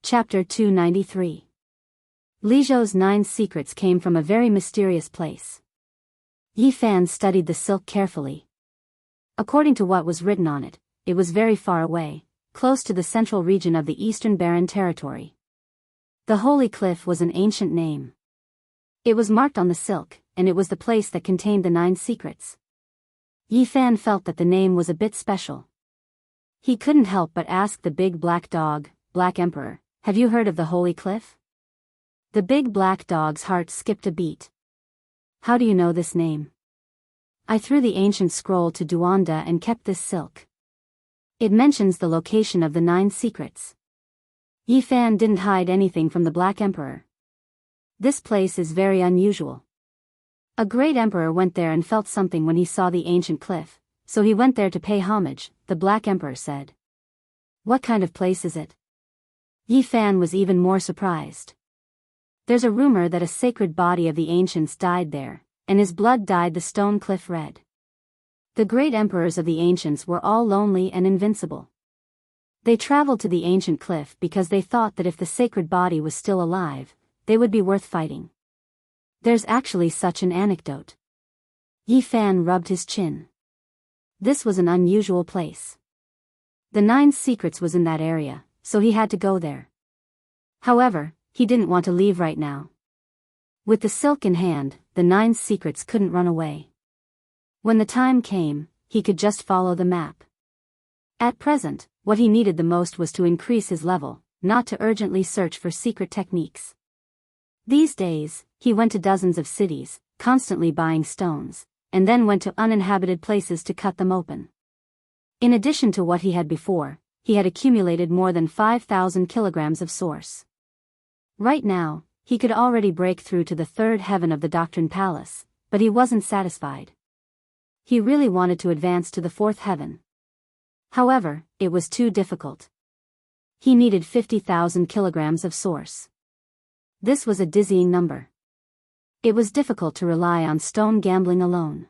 Chapter 293. Li Zhou's 9 secrets came from a very mysterious place. Yi Fan studied the silk carefully. According to what was written on it, it was very far away, close to the central region of the Eastern Barren Territory. The Holy Cliff was an ancient name. It was marked on the silk, and it was the place that contained the 9 secrets. Yi Fan felt that the name was a bit special. He couldn't help but ask the big black dog, Black Emperor, "Have you heard of the Holy Cliff?" The big black dog's heart skipped a beat. "How do you know this name?" "I threw the ancient scroll to Duanda and kept this silk. It mentions the location of the 9 secrets." Yi Fan didn't hide anything from the Black Emperor. "This place is very unusual. A great emperor went there and felt something when he saw the ancient cliff, so he went there to pay homage," the Black Emperor said. "What kind of place is it?" Yi Fan was even more surprised. "There's a rumor that a sacred body of the ancients died there, and his blood dyed the stone cliff red. The great emperors of the ancients were all lonely and invincible. They traveled to the ancient cliff because they thought that if the sacred body was still alive, they would be worth fighting. There's actually such an anecdote." Yi Fan rubbed his chin. This was an unusual place. The 9 secrets was in that area, so he had to go there. However, he didn't want to leave right now. With the silk in hand, the 9 secrets couldn't run away. When the time came, he could just follow the map. At present, what he needed the most was to increase his level, not to urgently search for secret techniques. These days, he went to dozens of cities, constantly buying stones, and then went to uninhabited places to cut them open. In addition to what he had before, he had accumulated more than 5,000 kilograms of source. Right now, he could already break through to the 3rd heaven of the Doctrine Palace, but he wasn't satisfied. He really wanted to advance to the 4th heaven. However, it was too difficult. He needed 50,000 kilograms of source. This was a dizzying number. It was difficult to rely on stone gambling alone.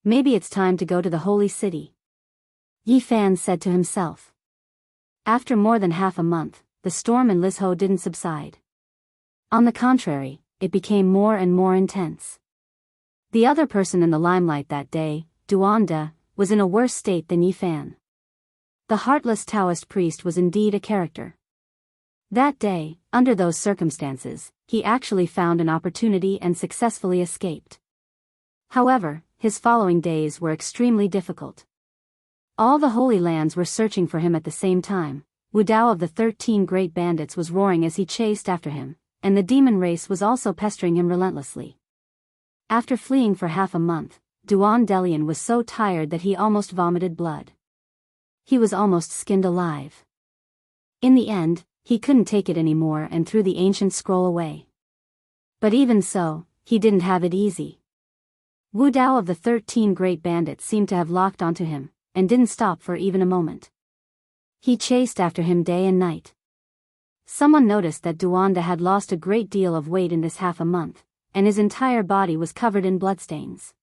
"Maybe it's time to go to the holy city," Yi Fan said to himself. After more than half a month, the storm in Lizhou didn't subside. On the contrary, it became more and more intense. The other person in the limelight that day, Duanda, was in a worse state than Yi Fan. The heartless Daoist priest was indeed a character. That day, under those circumstances, he actually found an opportunity and successfully escaped. However, his following days were extremely difficult. All the Holy Lands were searching for him at the same time. Wu Dao of the 13 Great Bandits was roaring as he chased after him, and the demon race was also pestering him relentlessly. After fleeing for half a month, Duan Delian was so tired that he almost vomited blood. He was almost skinned alive. In the end, he couldn't take it anymore and threw the ancient scroll away. But even so, he didn't have it easy. Wu Dao of the 13 Great Bandits seemed to have locked onto him, and didn't stop for even a moment. He chased after him day and night. Someone noticed that Duanda had lost a great deal of weight in this half a month, and his entire body was covered in bloodstains.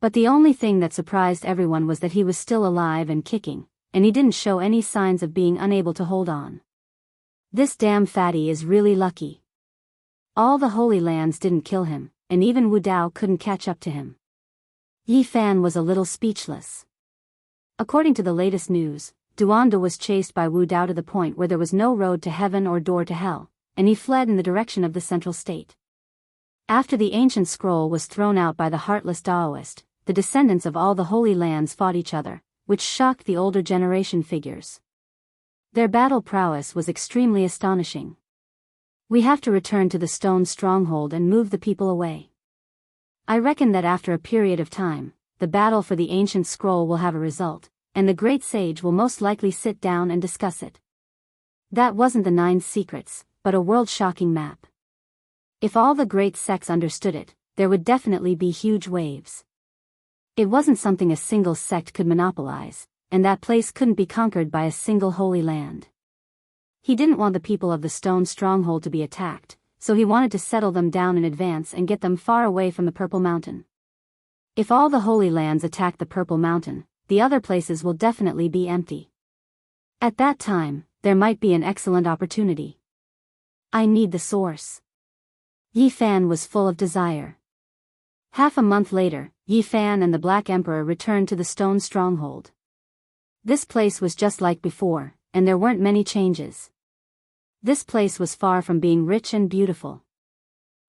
But the only thing that surprised everyone was that he was still alive and kicking, and he didn't show any signs of being unable to hold on. "This damn fatty is really lucky." All the Holy Lands didn't kill him, and even Wu Dao couldn't catch up to him. Yi Fan was a little speechless. According to the latest news, Duanda was chased by Wu Dao to the point where there was no road to heaven or door to hell, and he fled in the direction of the central state. After the ancient scroll was thrown out by the heartless Daoist, the descendants of all the Holy Lands fought each other, which shocked the older generation figures. Their battle prowess was extremely astonishing. "We have to return to the stone stronghold and move the people away. I reckon that after a period of time, the battle for the ancient scroll will have a result, and the great sage will most likely sit down and discuss it." That wasn't the 9 secrets, but a world-shocking map. If all the great sects understood it, there would definitely be huge waves. It wasn't something a single sect could monopolize, and that place couldn't be conquered by a single holy land. He didn't want the people of the stone stronghold to be attacked, so he wanted to settle them down in advance and get them far away from the Purple Mountain. If all the Holy Lands attack the Purple Mountain, the other places will definitely be empty. At that time, there might be an excellent opportunity. I need the source. Yi Fan was full of desire. Half a month later, Yi Fan and the Black Emperor returned to the stone stronghold. This place was just like before, and there weren't many changes. This place was far from being rich and beautiful.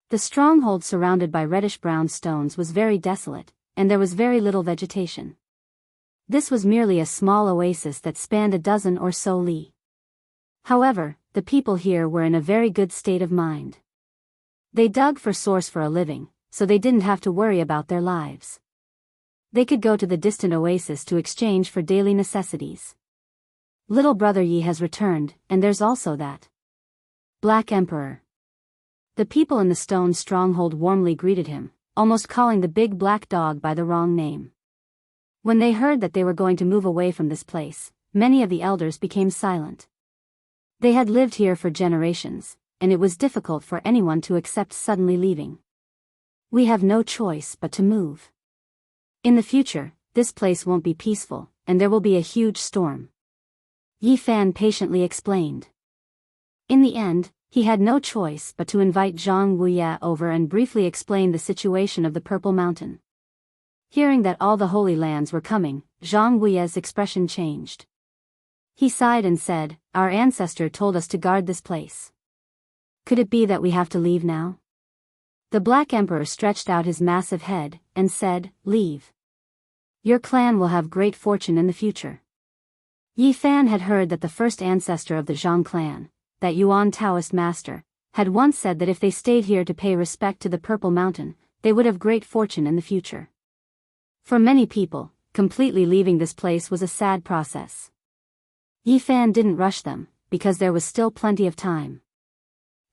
The stronghold surrounded by reddish-brown stones was very desolate, and there was very little vegetation. This was merely a small oasis that spanned a dozen or so li. However, the people here were in a very good state of mind. They dug for source for a living, so they didn't have to worry about their lives. They could go to the distant oasis to exchange for daily necessities. Little brother Yi has returned, and there's also that Black Emperor. The people in the stone stronghold warmly greeted him, almost calling the big black dog by the wrong name. When they heard that they were going to move away from this place, many of the elders became silent. They had lived here for generations, and it was difficult for anyone to accept suddenly leaving. We have no choice but to move. In the future, this place won't be peaceful, and there will be a huge storm. Yi Fan patiently explained. In the end, he had no choice but to invite Zhang Wuya over and briefly explain the situation of the Purple Mountain. Hearing that all the Holy Lands were coming, Zhang Wuya's expression changed. He sighed and said, "Our ancestor told us to guard this place. Could it be that we have to leave now?" The Black Emperor stretched out his massive head, and said, "Leave. Your clan will have great fortune in the future." Yi Fan had heard that the first ancestor of the Zhang clan, that Yuan Taoist master, had once said that if they stayed here to pay respect to the Purple Mountain, they would have great fortune in the future. For many people, completely leaving this place was a sad process. Yi Fan didn't rush them, because there was still plenty of time.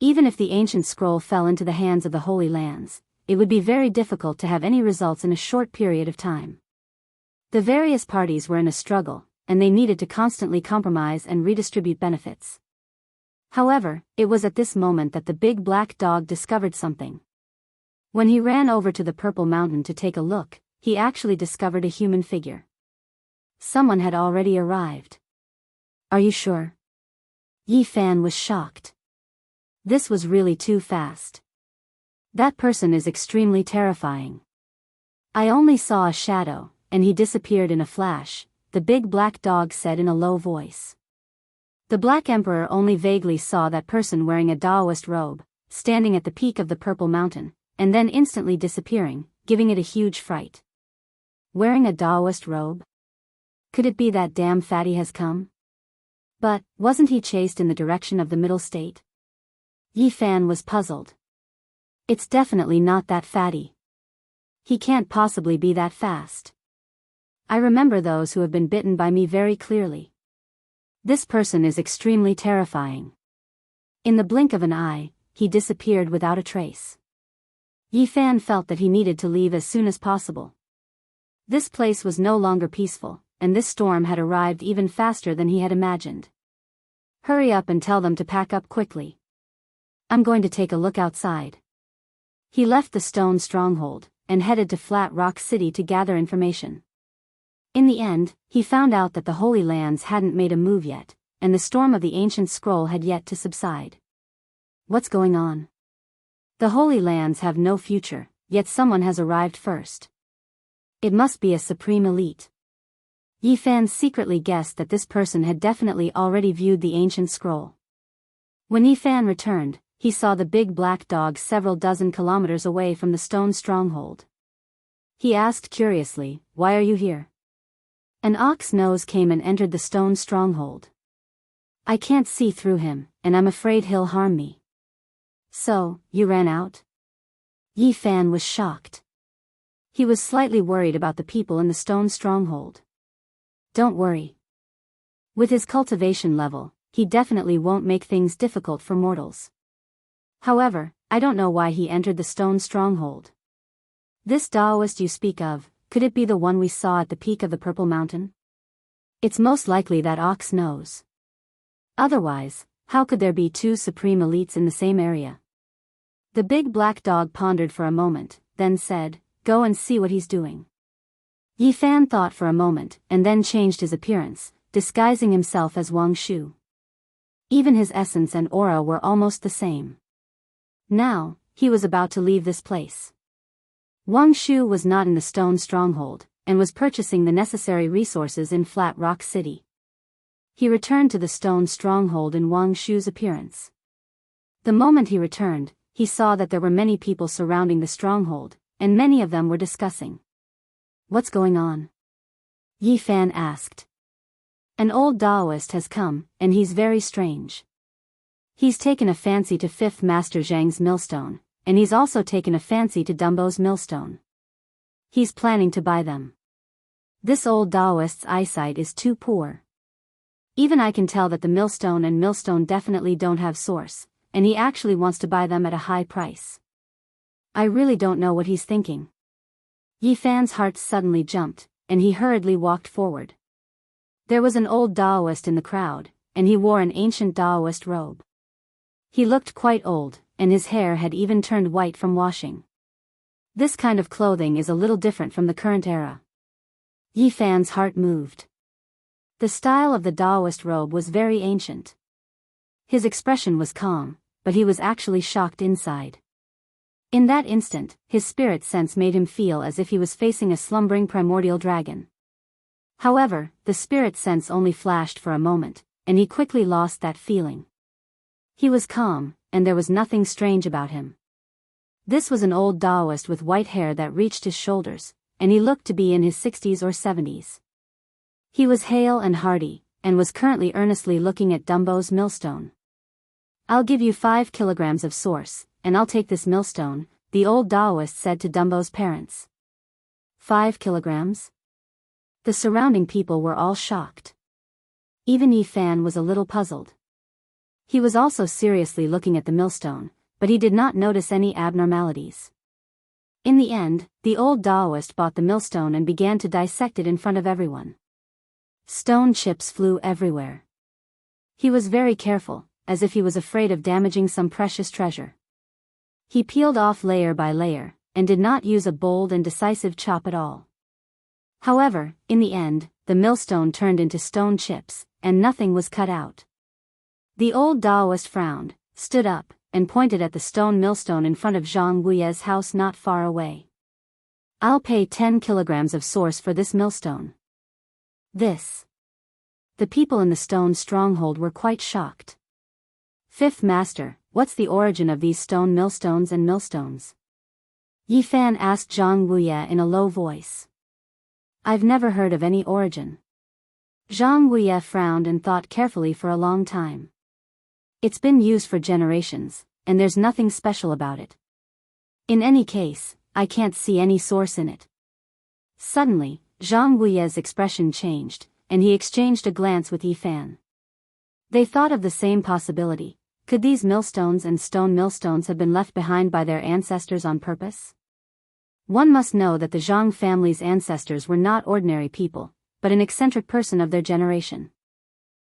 Even if the ancient scroll fell into the hands of the Holy Lands, it would be very difficult to have any results in a short period of time. The various parties were in a struggle, and they needed to constantly compromise and redistribute benefits. However, it was at this moment that the big black dog discovered something. When he ran over to the Purple Mountain to take a look, he actually discovered a human figure. Someone had already arrived. "Are you sure?" Yi Fan was shocked. This was really too fast. That person is extremely terrifying. "I only saw a shadow, and he disappeared in a flash," the big black dog said in a low voice. The Black Emperor only vaguely saw that person wearing a Daoist robe, standing at the peak of the Purple Mountain, and then instantly disappearing, giving it a huge fright. Wearing a Daoist robe? Could it be that damn fatty has come? But, wasn't he chased in the direction of the middle state? Yi Fan was puzzled. It's definitely not that fatty. He can't possibly be that fast. I remember those who have been bitten by me very clearly. This person is extremely terrifying. In the blink of an eye, he disappeared without a trace. Yi Fan felt that he needed to leave as soon as possible. This place was no longer peaceful, and this storm had arrived even faster than he had imagined. "Hurry up and tell them to pack up quickly. I'm going to take a look outside." He left the stone stronghold, and headed to Flat Rock City to gather information. In the end, he found out that the Holy Lands hadn't made a move yet, and the storm of the ancient scroll had yet to subside. What's going on? The Holy Lands have no future, yet someone has arrived first. It must be a supreme elite. Yi Fan secretly guessed that this person had definitely already viewed the ancient scroll. When Yi Fan returned, he saw the big black dog several dozen kilometers away from the stone stronghold. He asked curiously, "Why are you here?" An ox nose came and entered the stone stronghold. "I can't see through him, and I'm afraid he'll harm me." "So, you ran out?" Yi Fan was shocked. He was slightly worried about the people in the stone stronghold. "Don't worry. With his cultivation level, he definitely won't make things difficult for mortals. However, I don't know why he entered the stone stronghold. This Daoist you speak of, could it be the one we saw at the peak of the Purple Mountain? It's most likely that ox nose. Otherwise, how could there be two supreme elites in the same area?" The big black dog pondered for a moment, then said, "Go and see what he's doing." Yi Fan thought for a moment, and then changed his appearance, disguising himself as Wang Shu. Even his essence and aura were almost the same. Now, he was about to leave this place. Wang Shu was not in the stone stronghold, and was purchasing the necessary resources in Flat Rock City. He returned to the stone stronghold in Wang Shu's appearance. The moment he returned, he saw that there were many people surrounding the stronghold, and many of them were discussing. "What's going on?" Yi Fan asked. "An old Daoist has come, and he's very strange. He's taken a fancy to 5th Master Zhang's millstone, and he's also taken a fancy to Dumbo's millstone. He's planning to buy them. This old Daoist's eyesight is too poor. Even I can tell that the millstone and millstone definitely don't have source, and he actually wants to buy them at a high price. I really don't know what he's thinking." Yi Fan's heart suddenly jumped, and he hurriedly walked forward. There was an old Daoist in the crowd, and he wore an ancient Daoist robe. He looked quite old, and his hair had even turned white from washing. This kind of clothing is a little different from the current era. Yi Fan's heart moved. The style of the Daoist robe was very ancient. His expression was calm, but he was actually shocked inside. In that instant, his spirit sense made him feel as if he was facing a slumbering primordial dragon. However, the spirit sense only flashed for a moment, and he quickly lost that feeling. He was calm, and there was nothing strange about him. This was an old Daoist with white hair that reached his shoulders, and he looked to be in his 60s or 70s. He was hale and hearty, and was currently earnestly looking at Dumbo's millstone. "I'll give you 5 kilograms of source, and I'll take this millstone," the old Daoist said to Dumbo's parents. 5 kilograms? The surrounding people were all shocked. Even Yi Fan was a little puzzled. He was also seriously looking at the millstone, but he did not notice any abnormalities. In the end, the old Daoist bought the millstone and began to dissect it in front of everyone. Stone chips flew everywhere. He was very careful, as if he was afraid of damaging some precious treasure. He peeled off layer by layer, and did not use a bold and decisive chop at all. However, in the end, the millstone turned into stone chips, and nothing was cut out. The old Daoist frowned, stood up, and pointed at the stone millstone in front of Zhang Wuye's house not far away. "I'll pay 10 kilograms of source for this millstone." This. The people in the stone stronghold were quite shocked. "5th Master, what's the origin of these stone millstones and millstones?" Yi Fan asked Zhang Wuye in a low voice. "I've never heard of any origin." Zhang Wuye frowned and thought carefully for a long time. "It's been used for generations, and there's nothing special about it. In any case, I can't see any source in it." Suddenly, Zhang Wuye's expression changed, and he exchanged a glance with Yi Fan. They thought of the same possibility. Could these millstones and stone millstones have been left behind by their ancestors on purpose? One must know that the Zhang family's ancestors were not ordinary people, but an eccentric person of their generation.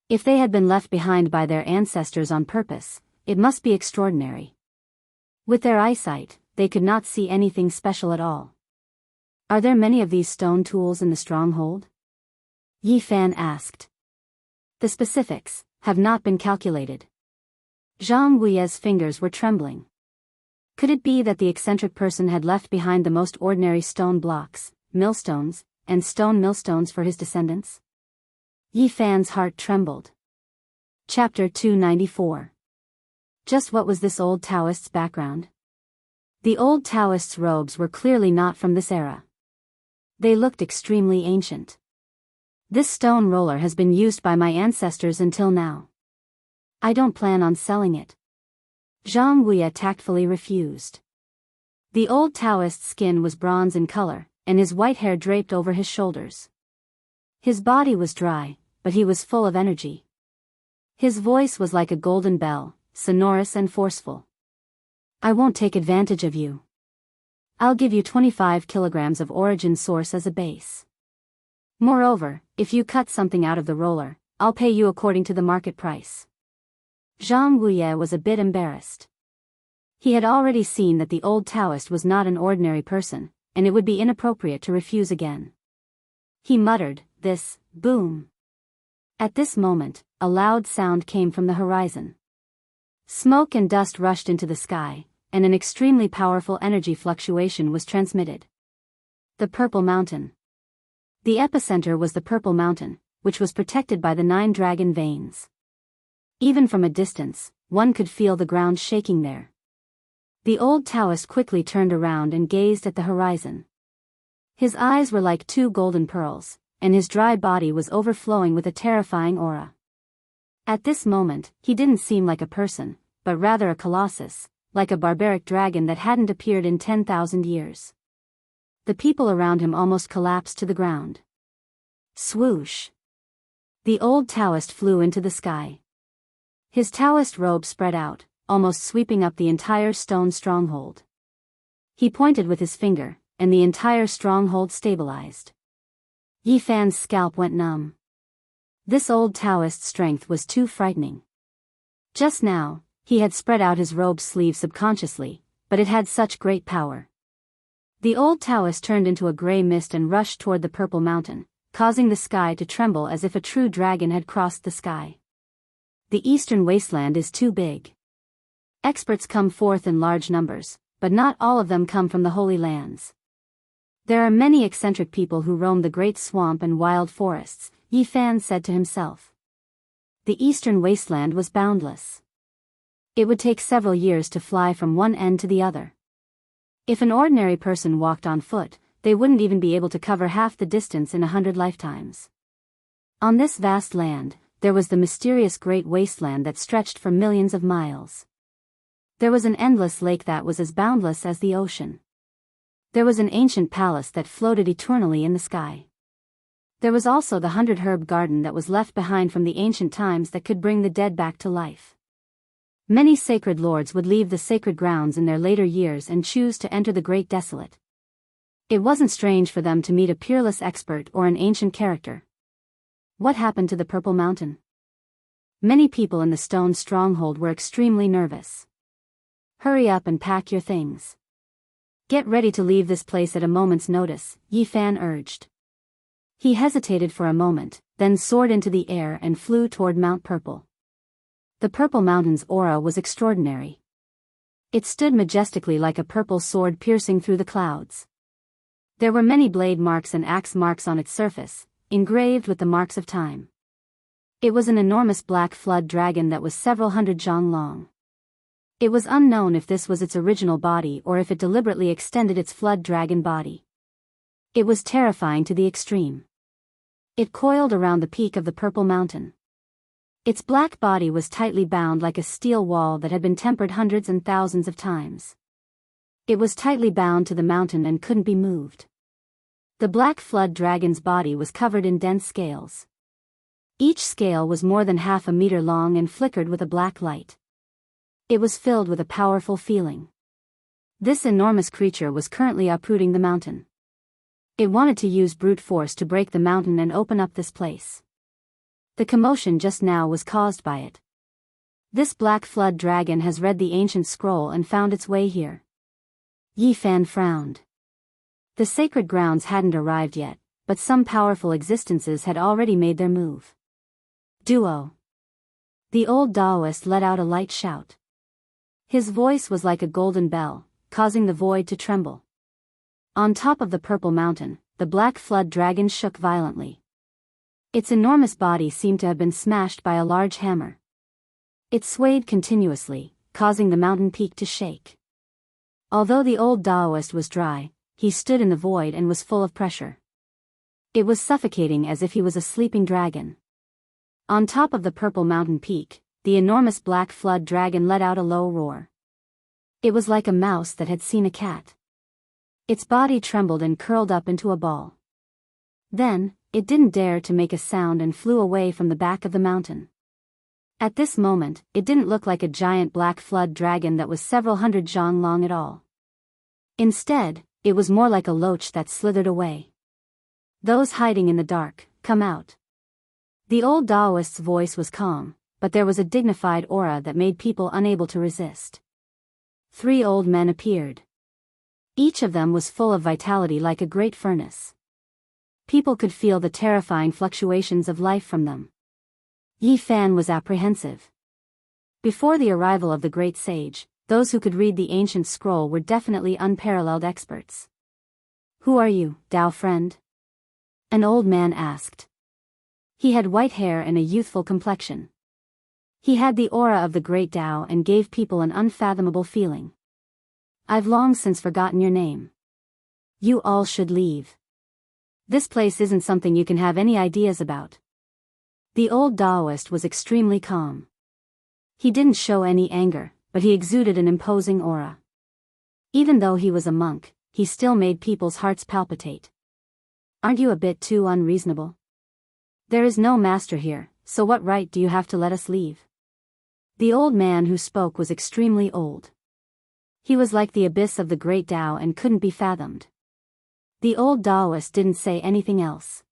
If they had been left behind by their ancestors on purpose, it must be extraordinary. With their eyesight, they could not see anything special at all. "Are there many of these stone tools in the stronghold?" Yi Fan asked. "The specifics have not been calculated." Zhang Wuye's fingers were trembling. Could it be that the eccentric person had left behind the most ordinary stone blocks, millstones, and stone millstones for his descendants? Yi Fan's heart trembled. Chapter 294. Just what was this old Taoist's background? The old Taoist's robes were clearly not from this era. They looked extremely ancient. "This stone roller has been used by my ancestors until now. I don't plan on selling it." Zhang Wuye tactfully refused. The old Taoist's skin was bronze in color, and his white hair draped over his shoulders. His body was dry, but he was full of energy. His voice was like a golden bell, sonorous and forceful. "I won't take advantage of you. I'll give you 25 kilograms of origin source as a base. Moreover, if you cut something out of the roller, I'll pay you according to the market price." Zhang Wuye was a bit embarrassed. He had already seen that the old Taoist was not an ordinary person, and it would be inappropriate to refuse again. He muttered, "This, boom." At this moment, a loud sound came from the horizon. Smoke and dust rushed into the sky, and an extremely powerful energy fluctuation was transmitted. The Purple Mountain. The epicenter was the Purple Mountain, which was protected by the 9 dragon veins. Even from a distance, one could feel the ground shaking there. The old Daoist quickly turned around and gazed at the horizon. His eyes were like 2 golden pearls, and his dry body was overflowing with a terrifying aura. At this moment, he didn't seem like a person, but rather a colossus, like a barbaric dragon that hadn't appeared in 10,000 years. The people around him almost collapsed to the ground. Swoosh! The old Daoist flew into the sky. His Daoist robe spread out, almost sweeping up the entire stone stronghold. He pointed with his finger, and the entire stronghold stabilized. Yi Fan's scalp went numb. This old Daoist's strength was too frightening. Just now, he had spread out his robe's sleeve subconsciously, but it had such great power. The old Daoist turned into a gray mist and rushed toward the Purple Mountain, causing the sky to tremble as if a true dragon had crossed the sky. The eastern wasteland is too big. Experts come forth in large numbers, but not all of them come from the Holy Lands. There are many eccentric people who roam the great swamp and wild forests, Yi Fan said to himself. The eastern wasteland was boundless. It would take several years to fly from one end to the other. If an ordinary person walked on foot, they wouldn't even be able to cover half the distance in 100 lifetimes. On this vast land, there was the mysterious Great Wasteland that stretched for millions of miles. There was an endless lake that was as boundless as the ocean. There was an ancient palace that floated eternally in the sky. There was also the 100-herb garden that was left behind from the ancient times that could bring the dead back to life. Many sacred lords would leave the sacred grounds in their later years and choose to enter the Great Desolate. It wasn't strange for them to meet a peerless expert or an ancient character. What happened to the Purple Mountain? Many people in the stone stronghold were extremely nervous. Hurry up and pack your things. Get ready to leave this place at a moment's notice, Yi Fan urged. He hesitated for a moment, then soared into the air and flew toward Mount Purple. The Purple Mountain's aura was extraordinary. It stood majestically like a purple sword piercing through the clouds. There were many blade marks and axe marks on its surface, engraved with the marks of time. It was an enormous black flood dragon that was several hundred zhang long. It was unknown if this was its original body or if it deliberately extended its flood dragon body. It was terrifying to the extreme. It coiled around the peak of the Purple Mountain. Its black body was tightly bound like a steel wall that had been tempered hundreds and thousands of times. It was tightly bound to the mountain and couldn't be moved. The black flood dragon's body was covered in dense scales. Each scale was more than half a meter long and flickered with a black light. It was filled with a powerful feeling. This enormous creature was currently uprooting the mountain. It wanted to use brute force to break the mountain and open up this place. The commotion just now was caused by it. This black flood dragon has read the ancient scroll and found its way here. Yi Fan frowned. The sacred grounds hadn't arrived yet, but some powerful existences had already made their move. Duo. The old Daoist let out a light shout. His voice was like a golden bell, causing the void to tremble. On top of the Purple Mountain, the black flood dragon shook violently. Its enormous body seemed to have been smashed by a large hammer. It swayed continuously, causing the mountain peak to shake. Although the old Daoist was dry, he stood in the void and was full of pressure. It was suffocating as if he was a sleeping dragon. On top of the Purple Mountain peak, the enormous black flood dragon let out a low roar. It was like a mouse that had seen a cat. Its body trembled and curled up into a ball. Then, it didn't dare to make a sound and flew away from the back of the mountain. At this moment, it didn't look like a giant black flood dragon that was several hundred zhang long at all. Instead, it was more like a loach that slithered away. Those hiding in the dark, come out. The old Daoist's voice was calm, but there was a dignified aura that made people unable to resist. 3 old men appeared. Each of them was full of vitality like a great furnace. People could feel the terrifying fluctuations of life from them. Yi Fan was apprehensive. Before the arrival of the great sage, those who could read the ancient scroll were definitely unparalleled experts. "Who are you, Dao friend?" an old man asked. He had white hair and a youthful complexion. He had the aura of the great Dao and gave people an unfathomable feeling. "I've long since forgotten your name. You all should leave. This place isn't something you can have any ideas about." The old Daoist was extremely calm. He didn't show any anger, but he exuded an imposing aura. Even though he was a monk, he still made people's hearts palpitate. "Aren't you a bit too unreasonable? There is no master here, so what right do you have to let us leave?" The old man who spoke was extremely old. He was like the abyss of the great Tao and couldn't be fathomed. The old Daoist didn't say anything else.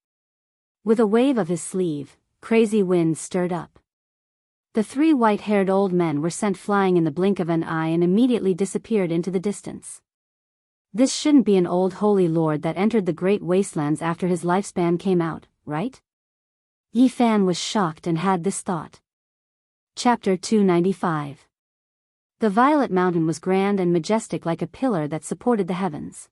With a wave of his sleeve, crazy winds stirred up. The three white-haired old men were sent flying in the blink of an eye and immediately disappeared into the distance. This shouldn't be an old holy lord that entered the great wastelands after his lifespan came out, right? Yi Fan was shocked and had this thought. Chapter 295. The Violet Mountain was grand and majestic like a pillar that supported the heavens.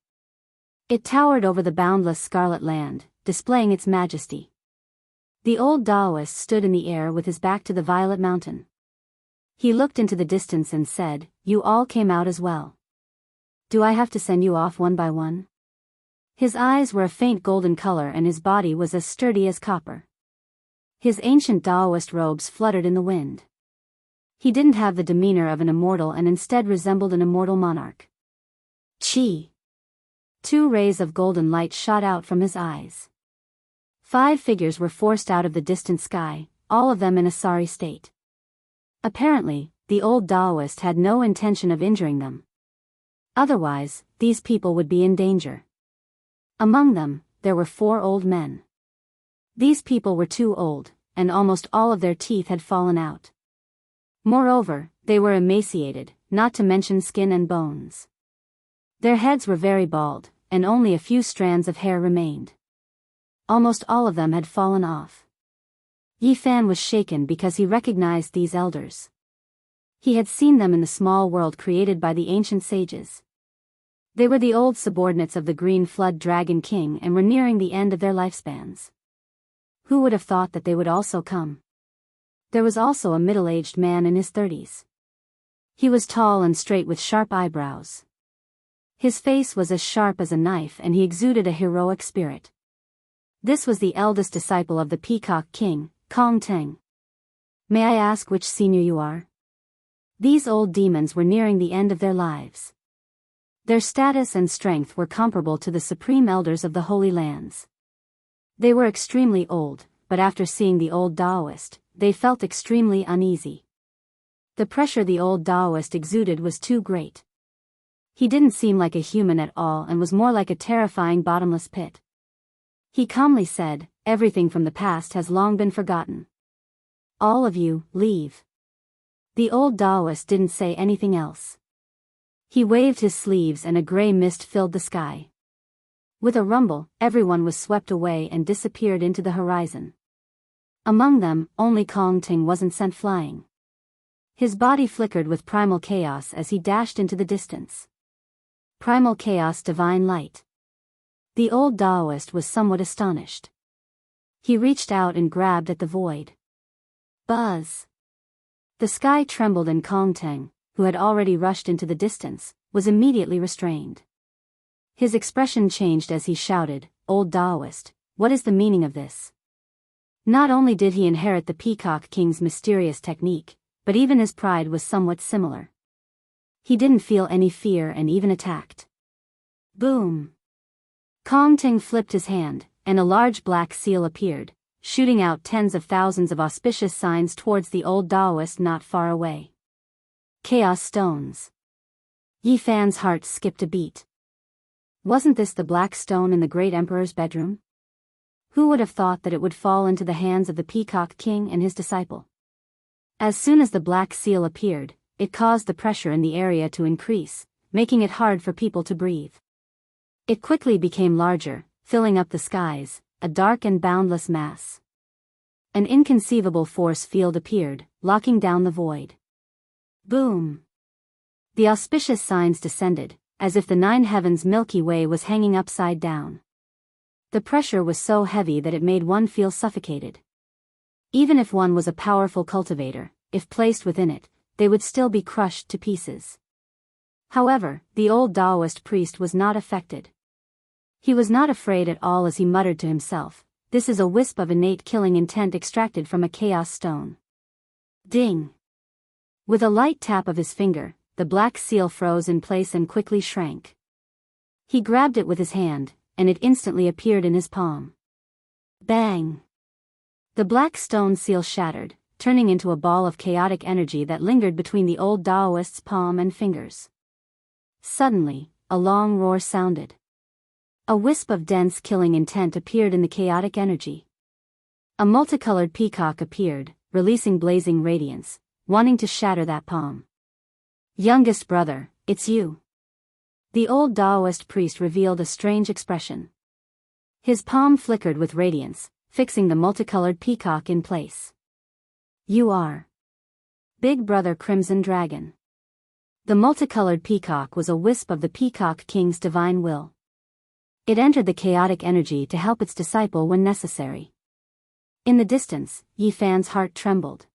It towered over the boundless scarlet land, displaying its majesty. The old Daoist stood in the air with his back to the Violet Mountain. He looked into the distance and said, "You all came out as well. Do I have to send you off one by one?" His eyes were a faint golden color and his body was as sturdy as copper. His ancient Daoist robes fluttered in the wind. He didn't have the demeanor of an immortal and instead resembled an immortal monarch. Chi! 2 rays of golden light shot out from his eyes. 5 figures were forced out of the distant sky, all of them in a sorry state. Apparently, the old Daoist had no intention of injuring them. Otherwise, these people would be in danger. Among them, there were 4 old men. These people were too old, and almost all of their teeth had fallen out. Moreover, they were emaciated, not to mention skin and bones. Their heads were very bald, and only a few strands of hair remained. Almost all of them had fallen off. Yi Fan was shaken because he recognized these elders. He had seen them in the small world created by the ancient sages. They were the old subordinates of the Green Flood Dragon King and were nearing the end of their lifespans. Who would have thought that they would also come? There was also a middle-aged man in his 30s. He was tall and straight with sharp eyebrows. His face was as sharp as a knife and he exuded a heroic spirit. This was the eldest disciple of the Peacock King, Kong Teng. "May I ask which senior you are?" These old demons were nearing the end of their lives. Their status and strength were comparable to the supreme elders of the Holy Lands. They were extremely old, but after seeing the old Daoist, they felt extremely uneasy. The pressure the old Daoist exuded was too great. He didn't seem like a human at all and was more like a terrifying bottomless pit. He calmly said, "Everything from the past has long been forgotten. All of you, leave." The old Daoist didn't say anything else. He waved his sleeves and a gray mist filled the sky. With a rumble, everyone was swept away and disappeared into the horizon. Among them, only Kong Ting wasn't sent flying. His body flickered with primal chaos as he dashed into the distance. Primal chaos, divine light. The old Daoist was somewhat astonished. He reached out and grabbed at the void. Buzz! The sky trembled and Kong Teng, who had already rushed into the distance, was immediately restrained. His expression changed as he shouted, "Old Daoist, what is the meaning of this?" Not only did he inherit the Peacock King's mysterious technique, but even his pride was somewhat similar. He didn't feel any fear and even attacked. Boom! Kong Teng flipped his hand, and a large black seal appeared, shooting out tens of thousands of auspicious signs towards the old Daoist not far away. Chaos stones. Yi Fan's heart skipped a beat. Wasn't this the black stone in the great emperor's bedroom? Who would have thought that it would fall into the hands of the Peacock King and his disciple? As soon as the black seal appeared, it caused the pressure in the area to increase, making it hard for people to breathe. It quickly became larger, filling up the skies, a dark and boundless mass. An inconceivable force field appeared, locking down the void. Boom! The auspicious signs descended, as if the 9 heavens Milky Way was hanging upside down. The pressure was so heavy that it made one feel suffocated. Even if one was a powerful cultivator, if placed within it, they would still be crushed to pieces. However, the old Daoist priest was not affected. He was not afraid at all as he muttered to himself, "This is a wisp of innate killing intent extracted from a chaos stone." Ding! With a light tap of his finger, the black seal froze in place and quickly shrank. He grabbed it with his hand, and it instantly appeared in his palm. Bang! The black stone seal shattered, turning into a ball of chaotic energy that lingered between the old Daoist's palm and fingers. Suddenly, a long roar sounded. A wisp of dense killing intent appeared in the chaotic energy. A multicolored peacock appeared, releasing blazing radiance, wanting to shatter that palm. "Youngest brother, it's you." The old Daoist priest revealed a strange expression. His palm flickered with radiance, fixing the multicolored peacock in place. "You are Big Brother Crimson Dragon." The multicolored peacock was a wisp of the Peacock King's divine will. It entered the chaotic energy to help its disciple when necessary. In the distance, Yi Fan's heart trembled.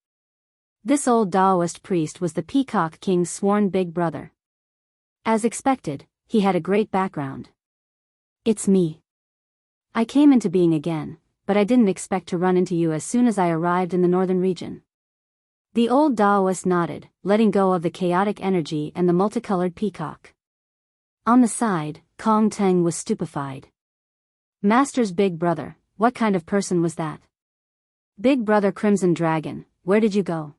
This old Daoist priest was the Peacock King's sworn big brother. As expected, he had a great background. "It's me. I came into being again, but I didn't expect to run into you as soon as I arrived in the northern region." The old Daoist nodded, letting go of the chaotic energy and the multicolored peacock. On the side, Kong Teng was stupefied. "Master's big brother, what kind of person was that? Big Brother Crimson Dragon, where did you go?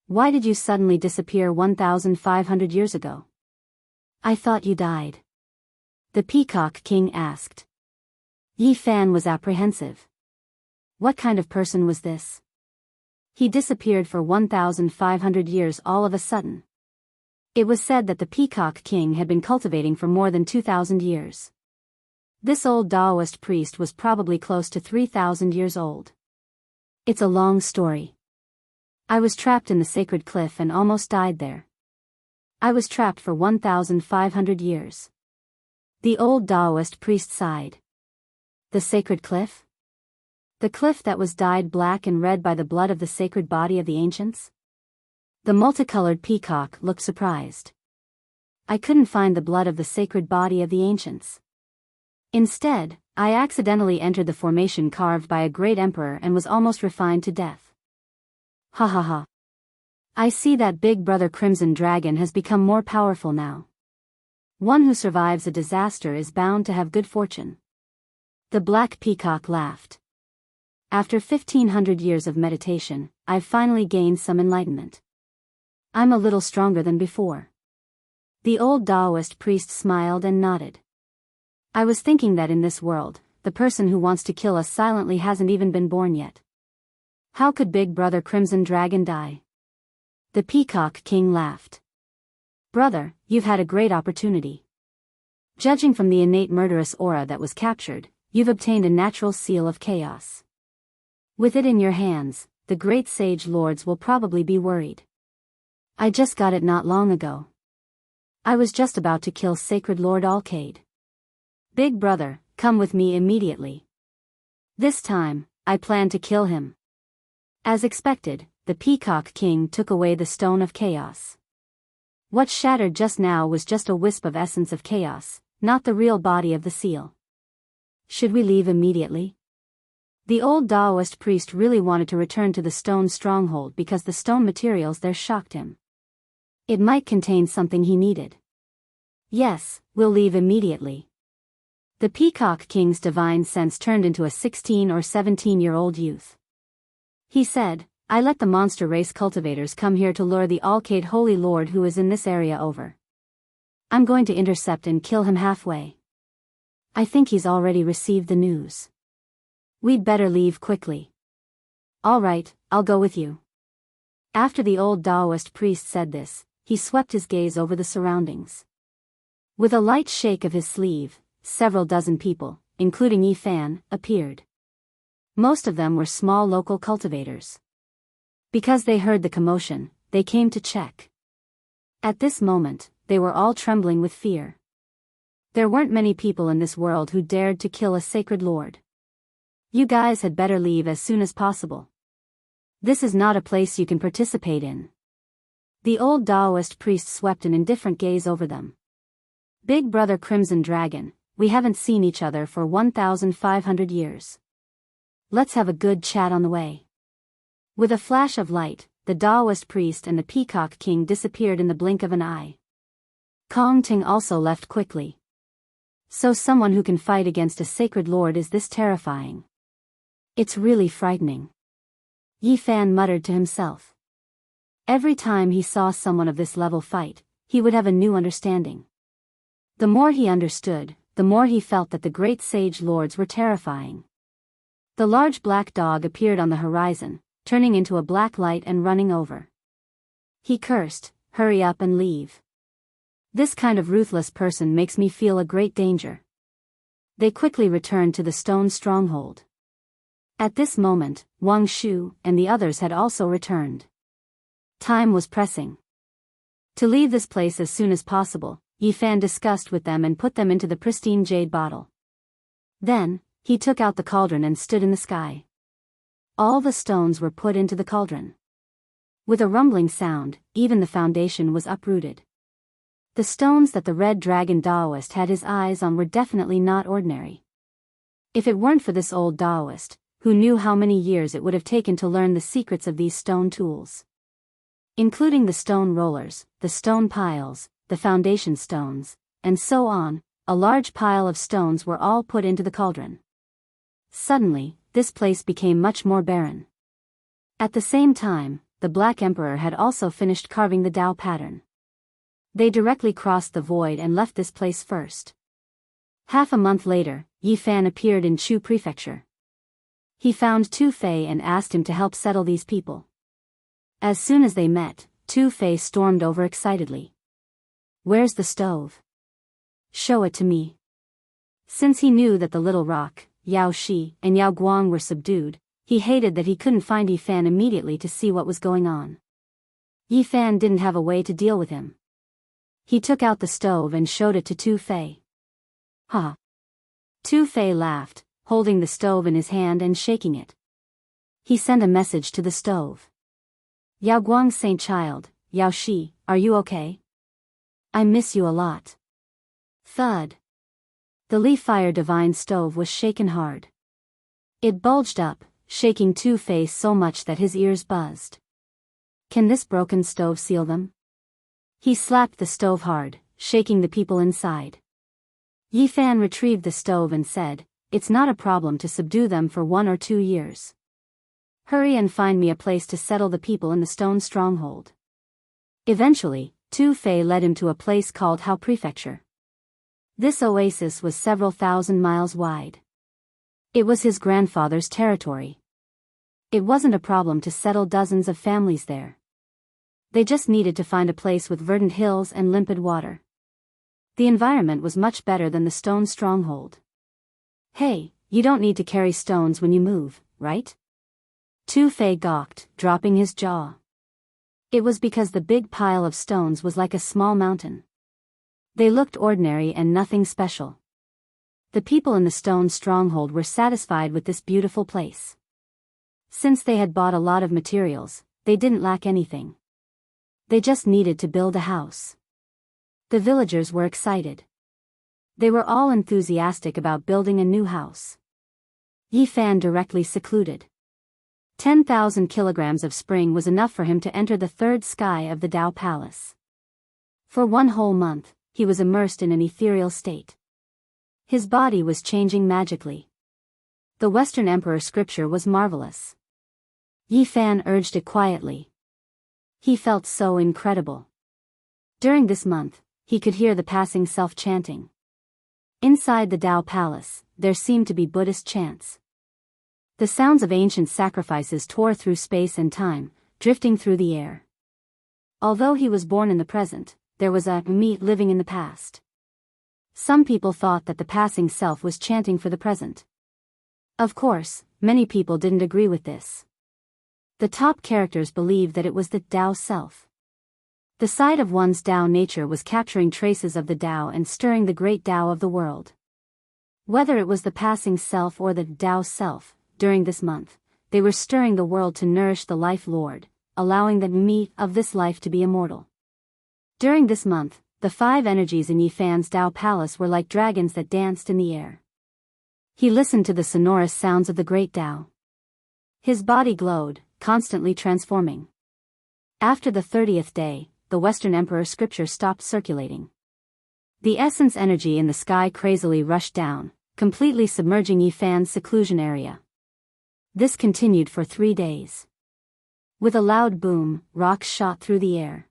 Why did you suddenly disappear 1,500 years ago? I thought you died." The Peacock King asked. Yi Fan was apprehensive. What kind of person was this? He disappeared for 1,500 years all of a sudden. It was said that the Peacock King had been cultivating for more than 2,000 years. This old Daoist priest was probably close to 3,000 years old. "It's a long story. I was trapped in the sacred cliff and almost died there. I was trapped for 1,500 years." The old Daoist priest sighed. "The sacred cliff? The cliff that was dyed black and red by the blood of the sacred body of the ancients?" The multicolored peacock looked surprised. "I couldn't find the blood of the sacred body of the ancients. Instead, I accidentally entered the formation carved by a great emperor and was almost refined to death." "Ha ha ha. I see that Big Brother Crimson Dragon has become more powerful now. One who survives a disaster is bound to have good fortune." The black peacock laughed. "After 1,500 years of meditation, I've finally gained some enlightenment. I'm a little stronger than before." The old Daoist priest smiled and nodded. "I was thinking that in this world, the person who wants to kill us silently hasn't even been born yet. How could Big Brother Crimson Dragon die?" The Peacock King laughed. "Brother, you've had a great opportunity. Judging from the innate murderous aura that was captured, you've obtained a natural seal of chaos. With it in your hands, the great sage lords will probably be worried. I just got it not long ago. I was just about to kill Sacred Lord Alcade. Big Brother, come with me immediately. This time, I plan to kill him." As expected, the Peacock King took away the Stone of Chaos. What shattered just now was just a wisp of essence of chaos, not the real body of the seal. "Should we leave immediately?" The old Daoist priest really wanted to return to the stone stronghold because the stone materials there shocked him. It might contain something he needed. "Yes, we'll leave immediately." The Peacock King's divine sense turned into a 16 or 17-year-old youth. He said, "I let the monster race cultivators come here to lure the Alcade Holy Lord who is in this area over. I'm going to intercept and kill him halfway. I think he's already received the news. We'd better leave quickly." "All right, I'll go with you." After the old Daoist priest said this, he swept his gaze over the surroundings. With a light shake of his sleeve, several dozen people, including Yi Fan, appeared. Most of them were small local cultivators. Because they heard the commotion, they came to check. At this moment, they were all trembling with fear. There weren't many people in this world who dared to kill a sacred lord. You guys had better leave as soon as possible. This is not a place you can participate in. The old Daoist priest swept an indifferent gaze over them. Big brother Crimson Dragon, we haven't seen each other for 1,500 years. Let's have a good chat on the way. With a flash of light, the Daoist priest and the Peacock King disappeared in the blink of an eye. Kong Ting also left quickly. So someone who can fight against a sacred lord is this terrifying. It's really frightening. Yi Fan muttered to himself. Every time he saw someone of this level fight, he would have a new understanding. The more he understood, the more he felt that the great sage lords were terrifying. The large black dog appeared on the horizon, turning into a black light and running over. He cursed, "Hurry up and leave. This kind of ruthless person makes me feel a great danger." They quickly returned to the stone stronghold. At this moment, Wang Shu and the others had also returned. Time was pressing. To leave this place as soon as possible, Yi Fan discussed with them and put them into the pristine jade bottle. Then, he took out the cauldron and stood in the sky. All the stones were put into the cauldron. With a rumbling sound, even the foundation was uprooted. The stones that the Red Dragon Daoist had his eyes on were definitely not ordinary. If it weren't for this old Daoist, who knew how many years it would have taken to learn the secrets of these stone tools, including the stone rollers, the stone piles, the foundation stones, and so on, a large pile of stones were all put into the cauldron. Suddenly, this place became much more barren. At the same time, the Black Emperor had also finished carving the Tao pattern. They directly crossed the void and left this place first. Half a month later, Yi Fan appeared in Chu Prefecture. He found Tu Fei and asked him to help settle these people. As soon as they met, Tu Fei stormed over excitedly. "Where's the stove? Show it to me." Since he knew that the Little Rock, Yao Shi, and Yao Guang were subdued, he hated that he couldn't find Yi Fan immediately to see what was going on. Yi Fan didn't have a way to deal with him. He took out the stove and showed it to Tu Fei. "Ha!" Tu Fei laughed, holding the stove in his hand and shaking it. He sent a message to the stove. "Yao Guang Saint Child, Yao Shi, are you okay? I miss you a lot." Thud. The Leaf Fire Divine stove was shaken hard. It bulged up, shaking Tu Fei so much that his ears buzzed. Can this broken stove seal them? He slapped the stove hard, shaking the people inside. Yi Fan retrieved the stove and said, "It's not a problem to subdue them for 1 or 2 years. Hurry and find me a place to settle the people in the stone stronghold." Eventually, Tu Fei led him to a place called Hao Prefecture. This oasis was several thousand miles wide. It was his grandfather's territory. It wasn't a problem to settle dozens of families there. They just needed to find a place with verdant hills and limpid water. The environment was much better than the stone stronghold. "Hey, you don't need to carry stones when you move, right?" Tu Fei gawked, dropping his jaw. It was because the big pile of stones was like a small mountain. They looked ordinary and nothing special. The people in the stone stronghold were satisfied with this beautiful place. Since they had bought a lot of materials, they didn't lack anything. They just needed to build a house. The villagers were excited. They were all enthusiastic about building a new house. Yi Fan directly secluded. 10,000 kilograms of spring was enough for him to enter the third sky of the Tao Palace. For 1 whole month, he was immersed in an ethereal state. His body was changing magically. The Western Emperor scripture was marvelous. Yi Fan urged it quietly. He felt so incredible. During this month, he could hear the passing self chanting. Inside the Tao Palace, there seemed to be Buddhist chants. The sounds of ancient sacrifices tore through space and time, drifting through the air. Although he was born in the present, there was a me living in the past. Some people thought that the passing self was chanting for the present. Of course, many people didn't agree with this. The top characters believed that it was the Tao self. The side of one's Tao nature was capturing traces of the Tao and stirring the great Tao of the world. Whether it was the passing self or the Tao self, during this month, they were stirring the world to nourish the life Lord, allowing the meat of this life to be immortal. During this month, the 5 energies in Yifan's Tao palace were like dragons that danced in the air. He listened to the sonorous sounds of the great Tao. His body glowed, constantly transforming. After the 30th day, the Western Emperor scripture stopped circulating. The essence energy in the sky crazily rushed down, completely submerging Yifan's seclusion area. This continued for 3 days. With a loud boom, rocks shot through the air.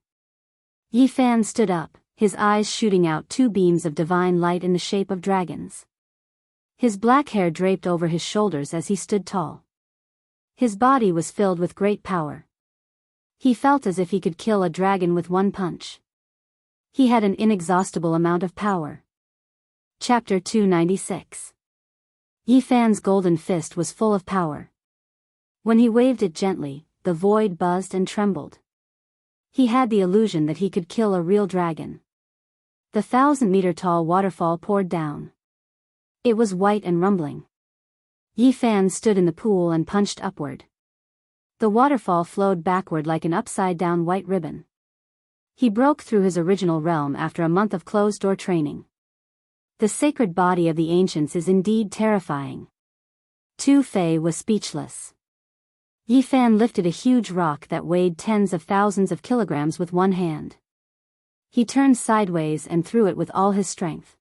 Yifan stood up, his eyes shooting out 2 beams of divine light in the shape of dragons. His black hair draped over his shoulders as he stood tall. His body was filled with great power. He felt as if he could kill a dragon with 1 punch. He had an inexhaustible amount of power. Chapter 296. Yifan's golden fist was full of power. When he waved it gently, the void buzzed and trembled. He had the illusion that he could kill a real dragon. The 1,000-meter-tall waterfall poured down. It was white and rumbling. Yifan stood in the pool and punched upward. The waterfall flowed backward like an upside-down white ribbon. He broke through his original realm after a month of closed-door training. The sacred body of the ancients is indeed terrifying. Tu Fei was speechless. Yifan lifted a huge rock that weighed tens of thousands of kilograms with 1 hand. He turned sideways and threw it with all his strength.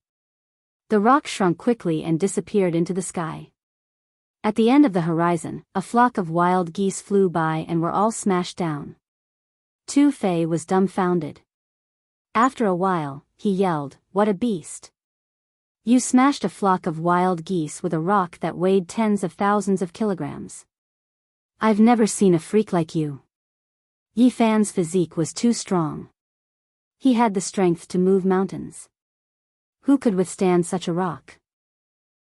The rock shrunk quickly and disappeared into the sky. At the end of the horizon, a flock of wild geese flew by and were all smashed down. Tu Fei was dumbfounded. After a while, he yelled, "What a beast! You smashed a flock of wild geese with a rock that weighed tens of thousands of kilograms. I've never seen a freak like you." Yifan's physique was too strong. He had the strength to move mountains. Who could withstand such a rock?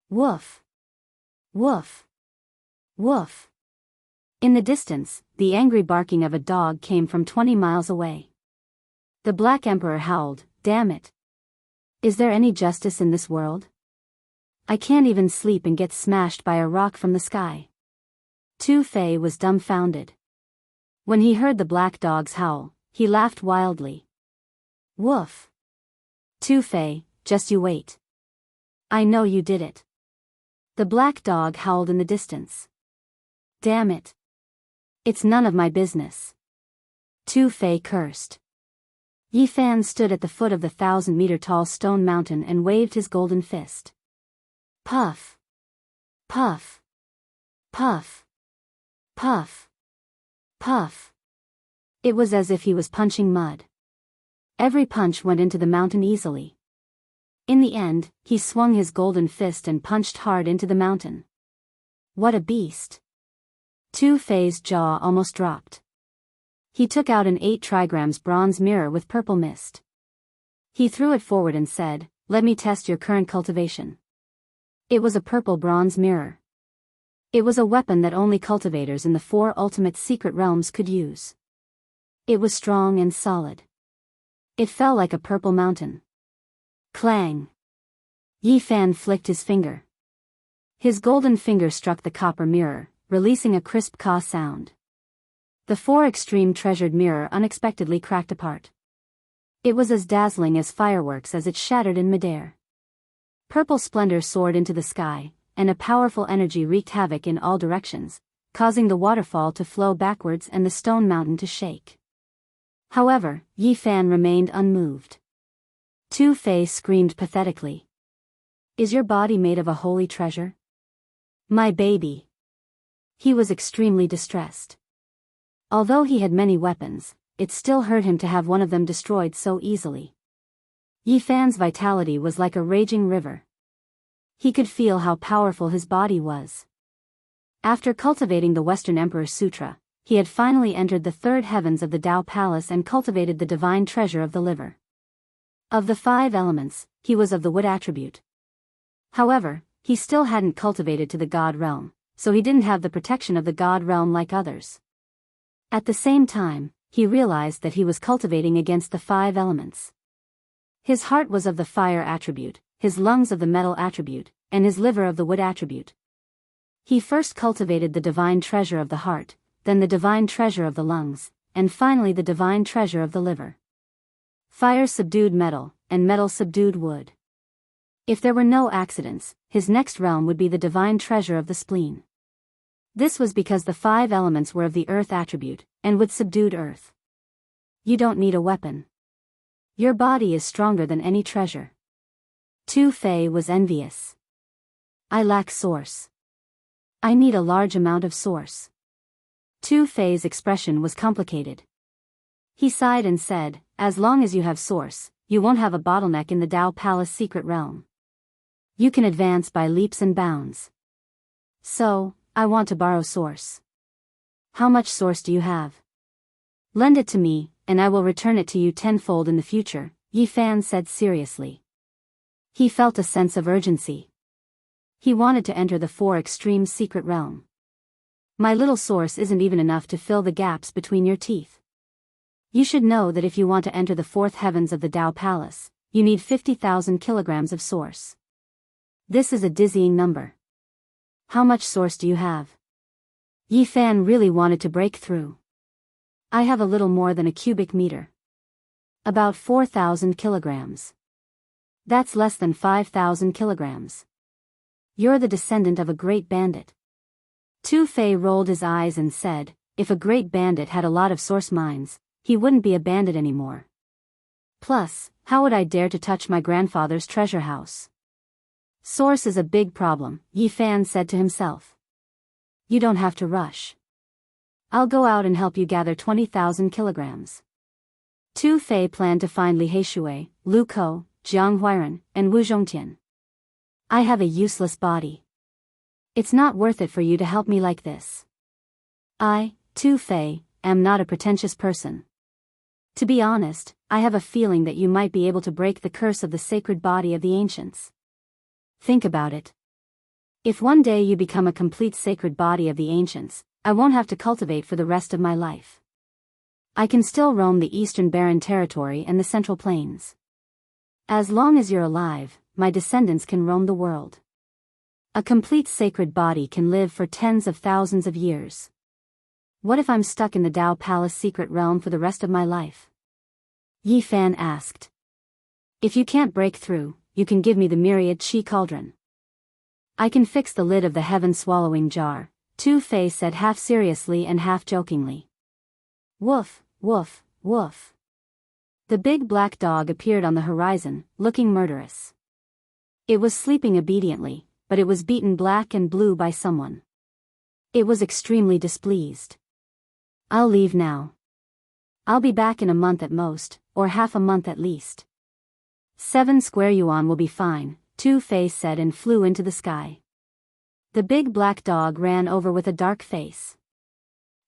Woof! Woof! Woof! In the distance, the angry barking of a dog came from 20 miles away. The Black Emperor howled, "Damn it! Is there any justice in this world? I can't even sleep and get smashed by a rock from the sky." Tu Fei was dumbfounded. When he heard the black dog's howl, he laughed wildly. "Woof! Tu Fei, just you wait. I know you did it." The black dog howled in the distance. "Damn it! It's none of my business." Tu Fei cursed. Yifan stood at the foot of the 1,000-meter-tall stone mountain and waved his golden fist. Puff! Puff! Puff! Puff! Puff! It was as if he was punching mud. Every punch went into the mountain easily. In the end, he swung his golden fist and punched hard into the mountain. What a beast! Tu Fei's jaw almost dropped. He took out an 8 trigrams bronze mirror with purple mist. He threw it forward and said, "Let me test your current cultivation." It was a purple bronze mirror. It was a weapon that only cultivators in the 4 ultimate secret realms could use. It was strong and solid. It fell like a purple mountain. Clang! Yifan flicked his finger. His golden finger struck the copper mirror, releasing a crisp caw sound. The 4 extreme treasured mirror unexpectedly cracked apart. It was as dazzling as fireworks as it shattered in midair. Purple splendor soared into the sky, and a powerful energy wreaked havoc in all directions, causing the waterfall to flow backwards and the stone mountain to shake. However, Yifan remained unmoved. Tu Fei screamed pathetically. "Is your body made of a holy treasure? My baby." He was extremely distressed. Although he had many weapons, it still hurt him to have one of them destroyed so easily. Yifan's vitality was like a raging river. He could feel how powerful his body was. After cultivating the Western Emperor's Sutra, he had finally entered the 3rd heavens of the Tao Palace and cultivated the divine treasure of the liver. Of the 5 elements, he was of the wood attribute. However, he still hadn't cultivated to the god realm, so he didn't have the protection of the god realm like others. At the same time, he realized that he was cultivating against the 5 elements. His heart was of the fire attribute, his lungs of the metal attribute, and his liver of the wood attribute. He first cultivated the divine treasure of the heart, then the divine treasure of the lungs, and finally the divine treasure of the liver. Fire subdued metal, and metal subdued wood. If there were no accidents, his next realm would be the divine treasure of the spleen. This was because the 5 elements were of the earth attribute, and wood subdued earth. You don't need a weapon. Your body is stronger than any treasure. Tu Fei was envious. I lack source. I need a large amount of source. Tu Fei's expression was complicated. He sighed and said, as long as you have source, you won't have a bottleneck in the Dao Palace secret realm. You can advance by leaps and bounds. So, I want to borrow source. How much source do you have? Lend it to me, and I will return it to you tenfold in the future, Yi Fan said seriously. He felt a sense of urgency. He wanted to enter the 4 extremes secret realm. My little source isn't even enough to fill the gaps between your teeth. You should know that if you want to enter the 4th heavens of the Dao Palace, you need 50,000 kilograms of source. This is a dizzying number. How much source do you have? Yi Fan really wanted to break through. I have a little more than a cubic meter. About 4,000 kilograms. That's less than 5,000 kilograms. You're the descendant of a great bandit. Tu Fei rolled his eyes and said, if a great bandit had a lot of source mines, he wouldn't be a bandit anymore. Plus, how would I dare to touch my grandfather's treasure house? Source is a big problem, Yi Fan said to himself. You don't have to rush. I'll go out and help you gather 20,000 kilograms. Tu Fei planned to find Li Heishui, Lu Kou, Jiang Huiran, and Wu Zhongtian. I have a useless body. It's not worth it for you to help me like this. I, Tu Fei, am not a pretentious person. To be honest, I have a feeling that you might be able to break the curse of the sacred body of the ancients. Think about it. If one day you become a complete sacred body of the ancients, I won't have to cultivate for the rest of my life. I can still roam the eastern barren territory and the central plains. As long as you're alive, my descendants can roam the world. A complete sacred body can live for tens of thousands of years. What if I'm stuck in the Dao Palace secret realm for the rest of my life? Yi Fan asked. If you can't break through, you can give me the myriad Qi cauldron. I can fix the lid of the heaven-swallowing jar, Tu Fei said half seriously and half jokingly. Woof, woof, woof. The big black dog appeared on the horizon, looking murderous. It was sleeping obediently, but it was beaten black and blue by someone. It was extremely displeased. I'll leave now. I'll be back in a month at most, or half a month at least. 7 square yuan will be fine, Tu Fei said and flew into the sky. The big black dog ran over with a dark face.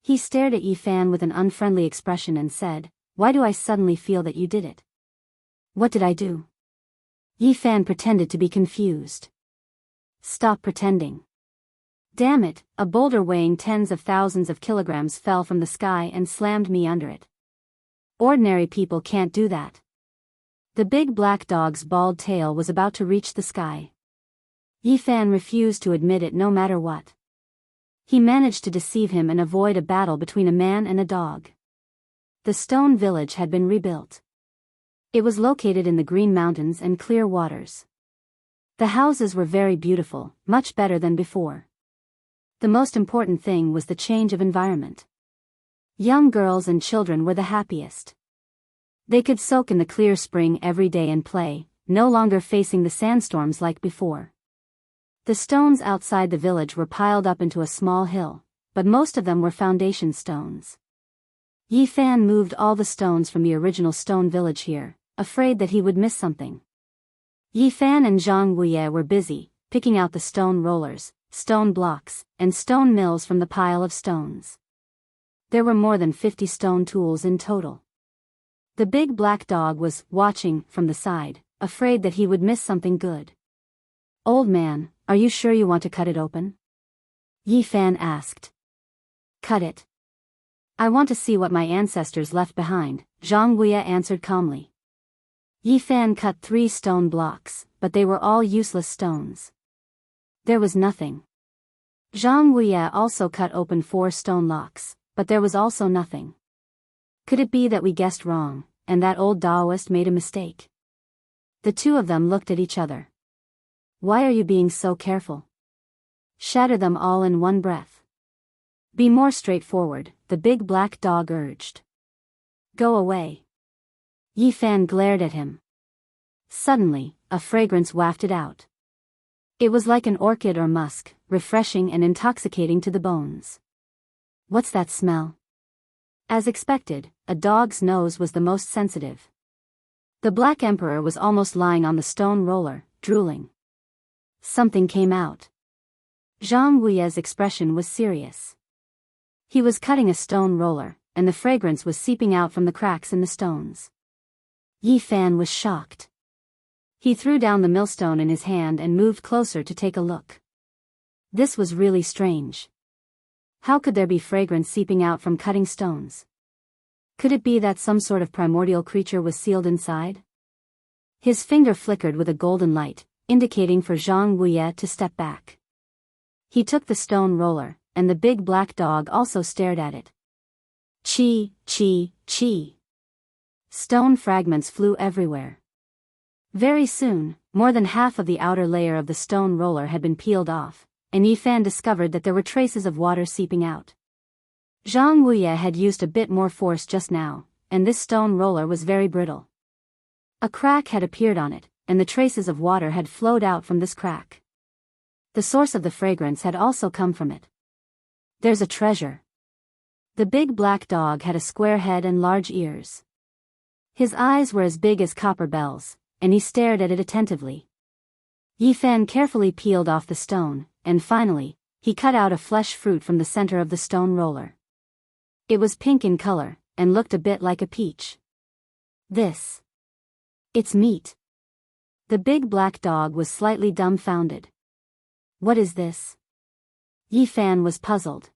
He stared at Yi Fan with an unfriendly expression and said, Why do I suddenly feel that you did it? What did I do? Yi Fan pretended to be confused. Stop pretending. Damn it, a boulder weighing tens of thousands of kilograms fell from the sky and slammed me under it. Ordinary people can't do that. The big black dog's bald tail was about to reach the sky. Yi Fan refused to admit it no matter what. He managed to deceive him and avoid a battle between a man and a dog. The stone village had been rebuilt. It was located in the green mountains and clear waters. The houses were very beautiful, much better than before. The most important thing was the change of environment. Young girls and children were the happiest. They could soak in the clear spring every day and play, no longer facing the sandstorms like before. The stones outside the village were piled up into a small hill, but most of them were foundation stones. Yi Fan moved all the stones from the original stone village here, afraid that he would miss something. Yi Fan and Zhang Wuye were busy, picking out the stone rollers, stone blocks, and stone mills from the pile of stones. There were more than 50 stone tools in total. The big black dog was watching from the side, afraid that he would miss something good. Old man, are you sure you want to cut it open? Yi Fan asked. Cut it. I want to see what my ancestors left behind, Zhang Wuya answered calmly. Yi Fan cut 3 stone blocks, but they were all useless stones. There was nothing. Zhang Wuya also cut open 4 stone locks, but there was also nothing. Could it be that we guessed wrong, and that old Daoist made a mistake? The two of them looked at each other. Why are you being so careful? Shatter them all in one breath. Be more straightforward, the big black dog urged. Go away. Yi Fan glared at him. Suddenly, a fragrance wafted out. It was like an orchid or musk, refreshing and intoxicating to the bones. What's that smell? As expected, a dog's nose was the most sensitive. The Black Emperor was almost lying on the stone roller, drooling. Something came out. Zhang Wuya's expression was serious. He was cutting a stone roller, and the fragrance was seeping out from the cracks in the stones. Yi Fan was shocked. He threw down the millstone in his hand and moved closer to take a look. This was really strange. How could there be fragrance seeping out from cutting stones? Could it be that some sort of primordial creature was sealed inside? His finger flickered with a golden light, indicating for Zhang Wuya to step back. He took the stone roller, and the big black dog also stared at it. Chi, chi, chi. Stone fragments flew everywhere. Very soon, more than half of the outer layer of the stone roller had been peeled off, and Yi Fan discovered that there were traces of water seeping out. Zhang Wuya had used a bit more force just now, and this stone roller was very brittle. A crack had appeared on it, and the traces of water had flowed out from this crack. The source of the fragrance had also come from it. There's a treasure. The big black dog had a square head and large ears. His eyes were as big as copper bells, and he stared at it attentively. Yi Fan carefully peeled off the stone, and finally, he cut out a flesh fruit from the center of the stone roller. It was pink in color, and looked a bit like a peach. It's meat. The big black dog was slightly dumbfounded. What is this? Yi Fan was puzzled.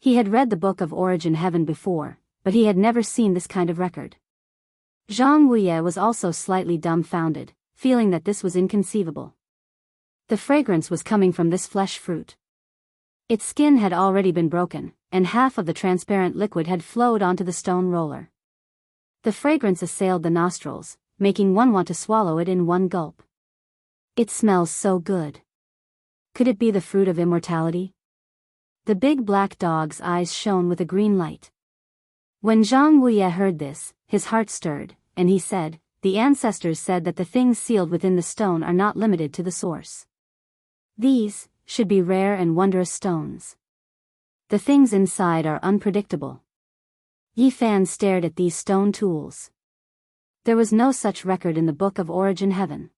He had read the Book of Origin Heaven before, but he had never seen this kind of record. Zhang Wuya was also slightly dumbfounded, feeling that this was inconceivable. The fragrance was coming from this flesh fruit. Its skin had already been broken, and half of the transparent liquid had flowed onto the stone roller. The fragrance assailed the nostrils, making one want to swallow it in one gulp. It smells so good. Could it be the fruit of immortality? The big black dog's eyes shone with a green light. When Zhang Wuya heard this, his heart stirred, and he said, the ancestors said that the things sealed within the stone are not limited to the source. These should be rare and wondrous stones. The things inside are unpredictable. Yi Fan stared at these stone tools. There was no such record in the Book of Origin Heaven.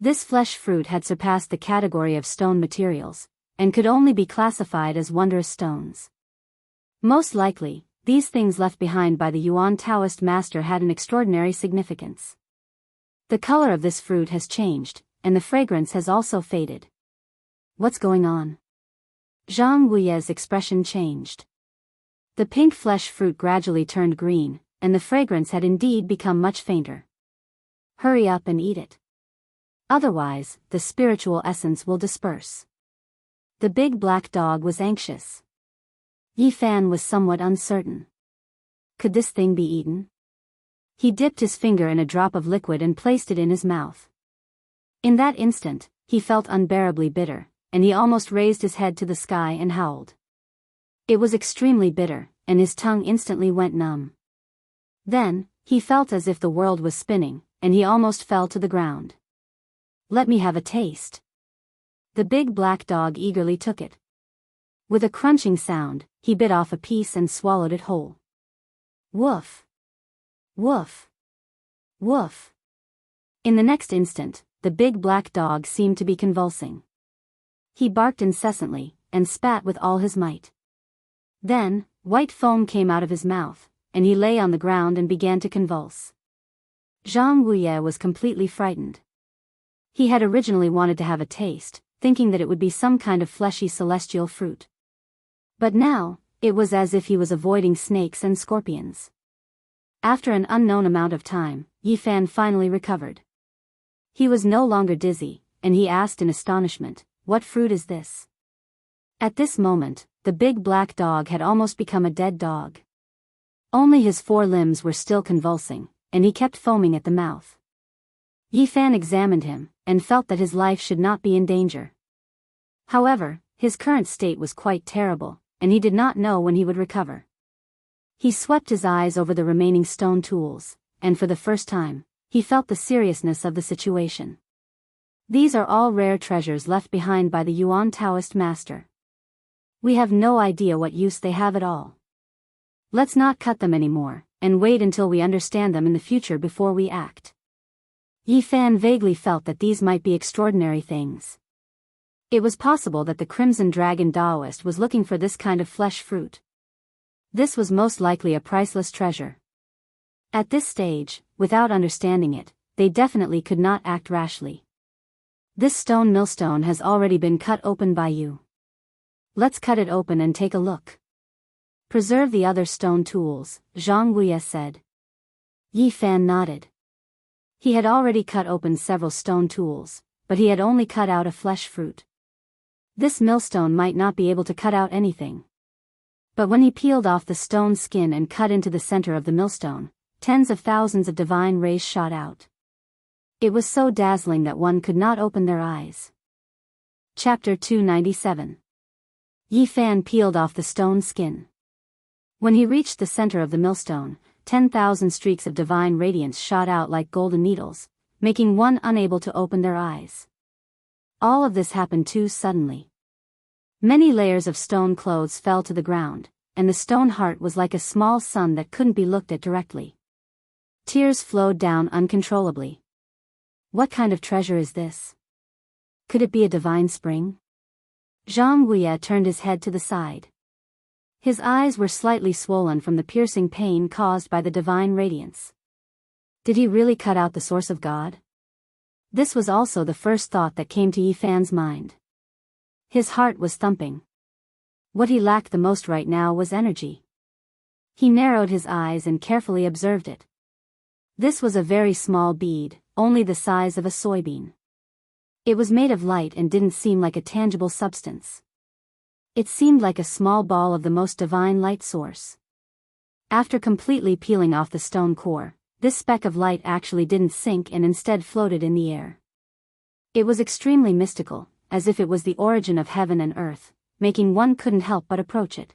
This flesh fruit had surpassed the category of stone materials, and could only be classified as wondrous stones. Most likely, these things left behind by the Yuan Taoist master had an extraordinary significance. The color of this fruit has changed, and the fragrance has also faded. What's going on? Zhang Wuya's expression changed. The pink flesh fruit gradually turned green, and the fragrance had indeed become much fainter. Hurry up and eat it. Otherwise, the spiritual essence will disperse. The big black dog was anxious. Yi Fan was somewhat uncertain. Could this thing be eaten? He dipped his finger in a drop of liquid and placed it in his mouth. In that instant, he felt unbearably bitter, and he almost raised his head to the sky and howled. It was extremely bitter, and his tongue instantly went numb. Then, he felt as if the world was spinning, and he almost fell to the ground. Let me have a taste. The big black dog eagerly took it. With a crunching sound, he bit off a piece and swallowed it whole. Woof! Woof! Woof! In the next instant, the big black dog seemed to be convulsing. He barked incessantly, and spat with all his might. Then, white foam came out of his mouth, and he lay on the ground and began to convulse. Zhang Wuya was completely frightened. He had originally wanted to have a taste, thinking that it would be some kind of fleshy celestial fruit. But now, it was as if he was avoiding snakes and scorpions. After an unknown amount of time, Yi Fan finally recovered. He was no longer dizzy, and he asked in astonishment, "What fruit is this?" At this moment, the big black dog had almost become a dead dog. Only his 4 limbs were still convulsing, and he kept foaming at the mouth. Yi Fan examined him, and felt that his life should not be in danger. However, his current state was quite terrible, and he did not know when he would recover. He swept his eyes over the remaining stone tools, and for the first time, he felt the seriousness of the situation. These are all rare treasures left behind by the Yuan Taoist master. We have no idea what use they have at all. Let's not cut them anymore, and wait until we understand them in the future before we act. Yi Fan vaguely felt that these might be extraordinary things. It was possible that the Crimson Dragon Daoist was looking for this kind of flesh fruit. This was most likely a priceless treasure. At this stage, without understanding it, they definitely could not act rashly. This stone millstone has already been cut open by you. Let's cut it open and take a look. Preserve the other stone tools, Jianghu said. Yi Fan nodded. He had already cut open several stone tools, but he had only cut out a flesh fruit. This millstone might not be able to cut out anything. But when he peeled off the stone skin and cut into the center of the millstone, tens of thousands of divine rays shot out. It was so dazzling that one could not open their eyes. Chapter 297. Yi Fan peeled off the stone skin. When he reached the center of the millstone, 10,000 streaks of divine radiance shot out like golden needles, making one unable to open their eyes. All of this happened too suddenly. Many layers of stone clothes fell to the ground, and the stone heart was like a small sun that couldn't be looked at directly. Tears flowed down uncontrollably. What kind of treasure is this? Could it be a divine spring? Jianghu turned his head to the side. His eyes were slightly swollen from the piercing pain caused by the divine radiance. Did he really cut out the source of God? This was also the first thought that came to Yi Fan's mind. His heart was thumping. What he lacked the most right now was energy. He narrowed his eyes and carefully observed it. This was a very small bead, only the size of a soybean. It was made of light and didn't seem like a tangible substance. It seemed like a small ball of the most divine light source. After completely peeling off the stone core, this speck of light actually didn't sink and instead floated in the air. It was extremely mystical, as if it was the origin of heaven and earth, making one couldn't help but approach it.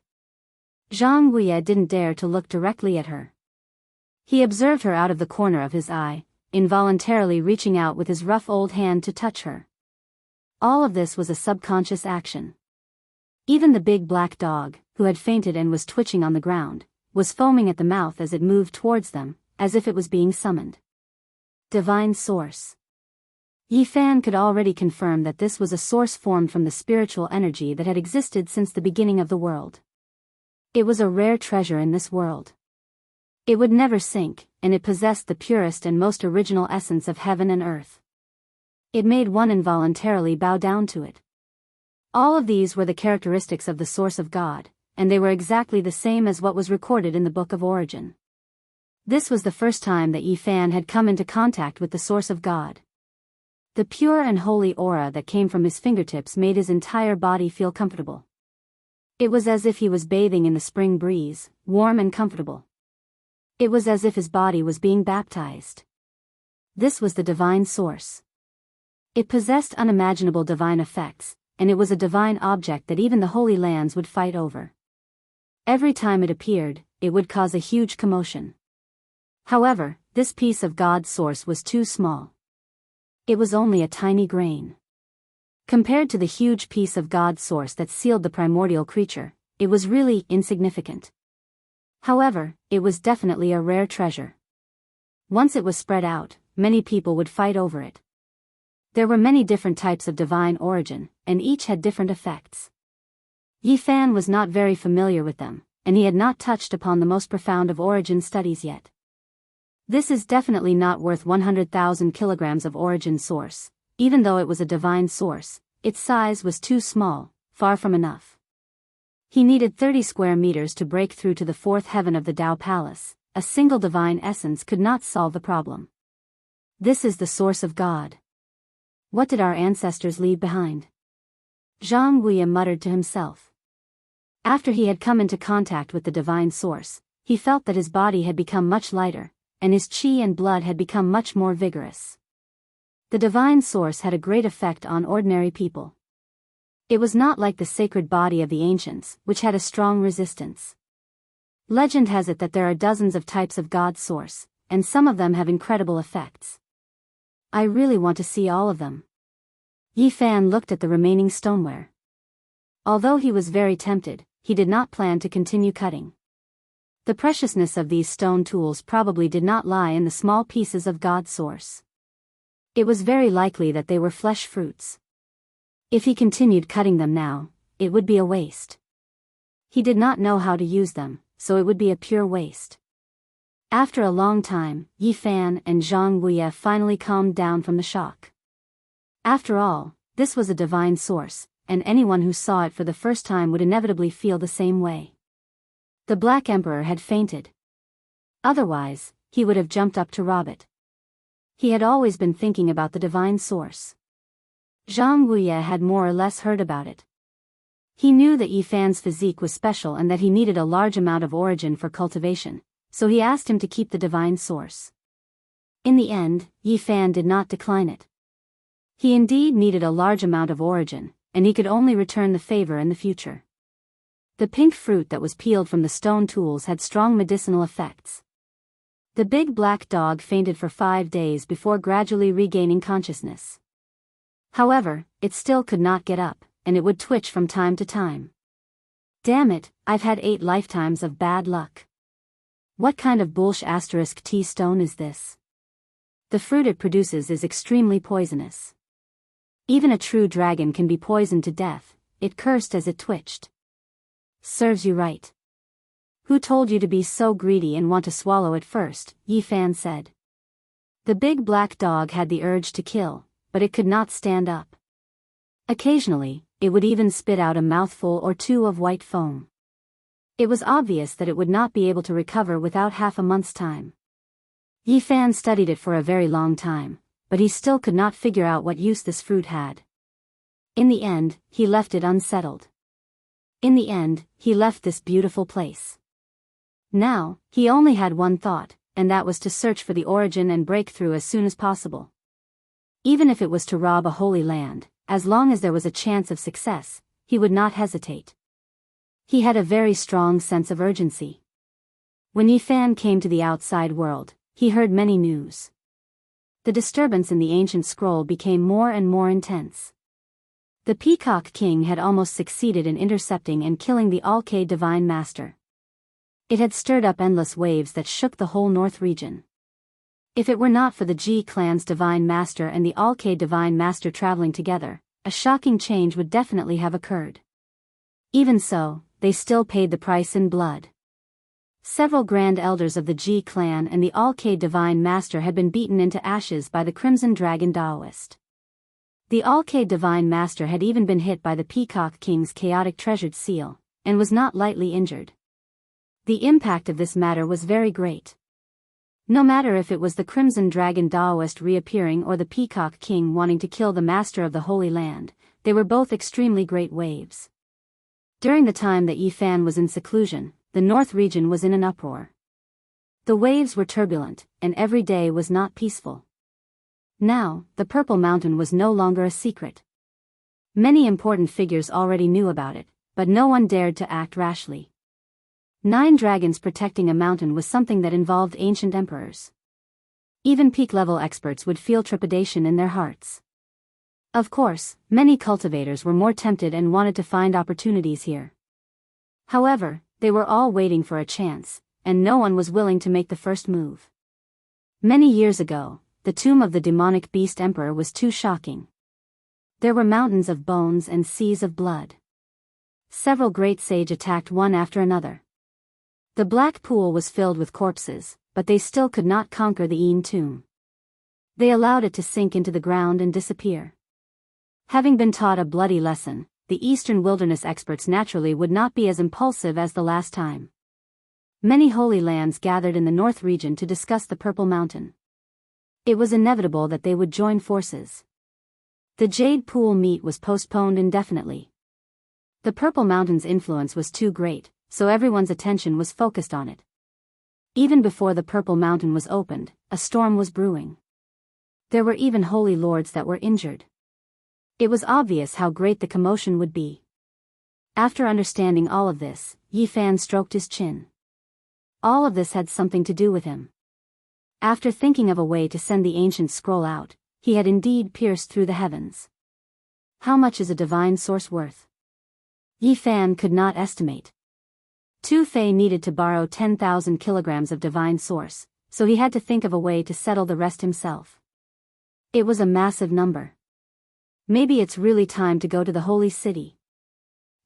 Jianghu didn't dare to look directly at her. He observed her out of the corner of his eye, involuntarily reaching out with his rough old hand to touch her. All of this was a subconscious action. Even the big black dog, who had fainted and was twitching on the ground, was foaming at the mouth as it moved towards them, as if it was being summoned. Divine source. Yi Fan could already confirm that this was a source formed from the spiritual energy that had existed since the beginning of the world. It was a rare treasure in this world. It would never sink, and it possessed the purest and most original essence of heaven and earth. It made one involuntarily bow down to it. All of these were the characteristics of the source of God, and they were exactly the same as what was recorded in the Book of Origin. This was the first time that Yi Fan had come into contact with the source of God. The pure and holy aura that came from his fingertips made his entire body feel comfortable. It was as if he was bathing in the spring breeze, warm and comfortable. It was as if his body was being baptized. This was the divine source. It possessed unimaginable divine effects, and it was a divine object that even the Holy Lands would fight over. Every time it appeared, it would cause a huge commotion. However, this piece of God's source was too small. It was only a tiny grain. Compared to the huge piece of God's source that sealed the primordial creature, it was really insignificant. However, it was definitely a rare treasure. Once it was spread out, many people would fight over it. There were many different types of divine origin, and each had different effects. Yi Fan was not very familiar with them, and he had not touched upon the most profound of origin studies yet. This is definitely not worth 100,000 kilograms of origin source. Even though it was a divine source, its size was too small, far from enough. He needed 30 square meters to break through to the fourth heaven of the Tao Palace. A single divine essence could not solve the problem. This is the source of God. What did our ancestors leave behind? Jianghu muttered to himself. After he had come into contact with the divine source, he felt that his body had become much lighter, and his qi and blood had become much more vigorous. The divine source had a great effect on ordinary people. It was not like the sacred body of the ancients, which had a strong resistance. Legend has it that there are dozens of types of God source, and some of them have incredible effects. I really want to see all of them. Yi Fan looked at the remaining stoneware. Although he was very tempted, he did not plan to continue cutting. The preciousness of these stone tools probably did not lie in the small pieces of God source. It was very likely that they were flesh fruits. If he continued cutting them now, it would be a waste. He did not know how to use them, so it would be a pure waste. After a long time, Yi Fan and Zhang Wuye finally calmed down from the shock. After all, this was a divine source, and anyone who saw it for the first time would inevitably feel the same way. The Black Emperor had fainted. Otherwise, he would have jumped up to rob it. He had always been thinking about the divine source. Zhang Wuye had more or less heard about it. He knew that Yi Fan's physique was special and that he needed a large amount of origin for cultivation, so he asked him to keep the divine source. In the end, Yi Fan did not decline it. He indeed needed a large amount of origin, and he could only return the favor in the future. The pink fruit that was peeled from the stone tools had strong medicinal effects. The big black dog fainted for 5 days before gradually regaining consciousness. However, it still could not get up, and it would twitch from time to time. Damn it, I've had 8 lifetimes of bad luck. What kind of bullshit tea stone is this? The fruit it produces is extremely poisonous. Even a true dragon can be poisoned to death, it cursed as it twitched. Serves you right. Who told you to be so greedy and want to swallow it first? Yi Fan said. The big black dog had the urge to kill, but it could not stand up. Occasionally, it would even spit out a mouthful or two of white foam. It was obvious that it would not be able to recover without half a month's time. Yi Fan studied it for a very long time, but he still could not figure out what use this fruit had. In the end, he left it unsettled. In the end, he left this beautiful place. Now, he only had one thought, and that was to search for the origin and break through as soon as possible. Even if it was to rob a holy land, as long as there was a chance of success, he would not hesitate. He had a very strong sense of urgency. When Yi Fan came to the outside world, he heard many news. The disturbance in the ancient scroll became more and more intense. The Peacock King had almost succeeded in intercepting and killing the Alkay Divine Master. It had stirred up endless waves that shook the whole north region. If it were not for the Ji clan's Divine Master and the Alkay Divine Master traveling together, a shocking change would definitely have occurred. Even so, they still paid the price in blood. Several grand elders of the Ji clan and the Alkay Divine Master had been beaten into ashes by the Crimson Dragon Daoist. The Alkay Divine Master had even been hit by the Peacock King's chaotic treasured seal, and was not lightly injured. The impact of this matter was very great. No matter if it was the Crimson Dragon Daoist reappearing or the Peacock King wanting to kill the Master of the Holy Land, they were both extremely great waves. During the time that Yi Fan was in seclusion, the north region was in an uproar. The waves were turbulent, and every day was not peaceful. Now, the Purple Mountain was no longer a secret. Many important figures already knew about it, but no one dared to act rashly. 9 dragons protecting a mountain was something that involved ancient emperors. Even peak-level experts would feel trepidation in their hearts. Of course, many cultivators were more tempted and wanted to find opportunities here. However, they were all waiting for a chance, and no one was willing to make the first move. Many years ago, the tomb of the demonic beast emperor was too shocking. There were mountains of bones and seas of blood. Several great sage attacked one after another. The black pool was filled with corpses, but they still could not conquer the Een tomb. They allowed it to sink into the ground and disappear. Having been taught a bloody lesson, the eastern wilderness experts naturally would not be as impulsive as the last time. Many holy lands gathered in the north region to discuss the Purple Mountain. It was inevitable that they would join forces. The Jade Pool meet was postponed indefinitely. The Purple Mountain's influence was too great, so everyone's attention was focused on it. Even before the Purple Mountain was opened, a storm was brewing. There were even holy lords that were injured. It was obvious how great the commotion would be. After understanding all of this, Yi Fan stroked his chin. All of this had something to do with him. After thinking of a way to send the ancient scroll out, he had indeed pierced through the heavens. How much is a divine source worth? Yi Fan could not estimate. Tu Fei needed to borrow 10,000 kilograms of divine source, so he had to think of a way to settle the rest himself. It was a massive number. Maybe it's really time to go to the holy city.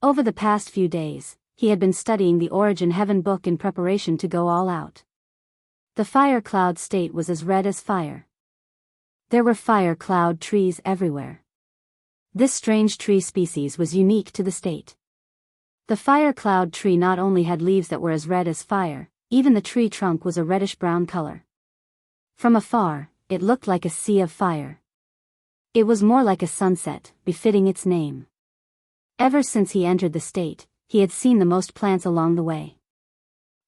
Over the past few days, he had been studying the Origin Heaven book in preparation to go all out. The fire cloud state was as red as fire. There were fire cloud trees everywhere. This strange tree species was unique to the state. The fire cloud tree not only had leaves that were as red as fire, even the tree trunk was a reddish-brown color. From afar, it looked like a sea of fire. It was more like a sunset, befitting its name. Ever since he entered the state, he had seen the most plants along the way.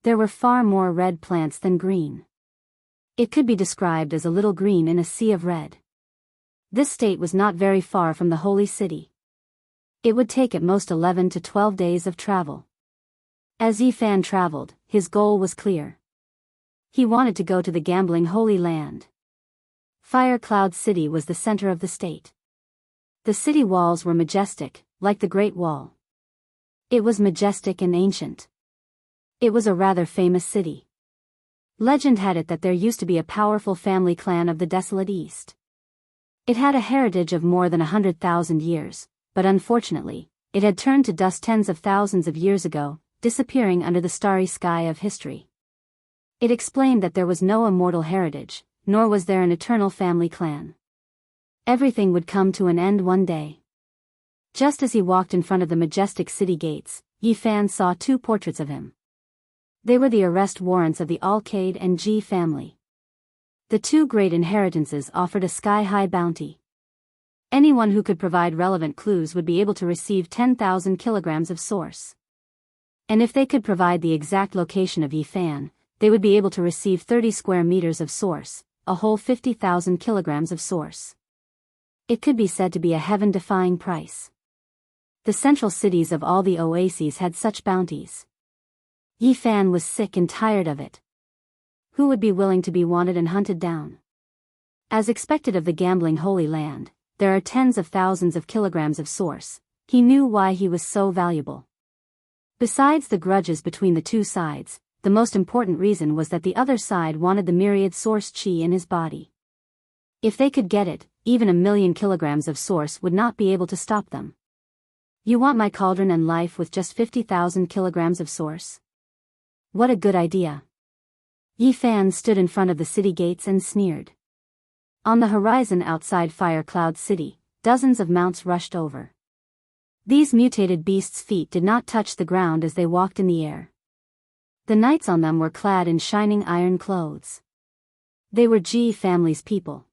There were far more red plants than green. It could be described as a little green in a sea of red. This state was not very far from the holy city. It would take at most 11 to 12 days of travel. As Yi Fan traveled, his goal was clear. He wanted to go to the gambling holy land. Fire Cloud City was the center of the state. The city walls were majestic, like the Great Wall. It was majestic and ancient. It was a rather famous city. Legend had it that there used to be a powerful family clan of the desolate East. It had a heritage of more than 100,000 years, but unfortunately, it had turned to dust tens of thousands of years ago, disappearing under the starry sky of history. It explained that there was no immortal heritage, nor was there an eternal family clan. Everything would come to an end one day. Just as he walked in front of the majestic city gates, Yi Fan saw two portraits of him. They were the arrest warrants of the Alcade and Ji family. The two great inheritances offered a sky-high bounty. Anyone who could provide relevant clues would be able to receive 10,000 kilograms of source. And if they could provide the exact location of Yi Fan, they would be able to receive 30 square meters of source, a whole 50,000 kilograms of source. It could be said to be a heaven-defying price. The central cities of all the oases had such bounties. Yi Fan was sick and tired of it. Who would be willing to be wanted and hunted down? As expected of the gambling holy land, there are tens of thousands of kilograms of source. He knew why he was so valuable. Besides the grudges between the two sides, the most important reason was that the other side wanted the myriad source chi in his body. If they could get it, even 1,000,000 kilograms of source would not be able to stop them. You want my cauldron and life with just 50,000 kilograms of source? What a good idea. Yi Fan stood in front of the city gates and sneered. On the horizon outside Fire Cloud City, dozens of mounts rushed over. These mutated beasts' feet did not touch the ground as they walked in the air. The knights on them were clad in shining iron clothes. They were Ji family's people.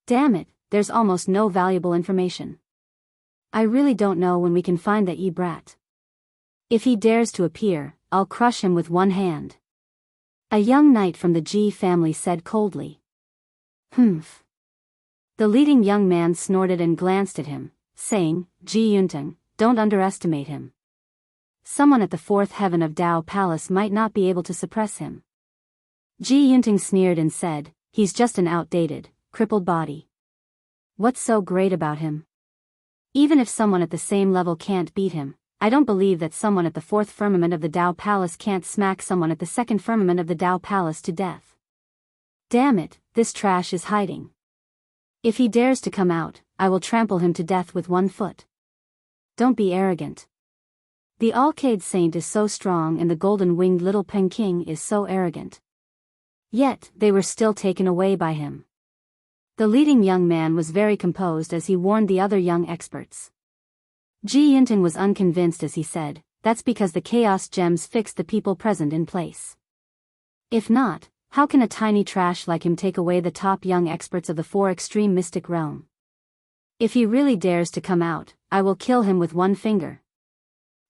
Damn it, there's almost no valuable information. I really don't know when we can find that Yi brat. If he dares to appear, I'll crush him with one hand. A young knight from the Ji family said coldly. Humph. The leading young man snorted and glanced at him, saying, Ji Yunteng, don't underestimate him. Someone at the fourth heaven of Dao Palace might not be able to suppress him. Ji Yunteng sneered and said, he's just an outdated, crippled body. What's so great about him? Even if someone at the same level can't beat him, I don't believe that someone at the fourth firmament of the Dao Palace can't smack someone at the second firmament of the Dao Palace to death. Damn it, this trash is hiding. If he dares to come out, I will trample him to death with one foot. Don't be arrogant. The Alcade Saint is so strong and the golden-winged little Peking is so arrogant. Yet, they were still taken away by him. The leading young man was very composed as he warned the other young experts. Ji Yinting was unconvinced as he said, "That's because the chaos gems fixed the people present in place. If not, how can a tiny trash like him take away the top young experts of the 4 extreme mystic realm? If he really dares to come out, I will kill him with one finger."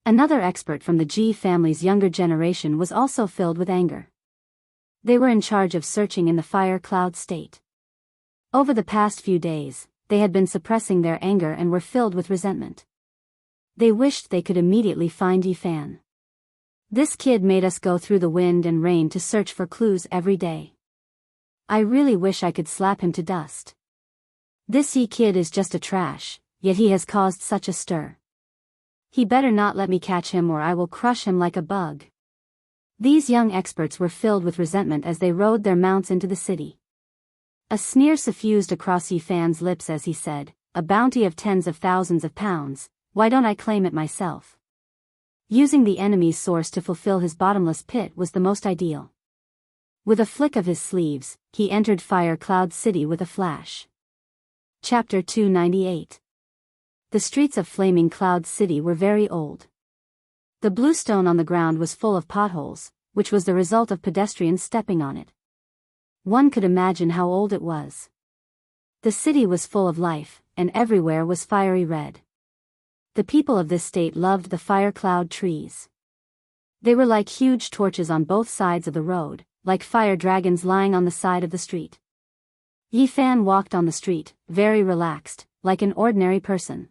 Another expert from the Ji family's younger generation was also filled with anger. They were in charge of searching in the fire cloud state. Over the past few days, they had been suppressing their anger and were filled with resentment. They wished they could immediately find Yifan. "This kid made us go through the wind and rain to search for clues every day. I really wish I could slap him to dust. This Yi kid is just a trash, yet he has caused such a stir. He better not let me catch him or I will crush him like a bug." These young experts were filled with resentment as they rode their mounts into the city. A sneer suffused across Yifan's lips as he said, "A bounty of tens of thousands of pounds, why don't I claim it myself?" Using the enemy's source to fulfill his bottomless pit was the most ideal. With a flick of his sleeves, he entered Fire Cloud City with a flash. Chapter 298. The streets of Flaming Cloud City were very old. The bluestone on the ground was full of potholes, which was the result of pedestrians stepping on it. One could imagine how old it was. The city was full of life, and everywhere was fiery red. The people of this state loved the fire cloud trees. They were like huge torches on both sides of the road, like fire dragons lying on the side of the street. Yifan walked on the street, very relaxed, like an ordinary person.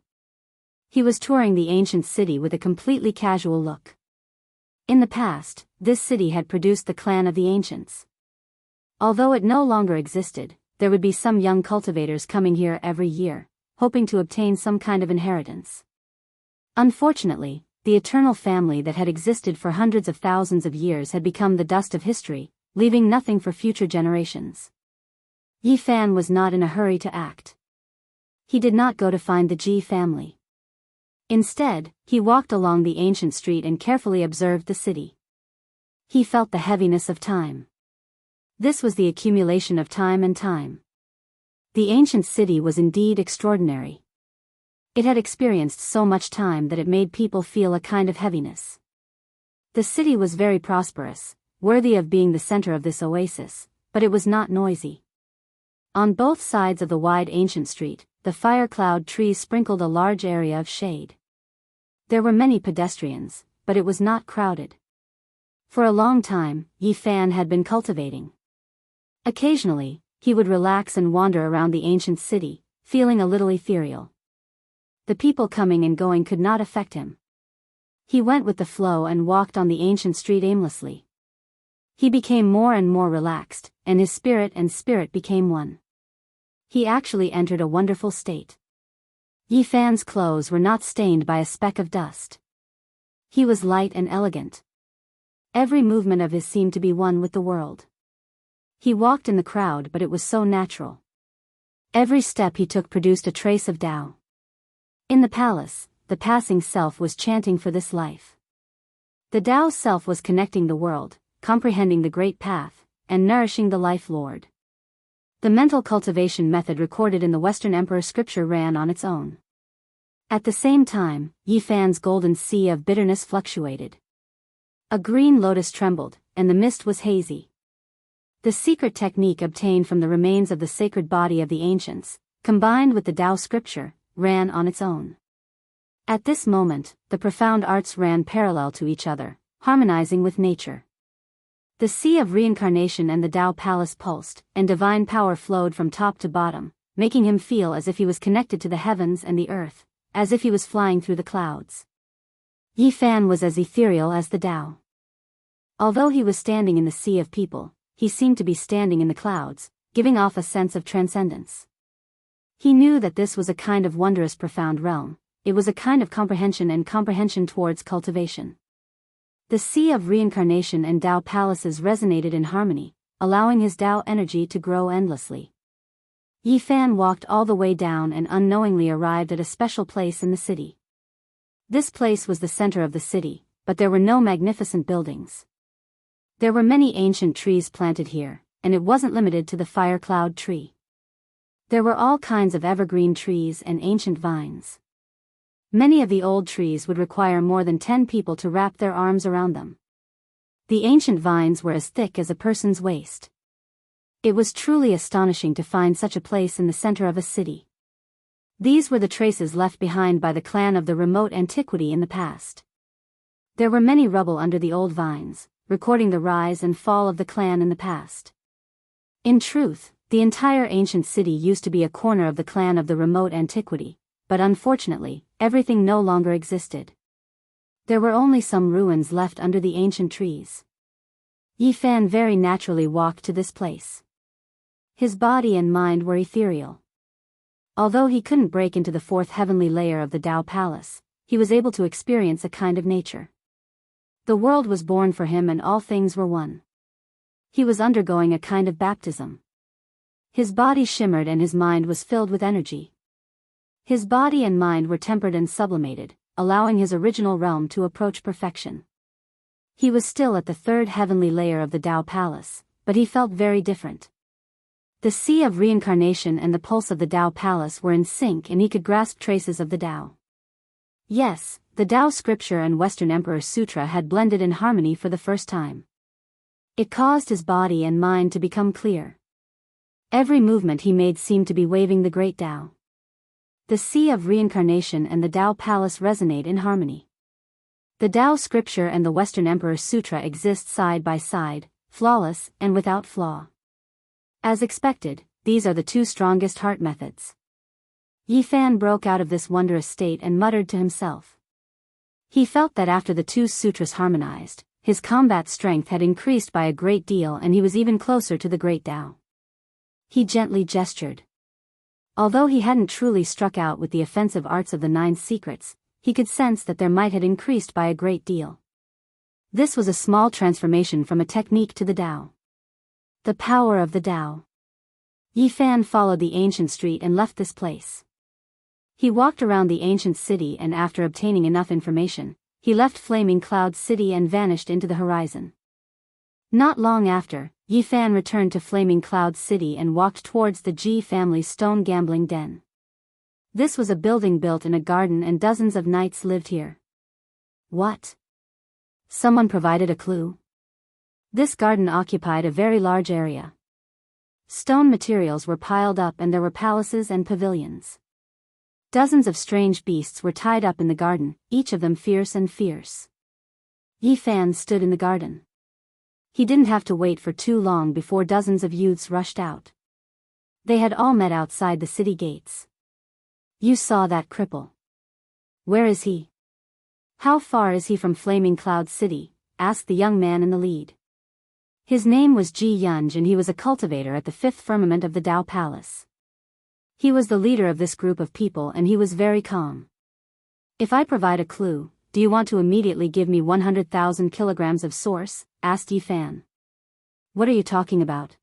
He was touring the ancient city with a completely casual look. In the past, this city had produced the clan of the ancients. Although it no longer existed, there would be some young cultivators coming here every year, hoping to obtain some kind of inheritance. Unfortunately, the eternal family that had existed for hundreds of thousands of years had become the dust of history, leaving nothing for future generations. Yifan was not in a hurry to act. He did not go to find the Ji family. Instead, he walked along the ancient street and carefully observed the city. He felt the heaviness of time. This was the accumulation of time and time. The ancient city was indeed extraordinary. It had experienced so much time that it made people feel a kind of heaviness. The city was very prosperous, worthy of being the center of this oasis, but it was not noisy. On both sides of the wide ancient street, the fire cloud trees sprinkled a large area of shade. There were many pedestrians, but it was not crowded. For a long time, Yifan had been cultivating. Occasionally, he would relax and wander around the ancient city, feeling a little ethereal. The people coming and going could not affect him. He went with the flow and walked on the ancient street aimlessly. He became more and more relaxed, and his spirit and spirit became one. He actually entered a wonderful state. Yifan's clothes were not stained by a speck of dust. He was light and elegant. Every movement of his seemed to be one with the world. He walked in the crowd, but it was so natural. Every step he took produced a trace of Tao. In the palace, the passing self was chanting for this life. The Tao self was connecting the world, comprehending the great path, and nourishing the life lord. The mental cultivation method recorded in the Western Emperor scripture ran on its own. At the same time, Yifan's golden sea of bitterness fluctuated. A green lotus trembled, and the mist was hazy. The secret technique obtained from the remains of the sacred body of the ancients, combined with the Tao scripture, ran on its own. At this moment, the profound arts ran parallel to each other, harmonizing with nature. The sea of reincarnation and the Tao palace pulsed, and divine power flowed from top to bottom, making him feel as if he was connected to the heavens and the earth, as if he was flying through the clouds. Yifan was as ethereal as the Tao. Although he was standing in the sea of people, he seemed to be standing in the clouds, giving off a sense of transcendence. He knew that this was a kind of wondrous profound realm, it was a kind of comprehension towards cultivation. The sea of reincarnation and Tao palaces resonated in harmony, allowing his Tao energy to grow endlessly. Yifan walked all the way down and unknowingly arrived at a special place in the city. This place was the center of the city, but there were no magnificent buildings. There were many ancient trees planted here, and it wasn't limited to the fire cloud tree. There were all kinds of evergreen trees and ancient vines. Many of the old trees would require more than 10 people to wrap their arms around them. The ancient vines were as thick as a person's waist. It was truly astonishing to find such a place in the center of a city. These were the traces left behind by the clan of the remote antiquity in the past. There were many rubble under the old vines, recording the rise and fall of the clan in the past. In truth, the entire ancient city used to be a corner of the clan of the remote antiquity, but unfortunately, everything no longer existed. There were only some ruins left under the ancient trees. Yi Fan very naturally walked to this place. His body and mind were ethereal. Although he couldn't break into the fourth heavenly layer of the Dao Palace, he was able to experience a kind of nature. The world was born for him and all things were one. He was undergoing a kind of baptism. His body shimmered and his mind was filled with energy. His body and mind were tempered and sublimated, allowing his original realm to approach perfection. He was still at the third heavenly layer of the Dao Palace, but he felt very different. The sea of reincarnation and the pulse of the Dao Palace were in sync and he could grasp traces of the Dao. Yes, the Dao scripture and Western Emperor Sutra had blended in harmony for the first time. It caused his body and mind to become clear. Every movement he made seemed to be waving the great Dao. The sea of reincarnation and the Dao Palace resonate in harmony. The Dao scripture and the Western Emperor Sutra exist side by side, flawless and without flaw. As expected, these are the two strongest heart methods. Yi Fan broke out of this wondrous state and muttered to himself. He felt that after the two sutras harmonized, his combat strength had increased by a great deal and he was even closer to the great Dao. He gently gestured. Although he hadn't truly struck out with the offensive arts of the 9 secrets, he could sense that their might had increased by a great deal. This was a small transformation from a technique to the Dao. The power of the Dao. Yi Fan followed the ancient street and left this place. He walked around the ancient city and after obtaining enough information, he left Flaming Cloud City and vanished into the horizon. Not long after, Yi Fan returned to Flaming Cloud City and walked towards the Ji family's stone gambling den. This was a building built in a garden and dozens of knights lived here. What? Someone provided a clue? This garden occupied a very large area. Stone materials were piled up and there were palaces and pavilions. Dozens of strange beasts were tied up in the garden, each of them fierce and fierce. Yi Fan stood in the garden. He didn't have to wait for too long before dozens of youths rushed out. They had all met outside the city gates. You saw that cripple. Where is he? How far is he from Flaming Cloud City? Asked the young man in the lead. His name was Jianghu and he was a cultivator at the 5th firmament of the Dao Palace. He was the leader of this group of people and he was very calm. If I provide a clue, do you want to immediately give me 100,000 kilograms of source? Asked Yi Fan. What are you talking about?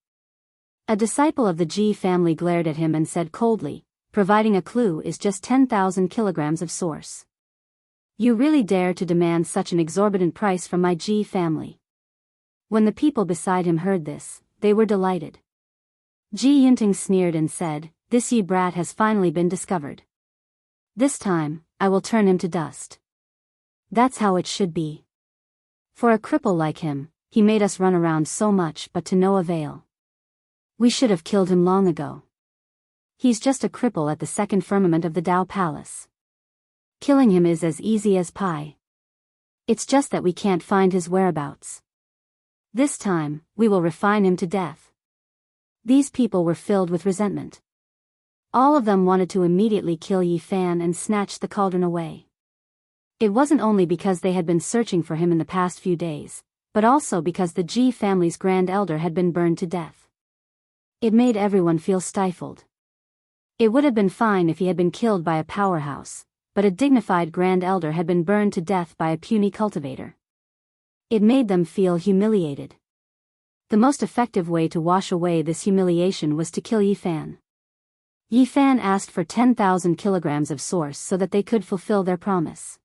A disciple of the Ji family glared at him and said coldly, providing a clue is just 10,000 kilograms of source. You really dare to demand such an exorbitant price from my Ji family? When the people beside him heard this, they were delighted. Ji Yunting sneered and said, this Yi brat has finally been discovered. This time, I will turn him to dust. That's how it should be. For a cripple like him, he made us run around so much but to no avail. We should have killed him long ago. He's just a cripple at the 2nd firmament of the Dao Palace. Killing him is as easy as pie. It's just that we can't find his whereabouts. This time, we will refine him to death. These people were filled with resentment. All of them wanted to immediately kill Yi Fan and snatch the cauldron away. It wasn't only because they had been searching for him in the past few days, but also because the Ji family's grand elder had been burned to death. It made everyone feel stifled. It would have been fine if he had been killed by a powerhouse, but a dignified grand elder had been burned to death by a puny cultivator. It made them feel humiliated. The most effective way to wash away this humiliation was to kill Yi Fan. Yi Fan asked for 10,000 kilograms of source so that they could fulfill their promise.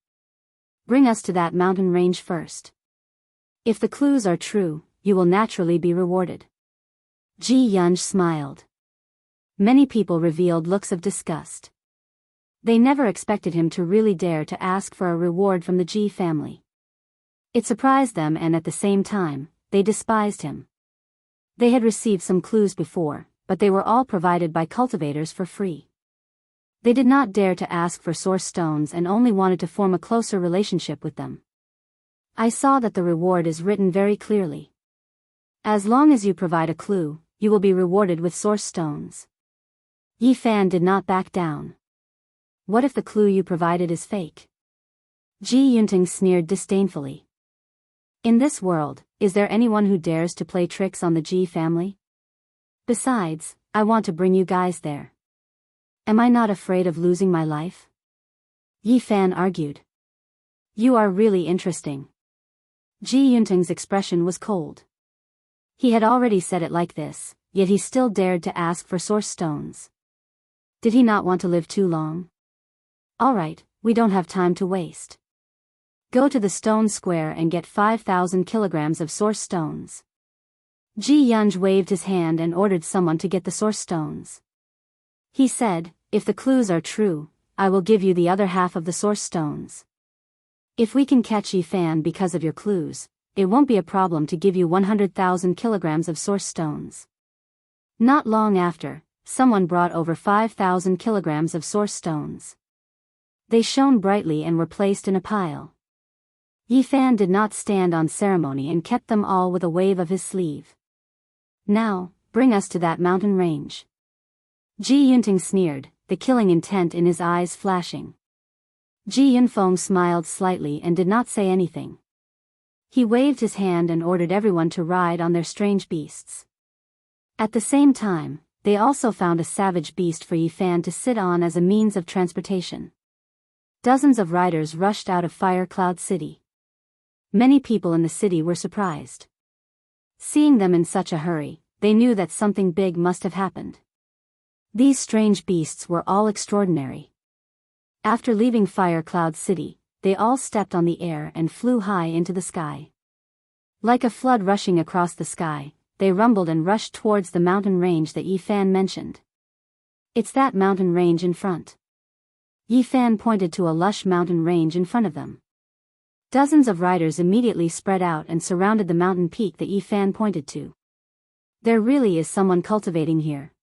Bring us to that mountain range first. If the clues are true, you will naturally be rewarded. Ji Yunj smiled. Many people revealed looks of disgust. They never expected him to really dare to ask for a reward from the Ji family. It surprised them, and at the same time, they despised him. They had received some clues before, but they were all provided by cultivators for free. They did not dare to ask for source stones and only wanted to form a closer relationship with them. I saw that the reward is written very clearly. As long as you provide a clue, you will be rewarded with source stones. Yi Fan did not back down. What if the clue you provided is fake? Ji Yunting sneered disdainfully. In this world, is there anyone who dares to play tricks on the Ji family? Besides, I want to bring you guys there. Am I not afraid of losing my life? Yi Fan argued. You are really interesting. Ji Yunting's expression was cold. He had already said it like this, yet he still dared to ask for source stones. Did he not want to live too long? All right, we don't have time to waste. Go to the stone square and get 5,000 kilograms of source stones. Ji Yunj waved his hand and ordered someone to get the source stones. He said, if the clues are true, I will give you the other half of the source stones. If we can catch Yi Fan because of your clues, it won't be a problem to give you 100,000 kilograms of source stones. Not long after, someone brought over 5,000 kilograms of source stones. They shone brightly and were placed in a pile. Yi Fan did not stand on ceremony and kept them all with a wave of his sleeve. Now, bring us to that mountain range. Ji Yunting sneered, the killing intent in his eyes flashing. Ji Yunfeng smiled slightly and did not say anything. He waved his hand and ordered everyone to ride on their strange beasts. At the same time, they also found a savage beast for Yi Fan to sit on as a means of transportation. Dozens of riders rushed out of Fire Cloud City. Many people in the city were surprised. Seeing them in such a hurry, they knew that something big must have happened. These strange beasts were all extraordinary. After leaving Fire Cloud City, they all stepped on the air and flew high into the sky. Like a flood rushing across the sky, they rumbled and rushed towards the mountain range that Yi Fan mentioned. It's that mountain range in front. Yi Fan pointed to a lush mountain range in front of them. Dozens of riders immediately spread out and surrounded the mountain peak that Yi Fan pointed to. There really is someone cultivating here.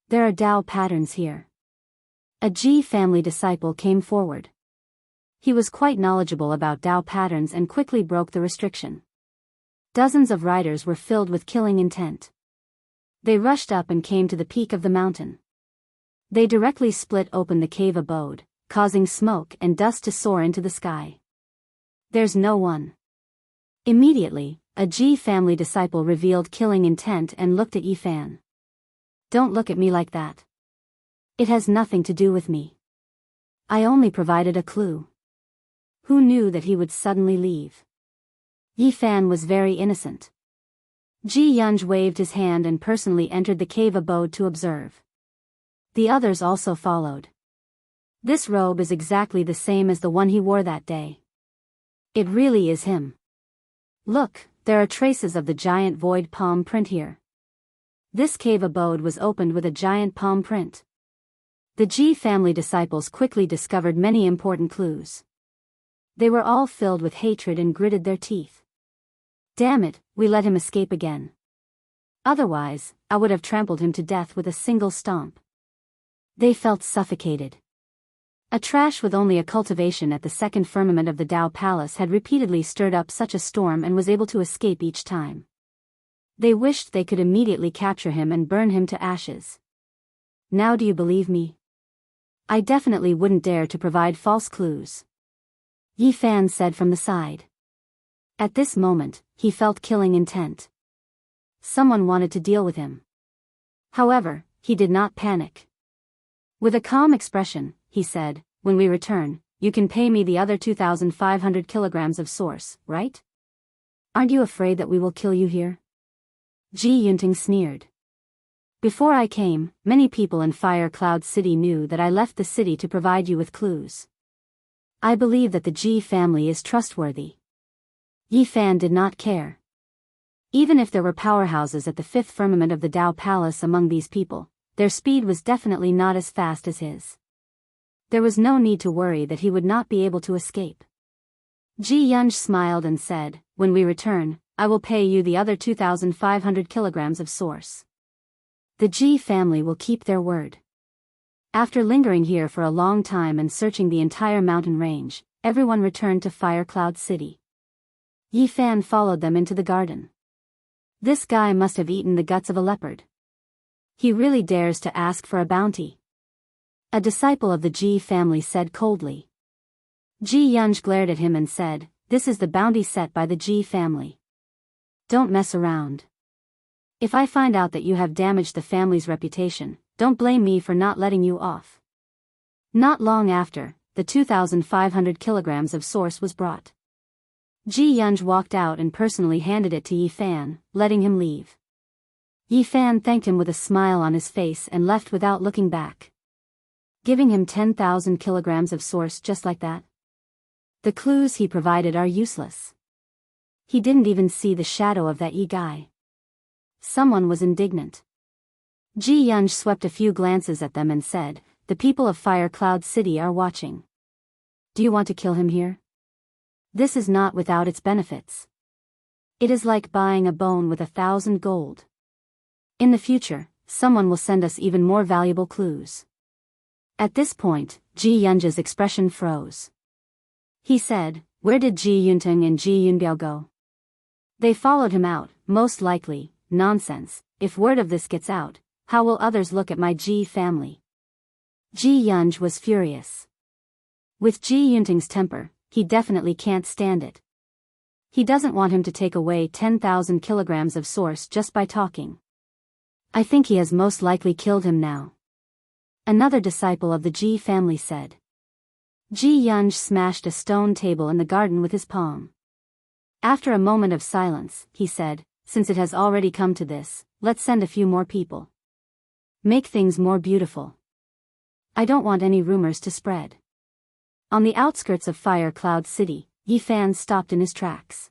There are Dao patterns here. A Ji family disciple came forward. He was quite knowledgeable about Dao patterns and quickly broke the restriction. Dozens of riders were filled with killing intent. They rushed up and came to the peak of the mountain. They directly split open the cave abode, causing smoke and dust to soar into the sky. There's no one. Immediately, a Ji family disciple revealed killing intent and looked at Yi Fan. Don't look at me like that. It has nothing to do with me. I only provided a clue. Who knew that he would suddenly leave? Yi Fan was very innocent. Ji Yunj waved his hand and personally entered the cave abode to observe. The others also followed. This robe is exactly the same as the one he wore that day. It really is him. Look, there are traces of the giant void palm print here. This cave abode was opened with a giant palm print. The Ji family disciples quickly discovered many important clues. They were all filled with hatred and gritted their teeth. Damn it, we let him escape again. Otherwise, I would have trampled him to death with a single stomp. They felt suffocated. A trash with only a cultivation at the second firmament of the Dao Palace had repeatedly stirred up such a storm and was able to escape each time. They wished they could immediately capture him and burn him to ashes. Now do you believe me? I definitely wouldn't dare to provide false clues. Yi Fan said from the side. At this moment, he felt killing intent. Someone wanted to deal with him. However, he did not panic. With a calm expression, he said, when we return, you can pay me the other 2,500 kilograms of source, right? Aren't you afraid that we will kill you here? Ji Yunting sneered. Before I came, many people in Fire Cloud City knew that I left the city to provide you with clues. I believe that the Ji family is trustworthy. Yi Fan did not care. Even if there were powerhouses at the fifth firmament of the Dao Palace among these people, their speed was definitely not as fast as his. There was no need to worry that he would not be able to escape. Jianghu smiled and said, "When we return, I will pay you the other 2,500 kilograms of source." The Ji family will keep their word. After lingering here for a long time and searching the entire mountain range, everyone returned to Fire Cloud City. Yi Fan followed them into the garden. This guy must have eaten the guts of a leopard. He really dares to ask for a bounty. A disciple of the Ji family said coldly. Jianghu glared at him and said, "This is the bounty set by the Ji family. Don't mess around. If I find out that you have damaged the family's reputation, don't blame me for not letting you off." Not long after, the 2,500 kilograms of source was brought. Jianghu walked out and personally handed it to Yi Fan, letting him leave. Yi Fan thanked him with a smile on his face and left without looking back. Giving him 10,000 kilograms of source just like that? The clues he provided are useless. He didn't even see the shadow of that Yi guy. Someone was indignant. Jianghu swept a few glances at them and said, "The people of Fire Cloud City are watching. Do you want to kill him here? This is not without its benefits. It is like buying a bone with 1,000 gold. In the future, someone will send us even more valuable clues." At this point, Jianghu's expression froze. He said, "Where did Ji Yunteng and Ji Yunbiao go?" "They followed him out, most likely." "Nonsense, if word of this gets out, how will others look at my Ji family?" Jianghu was furious. With Ji Yunteng's temper, he definitely can't stand it. He doesn't want him to take away 10,000 kilograms of source just by talking. "I think he has most likely killed him now," another disciple of the Ji family said. Jianghu smashed a stone table in the garden with his palm. After a moment of silence, he said, "Since it has already come to this, let's send a few more people. Make things more beautiful. I don't want any rumors to spread." On the outskirts of Fire Cloud City, Yi Fan stopped in his tracks.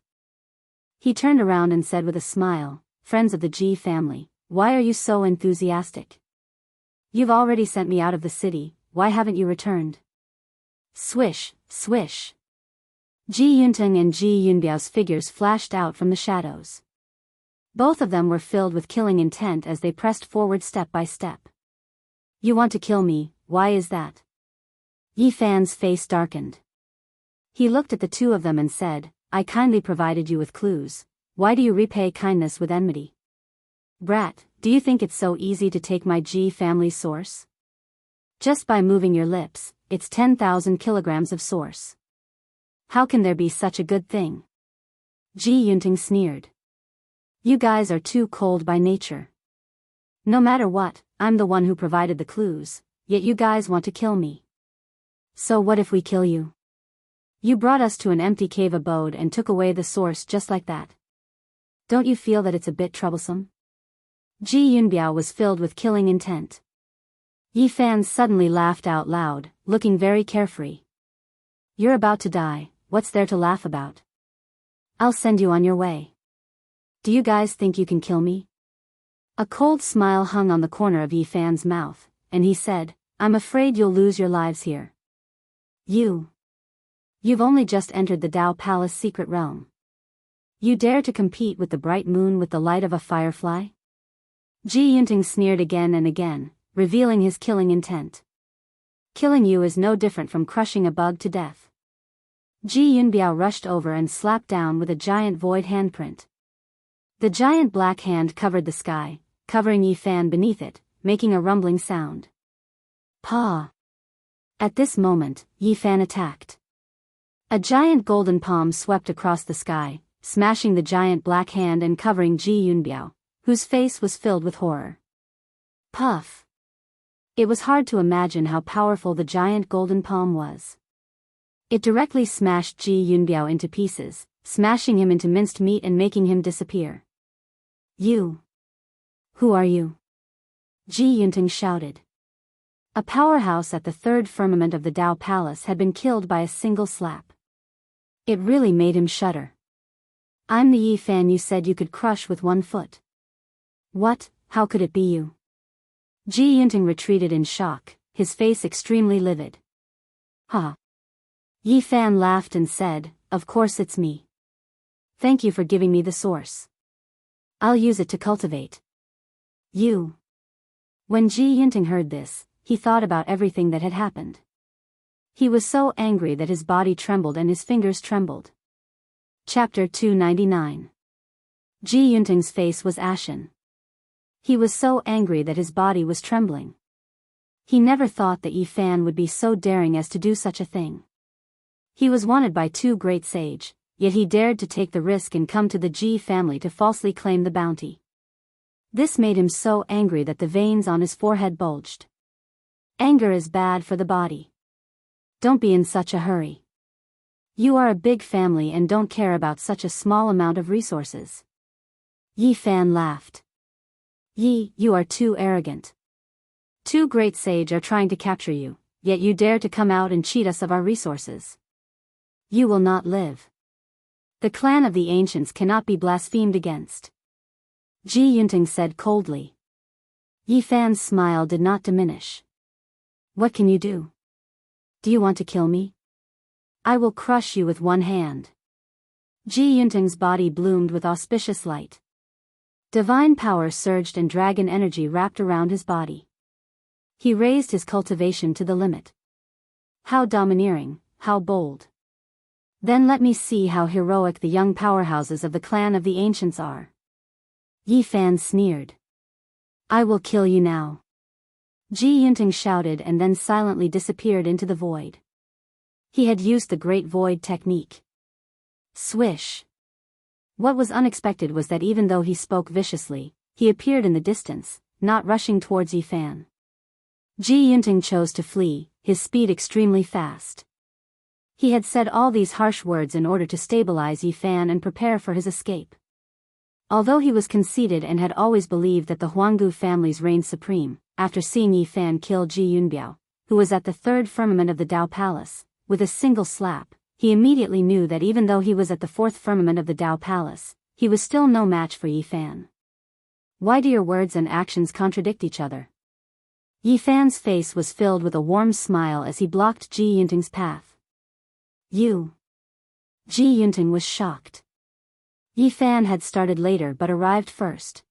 He turned around and said with a smile, "Friends of the Ji family, why are you so enthusiastic? You've already sent me out of the city, why haven't you returned?" Swish, swish. Ji Yunteng and Ji Yunbiao's figures flashed out from the shadows. Both of them were filled with killing intent as they pressed forward step by step. "You want to kill me, why is that?" Yi Fan's face darkened. He looked at the two of them and said, "I kindly provided you with clues, why do you repay kindness with enmity? Brat, do you think it's so easy to take my Ji family's source? Just by moving your lips, it's 10,000 kilograms of source. How can there be such a good thing?" Ji Yunteng sneered. "You guys are too cold by nature. No matter what, I'm the one who provided the clues, yet you guys want to kill me. So what if we kill you? You brought us to an empty cave abode and took away the source just like that. Don't you feel that it's a bit troublesome?" Ji Yunbiao was filled with killing intent. Yi Fan suddenly laughed out loud, looking very carefree. "You're about to die, what's there to laugh about? I'll send you on your way. Do you guys think you can kill me?" A cold smile hung on the corner of Yi Fan's mouth, and he said, "I'm afraid you'll lose your lives here. You've only just entered the Dao Palace secret realm. You dare to compete with the bright moon with the light of a firefly?" Ji Yunteng sneered again and again, revealing his killing intent. "Killing you is no different from crushing a bug to death." Ji Yunbiao rushed over and slapped down with a giant void handprint. The giant black hand covered the sky, covering Yi Fan beneath it, making a rumbling sound. "Paw!" At this moment, Yi Fan attacked. A giant golden palm swept across the sky, smashing the giant black hand and covering Ji Yunbiao, whose face was filled with horror. Puff! It was hard to imagine how powerful the giant golden palm was. It directly smashed Ji Yunbiao into pieces, smashing him into minced meat and making him disappear. "You! Who are you?" Ji Yunteng shouted. A powerhouse at the third firmament of the Dao Palace had been killed by a single slap. It really made him shudder. "I'm the Yi Fan you said you could crush with one foot." "What, how could it be you?" Ji Yunting retreated in shock, his face extremely livid. Ha! Yi Fan laughed and said, "Of course it's me. Thank you for giving me the source. I'll use it to cultivate you." When Ji Yunting heard this, he thought about everything that had happened. He was so angry that his body trembled and his fingers trembled. Chapter 299. Ji Yunting's face was ashen. He was so angry that his body was trembling. He never thought that Yi Fan would be so daring as to do such a thing. He was wanted by two great sage, yet he dared to take the risk and come to the Ji family to falsely claim the bounty. This made him so angry that the veins on his forehead bulged. Anger is bad for the body. Don't be in such a hurry. You are a big family and don't care about such a small amount of resources. Yi Fan laughed. Yi, you are too arrogant. Two great sage are trying to capture you, yet you dare to come out and cheat us of our resources. You will not live. The clan of the ancients cannot be blasphemed against. Ji Yunting said coldly. Yi Fan's smile did not diminish. What can you do? Do you want to kill me? I will crush you with one hand. Ji Yunting's body bloomed with auspicious light. Divine power surged and dragon energy wrapped around his body. He raised his cultivation to the limit. How domineering, how bold. Then let me see how heroic the young powerhouses of the clan of the ancients are. Yi Fan sneered. I will kill you now. Ji Yunting shouted and then silently disappeared into the void. He had used the Great Void technique. Swish. What was unexpected was that even though he spoke viciously, he appeared in the distance, not rushing towards Yi Fan. Ji Yunting chose to flee, his speed extremely fast. He had said all these harsh words in order to stabilize Yi Fan and prepare for his escape. Although he was conceited and had always believed that the Huanggu families reigned supreme, after seeing Yi Fan kill Ji Yunbiao, who was at the third firmament of the Dao Palace, with a single slap, he immediately knew that even though he was at the fourth firmament of the Dao Palace, he was still no match for Yi Fan. Why do your words and actions contradict each other? Yi Fan's face was filled with a warm smile as he blocked Ji Yunting's path. You. Ji Yunting was shocked. Yi Fan had started later but arrived first.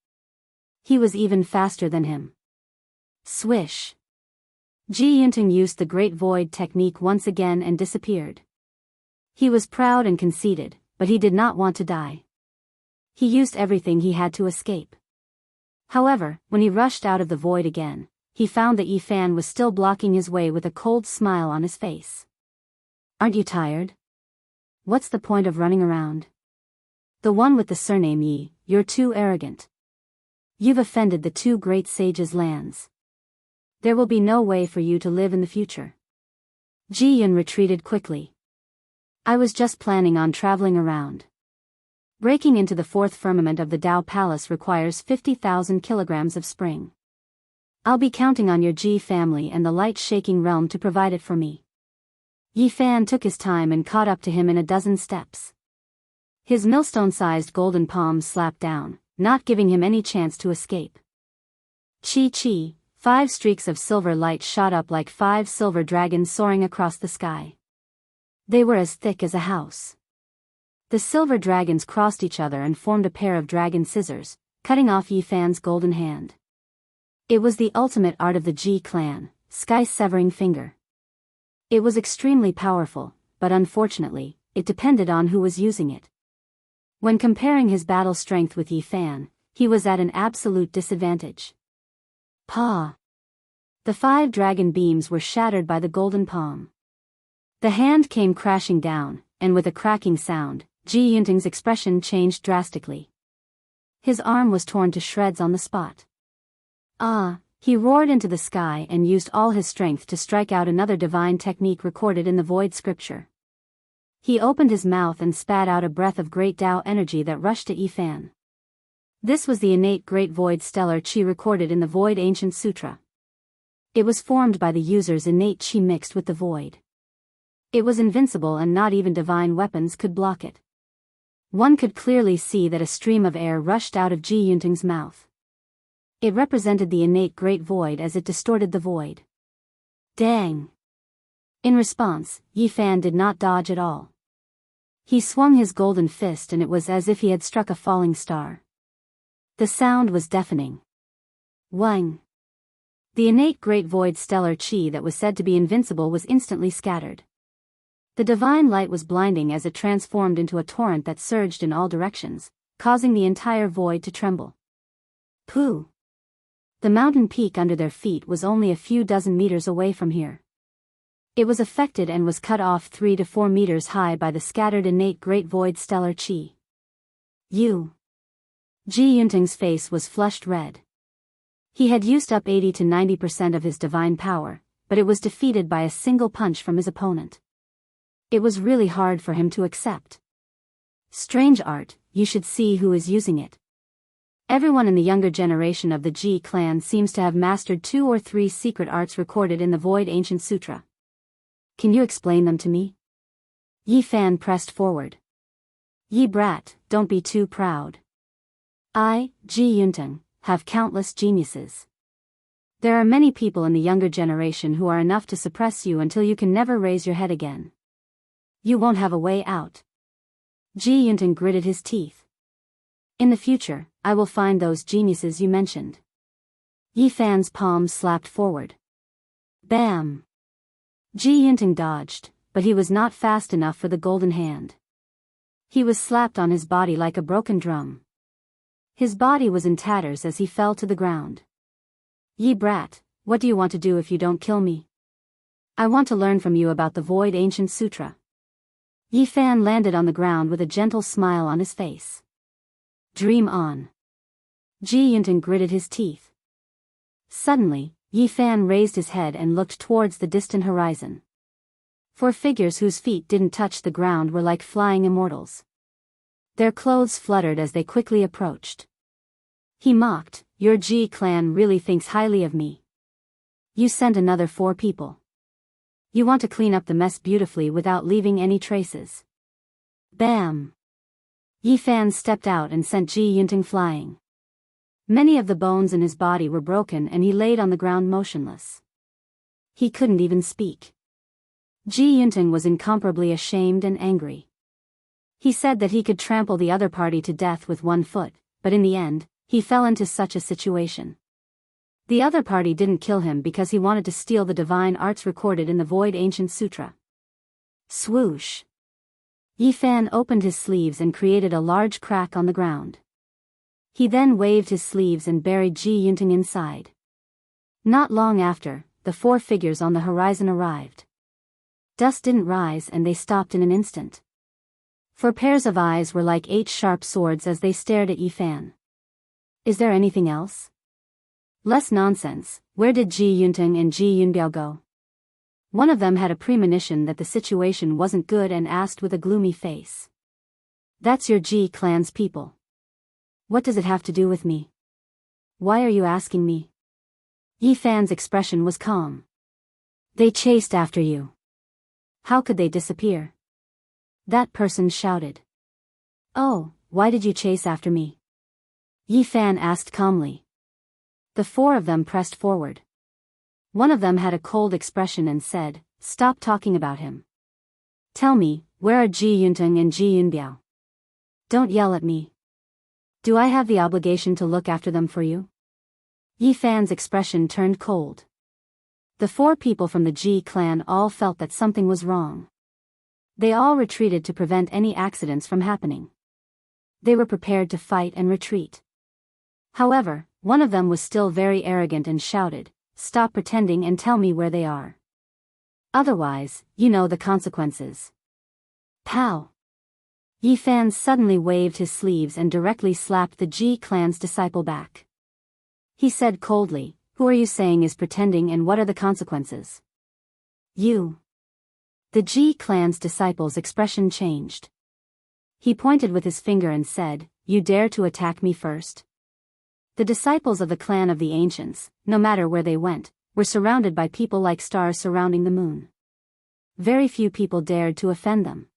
He was even faster than him. Swish. Ji Yunting used the Great Void technique once again and disappeared. He was proud and conceited, but he did not want to die. He used everything he had to escape. However, when he rushed out of the void again, he found that Yi Fan was still blocking his way with a cold smile on his face. Aren't you tired? What's the point of running around? The one with the surname Yi, you're too arrogant. You've offended the two great sages' lands. There will be no way for you to live in the future. Ji Yun retreated quickly. I was just planning on traveling around. Breaking into the fourth firmament of the Dao Palace requires 50,000 kilograms of spring. I'll be counting on your Ji family and the light-shaking realm to provide it for me. Yi Fan took his time and caught up to him in a dozen steps. His millstone-sized golden palms slapped down, not giving him any chance to escape. Chi-chi, 5 streaks of silver light shot up like 5 silver dragons soaring across the sky. They were as thick as a house. The silver dragons crossed each other and formed a pair of dragon scissors, cutting off Yi Fan's golden hand. It was the ultimate art of the Ji clan, sky-severing finger. It was extremely powerful, but unfortunately, it depended on who was using it. When comparing his battle strength with Yi Fan, he was at an absolute disadvantage. Pa! The 5 dragon beams were shattered by the golden palm. The hand came crashing down, and with a cracking sound, Ji Yunting's expression changed drastically. His arm was torn to shreds on the spot. Ah! He roared into the sky and used all his strength to strike out another divine technique recorded in the void scripture. He opened his mouth and spat out a breath of great Tao energy that rushed to Yi Fan. This was the innate great void stellar qi recorded in the void ancient sutra. It was formed by the user's innate qi mixed with the void. It was invincible and not even divine weapons could block it. One could clearly see that a stream of air rushed out of Ji Yunting's mouth. It represented the innate great void as it distorted the void. Dang! In response, Yi Fan did not dodge at all. He swung his golden fist and it was as if he had struck a falling star. The sound was deafening. Wang! The innate great void stellar chi that was said to be invincible was instantly scattered. The divine light was blinding as it transformed into a torrent that surged in all directions, causing the entire void to tremble. Pooh! The mountain peak under their feet was only a few dozen meters away from here. It was affected and was cut off 3 to 4 meters high by the scattered innate great void stellar chi. You! Ji Yuntang's face was flushed red. He had used up 80 to 90% of his divine power, but it was defeated by a single punch from his opponent. It was really hard for him to accept. Strange art, you should see who is using it. Everyone in the younger generation of the Ji clan seems to have mastered 2 or 3 secret arts recorded in the Void Ancient Sutra. Can you explain them to me? Yi Fan pressed forward. Yi brat, don't be too proud. I, Ji Yuntang, have countless geniuses. There are many people in the younger generation who are enough to suppress you until you can never raise your head again. You won't have a way out. Ji Yuntang gritted his teeth. In the future, I will find those geniuses you mentioned. Yi Fan's palms slapped forward. Bam! Ji Yuntang dodged, but he was not fast enough for the golden hand. He was slapped on his body like a broken drum. His body was in tatters as he fell to the ground. Yi brat, what do you want to do if you don't kill me? I want to learn from you about the Void Ancient Sutra. Yi Fan landed on the ground with a gentle smile on his face. Dream on. Ji Yuntang gritted his teeth. Suddenly, Yi Fan raised his head and looked towards the distant horizon. 4 figures whose feet didn't touch the ground were like flying immortals. Their clothes fluttered as they quickly approached. He mocked, your Ji clan really thinks highly of me. You sent another 4 people. You want to clean up the mess beautifully without leaving any traces. Bam! Yi Fan stepped out and sent Ji Yuntang flying. Many of the bones in his body were broken and he laid on the ground motionless. He couldn't even speak. Ji Yuntang was incomparably ashamed and angry. He said that he could trample the other party to death with 1 foot, but in the end, he fell into such a situation. The other party didn't kill him because he wanted to steal the divine arts recorded in the Void Ancient Sutra. Swoosh! Yi Fan opened his sleeves and created a large crack on the ground. He then waved his sleeves and buried Ji Yuntang inside. Not long after, the 4 figures on the horizon arrived. Dust didn't rise and they stopped in an instant. 4 pairs of eyes were like 8 sharp swords as they stared at Yi Fan. Is there anything else? Less nonsense, where did Ji Yuntang and Ji Yunbiao go? One of them had a premonition that the situation wasn't good and asked with a gloomy face. That's your Ji clan's people. What does it have to do with me? Why are you asking me? Yi Fan's expression was calm. They chased after you. How could they disappear? That person shouted. Oh, why did you chase after me? Yi Fan asked calmly. The 4 of them pressed forward. One of them had a cold expression and said, stop talking about him. Tell me, where are Ji Yuntang and Ji Yunbiao? Don't yell at me. Do I have the obligation to look after them for you? Yi Fan's expression turned cold. The 4 people from the Ji clan all felt that something was wrong. They all retreated to prevent any accidents from happening. They were prepared to fight and retreat. However, one of them was still very arrogant and shouted, stop pretending and tell me where they are. Otherwise, you know the consequences. Pow! Yi Fan suddenly waved his sleeves and directly slapped the Ji clan's disciple back. He said coldly, who are you saying is pretending and what are the consequences? You. The Ji clan's disciple's expression changed. He pointed with his finger and said, you dare to attack me first? The disciples of the clan of the ancients, no matter where they went, were surrounded by people like stars surrounding the moon. Very few people dared to offend them.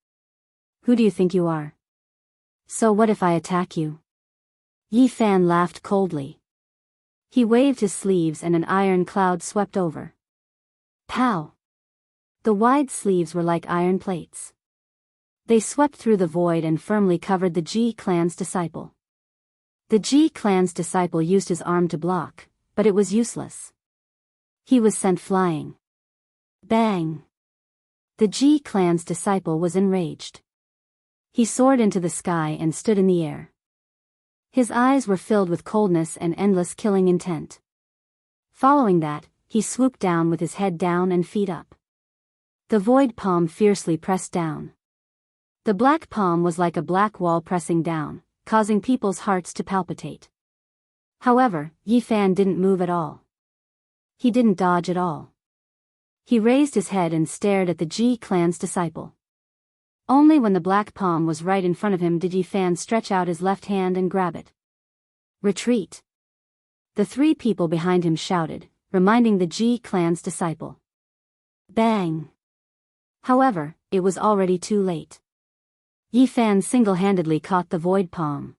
Who do you think you are? So what if I attack you? Yi Fan laughed coldly. He waved his sleeves and an iron cloud swept over. Pow! The wide sleeves were like iron plates. They swept through the void and firmly covered the Ji clan's disciple. The Ji clan's disciple used his arm to block, but it was useless. He was sent flying. Bang! The Ji clan's disciple was enraged. He soared into the sky and stood in the air. His eyes were filled with coldness and endless killing intent. Following that, he swooped down with his head down and feet up. The void palm fiercely pressed down. The black palm was like a black wall pressing down, causing people's hearts to palpitate. However, Yi Fan didn't move at all. He didn't dodge at all. He raised his head and stared at the Ji clan's disciple. Only when the black palm was right in front of him did Yi Fan stretch out his left hand and grab it. Retreat! The three people behind him shouted, reminding the Ji clan's disciple. Bang! However, it was already too late. Yi Fan single-handedly caught the void palm.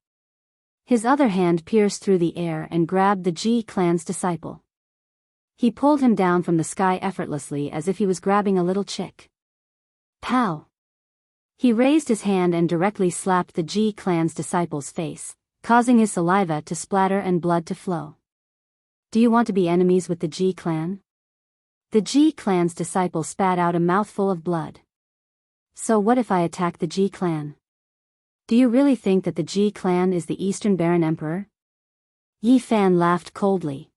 His other hand pierced through the air and grabbed the Ji clan's disciple. He pulled him down from the sky effortlessly as if he was grabbing a little chick. Pow! He raised his hand and directly slapped the Ji clan's disciple's face, causing his saliva to splatter and blood to flow. Do you want to be enemies with the Ji clan? The Ji clan's disciple spat out a mouthful of blood. So what if I attack the Ji clan? Do you really think that the Ji clan is the Eastern Baron Emperor? Yi Fan laughed coldly.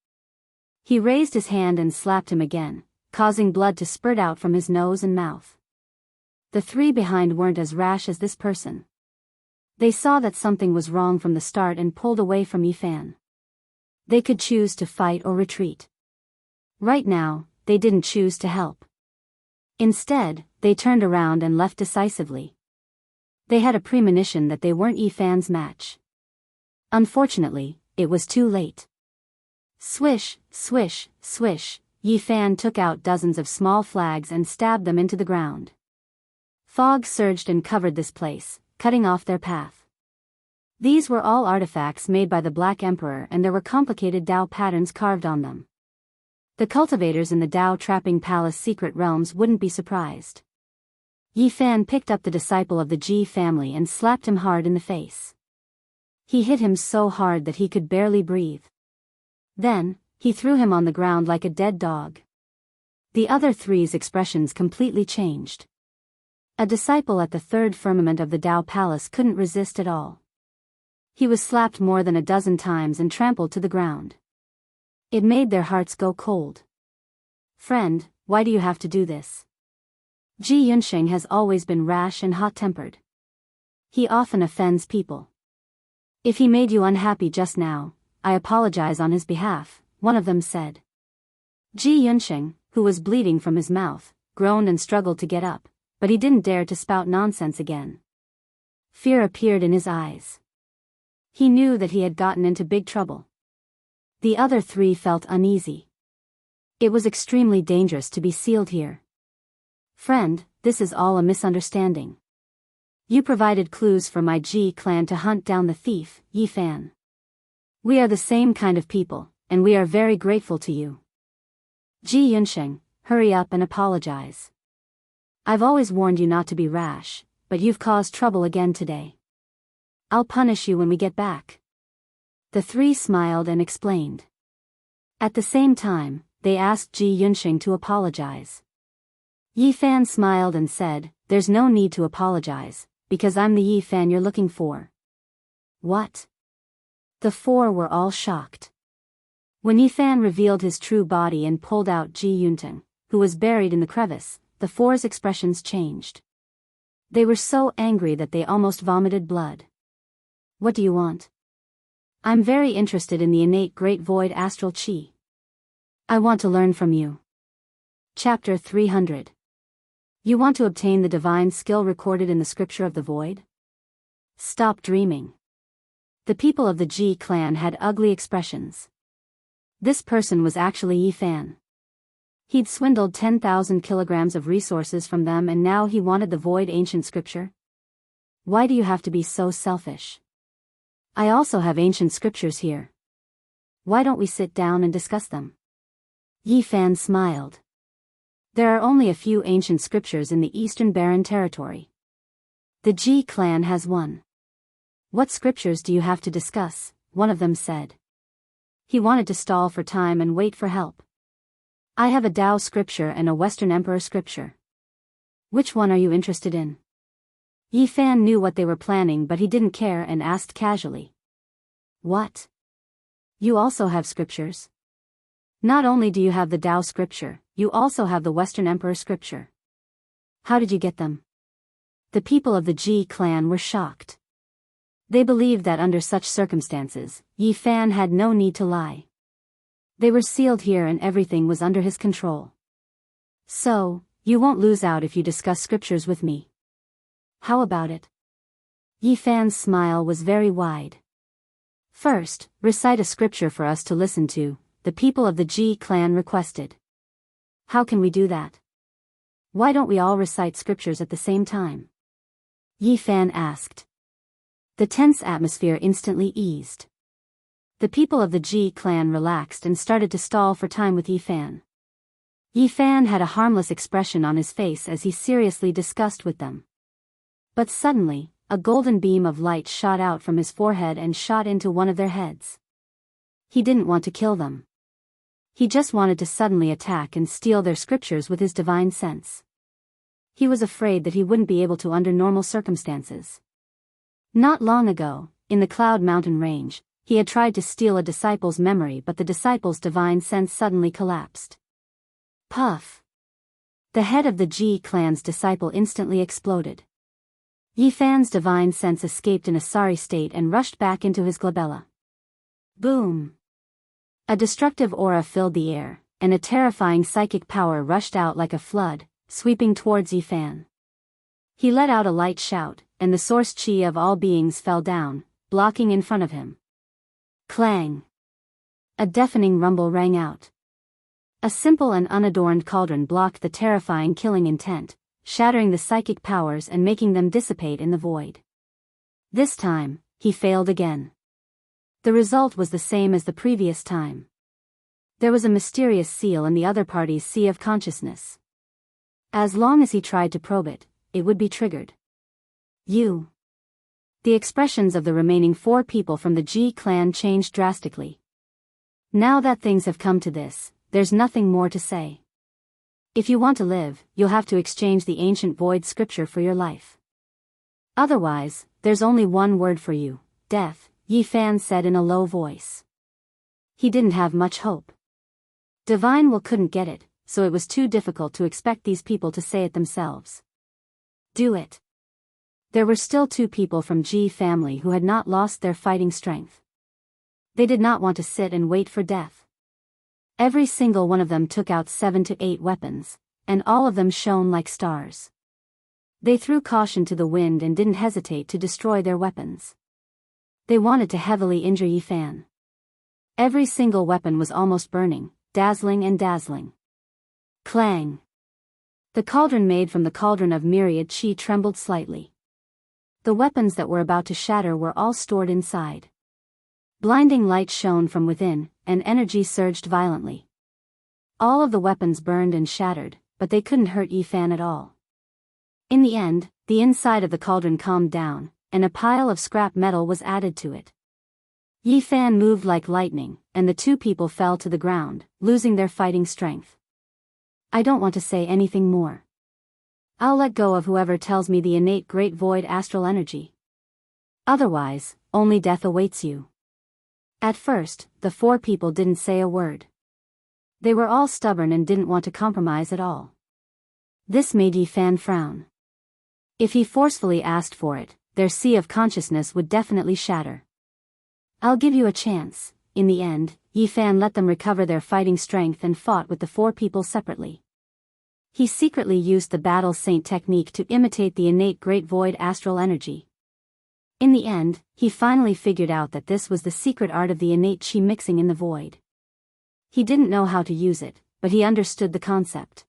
He raised his hand and slapped him again, causing blood to spurt out from his nose and mouth. The three behind weren't as rash as this person. They saw that something was wrong from the start and pulled away from Yi Fan. They could choose to fight or retreat. Right now, they didn't choose to help. Instead, they turned around and left decisively. They had a premonition that they weren't Yi Fan's match. Unfortunately, it was too late. Swish, swish, swish, Yi Fan took out dozens of small flags and stabbed them into the ground. Fog surged and covered this place, cutting off their path. These were all artifacts made by the Black Emperor and there were complicated Dao patterns carved on them. The cultivators in the Dao Trapping Palace secret realms wouldn't be surprised. Yi Fan picked up the disciple of the Ji family and slapped him hard in the face. He hit him so hard that he could barely breathe. Then, he threw him on the ground like a dead dog. The other three's expressions completely changed. A disciple at the third firmament of the Dao Palace couldn't resist at all. He was slapped more than a dozen times and trampled to the ground. It made their hearts go cold. Friend, why do you have to do this? Ji Yunxing has always been rash and hot-tempered. He often offends people. If he made you unhappy just now, I apologize on his behalf, one of them said. Ji Yunxing, who was bleeding from his mouth, groaned and struggled to get up, but he didn't dare to spout nonsense again. Fear appeared in his eyes. He knew that he had gotten into big trouble. The other three felt uneasy. It was extremely dangerous to be sealed here. Friend, this is all a misunderstanding. You provided clues for my Ji clan to hunt down the thief, Yi Fan. We are the same kind of people, and we are very grateful to you. Ji Yunxing, hurry up and apologize. I've always warned you not to be rash, but you've caused trouble again today. I'll punish you when we get back. The three smiled and explained. At the same time, they asked Ji Yunxing to apologize. Yi Fan smiled and said, "There's no need to apologize, because I'm the Yi Fan you're looking for." What? The four were all shocked. When Yi Fan revealed his true body and pulled out Ji Yunxing, who was buried in the crevice, the four's expressions changed. They were so angry that they almost vomited blood. What do you want? I'm very interested in the innate Great Void Astral Chi. I want to learn from you. Chapter 300. You want to obtain the divine skill recorded in the scripture of the void? Stop dreaming. The people of the Ji clan had ugly expressions. This person was actually Yi Fan. He'd swindled 10,000 kilograms of resources from them and now he wanted the void ancient scripture? Why do you have to be so selfish? I also have ancient scriptures here. Why don't we sit down and discuss them? Yi Fan smiled. There are only a few ancient scriptures in the Eastern Barren Territory. The Ji clan has one. What scriptures do you have to discuss? One of them said. He wanted to stall for time and wait for help. I have a Dao scripture and a Western Emperor scripture. Which one are you interested in? Yi Fan knew what they were planning, but he didn't care and asked casually. What? You also have scriptures? Not only do you have the Dao scripture, you also have the Western Emperor scripture. How did you get them? The people of the Ji clan were shocked. They believed that under such circumstances, Yi Fan had no need to lie. They were sealed here and everything was under his control. So, you won't lose out if you discuss scriptures with me. How about it? Yi Fan's smile was very wide. First, recite a scripture for us to listen to, the people of the Ji clan requested. How can we do that? Why don't we all recite scriptures at the same time? Yi Fan asked. The tense atmosphere instantly eased. The people of the Ji clan relaxed and started to stall for time with Yi Fan. Yi Fan had a harmless expression on his face as he seriously discussed with them. But suddenly, a golden beam of light shot out from his forehead and shot into one of their heads. He didn't want to kill them. He just wanted to suddenly attack and steal their scriptures with his divine sense. He was afraid that he wouldn't be able to under normal circumstances. Not long ago, in the Cloud Mountain Range, he had tried to steal a disciple's memory, but the disciple's divine sense suddenly collapsed. Puff! The head of the Ji clan's disciple instantly exploded. Yi Fan's divine sense escaped in a sorry state and rushed back into his glabella. Boom! A destructive aura filled the air, and a terrifying psychic power rushed out like a flood, sweeping towards Yi Fan. He let out a light shout, and the source chi of all beings fell down, blocking in front of him. Clang! A deafening rumble rang out. A simple and unadorned cauldron blocked the terrifying killing intent, shattering the psychic powers and making them dissipate in the void. This time, he failed again. The result was the same as the previous time. There was a mysterious seal in the other party's sea of consciousness. As long as he tried to probe it, it would be triggered. The expressions of the remaining 4 people from the Ji clan changed drastically. Now that things have come to this, there's nothing more to say. If you want to live, you'll have to exchange the ancient void scripture for your life. Otherwise, there's only one word for you, death, Yi Fan said in a low voice. He didn't have much hope. Divine Will couldn't get it, so it was too difficult to expect these people to say it themselves. Do it. There were still 2 people from Ji family who had not lost their fighting strength. They did not want to sit and wait for death. Every single one of them took out 7 to 8 weapons, and all of them shone like stars. They threw caution to the wind and didn't hesitate to destroy their weapons. They wanted to heavily injure Yi Fan. Every single weapon was almost burning, dazzling and dazzling. Clang! The cauldron made from the cauldron of myriad chi trembled slightly. The weapons that were about to shatter were all stored inside. Blinding light shone from within, and energy surged violently. All of the weapons burned and shattered, but they couldn't hurt Yi Fan at all. In the end, the inside of the cauldron calmed down, and a pile of scrap metal was added to it. Yi Fan moved like lightning, and the 2 people fell to the ground, losing their fighting strength. I don't want to say anything more. I'll let go of whoever tells me the innate great void astral energy. Otherwise, only death awaits you. At first, the 4 people didn't say a word. They were all stubborn and didn't want to compromise at all. This made Yi Fan frown. If he forcefully asked for it, their sea of consciousness would definitely shatter. I'll give you a chance. In the end, Yi Fan let them recover their fighting strength and fought with the 4 people separately. He secretly used the battle saint technique to imitate the innate great void astral energy. In the end, he finally figured out that this was the secret art of the innate chi mixing in the void. He didn't know how to use it, but he understood the concept.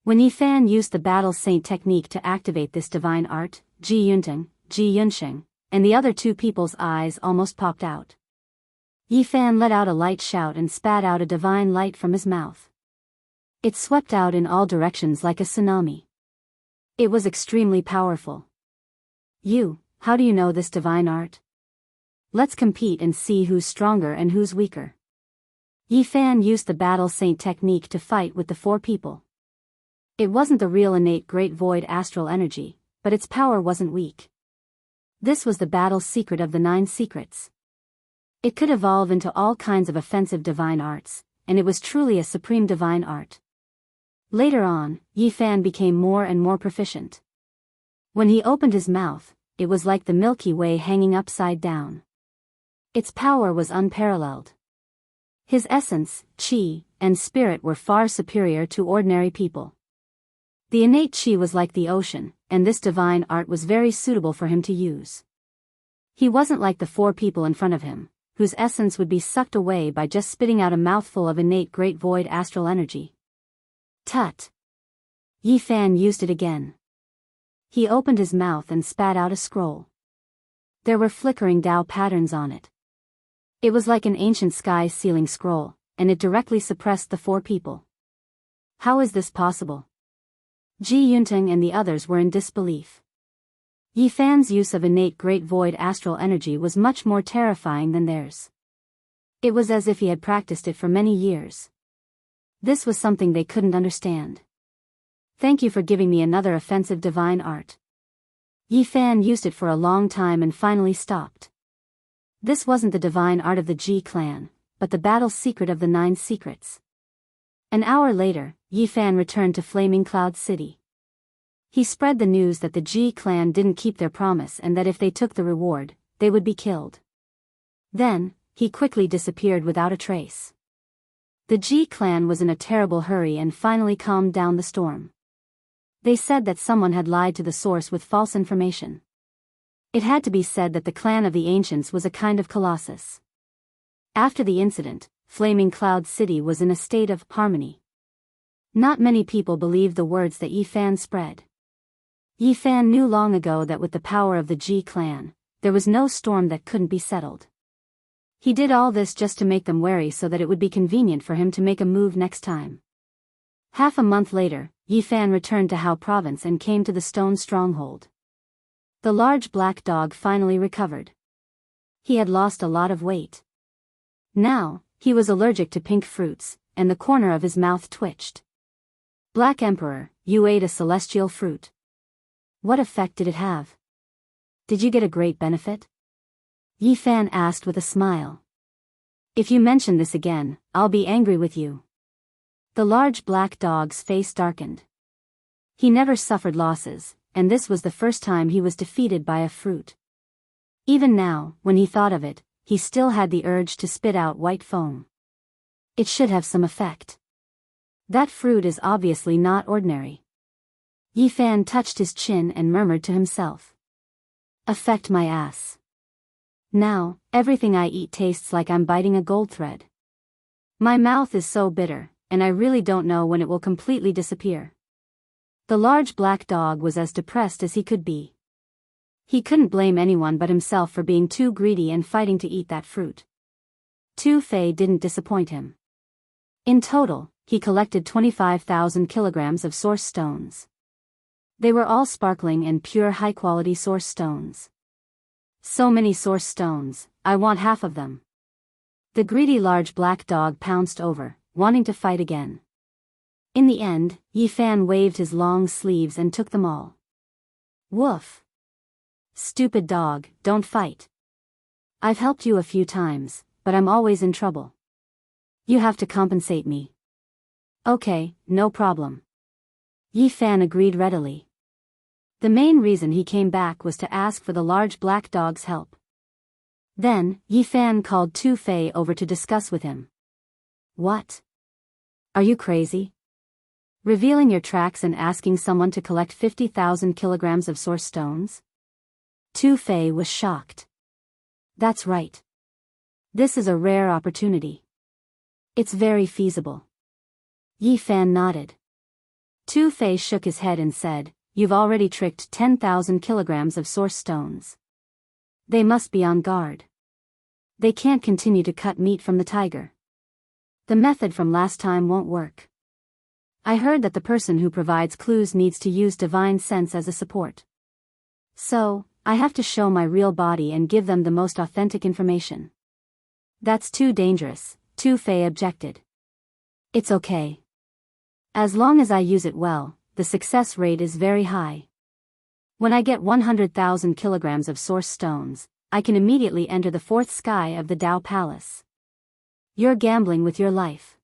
When Yi Fan used the battle saint technique to activate this divine art, Ji Yunsheng, and the other 2 people's eyes almost popped out. Yi Fan let out a light shout and spat out a divine light from his mouth. It swept out in all directions like a tsunami. It was extremely powerful. How do you know this divine art? Let's compete and see who's stronger and who's weaker. Yi Fan used the battle saint technique to fight with the four people. It wasn't the real innate great void astral energy, but its power wasn't weak. This was the battle secret of the 9 secrets. It could evolve into all kinds of offensive divine arts, and it was truly a supreme divine art. Later on, Yi Fan became more and more proficient. When he opened his mouth, it was like the Milky Way hanging upside down. Its power was unparalleled. His essence, qi, and spirit were far superior to ordinary people. The innate qi was like the ocean, and this divine art was very suitable for him to use. He wasn't like the 4 people in front of him, whose essence would be sucked away by just spitting out a mouthful of innate great void astral energy. Tut! Yi Fan used it again. He opened his mouth and spat out a scroll. There were flickering Tao patterns on it. It was like an ancient sky sealing scroll, and it directly suppressed the 4 people. How is this possible? Ji Yunteng and the others were in disbelief. Yi Fan's use of innate great void astral energy was much more terrifying than theirs. It was as if he had practiced it for many years. This was something they couldn't understand. Thank you for giving me another offensive divine art. Yi Fan used it for a long time and finally stopped. This wasn't the divine art of the Ji clan, but the battle secret of the 9 secrets. An hour later, Yi Fan returned to Flaming Cloud City. He spread the news that the Ji clan didn't keep their promise and that if they took the reward, they would be killed. Then, he quickly disappeared without a trace. The Ji clan was in a terrible hurry and finally calmed down the storm. They said that someone had lied to the source with false information. It had to be said that the clan of the ancients was a kind of colossus. After the incident, Flaming Cloud City was in a state of harmony. Not many people believed the words that Yi Fan spread. Yi Fan knew long ago that with the power of the Ji clan, there was no storm that couldn't be settled. He did all this just to make them wary so that it would be convenient for him to make a move next time. Half a month later, Yi Fan returned to Hao province and came to the stone stronghold. The large black dog finally recovered. He had lost a lot of weight. Now, he was allergic to pink fruits, and the corner of his mouth twitched. Black Emperor, you ate a celestial fruit. What effect did it have? Did you get a great benefit? Yi Fan asked with a smile. If you mention this again, I'll be angry with you. The large black dog's face darkened. He never suffered losses, and this was the first time he was defeated by a fruit. Even now, when he thought of it, he still had the urge to spit out white foam. It should have some effect. That fruit is obviously not ordinary. Yi Fan touched his chin and murmured to himself. Affect my ass. Now, everything I eat tastes like I'm biting a gold thread. My mouth is so bitter, and I really don't know when it will completely disappear. The large black dog was as depressed as he could be. He couldn't blame anyone but himself for being too greedy and fighting to eat that fruit. Tu Fei didn't disappoint him. In total, he collected 25,000 kilograms of source stones. They were all sparkling and pure high-quality source stones. So many source stones, I want half of them. The greedy large black dog pounced over, wanting to fight again. In the end, Yi Fan waved his long sleeves and took them all. Woof! Stupid dog, don't fight. I've helped you a few times, but I'm always in trouble. You have to compensate me. Okay, no problem. Yi Fan agreed readily. The main reason he came back was to ask for the large black dog's help. Then, Yi Fan called Tu Fei over to discuss with him. What? Are you crazy? Revealing your tracks and asking someone to collect 50,000 kilograms of source stones? Tu Fei was shocked. That's right. This is a rare opportunity. It's very feasible. Yi Fan nodded. Tu Fei shook his head and said, You've already tricked 10,000 kilograms of source stones. They must be on guard. They can't continue to cut meat from the tiger. The method from last time won't work. I heard that the person who provides clues needs to use divine sense as a support. So, I have to show my real body and give them the most authentic information. That's too dangerous, Tu Fei objected. It's okay. As long as I use it well, the success rate is very high. When I get 100,000 kilograms of source stones, I can immediately enter the fourth sky of the Dao Palace. You're gambling with your life.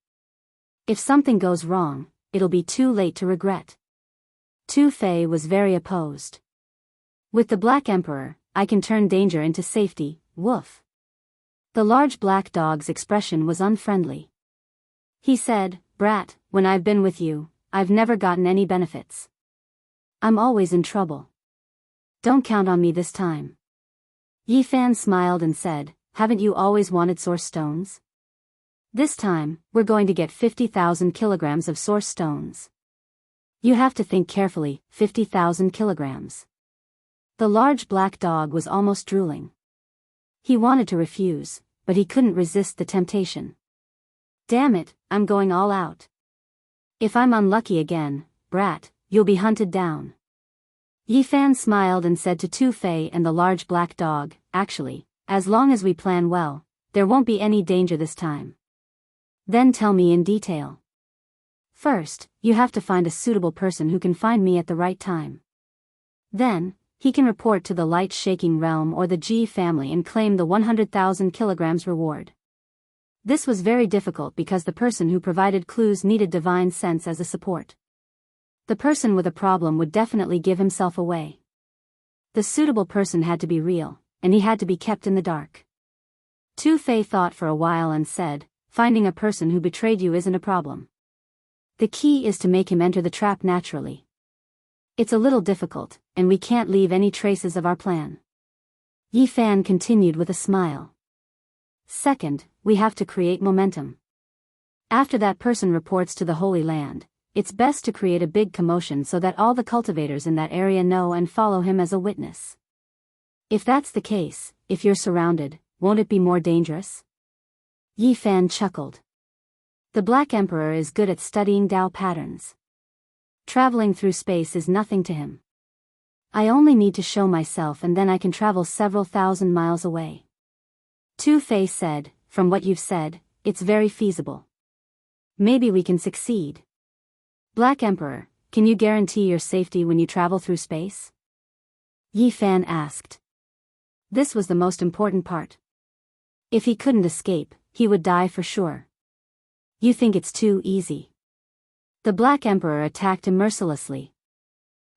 If something goes wrong, it'll be too late to regret. Tu Fei was very opposed. With the Black Emperor, I can turn danger into safety, woof. The large black dog's expression was unfriendly. He said, "Brat, when I've been with you, I've never gotten any benefits. I'm always in trouble. Don't count on me this time." Yi Fan smiled and said, "Haven't you always wanted source stones? This time, we're going to get 50,000 kilograms of source stones. You have to think carefully, 50,000 kilograms. The large black dog was almost drooling. He wanted to refuse, but he couldn't resist the temptation. Damn it, I'm going all out. If I'm unlucky again, brat, you'll be hunted down." Yi Fan smiled and said to Tu Fei and the large black dog, "Actually, as long as we plan well, there won't be any danger this time." "Then tell me in detail." "First, you have to find a suitable person who can find me at the right time. Then, he can report to the light-shaking realm or the Ji family and claim the 100,000 kilograms reward." This was very difficult because the person who provided clues needed divine sense as a support. The person with a problem would definitely give himself away. The suitable person had to be real, and he had to be kept in the dark. Tu Fei thought for a while and said, "Finding a person who betrayed you isn't a problem. The key is to make him enter the trap naturally. It's a little difficult, and we can't leave any traces of our plan." Yi Fan continued with a smile. "Second, we have to create momentum. After that person reports to the Holy Land, it's best to create a big commotion so that all the cultivators in that area know and follow him as a witness. If that's the case, if you're surrounded, won't it be more dangerous?" Yi Fan chuckled. The Black Emperor is good at studying Dao patterns. Traveling through space is nothing to him. I only need to show myself and then I can travel several thousand miles away. Tu Fei said, "From what you've said, it's very feasible. Maybe we can succeed. Black Emperor, can you guarantee your safety when you travel through space?" Yi Fan asked. This was the most important part. If he couldn't escape, he would die for sure. "You think it's too easy?" The Black Emperor attacked him mercilessly.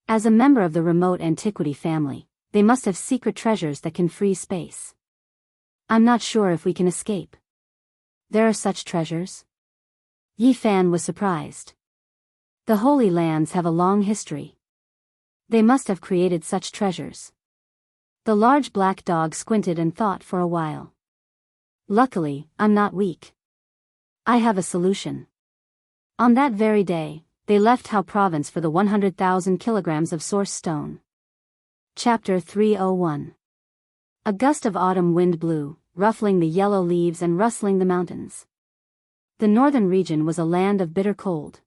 As a member of the remote antiquity family, they must have secret treasures that can free space. "I'm not sure if we can escape." "There are such treasures?" Yi Fan was surprised. The Holy Lands have a long history. They must have created such treasures. The large black dog squinted and thought for a while. "Luckily, I'm not weak. I have a solution." On that very day, they left Hao province for the 100,000 kilograms of source stone. Chapter 301. A gust of autumn wind blew, ruffling the yellow leaves and rustling the mountains. The northern region was a land of bitter cold.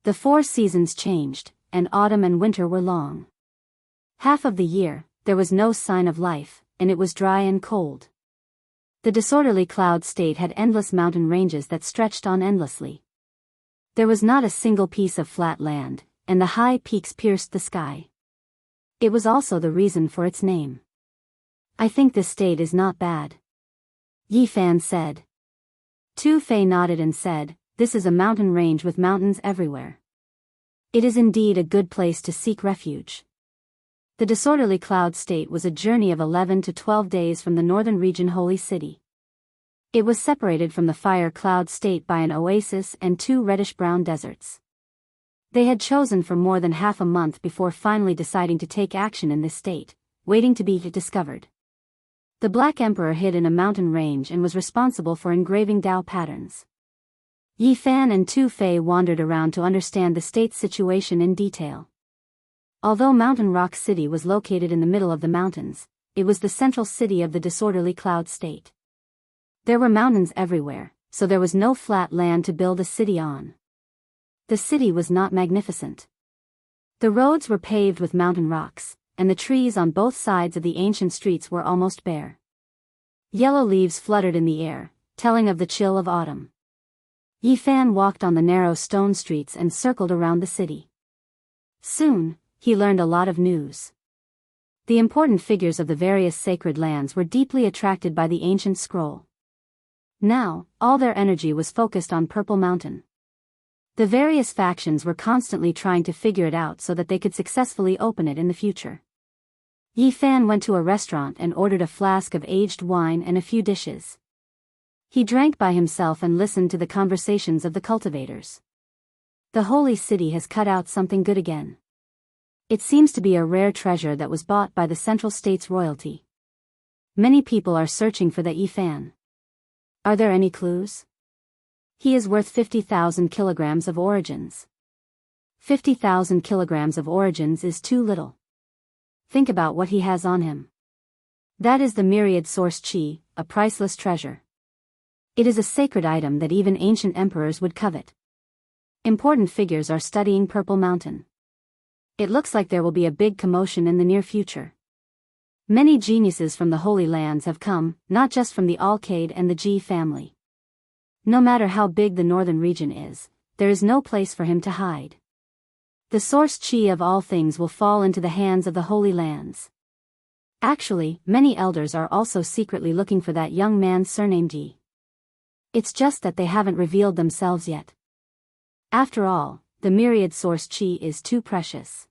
The 4 seasons changed, and autumn and winter were long. Half of the year, there was no sign of life, and it was dry and cold. The disorderly cloud state had endless mountain ranges that stretched on endlessly. There was not a single piece of flat land, and the high peaks pierced the sky. It was also the reason for its name. "I think this state is not bad," Yi Fan said. Tu Fei nodded and said, "This is a mountain range with mountains everywhere. It is indeed a good place to seek refuge." The disorderly cloud state was a journey of 11 to 12 days from the northern region holy city. It was separated from the fire cloud state by an oasis and 2 reddish-brown deserts. They had chosen for more than half a month before finally deciding to take action in this state, waiting to be discovered. The Black Emperor hid in a mountain range and was responsible for engraving Dao patterns. Yi Fan and Tu Fei wandered around to understand the state's situation in detail. Although Mountain Rock City was located in the middle of the mountains, it was the central city of the disorderly cloud state. There were mountains everywhere, so there was no flat land to build a city on. The city was not magnificent. The roads were paved with mountain rocks, and the trees on both sides of the ancient streets were almost bare. Yellow leaves fluttered in the air, telling of the chill of autumn. Yi Fan walked on the narrow stone streets and circled around the city. Soon, he learned a lot of news. The important figures of the various sacred lands were deeply attracted by the ancient scroll. Now, all their energy was focused on Purple Mountain. The various factions were constantly trying to figure it out so that they could successfully open it in the future. Yi Fan went to a restaurant and ordered a flask of aged wine and a few dishes. He drank by himself and listened to the conversations of the cultivators. The holy city has cut out something good again. It seems to be a rare treasure that was bought by the Central State's royalty. Many people are searching for the Yi Fan. Are there any clues? He is worth 50,000 kilograms of origins. 50,000 kilograms of origins is too little. Think about what he has on him. That is the myriad source chi, a priceless treasure. It is a sacred item that even ancient emperors would covet. Important figures are studying Purple Mountain. It looks like there will be a big commotion in the near future. Many geniuses from the Holy Lands have come, not just from the Alcade and the Ji family. No matter how big the northern region is, there is no place for him to hide. The source chi of all things will fall into the hands of the Holy Lands. Actually, many elders are also secretly looking for that young man surnamed Yi. It's just that they haven't revealed themselves yet. After all, the myriad source chi is too precious.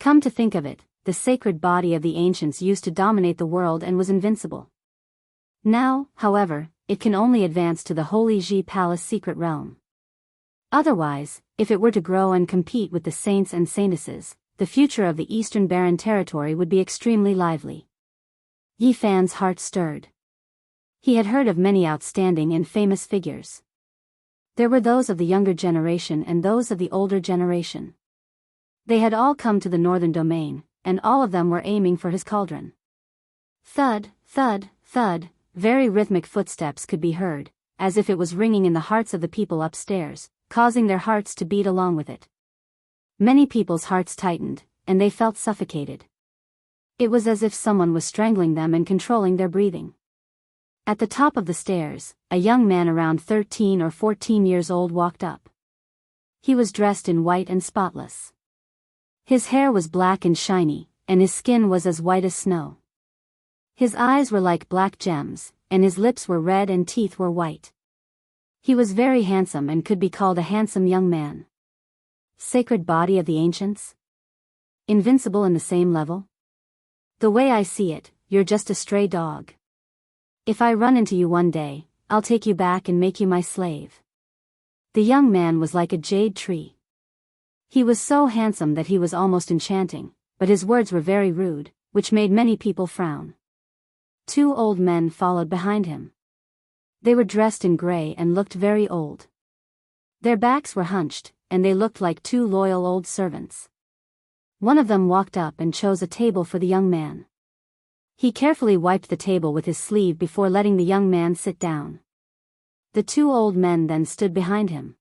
Come to think of it, the sacred body of the ancients used to dominate the world and was invincible. Now, however, it can only advance to the Holy Ji Palace secret realm. Otherwise, if it were to grow and compete with the saints and saintesses, the future of the Eastern Barren Territory would be extremely lively. Yi Fan's heart stirred. He had heard of many outstanding and famous figures. There were those of the younger generation and those of the older generation. They had all come to the northern domain, and all of them were aiming for his cauldron. Thud, thud, thud, very rhythmic footsteps could be heard, as if it was ringing in the hearts of the people upstairs, causing their hearts to beat along with it. Many people's hearts tightened, and they felt suffocated. It was as if someone was strangling them and controlling their breathing. At the top of the stairs, a young man around 13 or 14 years old walked up. He was dressed in white and spotless. His hair was black and shiny, and his skin was as white as snow. His eyes were like black gems, and his lips were red and teeth were white. He was very handsome and could be called a handsome young man. Sacred body of the ancients? Invincible in the same level? The way I see it, you're just a stray dog. If I run into you one day, I'll take you back and make you my slave. The young man was like a jade tree. He was so handsome that he was almost enchanting, but his words were very rude, which made many people frown. Two old men followed behind him. They were dressed in gray and looked very old. Their backs were hunched, and they looked like two loyal old servants. One of them walked up and chose a table for the young man. He carefully wiped the table with his sleeve before letting the young man sit down. The two old men then stood behind him.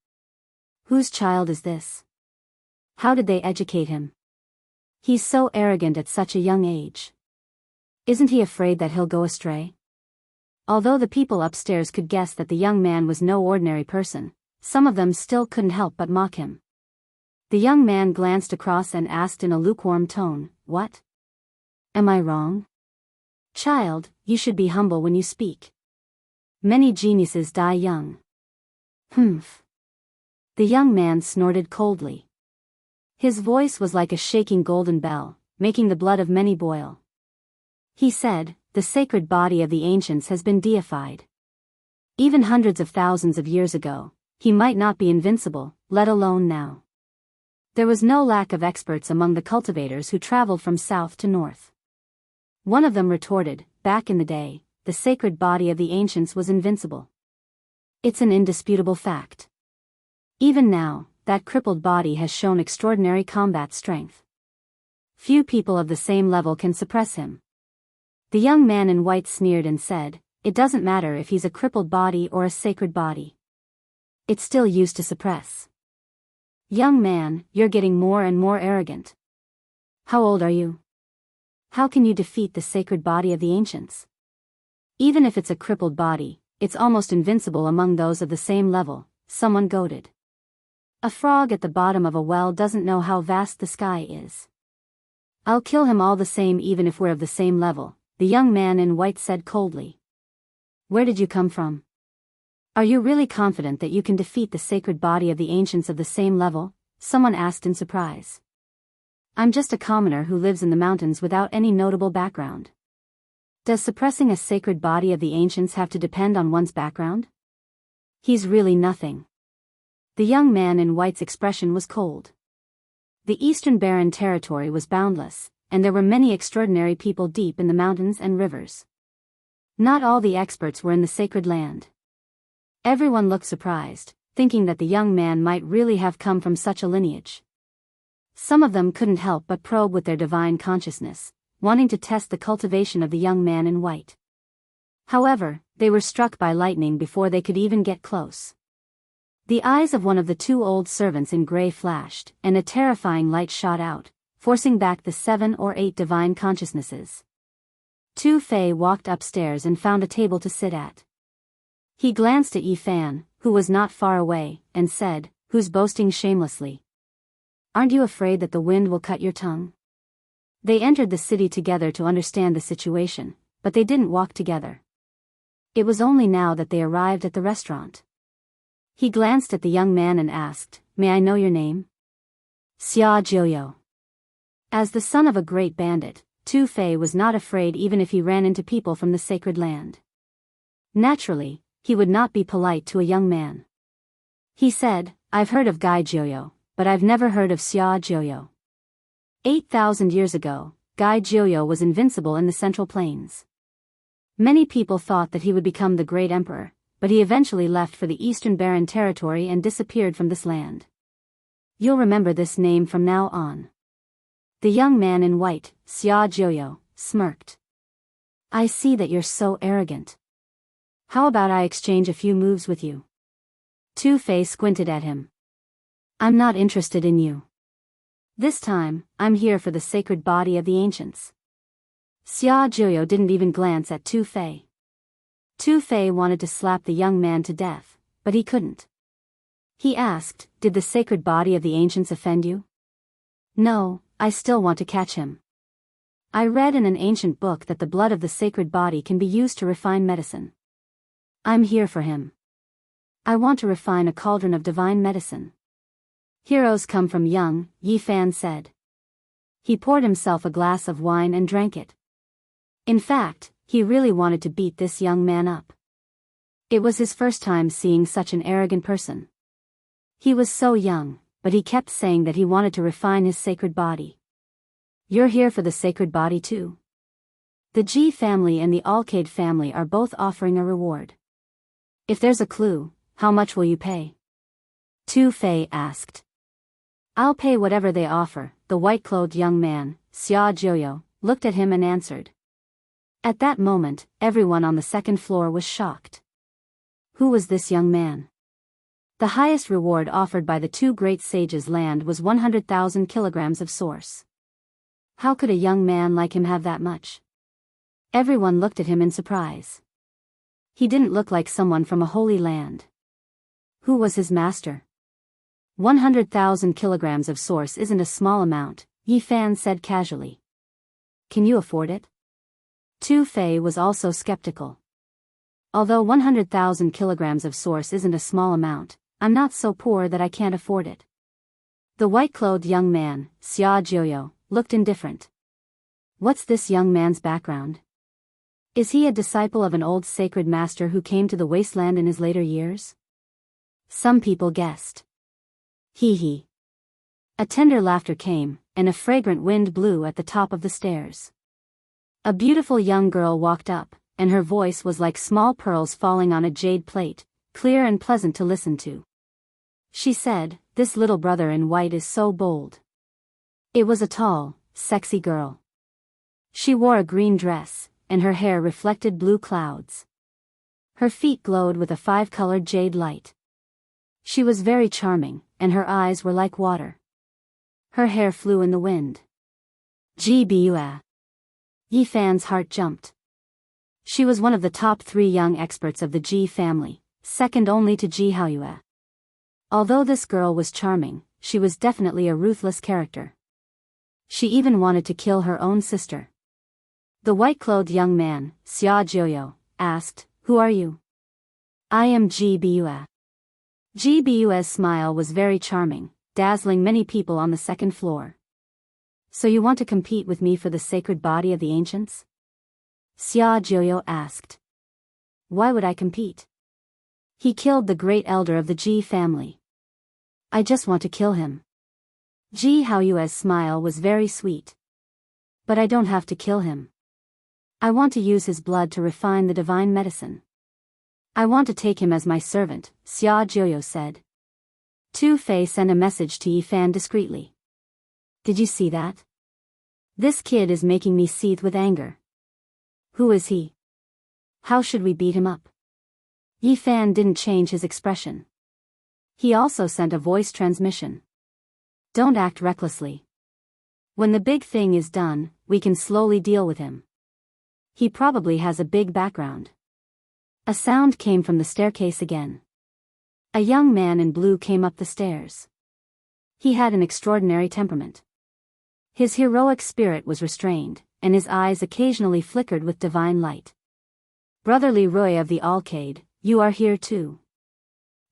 Whose child is this? How did they educate him? He's so arrogant at such a young age. Isn't he afraid that he'll go astray? Although the people upstairs could guess that the young man was no ordinary person, some of them still couldn't help but mock him. The young man glanced across and asked in a lukewarm tone, "What? Am I wrong?" "Child, you should be humble when you speak. Many geniuses die young." "Humph." The young man snorted coldly. His voice was like a shaking golden bell, making the blood of many boil. He said, "The sacred body of the ancients has been deified. Even hundreds of thousands of years ago, he might not be invincible, let alone now." There was no lack of experts among the cultivators who traveled from south to north. One of them retorted, "Back in the day, the sacred body of the ancients was invincible. It's an indisputable fact. Even now, that crippled body has shown extraordinary combat strength. Few people of the same level can suppress him." The young man in white sneered and said, it doesn't matter if he's a crippled body or a sacred body. It's still used to suppress. Young man, you're getting more and more arrogant. How old are you? How can you defeat the sacred body of the ancients? Even if it's a crippled body, it's almost invincible among those of the same level, someone goaded. A frog at the bottom of a well doesn't know how vast the sky is. I'll kill him all the same even if we're of the same level, the young man in white said coldly. Where did you come from? Are you really confident that you can defeat the sacred body of the ancients of the same level? Someone asked in surprise. I'm just a commoner who lives in the mountains without any notable background. Does suppressing a sacred body of the ancients have to depend on one's background? He's really nothing. The young man in white's expression was cold. The eastern barren territory was boundless, and there were many extraordinary people deep in the mountains and rivers. Not all the experts were in the sacred land. Everyone looked surprised, thinking that the young man might really have come from such a lineage. Some of them couldn't help but probe with their divine consciousness, wanting to test the cultivation of the young man in white. However, they were struck by lightning before they could even get close. The eyes of one of the two old servants in gray flashed, and a terrifying light shot out, forcing back the 7 or 8 divine consciousnesses. Tu Fei walked upstairs and found a table to sit at. He glanced at Yi Fan, who was not far away, and said, "Who's boasting shamelessly? Aren't you afraid that the wind will cut your tongue?" They entered the city together to understand the situation, but they didn't walk together. It was only now that they arrived at the restaurant. He glanced at the young man and asked, "May I know your name?" Xia Jiuyo. As the son of a great bandit, Tu Fei was not afraid even if he ran into people from the sacred land. Naturally, he would not be polite to a young man. He said, "I've heard of Gai Jiuyo, but I've never heard of Xia Jiuyo." 8,000 years ago, Gai Jiuyo was invincible in the Central Plains. Many people thought that he would become the great emperor, but he eventually left for the eastern barren territory and disappeared from this land. You'll remember this name from now on. The young man in white, Xia Jiuyo, smirked. I see that you're so arrogant. How about I exchange a few moves with you? Tu Fei squinted at him. I'm not interested in you. This time, I'm here for the sacred body of the ancients. Xia Jiuyo didn't even glance at Tu Fei. Tu Fei wanted to slap the young man to death, but he couldn't. He asked, "Did the sacred body of the ancients offend you?" "No, I still want to catch him. I read in an ancient book that the blood of the sacred body can be used to refine medicine. I'm here for him. I want to refine a cauldron of divine medicine." Heroes come from young, Yi Fan said. He poured himself a glass of wine and drank it. In fact, he really wanted to beat this young man up. It was his first time seeing such an arrogant person. He was so young, but he kept saying that he wanted to refine his sacred body. You're here for the sacred body too? The Ji family and the Alcade family are both offering a reward. If there's a clue, how much will you pay? Tu Fei asked. I'll pay whatever they offer, the white-clothed young man, Xia Jiuyo, looked at him and answered. At that moment, everyone on the second floor was shocked. Who was this young man? The highest reward offered by the two great sages' land was 100,000 kilograms of source. How could a young man like him have that much? Everyone looked at him in surprise. He didn't look like someone from a holy land. Who was his master? 100,000 kilograms of source isn't a small amount, Yi Fan said casually. Can you afford it? Tu Fei was also skeptical. Although 100,000 kilograms of source isn't a small amount, I'm not so poor that I can't afford it. The white-clothed young man, Xia Jiuyo, looked indifferent. What's this young man's background? Is he a disciple of an old sacred master who came to the wasteland in his later years? Some people guessed. Hee hee. A tender laughter came, and a fragrant wind blew at the top of the stairs. A beautiful young girl walked up, and her voice was like small pearls falling on a jade plate, clear and pleasant to listen to. She said, "This little brother in white is so bold." It was a tall, sexy girl. She wore a green dress, and her hair reflected blue clouds. Her feet glowed with a 5-colored jade light. She was very charming, and her eyes were like water. Her hair flew in the wind. Gbua. Yi Fan's heart jumped. She was one of the top 3 young experts of the Ji family, second only to Ji Haoyue. Although this girl was charming, she was definitely a ruthless character. She even wanted to kill her own sister. The white-clothed young man, Xia Jiuyo, asked, "Who are you?" "I am Gbua." Gbua's smile was very charming, dazzling many people on the second floor. "So you want to compete with me for the sacred body of the ancients?" Xia Jiuyo asked. "Why would I compete? He killed the great elder of the Ji family. I just want to kill him." Ji Haoyue's smile was very sweet. "But I don't have to kill him. I want to use his blood to refine the divine medicine. I want to take him as my servant," Xia Jiuyo said. Tu Fei sent a message to Yi Fan discreetly. "Did you see that? This kid is making me seethe with anger. Who is he? How should we beat him up?" Yi Fan didn't change his expression. He also sent a voice transmission. "Don't act recklessly. When the big thing is done, we can slowly deal with him. He probably has a big background." A sound came from the staircase again. A young man in blue came up the stairs. He had an extraordinary temperament. His heroic spirit was restrained, and his eyes occasionally flickered with divine light. "Brother Leroy of the Alcade, you are here too."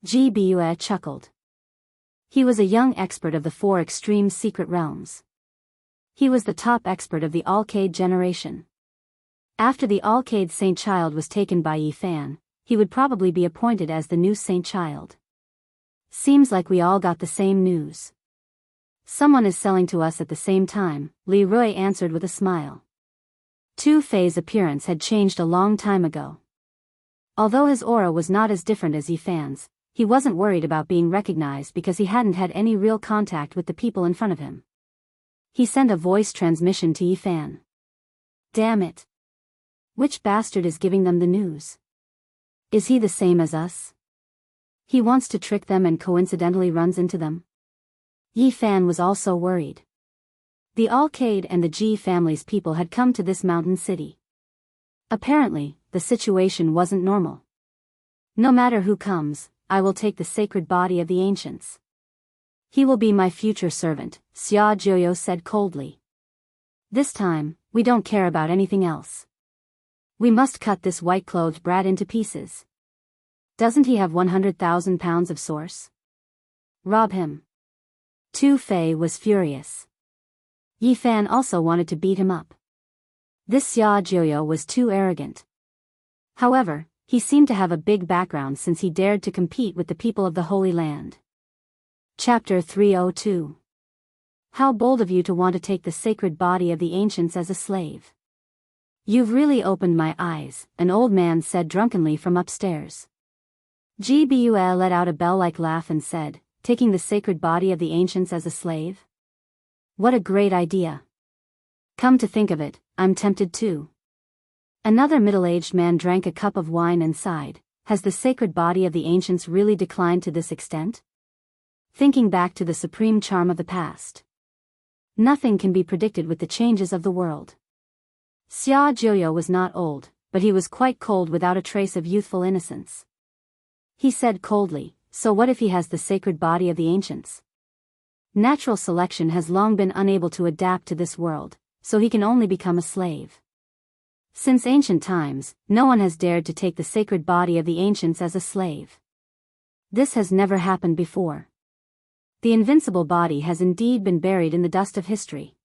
Gbua chuckled. He was a young expert of the 4 extreme secret realms. He was the top expert of the Alcade generation. After the Alcade Saint Child was taken by Yi Fan, he would probably be appointed as the new Saint Child. "Seems like we all got the same news. Someone is selling to us at the same time," Leroy answered with a smile. Tu Fei's appearance had changed a long time ago. Although his aura was not as different as Yi Fan's, he wasn't worried about being recognized because he hadn't had any real contact with the people in front of him. He sent a voice transmission to Yi Fan. "Damn it. Which bastard is giving them the news? Is he the same as us? He wants to trick them and coincidentally runs into them?" Yi Fan was also worried. The Alcade and the Ji family's people had come to this mountain city. Apparently, the situation wasn't normal. "No matter who comes, I will take the sacred body of the ancients. He will be my future servant," Xia Jiuyo said coldly. "This time, we don't care about anything else. We must cut this white-clothed brat into pieces. Doesn't he have 100,000 pounds of source? Rob him." Tu Fei was furious. Yi Fan also wanted to beat him up. This Xia Jiuyo was too arrogant. However, he seemed to have a big background since he dared to compete with the people of the Holy Land. Chapter 302. How bold of you to want to take the sacred body of the ancients as a slave. "You've really opened my eyes," an old man said drunkenly from upstairs. Gbua let out a bell-like laugh and said, "Taking the sacred body of the ancients as a slave? What a great idea. Come to think of it, I'm tempted too." Another middle-aged man drank a cup of wine and sighed. Has the sacred body of the ancients really declined to this extent? Thinking back to the supreme charm of the past. Nothing can be predicted with the changes of the world. Xia Jiuyo was not old, but he was quite cold without a trace of youthful innocence. He said coldly, "So what if he has the sacred body of the ancients? Natural selection has long been unable to adapt to this world, so he can only become a slave. Since ancient times, no one has dared to take the sacred body of the ancients as a slave. This has never happened before. The invincible body has indeed been buried in the dust of history."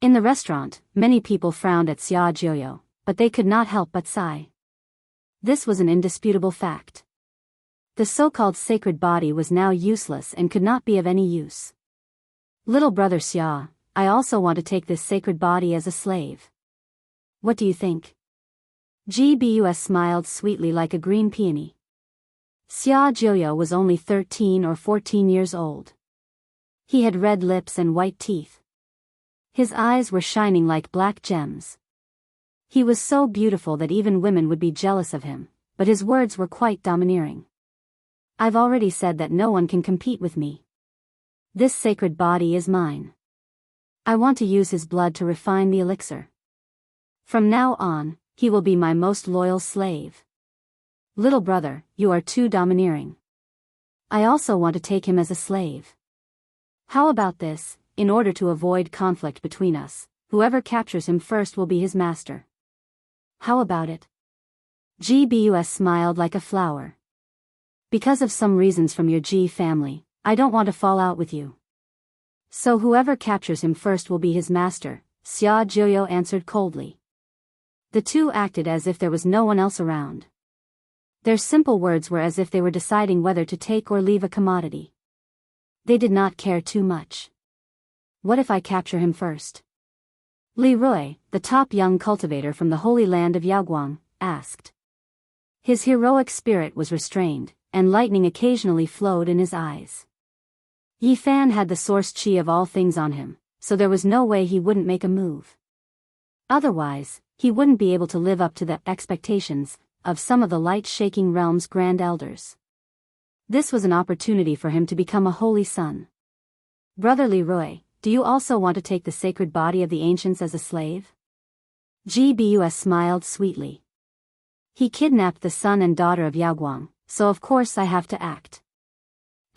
In the restaurant, many people frowned at Xia Jiuyo, but they could not help but sigh. This was an indisputable fact. The so-called sacred body was now useless and could not be of any use. "Little brother Xia, I also want to take this sacred body as a slave. What do you think?" Gbus smiled sweetly like a green peony. Xia Jiuyo was only 13 or 14 years old. He had red lips and white teeth. His eyes were shining like black gems. He was so beautiful that even women would be jealous of him, but his words were quite domineering. I've already said that no one can compete with me. This sacred body is mine. I want to use his blood to refine the elixir. From now on, he will be my most loyal slave. Little brother, you are too domineering. I also want to take him as a slave. How about this? In order to avoid conflict between us, whoever captures him first will be his master. How about it? GBUS smiled like a flower. Because of some reasons from your G family, I don't want to fall out with you. So whoever captures him first will be his master, Xia Jiuyo answered coldly. The two acted as if there was no one else around. Their simple words were as if they were deciding whether to take or leave a commodity. They did not care too much. What if I capture him first? Li Rui, the top young cultivator from the Holy Land of Yaoguang, asked. His heroic spirit was restrained, and lightning occasionally flowed in his eyes. Yi Fan had the source qi of all things on him, so there was no way he wouldn't make a move. Otherwise, he wouldn't be able to live up to the expectations of some of the light-shaking realm's grand elders. This was an opportunity for him to become a holy son. Brother Li Rui, do you also want to take the sacred body of the ancients as a slave? GBUS smiled sweetly. He kidnapped the son and daughter of Yaoguang, so of course I have to act.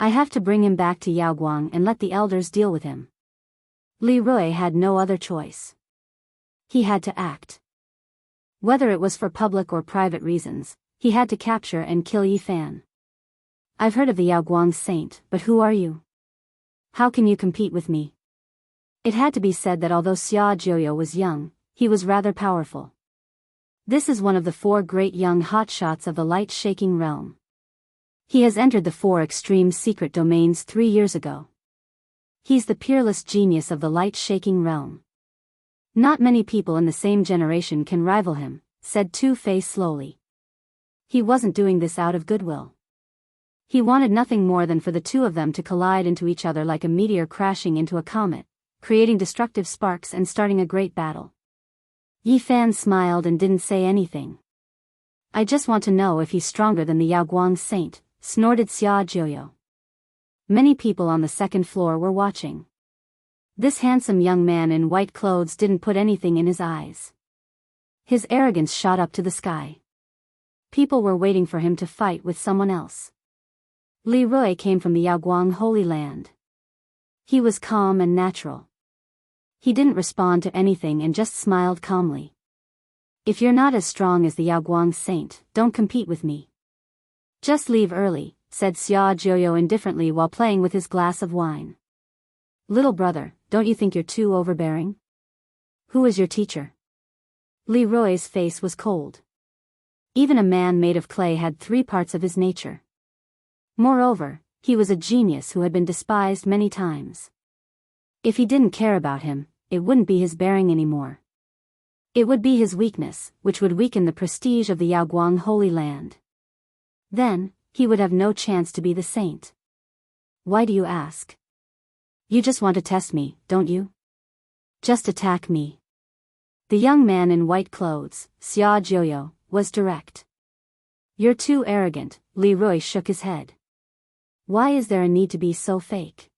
I have to bring him back to Yaoguang and let the elders deal with him. Li Rui had no other choice. He had to act. Whether it was for public or private reasons, he had to capture and kill Yi Fan. I've heard of the Yaoguang saint, but who are you? How can you compete with me? It had to be said that although Xia Jiuyo was young, he was rather powerful. This is one of the 4 great young hotshots of the light-shaking realm. He has entered the 4 extreme secret domains 3 years ago. He's the peerless genius of the light-shaking realm. Not many people in the same generation can rival him, said Two-Face slowly. He wasn't doing this out of goodwill. He wanted nothing more than for the two of them to collide into each other like a meteor crashing into a comet, creating destructive sparks and starting a great battle. Yi Fan smiled and didn't say anything. I just want to know if he's stronger than the Yaoguang saint, snorted Xia Jiuyo. Many people on the second floor were watching. This handsome young man in white clothes didn't put anything in his eyes. His arrogance shot up to the sky. People were waiting for him to fight with someone else. Li Rui came from the Yaoguang Holy Land. He was calm and natural. He didn't respond to anything and just smiled calmly. If you're not as strong as the Yaoguang saint, don't compete with me. Just leave early, said Xia Jiuyo indifferently while playing with his glass of wine. Little brother, don't you think you're too overbearing? Who is your teacher? Li Rui's face was cold. Even a man made of clay had 3 parts of his nature. Moreover, he was a genius who had been despised many times. If he didn't care about him, it wouldn't be his bearing anymore. It would be his weakness, which would weaken the prestige of the Yaoguang Holy Land. Then, he would have no chance to be the saint. Why do you ask? You just want to test me, don't you? Just attack me. The young man in white clothes, Xia Jiuyo, was direct. You're too arrogant, Li Rui shook his head. Why is there a need to be so fake?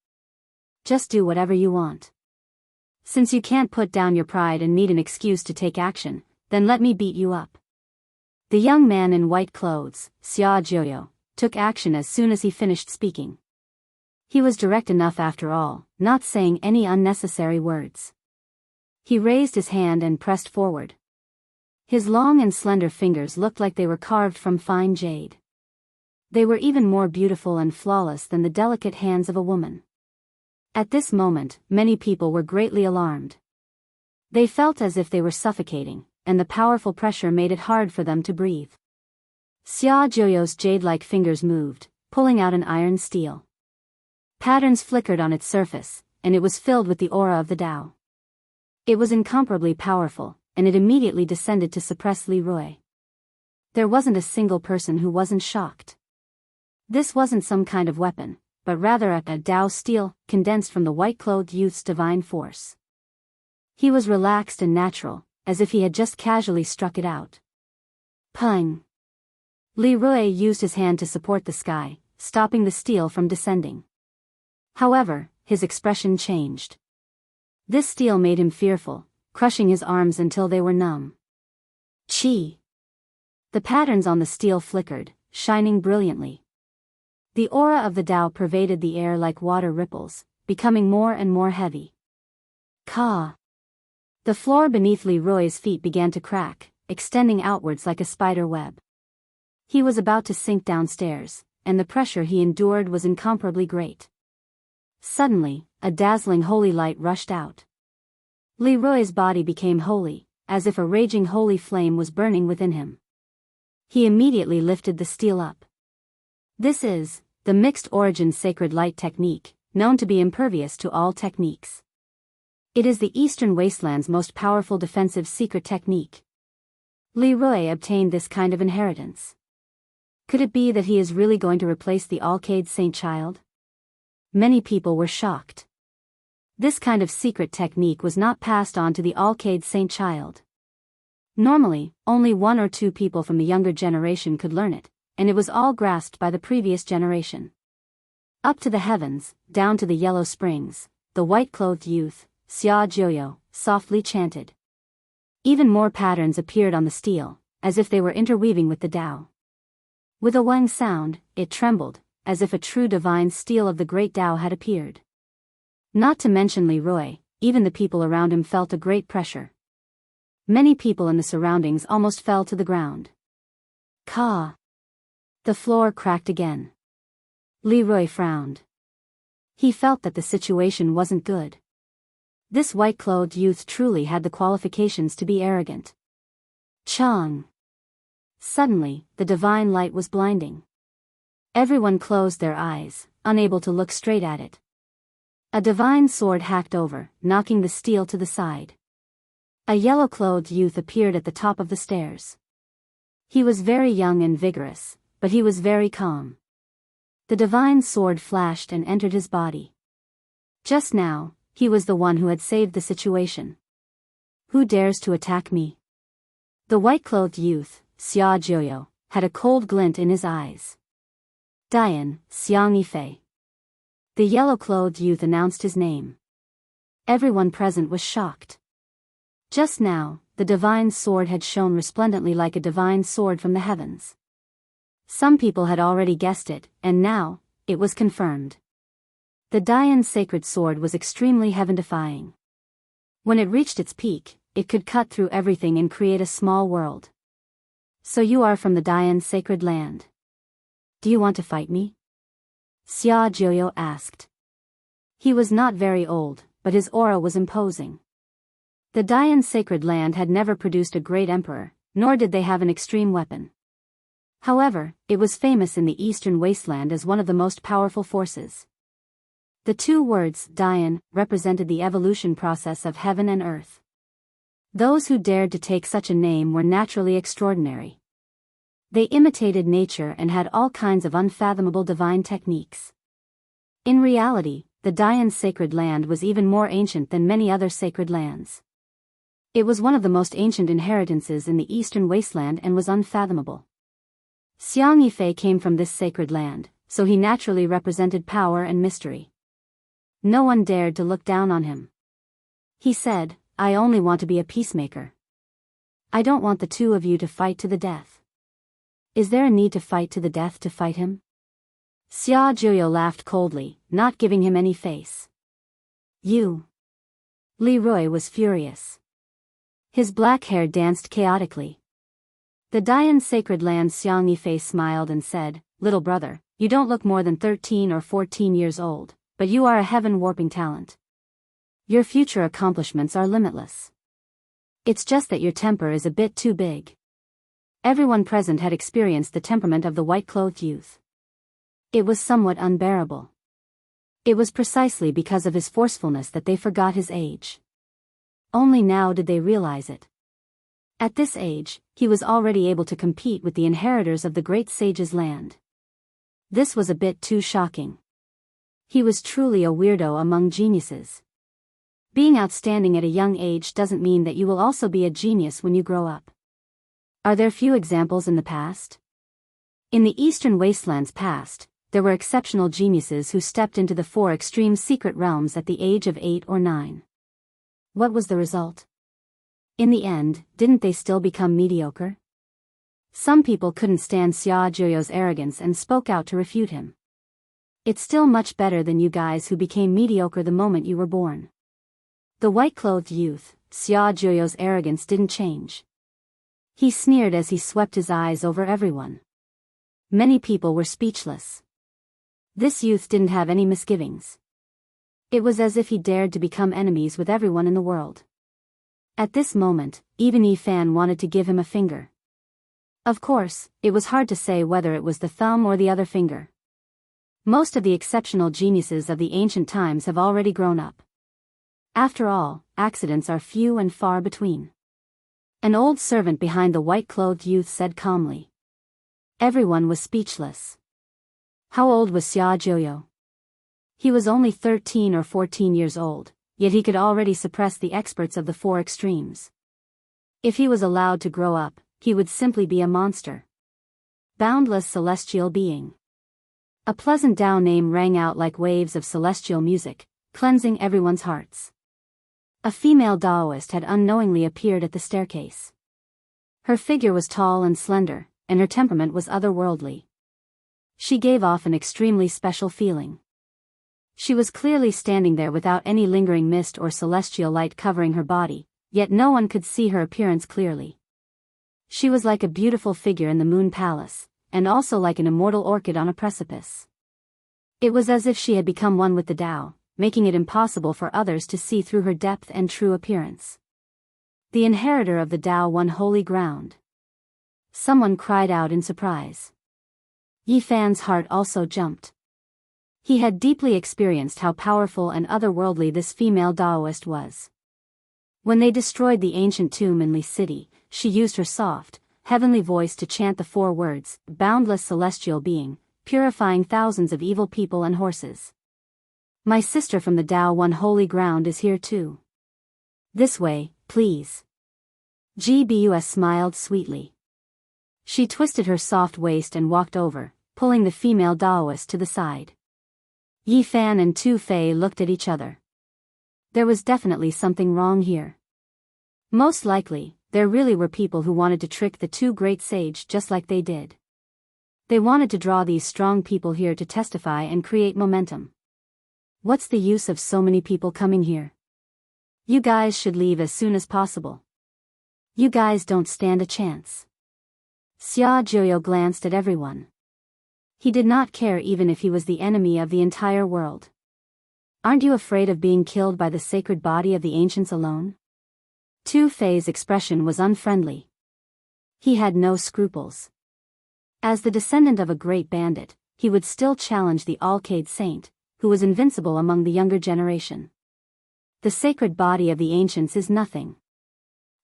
Just do whatever you want. Since you can't put down your pride and need an excuse to take action, then let me beat you up. The young man in white clothes, Xia Jiuyo, took action as soon as he finished speaking. He was direct enough after all, not saying any unnecessary words. He raised his hand and pressed forward. His long and slender fingers looked like they were carved from fine jade. They were even more beautiful and flawless than the delicate hands of a woman. At this moment, many people were greatly alarmed. They felt as if they were suffocating, and the powerful pressure made it hard for them to breathe. Xia Jiuyo's jade-like fingers moved, pulling out an iron steel. Patterns flickered on its surface, and it was filled with the aura of the Tao. It was incomparably powerful, and it immediately descended to suppress Li Rui. There wasn't a single person who wasn't shocked. This wasn't some kind of weapon, but rather a Tao steel, condensed from the white-clothed youth's divine force. He was relaxed and natural, as if he had just casually struck it out. Pung! Leroy used his hand to support the sky, stopping the steel from descending. However, his expression changed. This steel made him fearful, crushing his arms until they were numb. Chi! The patterns on the steel flickered, shining brilliantly. The aura of the Tao pervaded the air like water ripples, becoming more and more heavy. Ka! The floor beneath Leroy's feet began to crack, extending outwards like a spider web. He was about to sink downstairs, and the pressure he endured was incomparably great. Suddenly, a dazzling holy light rushed out. Leroy's body became holy, as if a raging holy flame was burning within him. He immediately lifted the steel up. This is the mixed origin sacred light technique, known to be impervious to all techniques. It is the Eastern Wasteland's most powerful defensive secret technique. Leroy obtained this kind of inheritance. Could it be that he is really going to replace the Alcade Saint Child? Many people were shocked. This kind of secret technique was not passed on to the Alcade Saint Child. Normally, only 1 or 2 people from the younger generation could learn it, and it was all grasped by the previous generation. Up to the heavens, down to the yellow springs, the white-clothed youth, Xia Jiuyo, softly chanted. Even more patterns appeared on the steel, as if they were interweaving with the Tao. With a wang sound, it trembled, as if a true divine steel of the great Tao had appeared. Not to mention Leroy, even the people around him felt a great pressure. Many people in the surroundings almost fell to the ground. Ka! The floor cracked again. Leroy frowned. He felt that the situation wasn't good. This white-clothed youth truly had the qualifications to be arrogant. Chang! Suddenly, the divine light was blinding. Everyone closed their eyes, unable to look straight at it. A divine sword hacked over, knocking the steel to the side. A yellow-clothed youth appeared at the top of the stairs. He was very young and vigorous, but he was very calm. The divine sword flashed and entered his body. Just now, he was the one who had saved the situation. Who dares to attack me? The white-clothed youth, Xia Jiuyo, had a cold glint in his eyes. Dian, Xianxia. The yellow-clothed youth announced his name. Everyone present was shocked. Just now, the divine sword had shone resplendently like a divine sword from the heavens. Some people had already guessed it, and now, it was confirmed. The Dian sacred sword was extremely heaven-defying. When it reached its peak, it could cut through everything and create a small world. So you are from the Dian sacred land. Do you want to fight me? Xia Jiuyo asked. He was not very old, but his aura was imposing. The Dian sacred land had never produced a great emperor, nor did they have an extreme weapon. However, it was famous in the Eastern Wasteland as one of the most powerful forces. The 2 words, Dian, represented the evolution process of heaven and earth. Those who dared to take such a name were naturally extraordinary. They imitated nature and had all kinds of unfathomable divine techniques. In reality, the Dian sacred land was even more ancient than many other sacred lands. It was one of the most ancient inheritances in the Eastern Wasteland and was unfathomable. Xianxia came from this sacred land, so he naturally represented power and mystery. No one dared to look down on him. He said, I only want to be a peacemaker. I don't want the 2 of you to fight to the death. Is there a need to fight to the death to fight him? Xia Jiuyo laughed coldly, not giving him any face. You. Leroy was furious. His black hair danced chaotically. The Dian sacred land Xianxia smiled and said, Little brother, you don't look more than 13 or 14 years old, but you are a heaven-warping talent. Your future accomplishments are limitless. It's just that your temper is a bit too big. Everyone present had experienced the temperament of the white-clothed youth. It was somewhat unbearable. It was precisely because of his forcefulness that they forgot his age. Only now did they realize it. At this age, he was already able to compete with the inheritors of the great sage's land. This was a bit too shocking. He was truly a weirdo among geniuses. Being outstanding at a young age doesn't mean that you will also be a genius when you grow up. Are there few examples in the past? In the eastern wastelands past, there were exceptional geniuses who stepped into the four extreme secret realms at the age of 8 or 9. What was the result? In the end, didn't they still become mediocre? Some people couldn't stand Xia Zhuo's arrogance and spoke out to refute him. It's still much better than you guys who became mediocre the moment you were born. The white-clothed youth, Xia Zhuo's arrogance didn't change. He sneered as he swept his eyes over everyone. Many people were speechless. This youth didn't have any misgivings. It was as if he dared to become enemies with everyone in the world. At this moment, even Yi Fan wanted to give him a finger. Of course, it was hard to say whether it was the thumb or the other finger. Most of the exceptional geniuses of the ancient times have already grown up. After all, accidents are few and far between. An old servant behind the white-clothed youth said calmly. Everyone was speechless. How old was Xia Zhuo? He was only 13 or 14 years old, yet he could already suppress the experts of the four extremes. If he was allowed to grow up, he would simply be a monster. Boundless celestial being. A pleasant Dao name rang out like waves of celestial music, cleansing everyone's hearts. A female Daoist had unknowingly appeared at the staircase. Her figure was tall and slender, and her temperament was otherworldly. She gave off an extremely special feeling. She was clearly standing there without any lingering mist or celestial light covering her body, yet no one could see her appearance clearly. She was like a beautiful figure in the Moon Palace, and also like an immortal orchid on a precipice. It was as if she had become one with the Tao, making it impossible for others to see through her depth and true appearance. The inheritor of the Tao won holy ground. Someone cried out in surprise. Yi Fan's heart also jumped. He had deeply experienced how powerful and otherworldly this female Daoist was. When they destroyed the ancient tomb in Li City, she used her soft, heavenly voice to chant the 4 words, boundless celestial being, purifying thousands of evil people and horses. My sister from the Tao won holy ground is here too. This way, please. GBUS smiled sweetly. She twisted her soft waist and walked over, pulling the female Daoist to the side. Yi Fan and Tu Fei looked at each other. There was definitely something wrong here. Most likely, there really were people who wanted to trick the 2 great sage just like they did. They wanted to draw these strong people here to testify and create momentum. What's the use of so many people coming here? You guys should leave as soon as possible. You guys don't stand a chance. Xia Zhuo glanced at everyone. He did not care even if he was the enemy of the entire world. Aren't you afraid of being killed by the sacred body of the ancients alone? Tu Fei's expression was unfriendly. He had no scruples. As the descendant of a great bandit, he would still challenge the Alcade Saint, who was invincible among the younger generation. The sacred body of the ancients is nothing.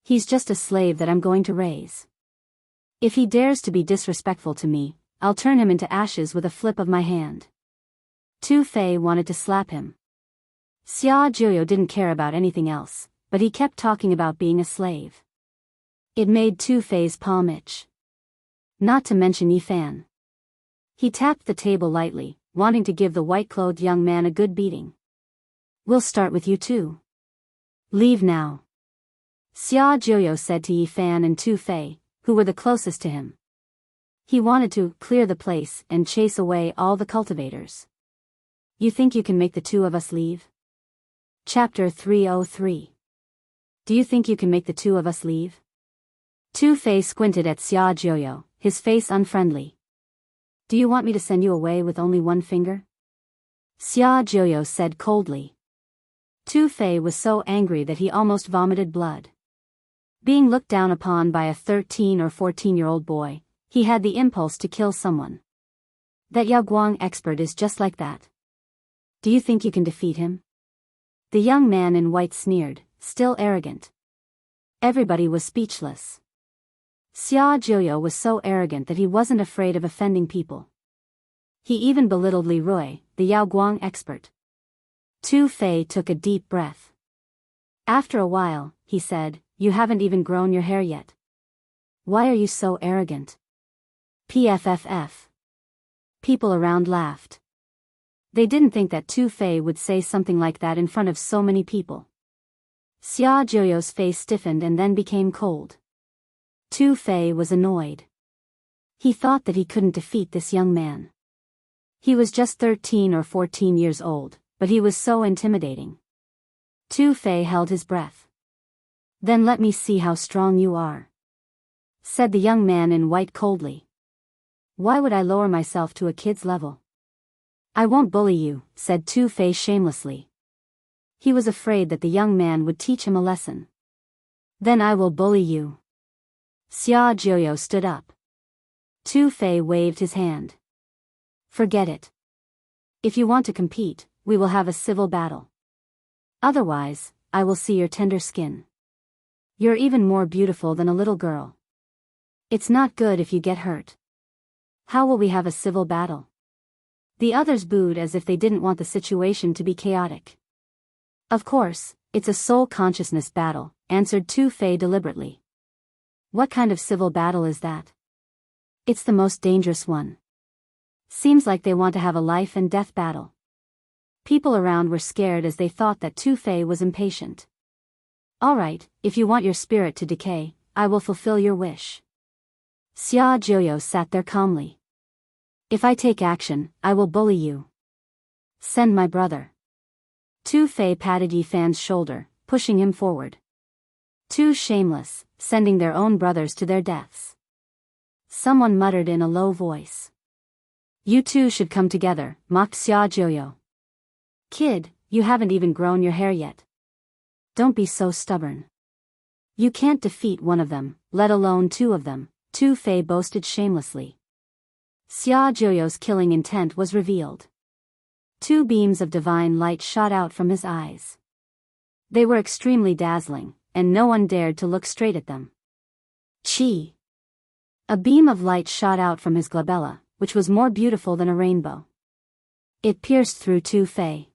He's just a slave that I'm going to raise. If he dares to be disrespectful to me, I'll turn him into ashes with a flip of my hand. Tu Fei wanted to slap him. Xia Zhuo didn't care about anything else, but he kept talking about being a slave. It made Tu Fei's palm itch. Not to mention Yi Fan. He tapped the table lightly, wanting to give the white-clothed young man a good beating. We'll start with you too. Leave now. Xia Zhuo said to Yi Fan and Tu Fei, who were the closest to him. He wanted to clear the place and chase away all the cultivators. You think you can make the 2 of us leave? Chapter 303. Do you think you can make the 2 of us leave? Tu Fei squinted at Xia Zhuo, his face unfriendly. Do you want me to send you away with only 1 finger? Xia Zhuo said coldly. Tu Fei was so angry that he almost vomited blood. Being looked down upon by a 13 or 14-year-old boy, he had the impulse to kill someone. That Yaoguang expert is just like that. Do you think you can defeat him? The young man in white sneered, still arrogant. Everybody was speechless. Xia Zhuo was so arrogant that he wasn't afraid of offending people. He even belittled Li Rui, the Yaoguang expert. Tu Fei took a deep breath. After a while, he said, "You haven't even grown your hair yet. Why are you so arrogant?" PFFF. People around laughed. They didn't think that Tu Fei would say something like that in front of so many people. Xia Jiu's face stiffened and then became cold. Tu Fei was annoyed. He thought that he couldn't defeat this young man. He was just 13 or 14 years old, but he was so intimidating. Tu Fei held his breath. "Then let me see how strong you are," said the young man in white coldly. "Why would I lower myself to a kid's level?" "I won't bully you," said Tu Fei shamelessly. He was afraid that the young man would teach him a lesson. "Then I will bully you." Xia Jiu stood up. Tu Fei waved his hand. "Forget it. If you want to compete, we will have a civil battle. Otherwise, I will see your tender skin. You're even more beautiful than a little girl. It's not good if you get hurt. How will we have a civil battle?" The others booed as if they didn't want the situation to be chaotic. "Of course, it's a soul consciousness battle," answered Tu Fei deliberately. "What kind of civil battle is that?" "It's the most dangerous one. Seems like they want to have a life and death battle." People around were scared as they thought that Tu Fei was impatient. "All right, if you want your spirit to decay, I will fulfill your wish." Xia Jiu sat there calmly. "If I take action, I will bully you. Send my brother." Tu Fei patted Yi Fan's shoulder, pushing him forward. "Too shameless, sending their own brothers to their deaths." Someone muttered in a low voice. "You two should come together," mocked Xia Jiu. "Kid, you haven't even grown your hair yet. Don't be so stubborn. You can't defeat one of them, let alone two of them," Tu Fei boasted shamelessly. Xia Jiu's killing intent was revealed. Two beams of divine light shot out from his eyes. They were extremely dazzling, and no one dared to look straight at them. Chi! A beam of light shot out from his glabella, which was more beautiful than a rainbow. It pierced through Tu Fei.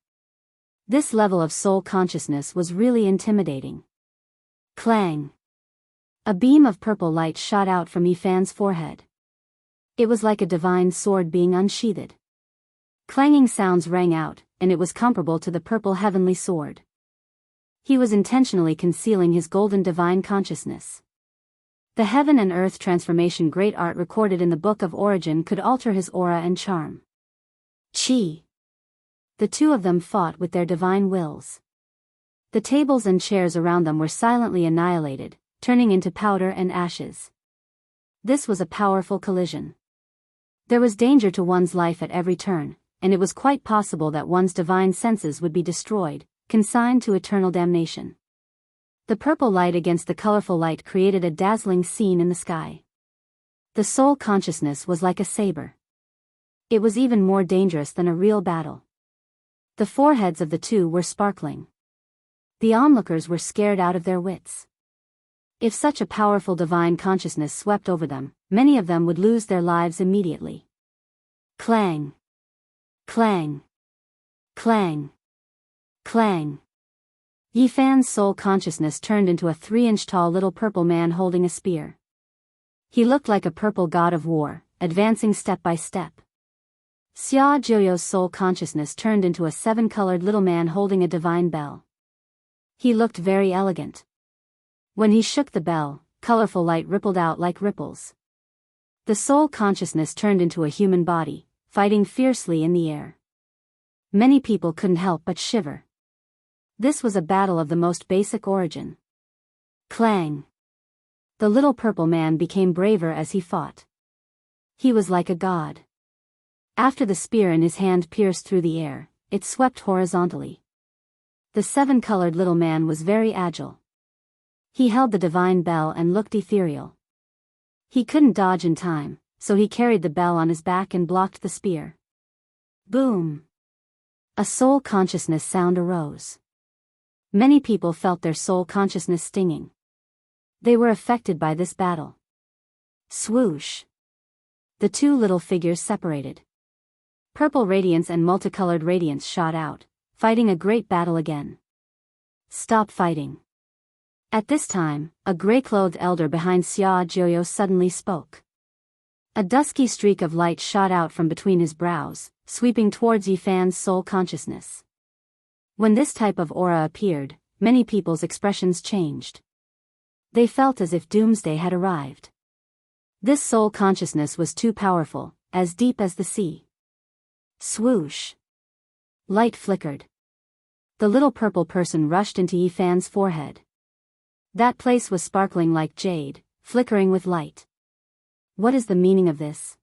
This level of soul consciousness was really intimidating. Clang! A beam of purple light shot out from Yi Fan's forehead. It was like a divine sword being unsheathed. Clanging sounds rang out, and it was comparable to the purple heavenly sword. He was intentionally concealing his golden divine consciousness. The heaven and earth transformation great art recorded in the Book of Origin could alter his aura and charm. Chi! The two of them fought with their divine wills. The tables and chairs around them were silently annihilated, turning into powder and ashes. This was a powerful collision. There was danger to one's life at every turn, and it was quite possible that one's divine senses would be destroyed, consigned to eternal damnation. The purple light against the colorful light created a dazzling scene in the sky. The soul consciousness was like a saber. It was even more dangerous than a real battle. The foreheads of the two were sparkling. The onlookers were scared out of their wits. If such a powerful divine consciousness swept over them, many of them would lose their lives immediately. Clang! Clang! Clang! Clang! Yi Fan's soul consciousness turned into a 3-inch tall little purple man holding a spear. He looked like a purple god of war, advancing step by step. Xia Jiu's soul consciousness turned into a 7-colored little man holding a divine bell. He looked very elegant. When he shook the bell, colorful light rippled out like ripples. The soul consciousness turned into a human body, fighting fiercely in the air. Many people couldn't help but shiver. This was a battle of the most basic origin. Clang! The little purple man became braver as he fought. He was like a god. After the spear in his hand pierced through the air, it swept horizontally. The 7-colored little man was very agile. He held the divine bell and looked ethereal. He couldn't dodge in time, so he carried the bell on his back and blocked the spear. Boom! A soul consciousness sound arose. Many people felt their soul consciousness stinging. They were affected by this battle. Swoosh! The two little figures separated. Purple radiance and multicolored radiance shot out, fighting a great battle again. Stop fighting. At this time, a gray-clothed elder behind Xia Jiu suddenly spoke. A dusky streak of light shot out from between his brows, sweeping towards Yifan's soul consciousness. When this type of aura appeared, many people's expressions changed. They felt as if doomsday had arrived. This soul consciousness was too powerful, as deep as the sea. Swoosh! Light flickered. The little purple person rushed into Yifan's forehead. That place was sparkling like jade, flickering with light. What is the meaning of this?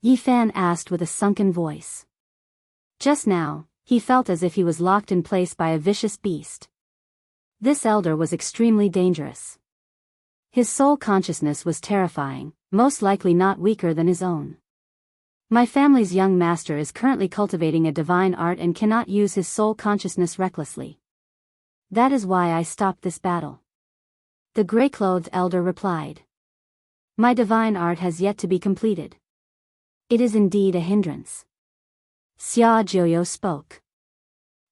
Yifan asked with a sunken voice. Just now, he felt as if he was locked in place by a vicious beast. This elder was extremely dangerous. His soul consciousness was terrifying, most likely not weaker than his own. My family's young master is currently cultivating a divine art and cannot use his soul consciousness recklessly. That is why I stopped this battle. The gray-clothed elder replied. My divine art has yet to be completed. It is indeed a hindrance. Xia Jianghu spoke.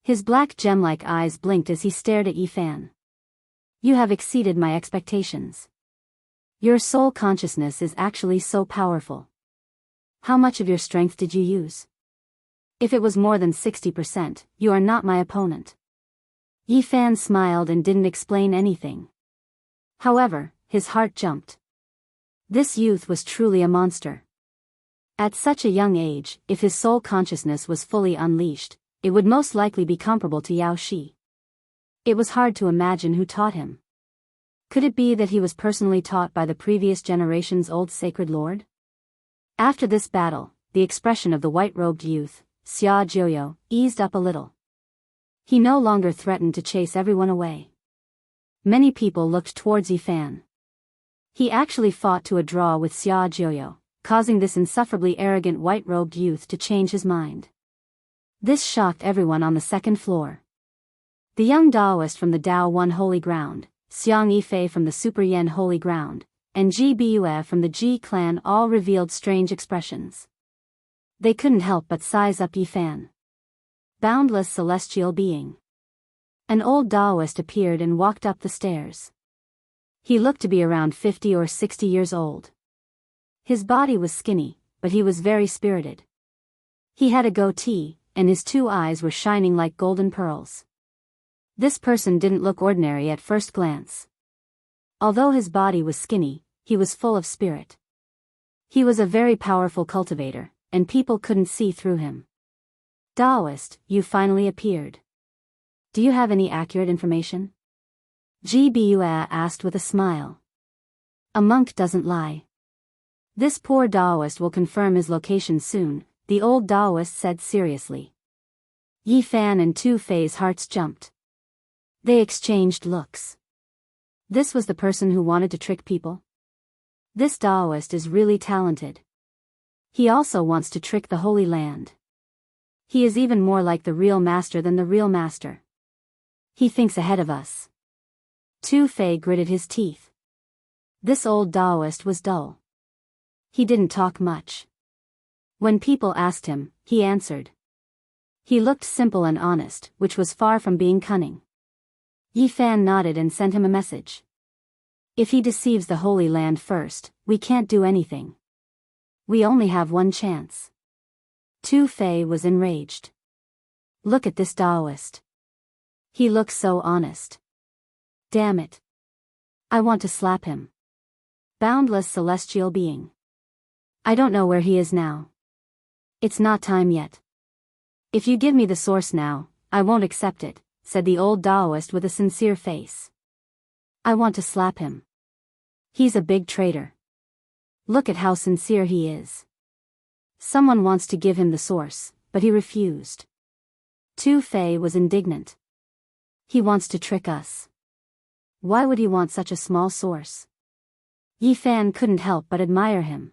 His black gem-like eyes blinked as he stared at Yifan. You have exceeded my expectations. Your soul consciousness is actually so powerful. How much of your strength did you use? If it was more than 60%, you are not my opponent. Yifan smiled and didn't explain anything. However, his heart jumped. This youth was truly a monster. At such a young age, if his soul consciousness was fully unleashed, it would most likely be comparable to Yao Shi. It was hard to imagine who taught him. Could it be that he was personally taught by the previous generation's old sacred lord? After this battle, the expression of the white-robed youth, Xia Jianghu, eased up a little. He no longer threatened to chase everyone away. Many people looked towards Yifan. He actually fought to a draw with Xia Jianghu, causing this insufferably arrogant white-robed youth to change his mind. This shocked everyone on the second floor. The young Daoist from the Dao One Holy Ground, Xiang Yifei from the Super Yen Holy Ground, and Ji Bue from the Ji clan all revealed strange expressions. They couldn't help but size up Yifan. Boundless celestial being. An old Daoist appeared and walked up the stairs. He looked to be around 50 or 60 years old. His body was skinny, but he was very spirited. He had a goatee, and his two eyes were shining like golden pearls. This person didn't look ordinary at first glance. Although his body was skinny, he was full of spirit. He was a very powerful cultivator, and people couldn't see through him. Daoist, you finally appeared. Do you have any accurate information? Ji Bue asked with a smile. A monk doesn't lie. This poor Daoist will confirm his location soon, the old Daoist said seriously. Yifan and Tu Fei's hearts jumped. They exchanged looks. This was the person who wanted to trick people? This Daoist is really talented. He also wants to trick the Holy Land. He is even more like the real master than the real master. He thinks ahead of us. Tu Fei gritted his teeth. This old Daoist was dull. He didn't talk much. When people asked him, he answered. He looked simple and honest, which was far from being cunning. Yifan nodded and sent him a message. If he deceives the Holy Land first, we can't do anything. We only have one chance. Tu Fei was enraged. Look at this Daoist. He looks so honest. Damn it. I want to slap him. Boundless celestial being. I don't know where he is now. It's not time yet. If you give me the source now, I won't accept it, said the old Daoist with a sincere face. I want to slap him. He's a big traitor. Look at how sincere he is. Someone wants to give him the source, but he refused. Tu Fei was indignant. He wants to trick us. Why would he want such a small source? Yifan couldn't help but admire him.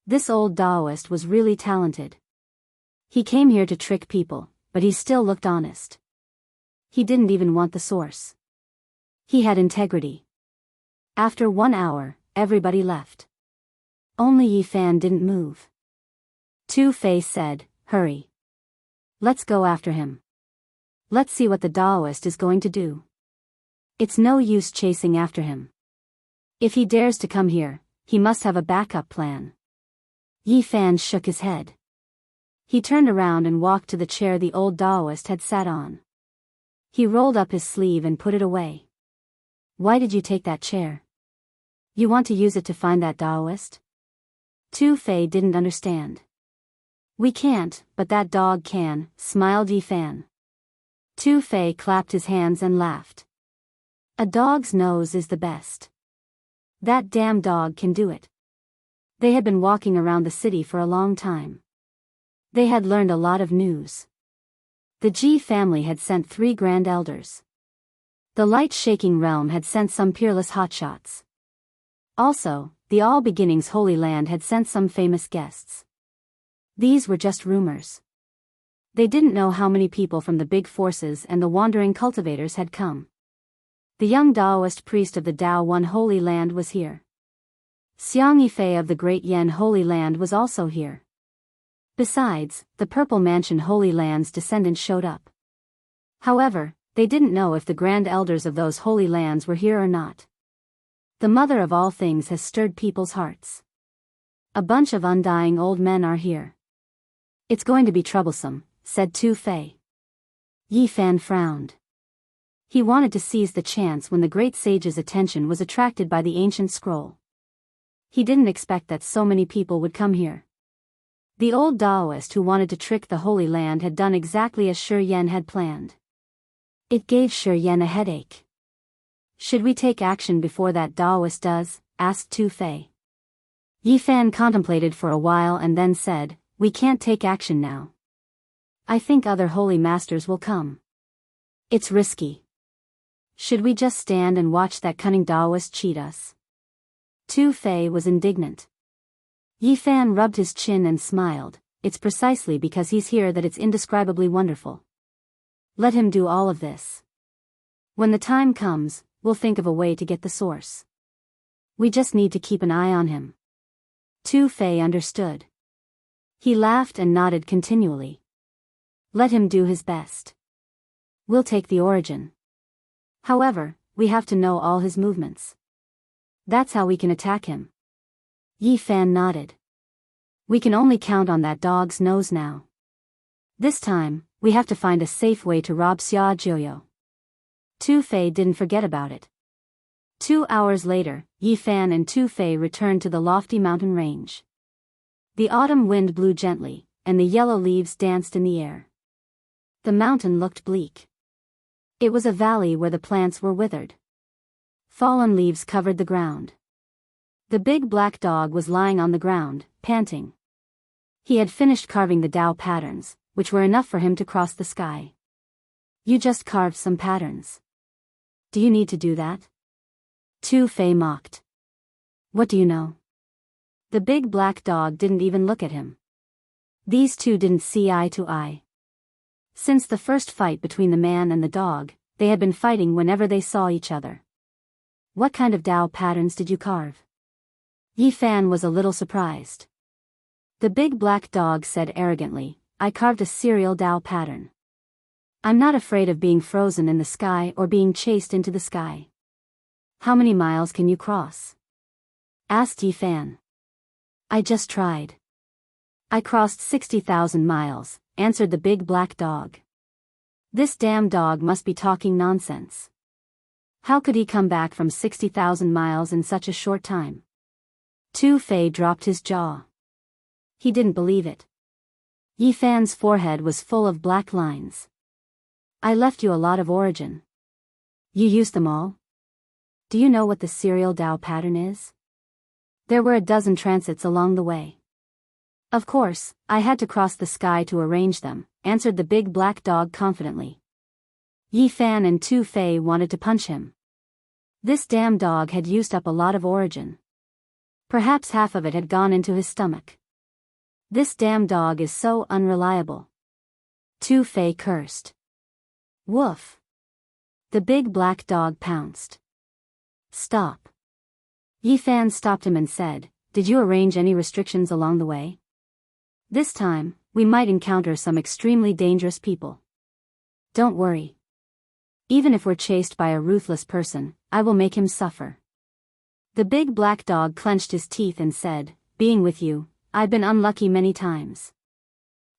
This old Daoist was really talented. He came here to trick people, but he still looked honest. He didn't even want the source. He had integrity. After 1 hour, everybody left. Only Yifan didn't move. Tu Fei said, hurry. Let's go after him. Let's see what the Daoist is going to do. It's no use chasing after him. If he dares to come here, he must have a backup plan. Yi Fan shook his head. He turned around and walked to the chair the old Daoist had sat on. He rolled up his sleeve and put it away. Why did you take that chair? You want to use it to find that Daoist? Tu Fei didn't understand. We can't, but that dog can, smiled Yi Fan. Tu Fei clapped his hands and laughed. A dog's nose is the best. That damn dog can do it. They had been walking around the city for a long time. They had learned a lot of news. The Ji family had sent 3 grand elders. The light-shaking realm had sent some peerless hotshots. Also, the All Beginnings Holy Land had sent some famous guests. These were just rumors. They didn't know how many people from the big forces and the wandering cultivators had come. The young Daoist priest of the Dao One Holy Land was here. Xiang Yifei of the Great Yen Holy Land was also here. Besides, the Purple Mansion Holy Land's descendants showed up. However, they didn't know if the grand elders of those holy lands were here or not. The mother of all things has stirred people's hearts. A bunch of undying old men are here. It's going to be troublesome, said Tu Fei. Yi Fan frowned. He wanted to seize the chance when the great sage's attention was attracted by the ancient scroll. He didn't expect that so many people would come here. The old Daoist who wanted to trick the Holy Land had done exactly as Shi Yan had planned. It gave Shi Yan a headache. Should we take action before that Daoist does? Asked Tu Fei. Yi Fan contemplated for a while and then said, we can't take action now. I think other holy masters will come. It's risky. Should we just stand and watch that cunning Daoist cheat us? Tu Fei was indignant. Yi Fan rubbed his chin and smiled. It's precisely because he's here that it's indescribably wonderful. Let him do all of this. When the time comes, we'll think of a way to get the source. We just need to keep an eye on him. Tu Fei understood. He laughed and nodded continually. Let him do his best. We'll take the origin. However, we have to know all his movements. That's how we can attack him. Yi Fan nodded. We can only count on that dog's nose now. This time, we have to find a safe way to rob Xia Jiuyo. Tu Fei didn't forget about it. 2 hours later, Yi Fan and Tu Fei returned to the lofty mountain range. The autumn wind blew gently, and the yellow leaves danced in the air. The mountain looked bleak. It was a valley where the plants were withered. Fallen leaves covered the ground. The big black dog was lying on the ground, panting. He had finished carving the Dao patterns, which were enough for him to cross the sky. You just carved some patterns. Do you need to do that? Tu Fei mocked. What do you know? The big black dog didn't even look at him. These two didn't see eye to eye. Since the first fight between the man and the dog, they had been fighting whenever they saw each other. What kind of Dao patterns did you carve? Yi Fan was a little surprised. The big black dog said arrogantly, I carved a serial Dao pattern. I'm not afraid of being frozen in the sky or being chased into the sky. How many miles can you cross? Asked Yi Fan. I just tried. I crossed 60,000 miles, answered the big black dog. This damn dog must be talking nonsense. How could he come back from 60,000 miles in such a short time? Tu Fei dropped his jaw. He didn't believe it. Yi Fan's forehead was full of black lines. I left you a lot of origin. You used them all? Do you know what the serial Dao pattern is? There were a dozen transits along the way. Of course, I had to cross the sky to arrange them, answered the big black dog confidently. Yi Fan and Tu Fei wanted to punch him. This damn dog had used up a lot of origin. Perhaps half of it had gone into his stomach. This damn dog is so unreliable. Tu Fei cursed. Woof. The big black dog pounced. Stop. Yi Fan stopped him and said, did you arrange any restrictions along the way? This time, we might encounter some extremely dangerous people. Don't worry. Even if we're chased by a ruthless person, I will make him suffer. The big black dog clenched his teeth and said, being with you, I've been unlucky many times.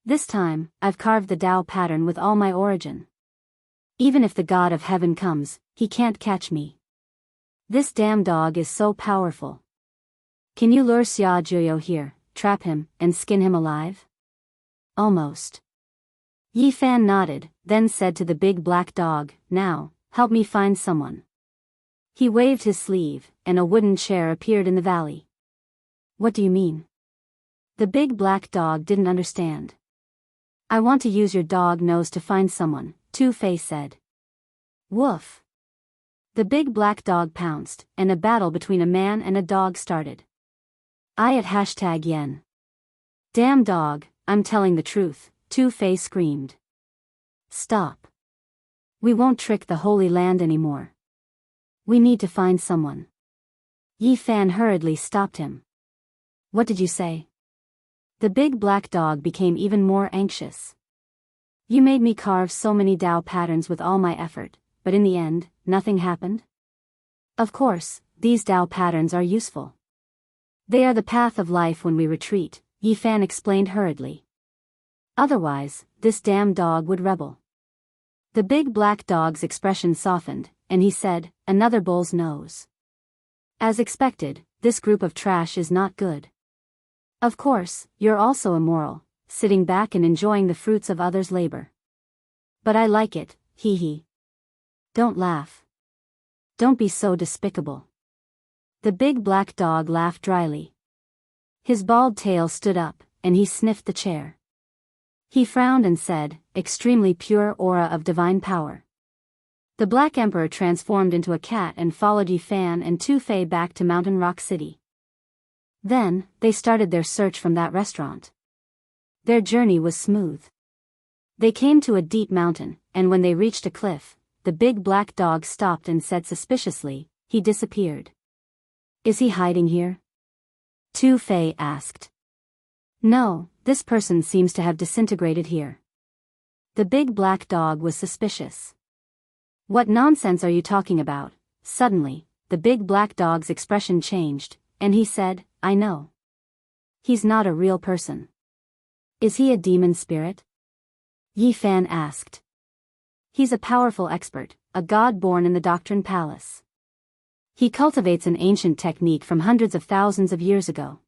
This time, I've carved the Tao pattern with all my origin. Even if the god of heaven comes, he can't catch me. This damn dog is so powerful. Can you lure Xia Juyo here, trap him, and skin him alive? Almost. Yi Fan nodded, then said to the big black dog, now, help me find someone. He waved his sleeve, and a wooden chair appeared in the valley. What do you mean? The big black dog didn't understand. I want to use your dog nose to find someone, Tu Fei said. Woof. The big black dog pounced, and a battle between a man and a dog started. I at #yen. Damn dog, I'm telling the truth, Tu Fei screamed. Stop. We won't trick the Holy Land anymore. We need to find someone. Yi Fan hurriedly stopped him. What did you say? The big black dog became even more anxious. You made me carve so many Tao patterns with all my effort, but in the end, nothing happened? Of course, these Tao patterns are useful. They are the path of life when we retreat, Yi Fan explained hurriedly. Otherwise, this damn dog would rebel. The big black dog's expression softened, and he said, another bull's nose. As expected, this group of trash is not good. Of course, you're also immoral, sitting back and enjoying the fruits of others' labor. But I like it, hee hee. Don't laugh. Don't be so despicable. The big black dog laughed dryly. His bald tail stood up, and he sniffed the chair. He frowned and said, extremely pure aura of divine power. The Black Emperor transformed into a cat and followed Yi Fan and Tu Fei back to Mountain Rock City. Then, they started their search from that restaurant. Their journey was smooth. They came to a deep mountain, and when they reached a cliff, the big black dog stopped and said suspiciously, he disappeared. Is he hiding here? Tu Fei asked. No, this person seems to have disintegrated here. The big black dog was suspicious. What nonsense are you talking about? Suddenly, the big black dog's expression changed, and he said, I know. He's not a real person. Is he a demon spirit? Yi Fan asked. He's a powerful expert, a god born in the Doctrine Palace. He cultivates an ancient technique from hundreds of thousands of years ago.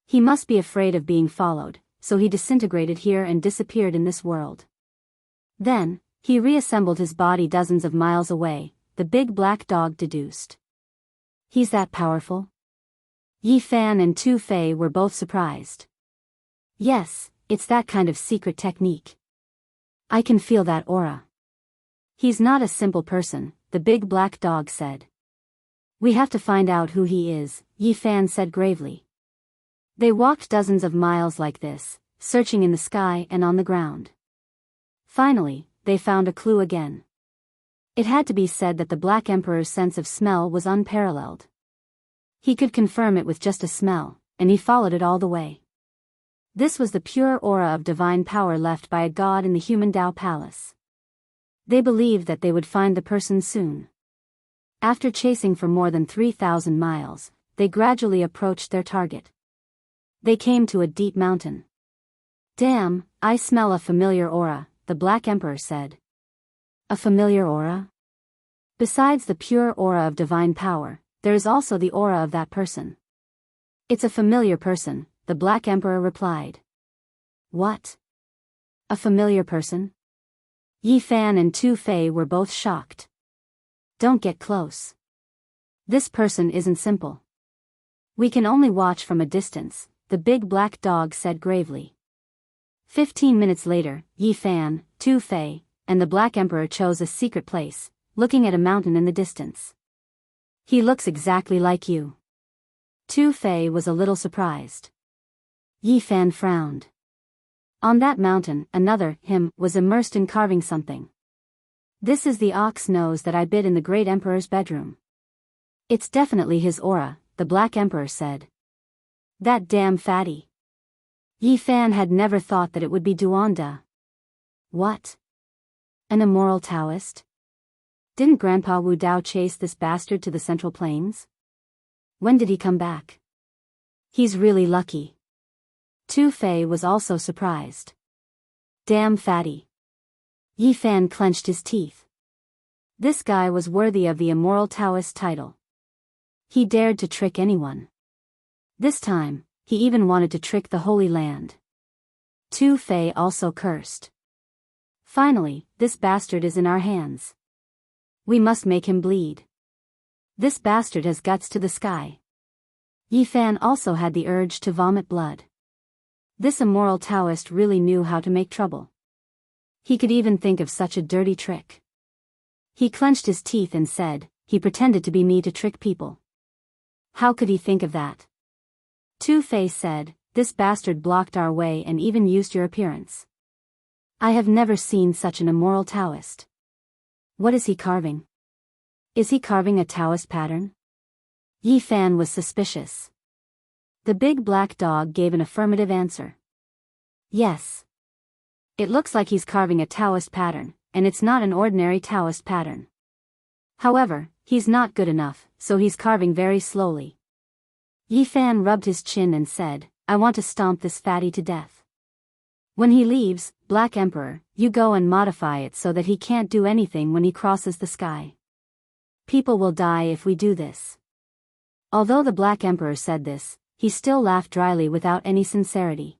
He must be afraid of being followed, so he disintegrated here and disappeared in this world. Then, he reassembled his body dozens of miles away, the big black dog deduced. He's that powerful? Yi Fan and Tu Fei were both surprised. Yes, it's that kind of secret technique. I can feel that aura. He's not a simple person, the big black dog said. We have to find out who he is, Yi Fan said gravely. They walked dozens of miles like this, searching in the sky and on the ground. Finally, they found a clue again. It had to be said that the Black Emperor's sense of smell was unparalleled. He could confirm it with just a smell, and he followed it all the way. This was the pure aura of divine power left by a god in the human Tao Palace. They believed that they would find the person soon. After chasing for more than 3,000 miles, they gradually approached their target. They came to a deep mountain. Damn, I smell a familiar aura, the Black Emperor said. A familiar aura? Besides the pure aura of divine power, there is also the aura of that person. It's a familiar person, the Black Emperor replied. What? A familiar person? Yi Fan and Tu Fei were both shocked. Don't get close. This person isn't simple. We can only watch from a distance, the big black dog said gravely. 15 minutes later, Yi Fan, Tu Fei, and the Black Emperor chose a secret place, looking at a mountain in the distance. He looks exactly like you. Tu Fei was a little surprised. Yi Fan frowned. On that mountain, another, him, was immersed in carving something. This is the ox nose that I bit in the Great Emperor's bedroom. It's definitely his aura, the Black Emperor said. That damn fatty. Yi Fan had never thought that it would be Duanda. What? An immoral Taoist? Didn't Grandpa Wu Dao chase this bastard to the Central Plains? When did he come back? He's really lucky. Tu Fei was also surprised. Damn fatty. Yi Fan clenched his teeth. This guy was worthy of the immoral Taoist title. He dared to trick anyone. This time, he even wanted to trick the Holy Land. Tu Fei also cursed. Finally, this bastard is in our hands. We must make him bleed. This bastard has guts to the sky. Yi Fan also had the urge to vomit blood. This immoral Taoist really knew how to make trouble. He could even think of such a dirty trick. He clenched his teeth and said, he pretended to be me to trick people. How could he think of that? Tu Fei said, this bastard blocked our way and even used your appearance. I have never seen such an immoral Taoist. What is he carving? Is he carving a Taoist pattern? Yi Fan was suspicious. The big black dog gave an affirmative answer. Yes. It looks like he's carving a Taoist pattern, and it's not an ordinary Taoist pattern. However, he's not good enough, so he's carving very slowly. Yi Fan rubbed his chin and said, I want to stomp this fatty to death. When he leaves, Black Emperor, you go and modify it so that he can't do anything when he crosses the sky. People will die if we do this. Although the Black Emperor said this, he still laughed dryly without any sincerity.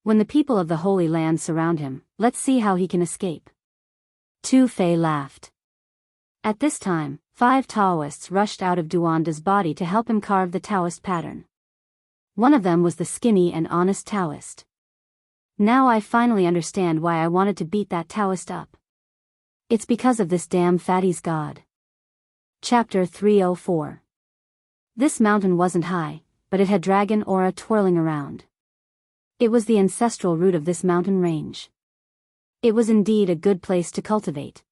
When the people of the Holy Land surround him, let's see how he can escape. Tu Fei laughed. At this time, 5 Taoists rushed out of Duanda's body to help him carve the Taoist pattern. One of them was the skinny and honest Taoist. Now I finally understand why I wanted to beat that Taoist up. It's because of this damn fatty's god. Chapter 304. This mountain wasn't high, but it had dragon aura twirling around. It was the ancestral root of this mountain range. It was indeed a good place to cultivate.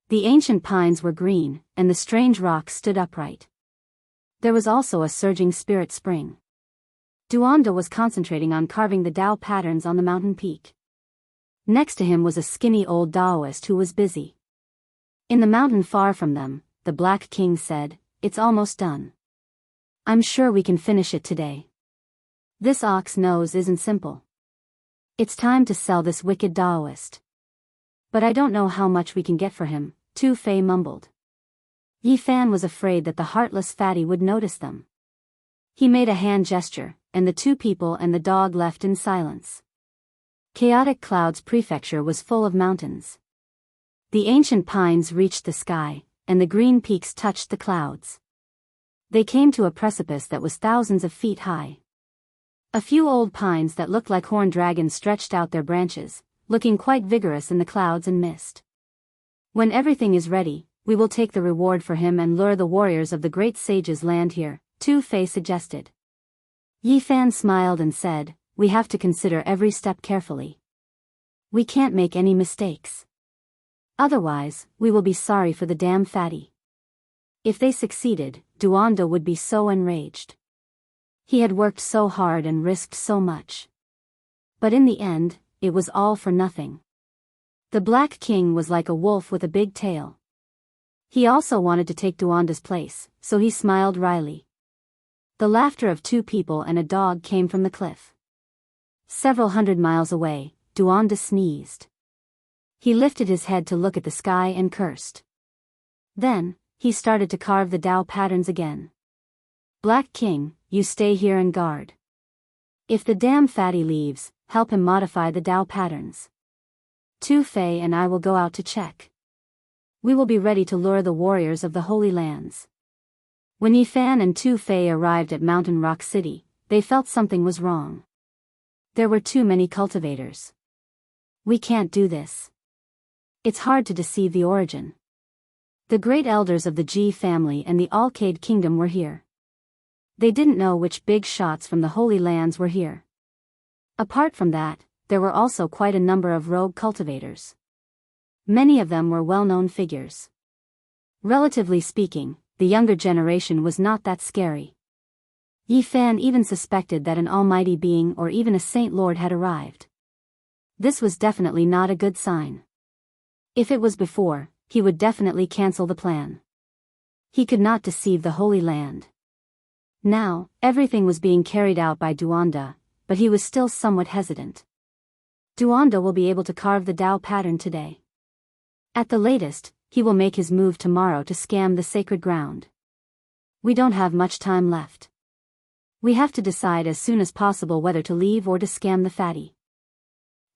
The ancient pines were green, and the strange rocks stood upright. There was also a surging spirit spring. Duanda was concentrating on carving the Dao patterns on the mountain peak. Next to him was a skinny old Daoist who was busy. In the mountain far from them, the Black King said, it's almost done. I'm sure we can finish it today. This ox nose isn't simple. It's time to sell this wicked Daoist. But I don't know how much we can get for him, Tu Fei mumbled. Yi Fan was afraid that the heartless fatty would notice them. He made a hand gesture, and the 2 people and the dog left in silence. Chaotic Clouds Prefecture was full of mountains. The ancient pines reached the sky, and the green peaks touched the clouds. They came to a precipice that was thousands of feet high. A few old pines that looked like horned dragons stretched out their branches, looking quite vigorous in the clouds and mist. When everything is ready, we will take the reward for him and lure the warriors of the great sages land here, Tu Fei suggested. Yi Fan smiled and said, we have to consider every step carefully. We can't make any mistakes. Otherwise, we will be sorry for the damn fatty. If they succeeded, Duanda would be so enraged. He had worked so hard and risked so much. But in the end, it was all for nothing. The Black King was like a wolf with a big tail. He also wanted to take Duanda's place, so he smiled wryly. The laughter of 2 people and a dog came from the cliff. Several hundred miles away, Duanda sneezed. He lifted his head to look at the sky and cursed. Then, he started to carve the Dao patterns again. Black King, you stay here and guard. If the damn fatty leaves, help him modify the Dao patterns. Tu Fei and I will go out to check. We will be ready to lure the warriors of the Holy Lands. When Yi Fan and Tu Fei arrived at Mountain Rock City, they felt something was wrong. There were too many cultivators. We can't do this. It's hard to deceive the origin. The great elders of the Ji family and the Alcade Kingdom were here. They didn't know which big shots from the Holy Lands were here. Apart from that, there were also quite a number of rogue cultivators. Many of them were well-known figures. Relatively speaking, the younger generation was not that scary. Yi Fan even suspected that an almighty being or even a saint lord had arrived. This was definitely not a good sign. If it was before, he would definitely cancel the plan. He could not deceive the Holy Land. Now, everything was being carried out by Duanda, but he was still somewhat hesitant. Duanda will be able to carve the Dao pattern today. At the latest, he will make his move tomorrow to scam the sacred ground. We don't have much time left. We have to decide as soon as possible whether to leave or to scam the fatty.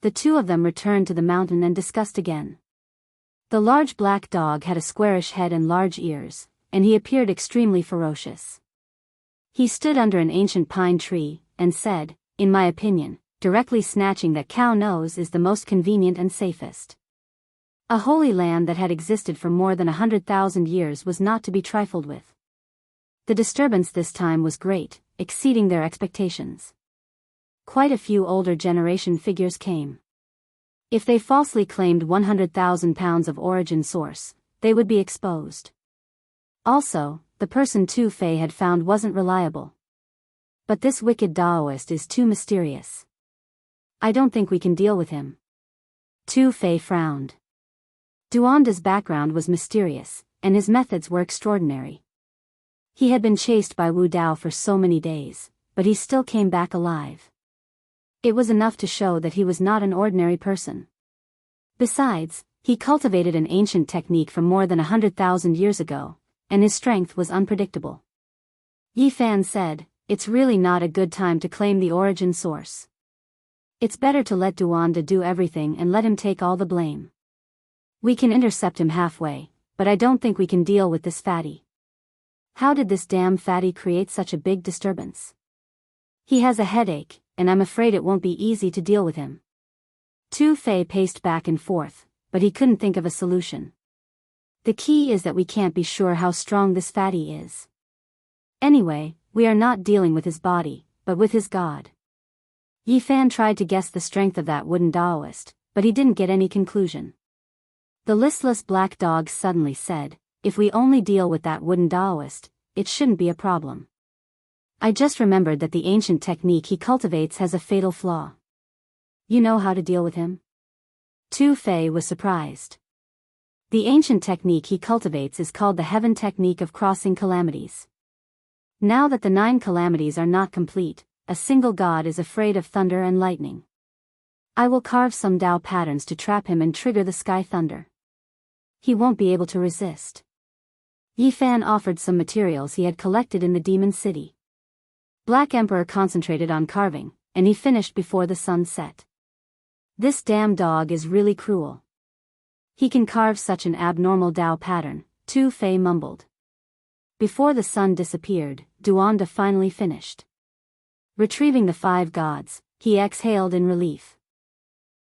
The two of them returned to the mountain and discussed again. The large black dog had a squarish head and large ears, and he appeared extremely ferocious. He stood under an ancient pine tree, and said, "In my opinion, directly snatching that cow nose is the most convenient and safest." A holy land that had existed for more than 100,000 years was not to be trifled with. The disturbance this time was great, exceeding their expectations. Quite a few older generation figures came. If they falsely claimed 100,000 pounds of origin source, they would be exposed. Also, the person Tu Fei had found wasn't reliable. But this wicked Daoist is too mysterious. I don't think we can deal with him. Tu Fei frowned. Duanda's background was mysterious, and his methods were extraordinary. He had been chased by Wu Dao for so many days, but he still came back alive. It was enough to show that he was not an ordinary person. Besides, he cultivated an ancient technique from more than 100,000 years ago, and his strength was unpredictable. Yi Fan said, "It's really not a good time to claim the origin source. It's better to let Duanda do everything and let him take all the blame. We can intercept him halfway, but I don't think we can deal with this fatty. How did this damn fatty create such a big disturbance? He has a headache, and I'm afraid it won't be easy to deal with him." Tu Fei paced back and forth, but he couldn't think of a solution. The key is that we can't be sure how strong this fatty is. Anyway, we are not dealing with his body, but with his god. Yi Fan tried to guess the strength of that wooden Daoist, but he didn't get any conclusion. The listless black dog suddenly said, "If we only deal with that wooden Daoist, it shouldn't be a problem. I just remembered that the ancient technique he cultivates has a fatal flaw. You know how to deal with him?" Tu Fei was surprised. The ancient technique he cultivates is called the Heaven Technique of Crossing Calamities. Now that the 9 calamities are not complete, a single god is afraid of thunder and lightning. I will carve some Dao patterns to trap him and trigger the sky thunder. He won't be able to resist. Yi Fan offered some materials he had collected in the demon city. Black Emperor concentrated on carving, and he finished before the sun set. This damn dog is really cruel. He can carve such an abnormal Dao pattern, Tu Fei mumbled. Before the sun disappeared, Duanda finally finished. Retrieving the 5 gods, he exhaled in relief.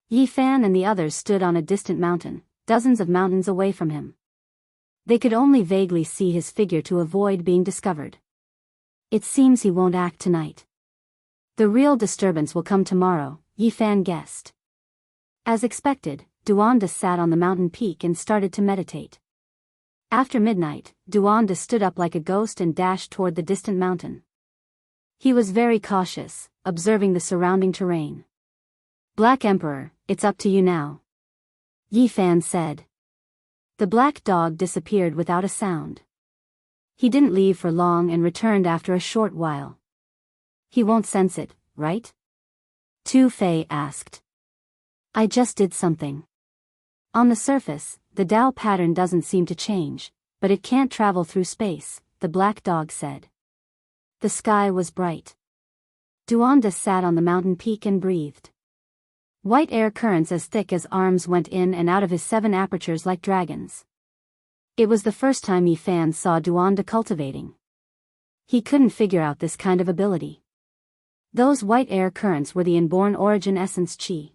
Yi Fan and the others stood on a distant mountain, dozens of mountains away from him. They could only vaguely see his figure to avoid being discovered. It seems he won't act tonight. The real disturbance will come tomorrow, Yi Fan guessed. As expected, Duanda sat on the mountain peak and started to meditate. After midnight, Duanda stood up like a ghost and dashed toward the distant mountain. He was very cautious, observing the surrounding terrain. "Black Emperor, it's up to you now," Yi Fan said. The black dog disappeared without a sound. He didn't leave for long and returned after a short while. "He won't sense it, right?" Tu Fei asked. "I just did something. On the surface, the Dao pattern doesn't seem to change, but it can't travel through space," the black dog said. The sky was bright. Duanda sat on the mountain peak and breathed. White air currents as thick as arms went in and out of his 7 apertures like dragons. It was the first time Yi Fan saw Duanda cultivating. He couldn't figure out this kind of ability. Those white air currents were the inborn origin essence chi.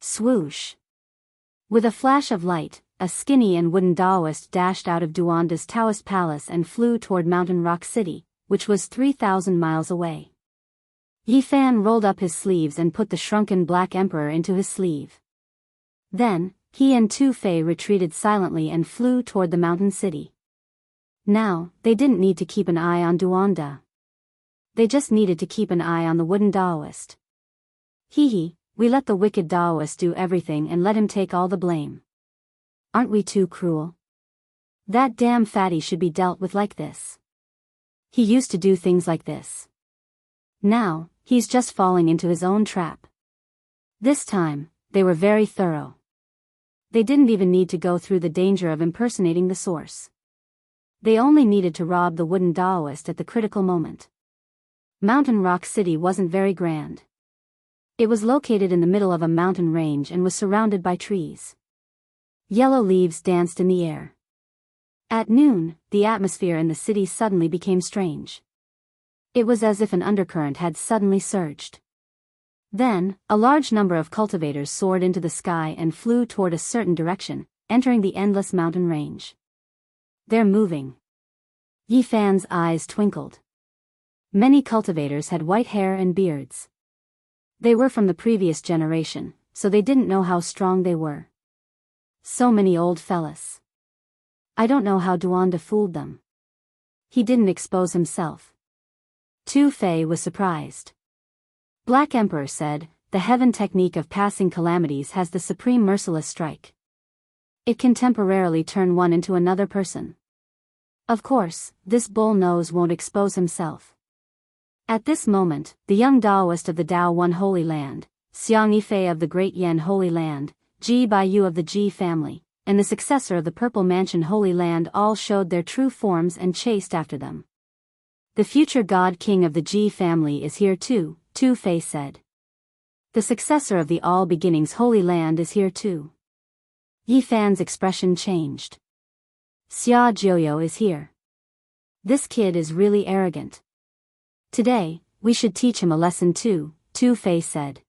Swoosh! With a flash of light, a skinny and wooden Daoist dashed out of Duanda's Taoist palace and flew toward Mountain Rock City, which was 3,000 miles away. Yi Fan rolled up his sleeves and put the shrunken Black Emperor into his sleeve. Then, he and Tu Fei retreated silently and flew toward the mountain city. Now, they didn't need to keep an eye on Duanda. They just needed to keep an eye on the wooden Daoist. Hee, we let the wicked Daoist do everything and let him take all the blame. Aren't we too cruel? That damn fatty should be dealt with like this. He used to do things like this. Now, He's just falling into his own trap. This time, they were very thorough. They didn't even need to go through the danger of impersonating the source. They only needed to rob the wooden Daoist at the critical moment. Mountain Rock City wasn't very grand. It was located in the middle of a mountain range and was surrounded by trees. Yellow leaves danced in the air. At noon, the atmosphere in the city suddenly became strange. It was as if an undercurrent had suddenly surged. Then, a large number of cultivators soared into the sky and flew toward a certain direction, entering the endless mountain range. They're moving. Yi Fan's eyes twinkled. Many cultivators had white hair and beards. They were from the previous generation, so they didn't know how strong they were. So many old fellas. I don't know how Duanda fooled them. He didn't expose himself. Tu Fei was surprised. Black Emperor said, the heaven technique of passing calamities has the supreme merciless strike. It can temporarily turn one into another person. Of course, this bull nose won't expose himself. At this moment, the young Daoist of the Dao One Holy Land, Xiang Yifei of the Great Yan Holy Land, Ji Baiyu of the Ji family, and the successor of the Purple Mansion Holy Land all showed their true forms and chased after them. The future God King of the Ji family is here too, Tu Fei said. The successor of the All Beginnings Holy Land is here too. Yi Fan's expression changed. Xia Jiuyo is here. This kid is really arrogant. Today, we should teach him a lesson too, Tu Fei said.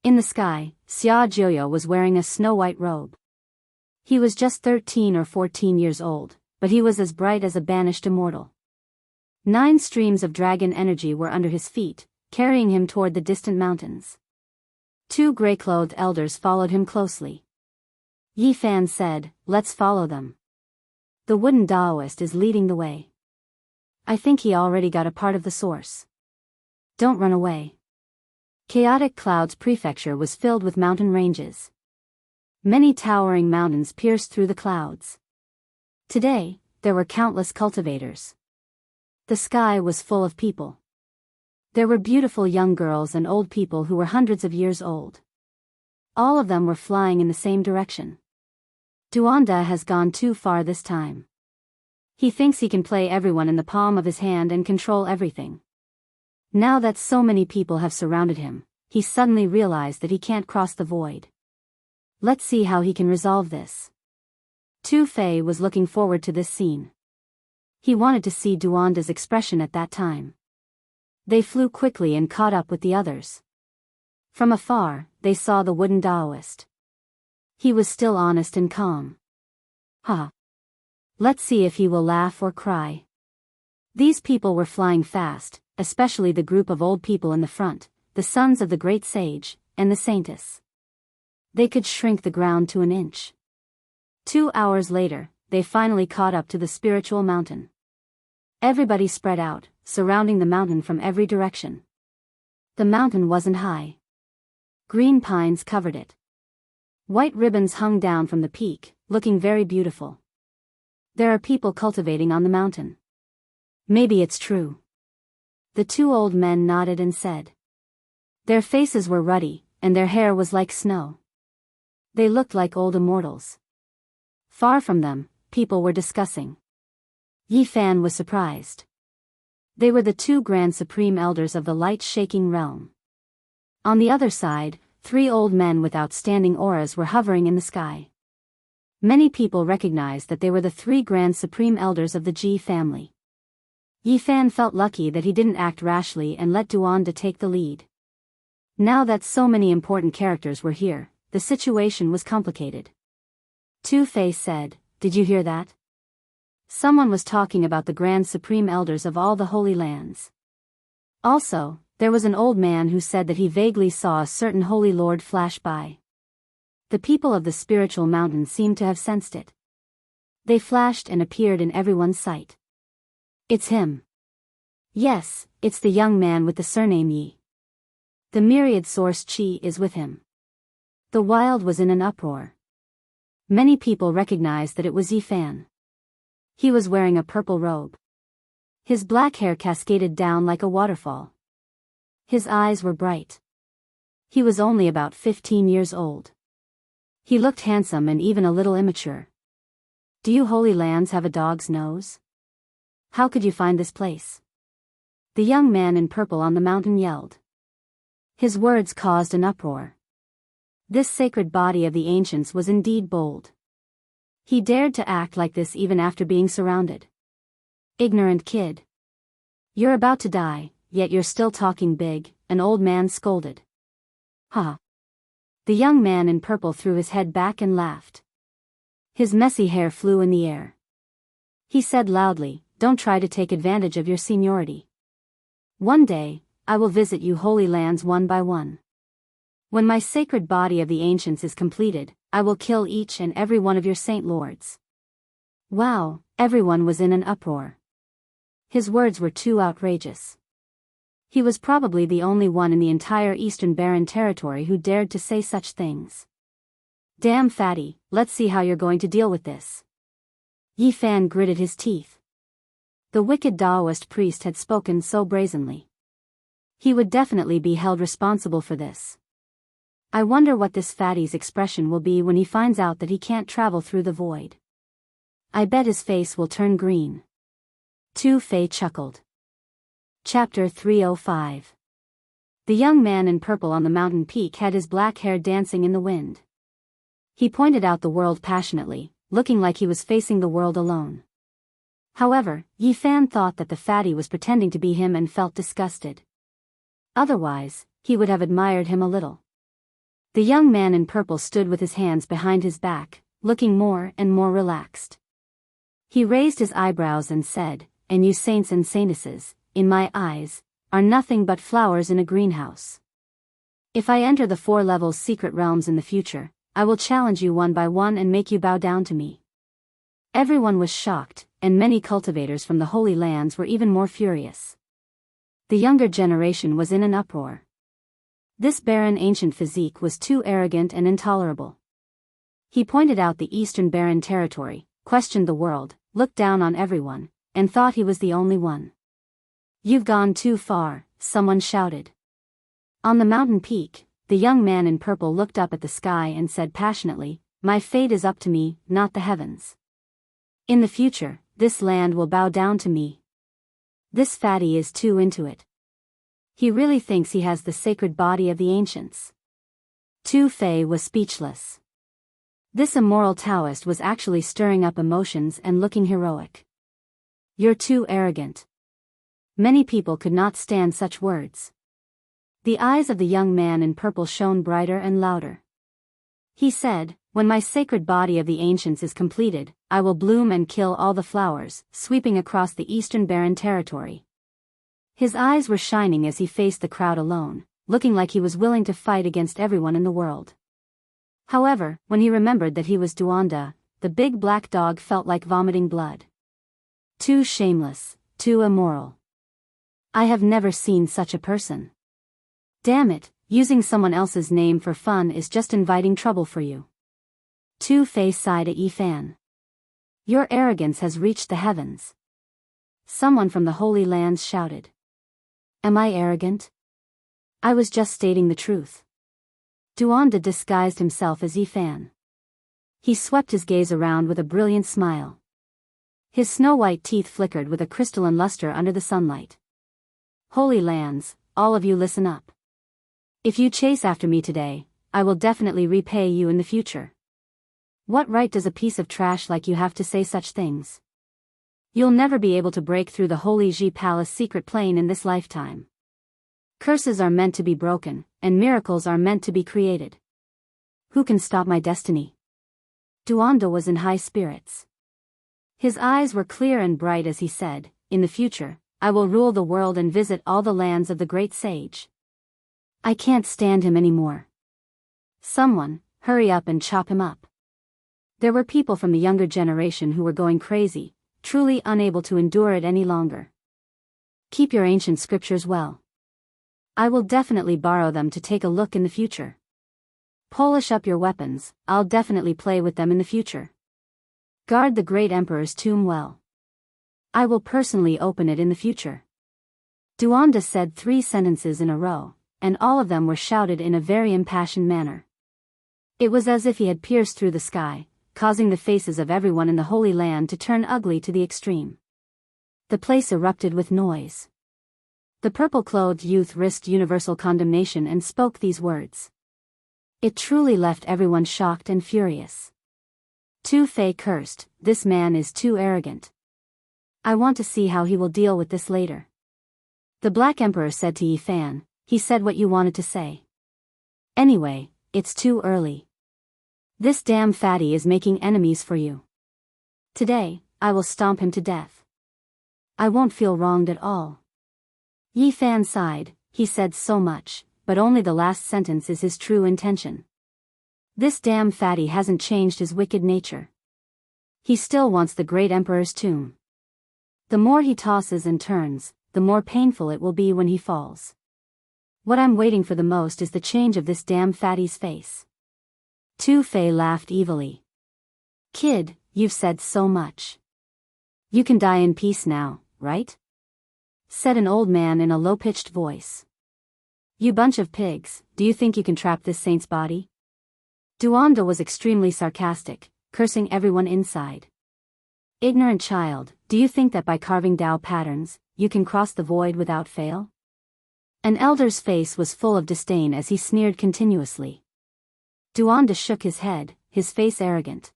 In the sky, Xia Jiuyo was wearing a snow-white robe. He was just 13 or 14 years old, but he was as bright as a banished immortal. 9 streams of dragon energy were under his feet, carrying him toward the distant mountains. 2 gray-clothed elders followed him closely. Yi Fan said, let's follow them. The wooden Daoist is leading the way. I think he already got a part of the source. Don't run away. Chaotic Clouds Prefecture was filled with mountain ranges. Many towering mountains pierced through the clouds. Today, there were countless cultivators. The sky was full of people. There were beautiful young girls and old people who were hundreds of years old. All of them were flying in the same direction. Duanda has gone too far this time. He thinks he can play everyone in the palm of his hand and control everything. Now that so many people have surrounded him, he suddenly realized that he can't cross the void. Let's see how he can resolve this. Tu Fei was looking forward to this scene. He wanted to see Duanda's expression at that time. They flew quickly and caught up with the others. From afar, they saw the wooden Daoist. He was still honest and calm. Ha! Let's see if he will laugh or cry. These people were flying fast, especially the group of old people in the front, the sons of the great sage, and the saintess. They could shrink the ground to an inch. 2 hours later, they finally caught up to the spiritual mountain. Everybody spread out, surrounding the mountain from every direction. The mountain wasn't high. Green pines covered it. White ribbons hung down from the peak, looking very beautiful. There are people cultivating on the mountain. Maybe it's true. The 2 old men nodded and said. Their faces were ruddy, and their hair was like snow. They looked like old immortals. Far from them, people were discussing. Yi Fan was surprised. They were the 2 grand supreme elders of the light-shaking realm. On the other side, 3 old men with outstanding auras were hovering in the sky. Many people recognized that they were the 3 grand supreme elders of the Ji family. Yi Fan felt lucky that he didn't act rashly and let Duanda take the lead. Now that so many important characters were here, the situation was complicated. Tu Fei said, "Did you hear that? Someone was talking about the Grand Supreme Elders of all the Holy Lands. Also, there was an old man who said that he vaguely saw a certain Holy Lord flash by. The people of the spiritual mountain seemed to have sensed it. They flashed and appeared in everyone's sight. It's him. Yes, it's the young man with the surname Yi. The myriad source Qi is with him." The wild was in an uproar. Many people recognized that it was Yi Fan. He was wearing a purple robe. His black hair cascaded down like a waterfall. His eyes were bright. He was only about 15 years old. He looked handsome and even a little immature. Do you Holy Lands have a dog's nose? How could you find this place? The young man in purple on the mountain yelled. His words caused an uproar. This sacred body of the ancients was indeed bold. He dared to act like this even after being surrounded. Ignorant kid. You're about to die, yet you're still talking big, an old man scolded. Ha! The young man in purple threw his head back and laughed. His messy hair flew in the air. He said loudly, don't try to take advantage of your seniority. One day, I will visit you Holy Lands one by one. When my sacred body of the ancients is completed, I will kill each and every one of your saint lords. Wow, everyone was in an uproar. His words were too outrageous. He was probably the only one in the entire Eastern Barren territory who dared to say such things. Damn fatty, let's see how you're going to deal with this. Yi Fan gritted his teeth. The wicked Daoist priest had spoken so brazenly. He would definitely be held responsible for this. I wonder what this fatty's expression will be when he finds out that he can't travel through the void. I bet his face will turn green. Tu Fei chuckled. Chapter 305. The young man in purple on the mountain peak had his black hair dancing in the wind. He pointed out the world passionately, looking like he was facing the world alone. However, Yi Fan thought that the fatty was pretending to be him and felt disgusted. Otherwise, he would have admired him a little. The young man in purple stood with his hands behind his back, looking more and more relaxed. He raised his eyebrows and said, and you saints and saintesses, in my eyes, are nothing but flowers in a greenhouse. If I enter the 4 levels secret realms in the future, I will challenge you one by one and make you bow down to me. Everyone was shocked, and many cultivators from the Holy Lands were even more furious. The younger generation was in an uproar. This barren ancient physique was too arrogant and intolerable. He pointed out the Eastern Barren territory, questioned the world, looked down on everyone, and thought he was the only one. You've gone too far, someone shouted. On the mountain peak, the young man in purple looked up at the sky and said passionately, my fate is up to me, not the heavens. In the future, this land will bow down to me. This fatty is too into it. He really thinks he has the sacred body of the ancients. Tu Fei was speechless. This immoral Taoist was actually stirring up emotions and looking heroic. You're too arrogant. Many people could not stand such words. The eyes of the young man in purple shone brighter and louder. He said, when my sacred body of the ancients is completed, I will bloom and kill all the flowers, sweeping across the Eastern Barren territory. His eyes were shining as he faced the crowd alone, looking like he was willing to fight against everyone in the world. However, when he remembered that he was Duanda, the big black dog felt like vomiting blood. Too shameless, too immoral. I have never seen such a person. Damn it, using someone else's name for fun is just inviting trouble for you. Tu Fei sighed at Yi Fan. Your arrogance has reached the heavens. Someone from the Holy Lands shouted. Am I arrogant? I was just stating the truth. Duanda disguised himself as Yi Fan. He swept his gaze around with a brilliant smile. His snow-white teeth flickered with a crystalline luster under the sunlight. Holy Lands, all of you listen up. If you chase after me today, I will definitely repay you in the future. What right does a piece of trash like you have to say such things? You'll never be able to break through the Holy Ji Palace secret plane in this lifetime. Curses are meant to be broken, and miracles are meant to be created. Who can stop my destiny? Duanda was in high spirits. His eyes were clear and bright as he said, in the future, I will rule the world and visit all the lands of the great sage. I can't stand him anymore. Someone, hurry up and chop him up. There were people from the younger generation who were going crazy, truly unable to endure it any longer. Keep your ancient scriptures well. I will definitely borrow them to take a look in the future. Polish up your weapons, I'll definitely play with them in the future. Guard the great emperor's tomb well. I will personally open it in the future. Duanda said 3 sentences in a row, and all of them were shouted in a very impassioned manner. It was as if he had pierced through the sky, causing the faces of everyone in the Holy Land to turn ugly to the extreme. The place erupted with noise. The purple-clothed youth risked universal condemnation and spoke these words. It truly left everyone shocked and furious. Tu Fei cursed, "This man is too arrogant. I want to see how he will deal with this later." The Black Emperor said to Yi Fan, "He said what you wanted to say. Anyway, it's too early. This damn fatty is making enemies for you. Today, I will stomp him to death. I won't feel wronged at all." Yi Fan sighed. He said so much, but only the last sentence is his true intention. This damn fatty hasn't changed his wicked nature. He still wants the great emperor's tomb. The more he tosses and turns, the more painful it will be when he falls. What I'm waiting for the most is the change of this damn fatty's face. Tu Fei laughed evilly. "Kid, you've said so much. You can die in peace now, right?" said an old man in a low-pitched voice. "You bunch of pigs, do you think you can trap this saint's body?" Duanda was extremely sarcastic, cursing everyone inside. "Ignorant child, do you think that by carving Dao patterns, you can cross the void without fail?" An elder's face was full of disdain as he sneered continuously. Duanda shook his head, his face arrogant.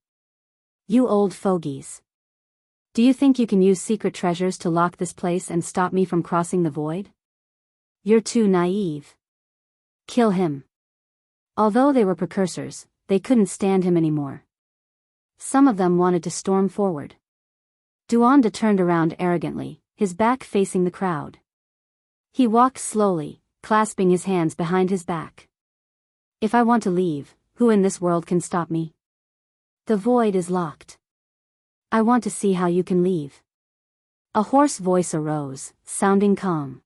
"You old fogies. Do you think you can use secret treasures to lock this place and stop me from crossing the void? You're too naive. Kill him." Although they were precursors, they couldn't stand him anymore. Some of them wanted to storm forward. Duanda turned around arrogantly, his back facing the crowd. He walked slowly, clasping his hands behind his back. "If I want to leave, who in this world can stop me? The void is locked. I want to see how you can leave." A hoarse voice arose, sounding calm.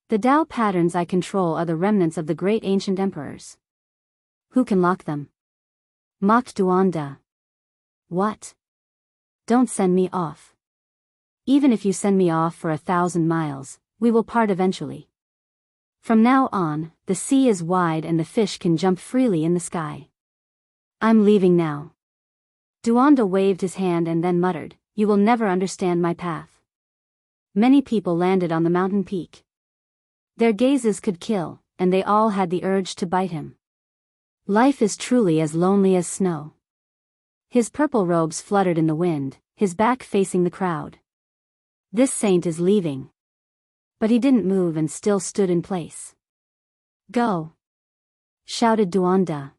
"The Dao patterns I control are the remnants of the great ancient emperors. Who can lock them?" mocked Duanda. "What? Don't send me off. Even if you send me off for 1,000 miles, we will part eventually. From now on, the sea is wide and the fish can jump freely in the sky. I'm leaving now." Duanda waved his hand and then muttered, "You will never understand my path." Many people landed on the mountain peak. Their gazes could kill, and they all had the urge to bite him. Life is truly as lonely as snow. His purple robes fluttered in the wind, his back facing the crowd. "This saint is leaving." But he didn't move and still stood in place. "Go!" shouted Duanda.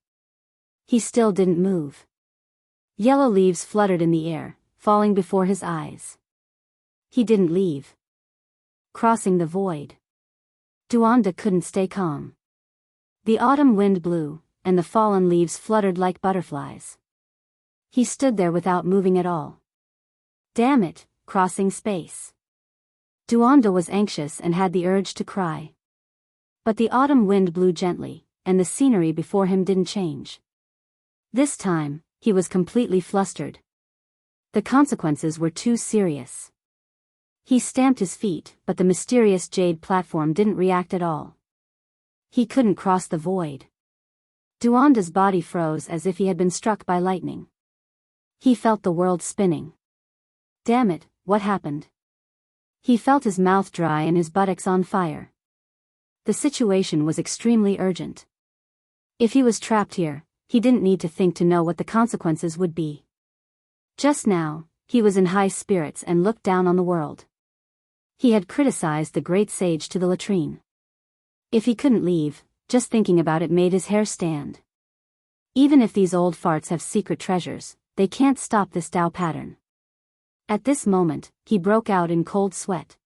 He still didn't move. Yellow leaves fluttered in the air, falling before his eyes. He didn't leave. Crossing the void. Duanda couldn't stay calm. The autumn wind blew, and the fallen leaves fluttered like butterflies. He stood there without moving at all. Damn it, crossing space. Duanda was anxious and had the urge to cry. But the autumn wind blew gently, and the scenery before him didn't change. This time, he was completely flustered. The consequences were too serious. He stamped his feet, but the mysterious jade platform didn't react at all. He couldn't cross the void. Duanda's body froze as if he had been struck by lightning. He felt the world spinning. Damn it, what happened? He felt his mouth dry and his buttocks on fire. The situation was extremely urgent. If he was trapped here, he didn't need to think to know what the consequences would be. Just now, he was in high spirits and looked down on the world. He had criticized the great sage to the latrine. If he couldn't leave, just thinking about it made his hair stand. Even if these old farts have secret treasures, they can't stop this Dao pattern. At this moment, he broke out in cold sweat.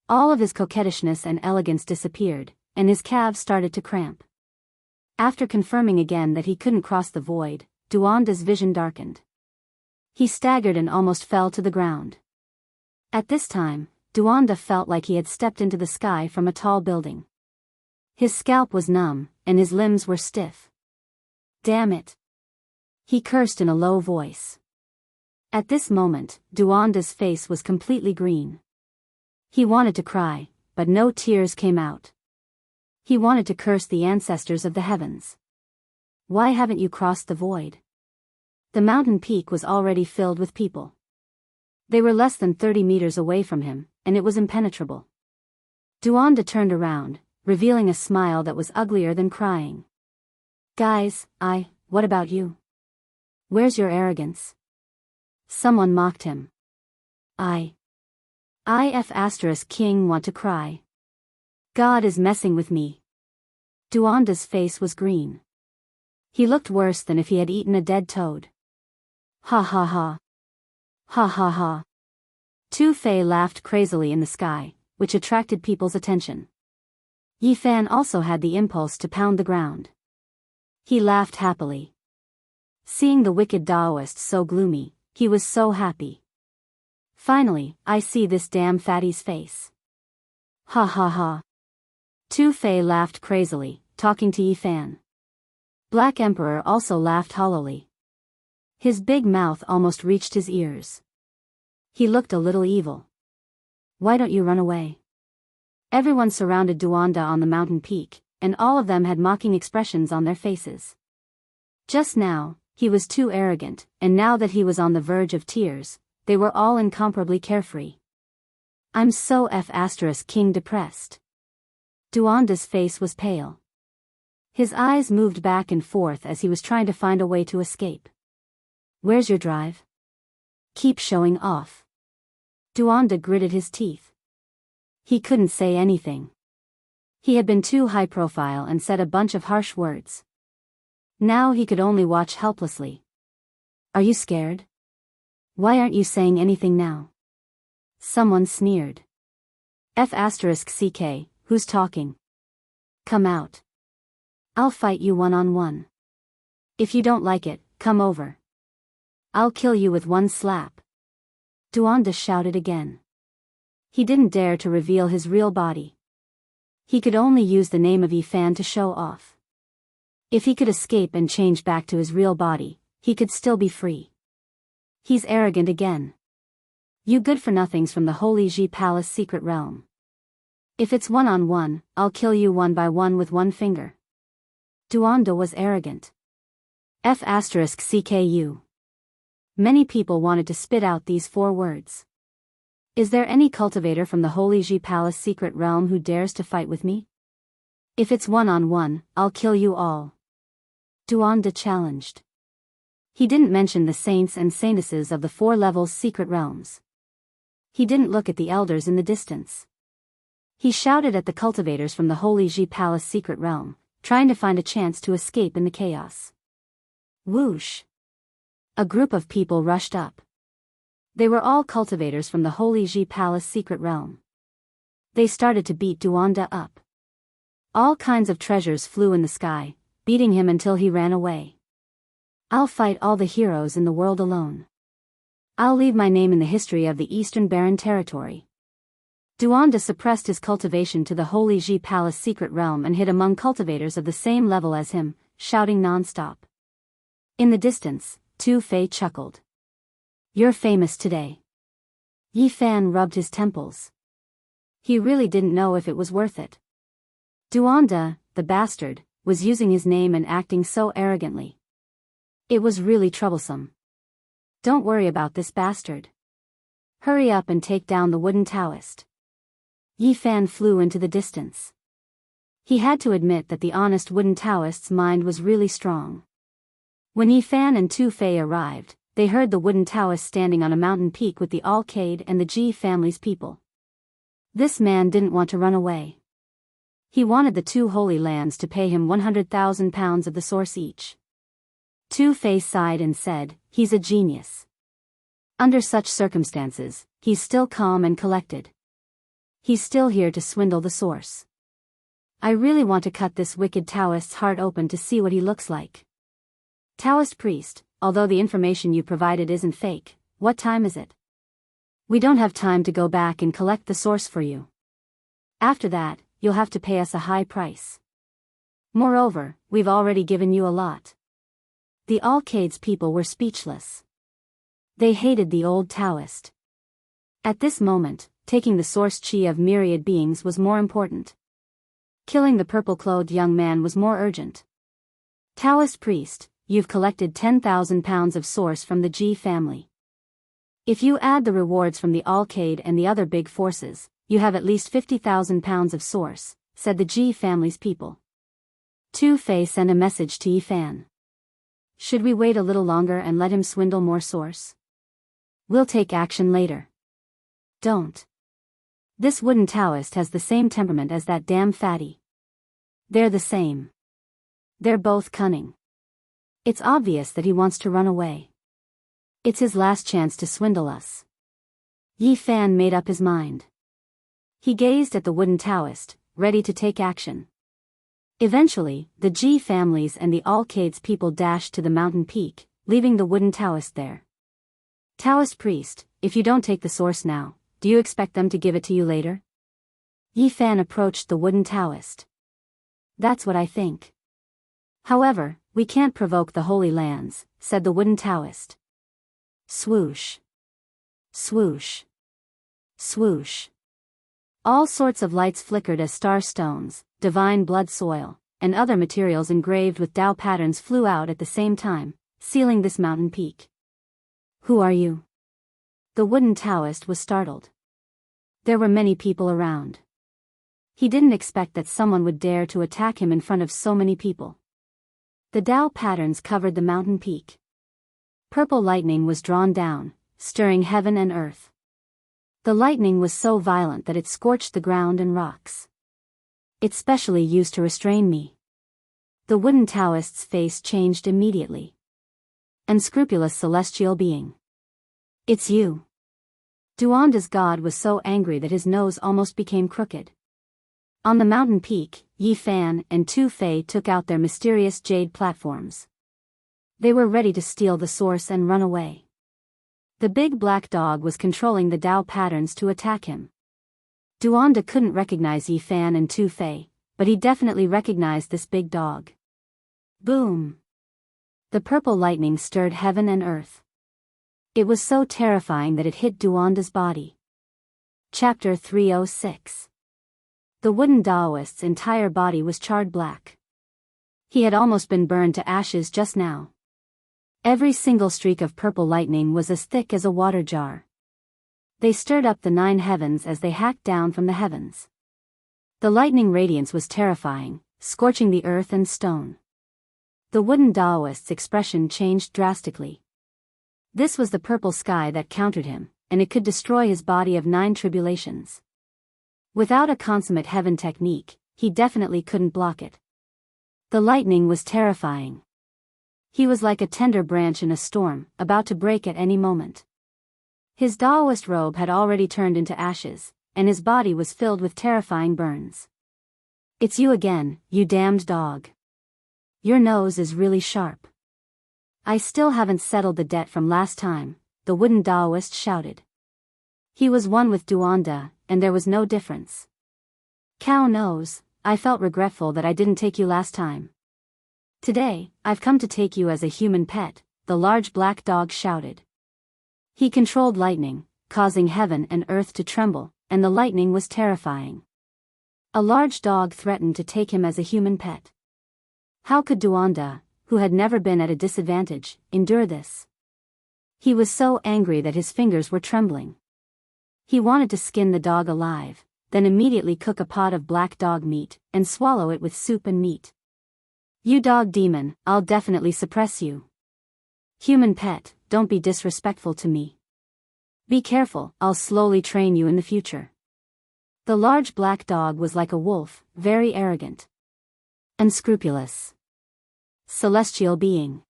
All of his coquettishness and elegance disappeared, and his calves started to cramp. After confirming again that he couldn't cross the void, Duanda's vision darkened. He staggered and almost fell to the ground. At this time, Duanda felt like he had stepped into the sky from a tall building. His scalp was numb, and his limbs were stiff. Damn it! He cursed in a low voice. At this moment, Duanda's face was completely green. He wanted to cry, but no tears came out. He wanted to curse the ancestors of the heavens. Why haven't you crossed the void? The mountain peak was already filled with people. They were less than 30 meters away from him, and it was impenetrable. Duanda turned around, revealing a smile that was uglier than crying. Guys, what about you? Where's your arrogance? Someone mocked him. King want to cry. God is messing with me. Duanda's face was green. He looked worse than if he had eaten a dead toad. Ha ha ha. Ha ha ha. Tu Fei laughed crazily in the sky, which attracted people's attention. Yi Fan also had the impulse to pound the ground. He laughed happily. Seeing the wicked Daoist so gloomy, he was so happy. Finally, I see this damn fatty's face. Ha ha ha. Tu Fei laughed crazily, talking to Yi Fan. Black Emperor also laughed hollowly. His big mouth almost reached his ears. He looked a little evil. Why don't you run away? Everyone surrounded Duanda on the mountain peak, and all of them had mocking expressions on their faces. Just now, he was too arrogant, and now that he was on the verge of tears, they were all incomparably carefree. I'm so King depressed. Duanda's face was pale. His eyes moved back and forth as he was trying to find a way to escape. Where's your drive? Keep showing off. Duanda gritted his teeth. He couldn't say anything. He had been too high profile and said a bunch of harsh words. Now he could only watch helplessly. Are you scared? Why aren't you saying anything now? Someone sneered. CK, who's talking? Come out. I'll fight you one-on-one. If you don't like it, come over. I'll kill you with one slap. Duanda shouted again. He didn't dare to reveal his real body. He could only use the name of Yi Fan to show off. If he could escape and change back to his real body, he could still be free. He's arrogant again. You good-for-nothings from the Holy Ji Palace secret realm. If it's one-on-one, I'll kill you one by one with one finger. Duanda was arrogant. CKU. Many people wanted to spit out these 4 words. Is there any cultivator from the Holy Ji Palace secret realm who dares to fight with me? If it's one-on-one, I'll kill you all. Duanda challenged. He didn't mention the saints and saintesses of the 4 levels secret realms. He didn't look at the elders in the distance. He shouted at the cultivators from the Holy Ji Palace secret realm, trying to find a chance to escape in the chaos. Whoosh! A group of people rushed up. They were all cultivators from the Holy Ji Palace secret realm. They started to beat Duanda up. All kinds of treasures flew in the sky, beating him until he ran away. I'll fight all the heroes in the world alone. I'll leave my name in the history of the Eastern Barren Territory. Duanda suppressed his cultivation to the Holy Ji Palace secret realm and hid among cultivators of the same level as him, shouting non-stop. In the distance, Tu Fei chuckled. You're famous today. Yi Fan rubbed his temples. He really didn't know if it was worth it. Duanda, the bastard, was using his name and acting so arrogantly. It was really troublesome. Don't worry about this bastard. Hurry up and take down the wooden Taoist. Yi Fan flew into the distance. He had to admit that the honest wooden Taoist's mind was really strong. When Yi Fan and Tu Fei arrived, they heard the wooden Taoist standing on a mountain peak with the Alcade and the Ji family's people. This man didn't want to run away. He wanted the 2 holy lands to pay him 100,000 pounds of the source each. Tu Fei sighed and said, he's a genius. Under such circumstances, he's still calm and collected. He's still here to swindle the source. I really want to cut this wicked Taoist's heart open to see what he looks like. Taoist priest, although the information you provided isn't fake, what time is it? We don't have time to go back and collect the source for you. After that, you'll have to pay us a high price. Moreover, we've already given you a lot. The Alcade's people were speechless. They hated the old Taoist. At this moment, taking the source chi of myriad beings was more important. Killing the purple-clothed young man was more urgent. Taoist priest, you've collected 10,000 pounds of source from the Ji family. If you add the rewards from the Alcade and the other big forces, you have at least 50,000 pounds of source, said the Ji family's people. Tu Fei sent a message to Yifan. Should we wait a little longer and let him swindle more source? We'll take action later. Don't. This wooden Taoist has the same temperament as that damn fatty. They're the same. They're both cunning. It's obvious that he wants to run away. It's his last chance to swindle us. Yifan made up his mind. He gazed at the wooden Taoist, ready to take action. Eventually, the Ji families and the Alcades people dashed to the mountain peak, leaving the wooden Taoist there. Taoist priest, if you don't take the source now, do you expect them to give it to you later? Yifan approached the wooden Taoist. That's what I think. However, we can't provoke the Holy Lands, said the wooden Taoist. Swoosh. Swoosh. Swoosh. All sorts of lights flickered as star stones, divine blood soil, and other materials engraved with Tao patterns flew out at the same time, sealing this mountain peak. Who are you? The wooden Taoist was startled. There were many people around. He didn't expect that someone would dare to attack him in front of so many people. The Tao patterns covered the mountain peak. Purple lightning was drawn down, stirring heaven and earth. The lightning was so violent that it scorched the ground and rocks. It's specially used to restrain me. The wooden Taoist's face changed immediately. Unscrupulous celestial being. It's you. Duanda's god was so angry that his nose almost became crooked. On the mountain peak, Yifan and Tu Fei took out their mysterious jade platforms. They were ready to steal the source and run away. The big black dog was controlling the Tao patterns to attack him. Duanda couldn't recognize Yifan and Tu Fei, but he definitely recognized this big dog. Boom! The purple lightning stirred heaven and earth. It was so terrifying that it hit Duanda's body. Chapter 306. The wooden Daoist's entire body was charred black. He had almost been burned to ashes just now. Every single streak of purple lightning was as thick as a water jar. They stirred up the 9 heavens as they hacked down from the heavens. The lightning radiance was terrifying, scorching the earth and stone. The wooden Daoist's expression changed drastically. This was the purple sky that countered him, and it could destroy his body of 9 tribulations. Without a consummate heaven technique, he definitely couldn't block it. The lightning was terrifying. He was like a tender branch in a storm, about to break at any moment. His Daoist robe had already turned into ashes, and his body was filled with terrifying burns. It's you again, you damned dog. Your nose is really sharp. I still haven't settled the debt from last time, the wooden Daoist shouted. He was one with Duanda, and there was no difference. Cow knows, I felt regretful that I didn't take you last time. Today, I've come to take you as a human pet, the large black dog shouted. He controlled lightning, causing heaven and earth to tremble, and the lightning was terrifying. A large dog threatened to take him as a human pet. How could Duanda, who had never been at a disadvantage, endure this? He was so angry that his fingers were trembling. He wanted to skin the dog alive, then immediately cook a pot of black dog meat, and swallow it with soup and meat. You dog demon, I'll definitely suppress you. Human pet, don't be disrespectful to me. Be careful, I'll slowly train you in the future. The large black dog was like a wolf, very arrogant. Unscrupulous. Celestial being.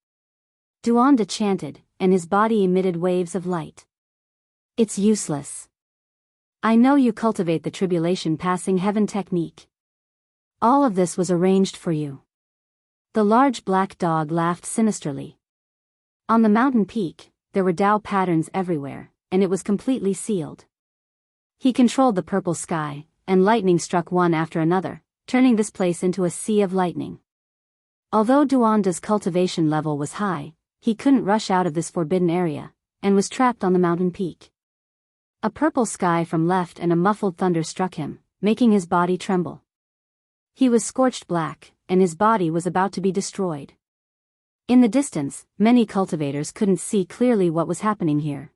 Duanda chanted, and his body emitted waves of light. It's useless. I know you cultivate the tribulation passing heaven technique. All of this was arranged for you. The large black dog laughed sinisterly. On the mountain peak, there were Tao patterns everywhere, and it was completely sealed. He controlled the purple sky, and lightning struck one after another, turning this place into a sea of lightning. Although Duanda's cultivation level was high, he couldn't rush out of this forbidden area, and was trapped on the mountain peak. A purple sky from left and a muffled thunder struck him, making his body tremble. He was scorched black, and his body was about to be destroyed. In the distance, many cultivators couldn't see clearly what was happening here.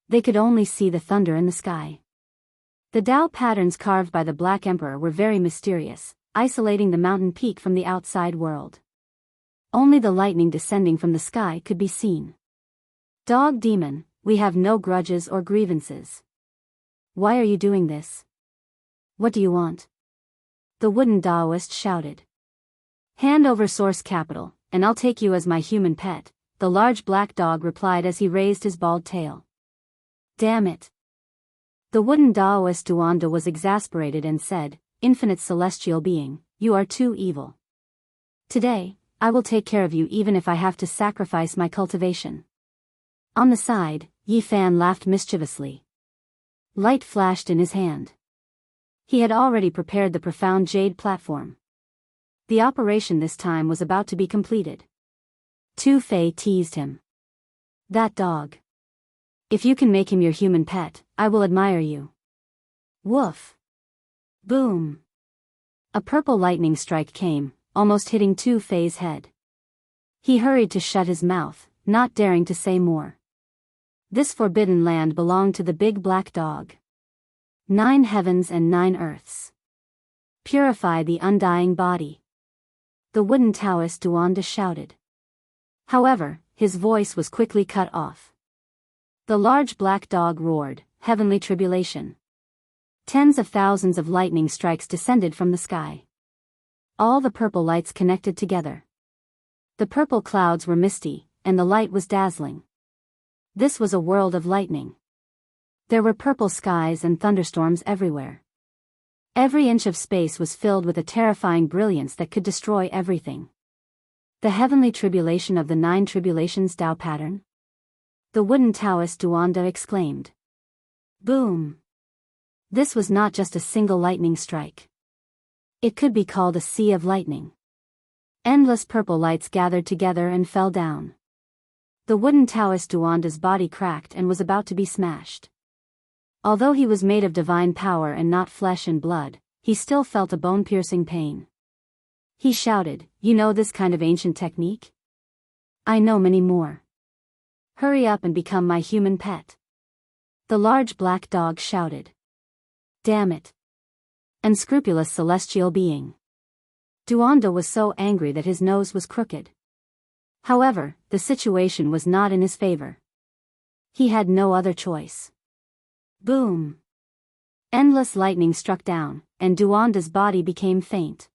They could only see the thunder in the sky. The Dao patterns carved by the Black Emperor were very mysterious, isolating the mountain peak from the outside world. Only the lightning descending from the sky could be seen. Dog demon, we have no grudges or grievances. Why are you doing this? What do you want? The wooden Daoist shouted. Hand over source capital, and I'll take you as my human pet, the large black dog replied as he raised his bald tail. Damn it. The wooden Daoist Duanda was exasperated and said, Infinite celestial being, you are too evil. Today, I will take care of you even if I have to sacrifice my cultivation. On the side, Yi Fan laughed mischievously. Light flashed in his hand. He had already prepared the profound jade platform. The operation this time was about to be completed. Tu Fei teased him. That dog. If you can make him your human pet, I will admire you. Woof. Boom. A purple lightning strike came, almost hitting Tu Fei's head. He hurried to shut his mouth, not daring to say more. This forbidden land belonged to the big black dog. 9 heavens and 9 earths. Purify the undying body. The wooden Taoist Duanda shouted. However, his voice was quickly cut off. The large black dog roared, heavenly tribulation. Tens of thousands of lightning strikes descended from the sky. All the purple lights connected together. The purple clouds were misty, and the light was dazzling. This was a world of lightning. There were purple skies and thunderstorms everywhere. Every inch of space was filled with a terrifying brilliance that could destroy everything. The heavenly tribulation of the 9 tribulations Dao pattern? The wooden Taoist Duanda exclaimed. Boom! This was not just a single lightning strike. It could be called a sea of lightning. Endless purple lights gathered together and fell down. The wooden Taoist Duanda's body cracked and was about to be smashed. Although he was made of divine power and not flesh and blood, he still felt a bone-piercing pain. He shouted, You know this kind of ancient technique? I know many more. Hurry up and become my human pet. The large black dog shouted. Damn it. Unscrupulous celestial being. Duanda was so angry that his nose was crooked. However, the situation was not in his favor. He had no other choice. Boom! Endless lightning struck down, and Duanda's body became faint.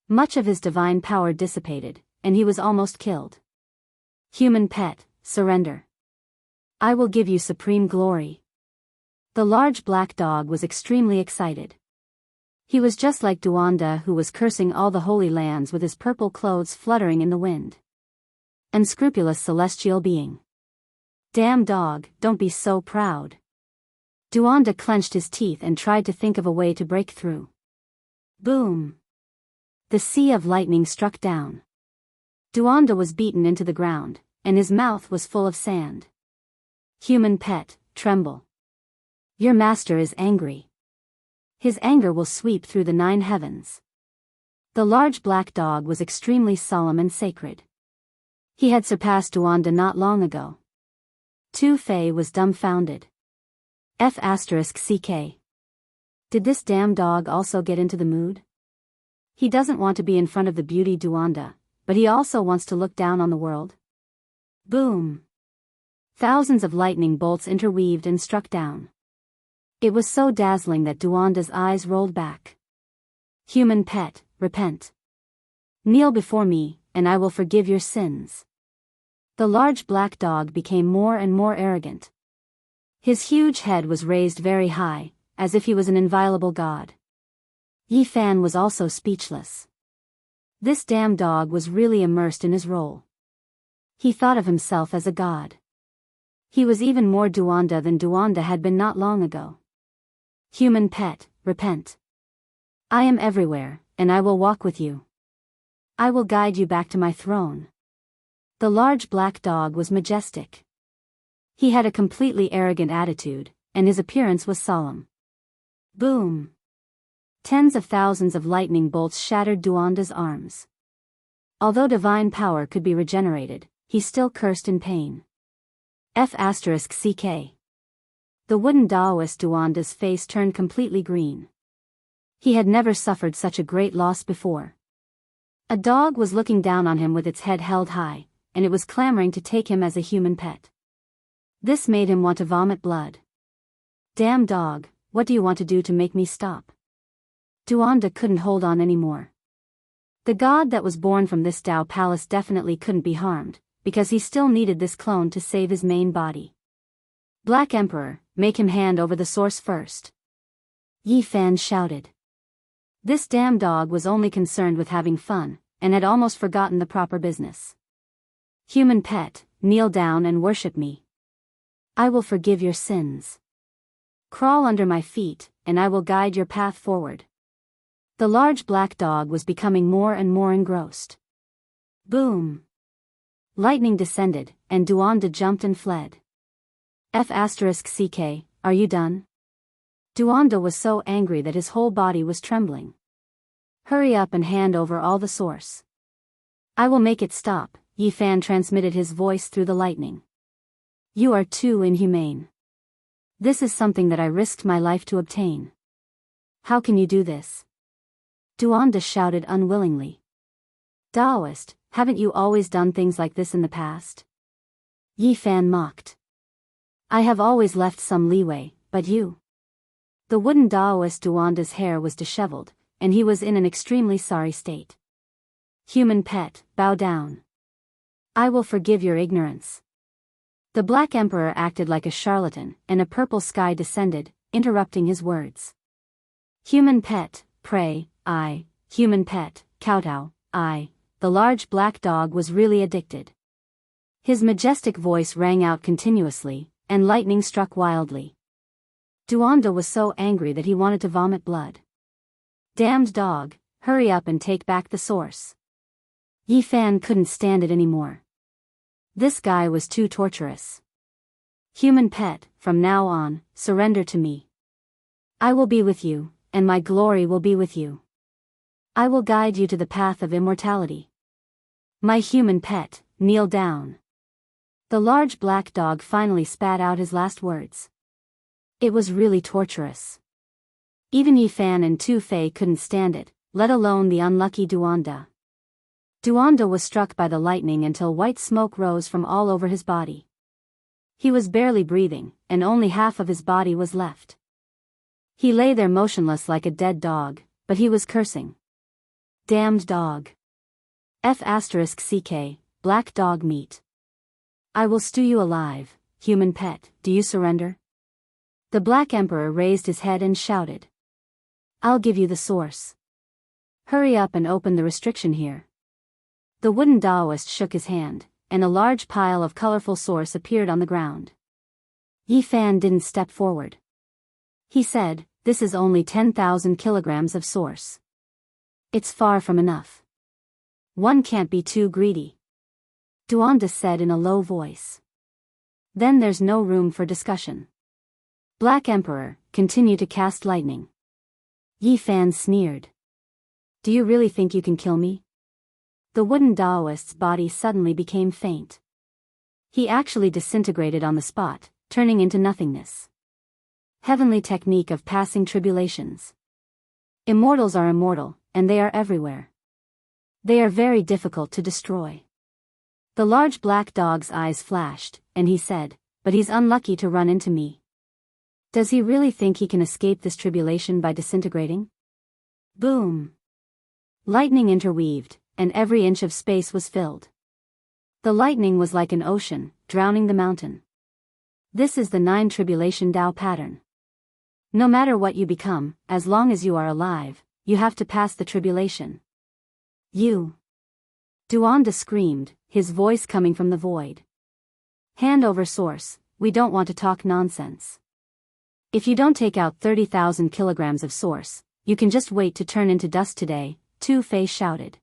Much of his divine power dissipated, and he was almost killed. Human pet, surrender. I will give you supreme glory. The large black dog was extremely excited. He was just like Duanda, who was cursing all the holy lands with his purple clothes fluttering in the wind. Unscrupulous celestial being. Damn dog, don't be so proud. Duanda clenched his teeth and tried to think of a way to break through. Boom! The sea of lightning struck down. Duanda was beaten into the ground, and his mouth was full of sand. Human pet, tremble. Your master is angry. His anger will sweep through the 9 heavens. The large black dog was extremely solemn and sacred. He had surpassed Duanda not long ago. Tu Fei was dumbfounded. F***CK. Did this damn dog also get into the mood? He doesn't want to be in front of the beauty Duanda, but he also wants to look down on the world. Boom! Thousands of lightning bolts interweaved and struck down. It was so dazzling that Duanda's eyes rolled back. Human pet, repent. Kneel before me, and I will forgive your sins. The large black dog became more and more arrogant. His huge head was raised very high, as if he was an inviolable god. Yi Fan was also speechless. This damn dog was really immersed in his role. He thought of himself as a god. He was even more Duanda than Duanda had been not long ago. Human pet, repent. I am everywhere, and I will walk with you. I will guide you back to my throne. The large black dog was majestic. He had a completely arrogant attitude, and his appearance was solemn. Boom! Tens of thousands of lightning bolts shattered Duanda's arms. Although divine power could be regenerated, he still cursed in pain. F***ck. The wooden Daoist Duanda's face turned completely green. He had never suffered such a great loss before. A dog was looking down on him with its head held high, and it was clamoring to take him as a human pet. This made him want to vomit blood. Damn dog, what do you want to do to make me stop? Duanda couldn't hold on anymore. The god that was born from this Dao palace definitely couldn't be harmed, because he still needed this clone to save his main body. Black Emperor, make him hand over the source first. Yi Fan shouted. This damn dog was only concerned with having fun, and had almost forgotten the proper business. Human pet, kneel down and worship me. I will forgive your sins. Crawl under my feet, and I will guide your path forward. The large black dog was becoming more and more engrossed. Boom! Lightning descended, and Duanda jumped and fled. F***ck, are you done? Duanda was so angry that his whole body was trembling. Hurry up and hand over all the source. I will make it stop, Yi Fan transmitted his voice through the lightning. You are too inhumane. This is something that I risked my life to obtain. How can you do this? Duanda shouted unwillingly. Daoist, haven't you always done things like this in the past? Yi Fan mocked. I have always left some leeway, but you? The wooden Daoist Duanda's hair was disheveled, and he was in an extremely sorry state. Human pet, bow down. I will forgive your ignorance. The Black Emperor acted like a charlatan, and a purple sky descended, interrupting his words. Human pet, pray, I, human pet, kowtow, I. The large black dog was really addicted. His majestic voice rang out continuously, and lightning struck wildly. Duanda was so angry that he wanted to vomit blood. Damned dog, hurry up and take back the source. Yi Fan couldn't stand it anymore. This guy was too torturous. Human pet, from now on, surrender to me. I will be with you, and my glory will be with you. I will guide you to the path of immortality. My human pet, kneel down. The large black dog finally spat out his last words. It was really torturous. Even Yi Fan and Tu Fei couldn't stand it, let alone the unlucky Duanda. Duanda was struck by the lightning until white smoke rose from all over his body. He was barely breathing, and only half of his body was left. He lay there motionless like a dead dog, but he was cursing. Damned dog. F***ck, black dog meat. I will stew you alive, human pet, do you surrender? The Black Emperor raised his head and shouted. I'll give you the source. Hurry up and open the restriction here. The wooden Daoist shook his hand, and a large pile of colorful source appeared on the ground. Yi Fan didn't step forward. He said, this is only 10,000 kilograms of source. It's far from enough. One can't be too greedy. Duanda said in a low voice. Then there's no room for discussion. Black Emperor, continue to cast lightning. Yi Fan sneered. Do you really think you can kill me? The wooden Daoist's body suddenly became faint. He actually disintegrated on the spot, turning into nothingness. Heavenly technique of passing tribulations. Immortals are immortal, and they are everywhere. They are very difficult to destroy. The large black dog's eyes flashed, and he said, but he's unlucky to run into me. Does he really think he can escape this tribulation by disintegrating? Boom! Lightning interweaved, and every inch of space was filled. The lightning was like an ocean, drowning the mountain. This is the 9 tribulation Tao pattern. No matter what you become, as long as you are alive, you have to pass the tribulation. You! Duanda screamed, his voice coming from the void. Hand over source, we don't want to talk nonsense. If you don't take out 30,000 kilograms of source, you can just wait to turn into dust today, Tu Fei shouted.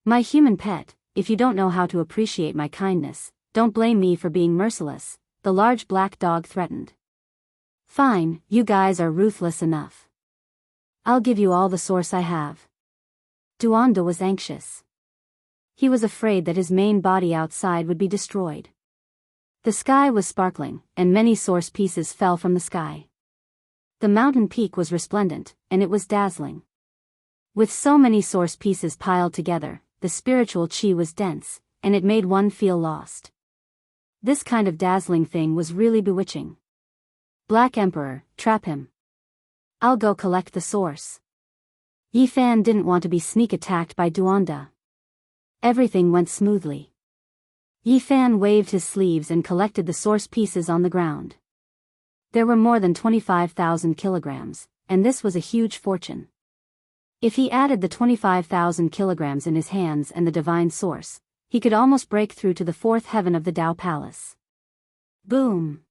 My human pet, if you don't know how to appreciate my kindness, don't blame me for being merciless, the large black dog threatened. Fine, you guys are ruthless enough. I'll give you all the source I have. Duanda was anxious. He was afraid that his main body outside would be destroyed. The sky was sparkling, and many source pieces fell from the sky. The mountain peak was resplendent, and it was dazzling. With so many source pieces piled together, the spiritual chi was dense, and it made one feel lost. This kind of dazzling thing was really bewitching. Black Emperor, trap him. I'll go collect the source. Yifan didn't want to be sneak attacked by Duanda. Everything went smoothly. Yifan waved his sleeves and collected the source pieces on the ground. There were more than 25,000 kilograms, and this was a huge fortune. If he added the 25,000 kilograms in his hands and the divine source, he could almost break through to the fourth heaven of the Dao Palace. Boom!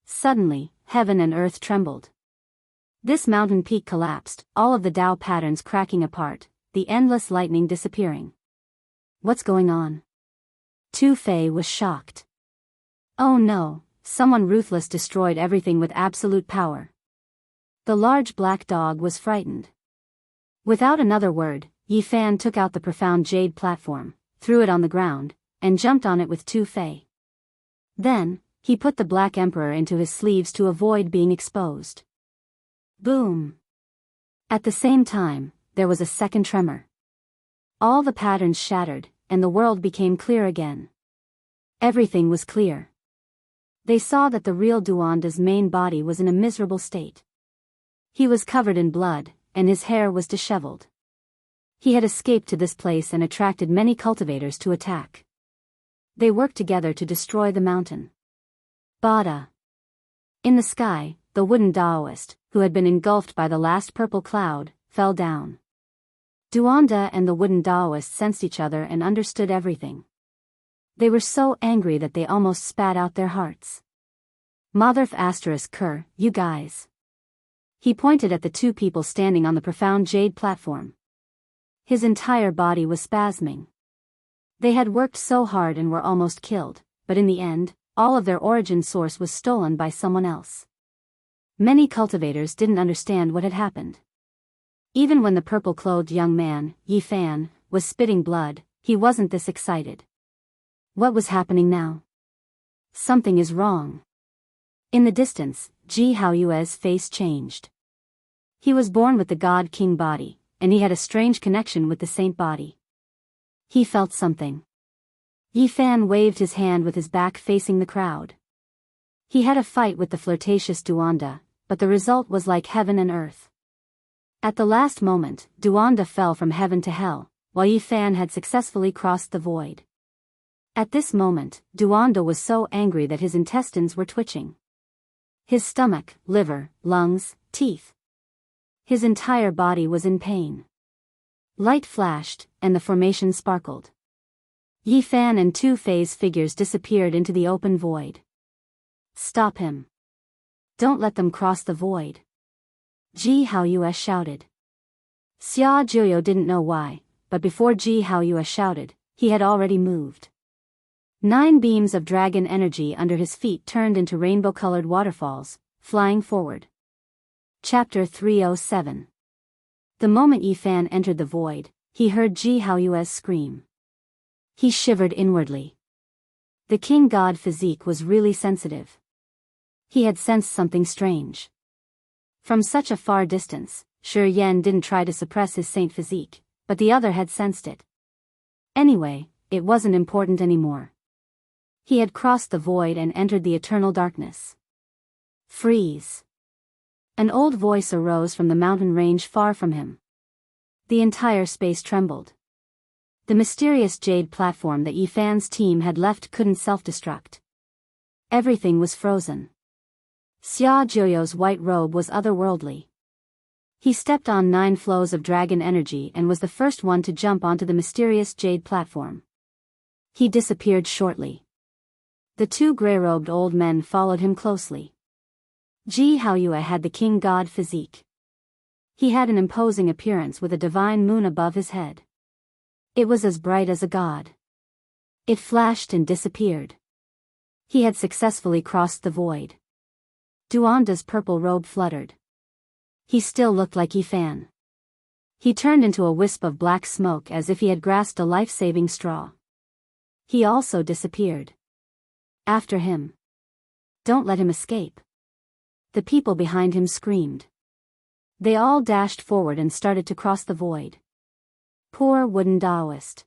Suddenly, heaven and earth trembled. This mountain peak collapsed, all of the Dao patterns cracking apart, the endless lightning disappearing. What's going on? Tu Fei was shocked. Oh no, someone ruthless destroyed everything with absolute power. The large black dog was frightened. Without another word, Yifan took out the profound jade platform, threw it on the ground, and jumped on it with Tu Fei. Then, he put the Black Emperor into his sleeves to avoid being exposed. Boom! At the same time, there was a second tremor. All the patterns shattered, and the world became clear again. Everything was clear. They saw that the real Duanda's main body was in a miserable state. He was covered in blood, and his hair was disheveled. He had escaped to this place and attracted many cultivators to attack. They worked together to destroy the mountain. Bada. In the sky, the wooden Daoist, who had been engulfed by the last purple cloud, fell down. Duanda and the wooden Daoist sensed each other and understood everything. They were so angry that they almost spat out their hearts. Motherf asterisk Ker, you guys. He pointed at the two people standing on the profound jade platform. His entire body was spasming. They had worked so hard and were almost killed, but in the end, all of their origin source was stolen by someone else. Many cultivators didn't understand what had happened. Even when the purple-clothed young man, Yifan, was spitting blood, he wasn't this excited. What was happening now? Something is wrong. In the distance, Ji Haoyue's face changed. He was born with the God-King body, and he had a strange connection with the saint body. He felt something. Yifan waved his hand with his back facing the crowd. He had a fight with the flirtatious Duanda, but the result was like heaven and earth. At the last moment, Duanda fell from heaven to hell, while Yifan had successfully crossed the void. At this moment, Duanda was so angry that his intestines were twitching. His stomach, liver, lungs, teeth. His entire body was in pain. Light flashed, and the formation sparkled. Yifan and Tu Fei's figures disappeared into the open void. Stop him. Don't let them cross the void. Ji Haoyue shouted. Xia Jiuyo didn't know why, but before Ji Haoyue shouted, he had already moved. 9 beams of dragon energy under his feet turned into rainbow-colored waterfalls, flying forward. Chapter 307. The moment Yifan entered the void, he heard Ji Haoyue's scream. He shivered inwardly. The king god physique was really sensitive. He had sensed something strange. From such a far distance, Shi Yan didn't try to suppress his saint physique, but the other had sensed it. Anyway, it wasn't important anymore. He had crossed the void and entered the eternal darkness. Freeze. An old voice arose from the mountain range far from him. The entire space trembled. The mysterious jade platform that Yifan's team had left couldn't self-destruct. Everything was frozen. Xia Jiuyo's white robe was otherworldly. He stepped on 9 flows of dragon energy and was the first one to jump onto the mysterious jade platform. He disappeared shortly. The 2 gray-robed old men followed him closely. Ji Haoyue had the king god physique. He had an imposing appearance with a divine moon above his head. It was as bright as a god. It flashed and disappeared. He had successfully crossed the void. Duanda's purple robe fluttered. He still looked like Yifan. He turned into a wisp of black smoke as if he had grasped a life-saving straw. He also disappeared. After him. Don't let him escape. The people behind him screamed. They all dashed forward and started to cross the void. Poor wooden Daoist.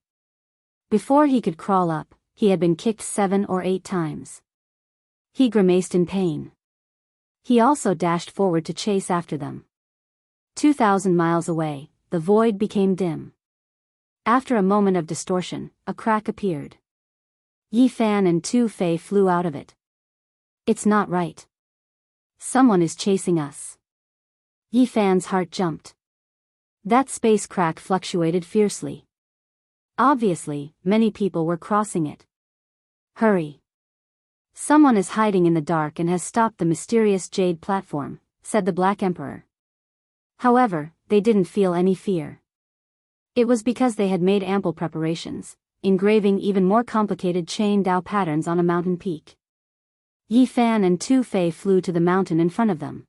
Before he could crawl up, he had been kicked 7 or 8 times. He grimaced in pain. He also dashed forward to chase after them. 2,000 miles away, the void became dim. After a moment of distortion, a crack appeared. Yifan and Tu Fei flew out of it. It's not right. Someone is chasing us. Yifan's heart jumped. That space crack fluctuated fiercely. Obviously, many people were crossing it. Hurry. Someone is hiding in the dark and has stopped the mysterious jade platform, said the Black Emperor. However, they didn't feel any fear. It was because they had made ample preparations, engraving even more complicated chain Dao patterns on a mountain peak. Yifan and Tu Fei flew to the mountain in front of them.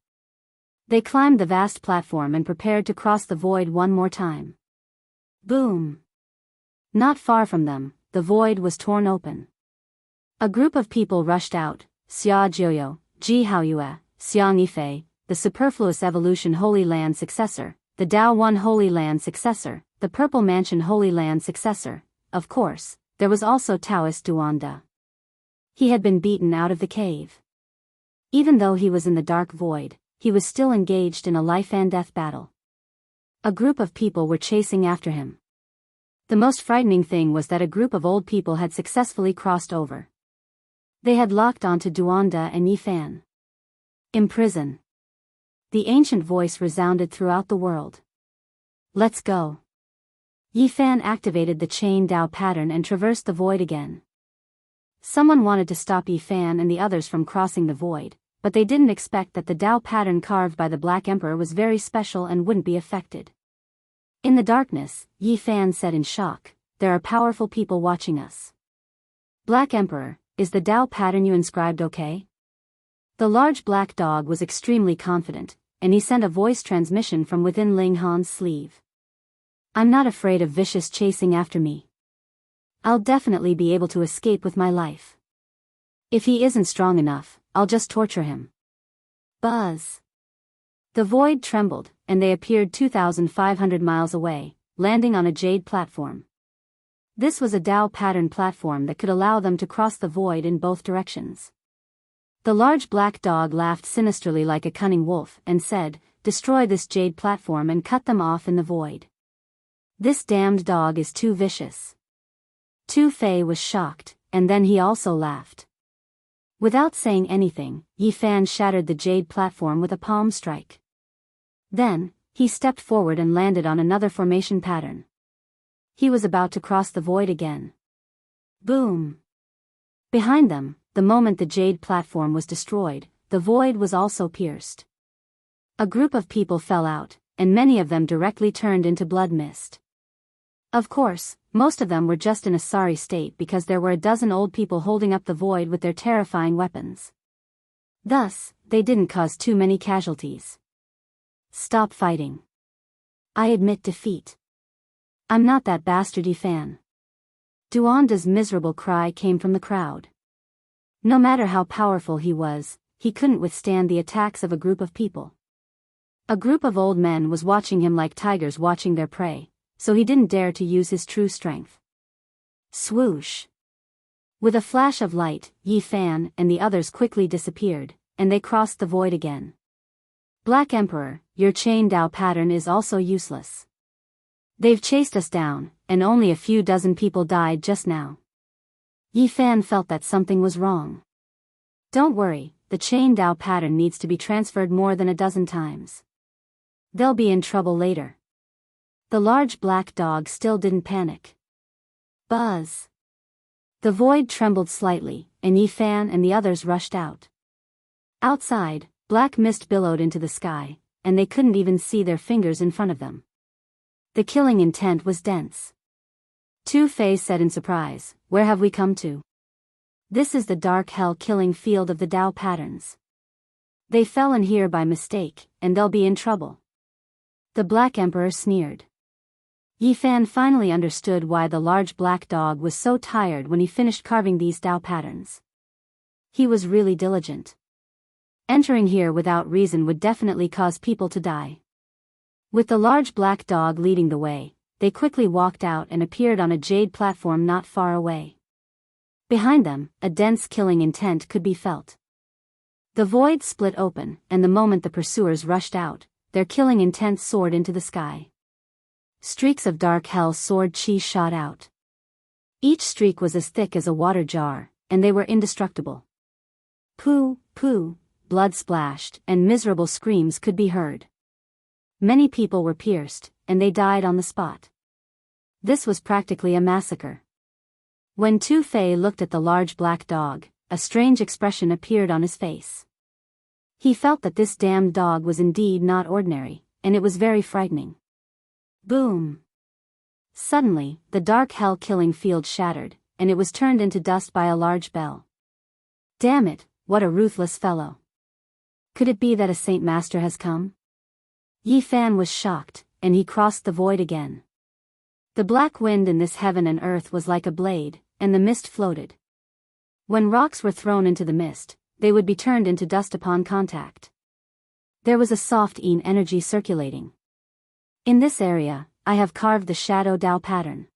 They climbed the vast platform and prepared to cross the void one more time. Boom! Not far from them, the void was torn open. A group of people rushed out: Xia Jiuyou, Jianghu, Xiang Yifei, the Superfluous Evolution Holy Land Successor, the Dao One Holy Land Successor, the Purple Mansion Holy Land Successor. Of course, there was also Taoist Duanda. He had been beaten out of the cave. Even though he was in the dark void, he was still engaged in a life-and-death battle. A group of people were chasing after him. The most frightening thing was that a group of old people had successfully crossed over. They had locked onto Duanda and Yifan. Imprison. The ancient voice resounded throughout the world. Let's go. Yifan activated the chain Dao pattern and traversed the void again. Someone wanted to stop Yifan and the others from crossing the void, but they didn't expect that the Dao pattern carved by the Black Emperor was very special and wouldn't be affected. In the darkness, Yifan said in shock, "There are powerful people watching us." Black Emperor, is the Dao pattern you inscribed okay? The large black dog was extremely confident, and he sent a voice transmission from within Ling Han's sleeve. I'm not afraid of vicious chasing after me. I'll definitely be able to escape with my life. If he isn't strong enough, I'll just torture him. Buzz. The void trembled, and they appeared 2,500 miles away, landing on a jade platform. This was a Dao pattern platform that could allow them to cross the void in both directions. The large black dog laughed sinisterly like a cunning wolf and said, "Destroy this jade platform and cut them off in the void. This damned dog is too vicious." Tu Fei was shocked, and then he also laughed. Without saying anything, Yifan shattered the jade platform with a palm strike. Then, he stepped forward and landed on another formation pattern. He was about to cross the void again. Boom! Behind them, the moment the jade platform was destroyed, the void was also pierced. A group of people fell out, and many of them directly turned into blood mist. Of course, most of them were just in a sorry state because there were a dozen old people holding up the void with their terrifying weapons. Thus, they didn't cause too many casualties. Stop fighting. I admit defeat. I'm not that bastardy fan. Duanda's miserable cry came from the crowd. No matter how powerful he was, he couldn't withstand the attacks of a group of people. A group of old men was watching him like tigers watching their prey, so he didn't dare to use his true strength. Swoosh! With a flash of light, Yifan and the others quickly disappeared, and they crossed the void again. Black Emperor, your chain Dao pattern is also useless. They've chased us down, and only a few dozen people died just now. Yifan felt that something was wrong. Don't worry, the chain Dao pattern needs to be transferred more than a dozen times. They'll be in trouble later. The large black dog still didn't panic. Buzz. The void trembled slightly, and Yifan and the others rushed out. Outside, black mist billowed into the sky, and they couldn't even see their fingers in front of them. The killing intent was dense. Tu Fei said in surprise, "Where have we come to?" This is the dark hell killing field of the Dao patterns. They fell in here by mistake, and they'll be in trouble. The Black Emperor sneered. Yi Fan finally understood why the large black dog was so tired when he finished carving these Dao patterns. He was really diligent. Entering here without reason would definitely cause people to die. With the large black dog leading the way, they quickly walked out and appeared on a jade platform not far away. Behind them, a dense killing intent could be felt. The void split open, and the moment the pursuers rushed out, their killing intent soared into the sky. Streaks of dark hell sword chi shot out. Each streak was as thick as a water jar, and they were indestructible. Poo, poo, blood splashed, and miserable screams could be heard. Many people were pierced, and they died on the spot. This was practically a massacre. When Tu Fei looked at the large black dog, a strange expression appeared on his face. He felt that this damned dog was indeed not ordinary, and it was very frightening. Boom! Suddenly, the dark hell killing field shattered, and it was turned into dust by a large bell. Damn it, what a ruthless fellow. Could it be that a Saint Master has come? Yi Fan was shocked, and he crossed the void again. The black wind in this heaven and earth was like a blade, and the mist floated. When rocks were thrown into the mist, they would be turned into dust upon contact. There was a soft energy circulating. In this area, I have carved the Shadow Dao pattern.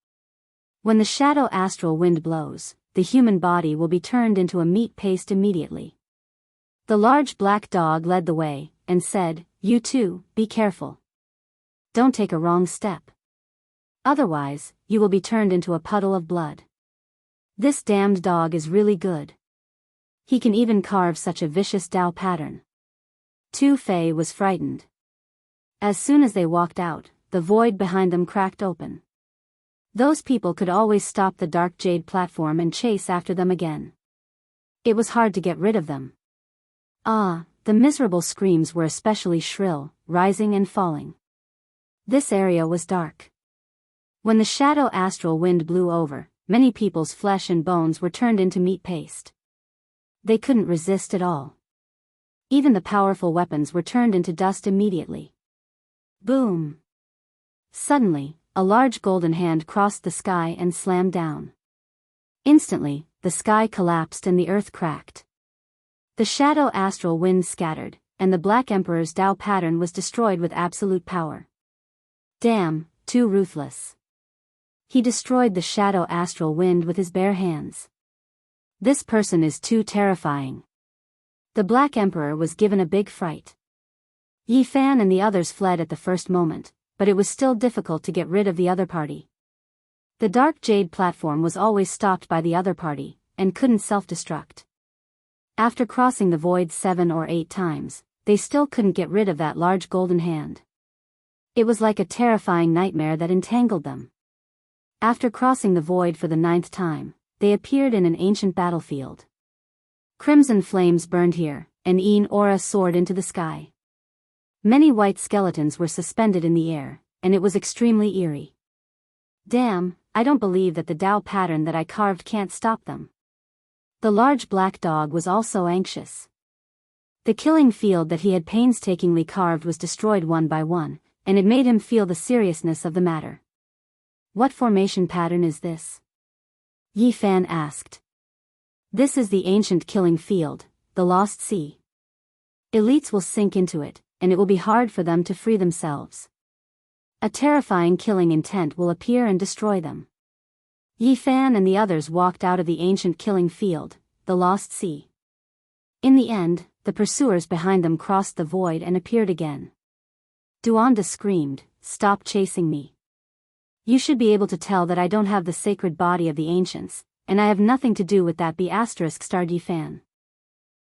When the shadow astral wind blows, the human body will be turned into a meat paste immediately. The large black dog led the way, and said, "You too, be careful. Don't take a wrong step. Otherwise, you will be turned into a puddle of blood. This damned dog is really good. He can even carve such a vicious Dao pattern." Tu Fei was frightened. As soon as they walked out, the void behind them cracked open. Those people could always stop the dark jade platform and chase after them again. It was hard to get rid of them. Ah, the miserable screams were especially shrill, rising and falling. This area was dark. When the shadow astral wind blew over, many people's flesh and bones were turned into meat paste. They couldn't resist at all. Even the powerful weapons were turned into dust immediately. Boom! Suddenly, a large golden hand crossed the sky and slammed down. Instantly, the sky collapsed and the earth cracked. The shadow astral wind scattered, and the Black Emperor's Dao pattern was destroyed with absolute power. Damn, too ruthless. He destroyed the shadow astral wind with his bare hands. This person is too terrifying. The Black Emperor was given a big fright. Yi Fan and the others fled at the first moment, but it was still difficult to get rid of the other party. The dark jade platform was always stopped by the other party, and couldn't self-destruct. After crossing the void 7 or 8 times, they still couldn't get rid of that large golden hand. It was like a terrifying nightmare that entangled them. After crossing the void for the 9th time, they appeared in an ancient battlefield. Crimson flames burned here, and an aura soared into the sky. Many white skeletons were suspended in the air, and it was extremely eerie. Damn, I don't believe that the Dao pattern that I carved can't stop them. The large black dog was also anxious. The killing field that he had painstakingly carved was destroyed one by one, and it made him feel the seriousness of the matter. What formation pattern is this? Yi Fan asked. This is the ancient killing field, the Lost Sea. Elites will sink into it, and it will be hard for them to free themselves. A terrifying killing intent will appear and destroy them. Yi Fan and the others walked out of the ancient killing field, the Lost Sea. In the end, the pursuers behind them crossed the void and appeared again. Duanda screamed, "Stop chasing me. You should be able to tell that I don't have the sacred body of the ancients, and I have nothing to do with that **** Yi Fan.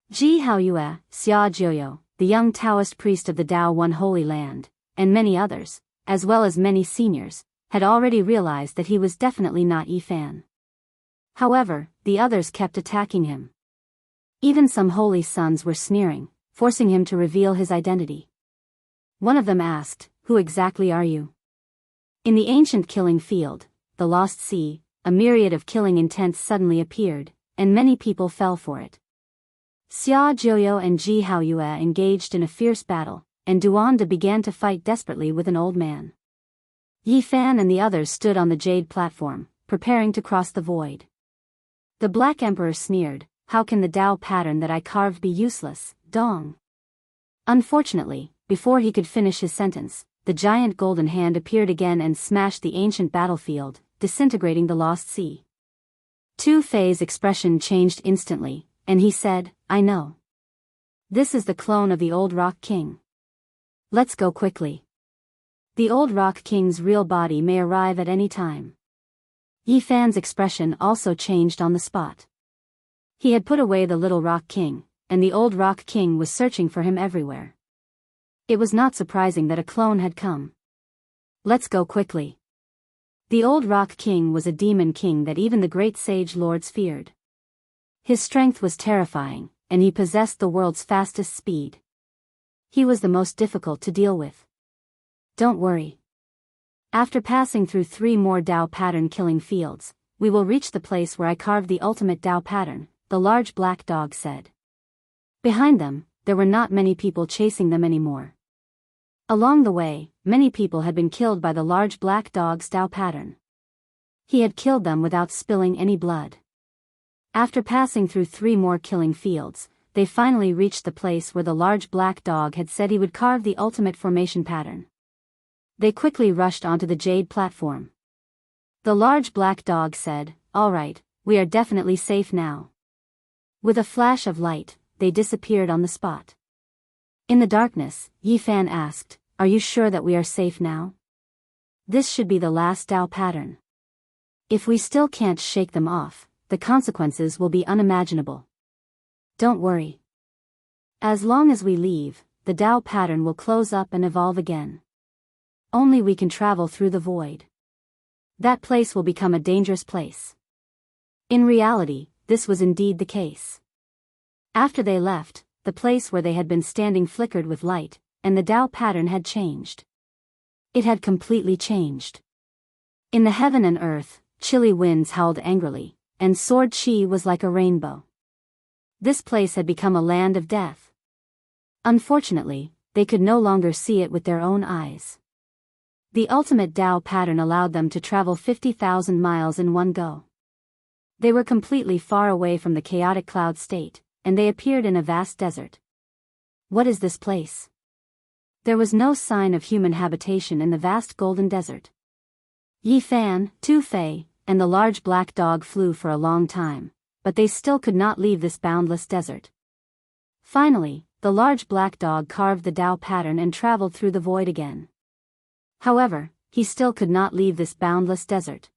Ji Haoyue, Xia Jiuyo, the young Taoist priest of the Dao One Holy Land, and many others, as well as many seniors, had already realized that he was definitely not Yi Fan. However, the others kept attacking him. Even some holy sons were sneering, forcing him to reveal his identity. One of them asked, "Who exactly are you?" In the ancient killing field, the Lost Sea, a myriad of killing intents suddenly appeared, and many people fell for it. Xia Jiuyou and Ji Haoyue engaged in a fierce battle, and Duanda began to fight desperately with an old man. Yi Fan and the others stood on the jade platform, preparing to cross the void. The Black Emperor sneered, "How can the Dao pattern that I carved be useless, Dong?" Unfortunately, before he could finish his sentence, the giant golden hand appeared again and smashed the ancient battlefield, disintegrating the lost sea. Tu Fei's expression changed instantly, and he said, "I know. This is the clone of the old Rock King. Let's go quickly. The old Rock King's real body may arrive at any time." Yi Fan's expression also changed on the spot. He had put away the little Rock King, and the old Rock King was searching for him everywhere. It was not surprising that a clone had come. "Let's go quickly." The old Rock King was a demon king that even the great sage lords feared. His strength was terrifying, and he possessed the world's fastest speed. He was the most difficult to deal with. Don't worry. After passing through 3 more Dao pattern killing fields, we will reach the place where I carved the ultimate Dao pattern, the large black dog said. Behind them, there were not many people chasing them anymore. Along the way, many people had been killed by the large black dog's Dao pattern. He had killed them without spilling any blood. After passing through 3 more killing fields, they finally reached the place where the large black dog had said he would carve the ultimate formation pattern. They quickly rushed onto the jade platform. The large black dog said, "All right, we are definitely safe now." With a flash of light, they disappeared on the spot. In the darkness, Yi Fan asked, "Are you sure that we are safe now? This should be the last Dao pattern. If we still can't shake them off, the consequences will be unimaginable." "Don't worry. As long as we leave, the Dao pattern will close up and evolve again. Only we can travel through the void. That place will become a dangerous place." In reality, this was indeed the case. After they left, the place where they had been standing flickered with light, and the Dao pattern had changed. It had completely changed. In the heaven and earth, chilly winds howled angrily, and sword chi was like a rainbow. This place had become a land of death. Unfortunately, they could no longer see it with their own eyes. The ultimate Dao pattern allowed them to travel 50,000 miles in one go. They were completely far away from the chaotic cloud state, and they appeared in a vast desert. What is this place? There was no sign of human habitation in the vast golden desert. Yi Fan, Tu Fei, and the large black dog flew for a long time, but they still could not leave this boundless desert. Finally, the large black dog carved the Dao pattern and traveled through the void again. However, he still could not leave this boundless desert.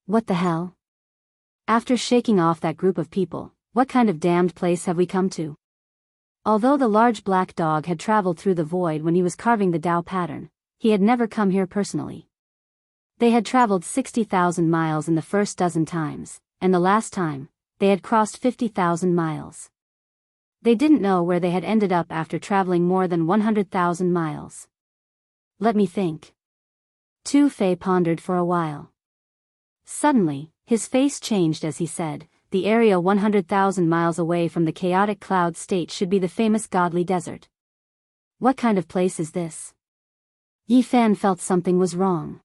What the hell? After shaking off that group of people, what kind of damned place have we come to? Although the large black dog had traveled through the void when he was carving the Dao pattern, he had never come here personally. They had traveled 60,000 miles in the first dozen times, and the last time, they had crossed 50,000 miles. They didn't know where they had ended up after traveling more than 100,000 miles. Let me think. Tu Fei pondered for a while. Suddenly, his face changed as he said, "The area 100,000 miles away from the chaotic cloud state should be the famous godly desert. What kind of place is this?" Yi Fan felt something was wrong.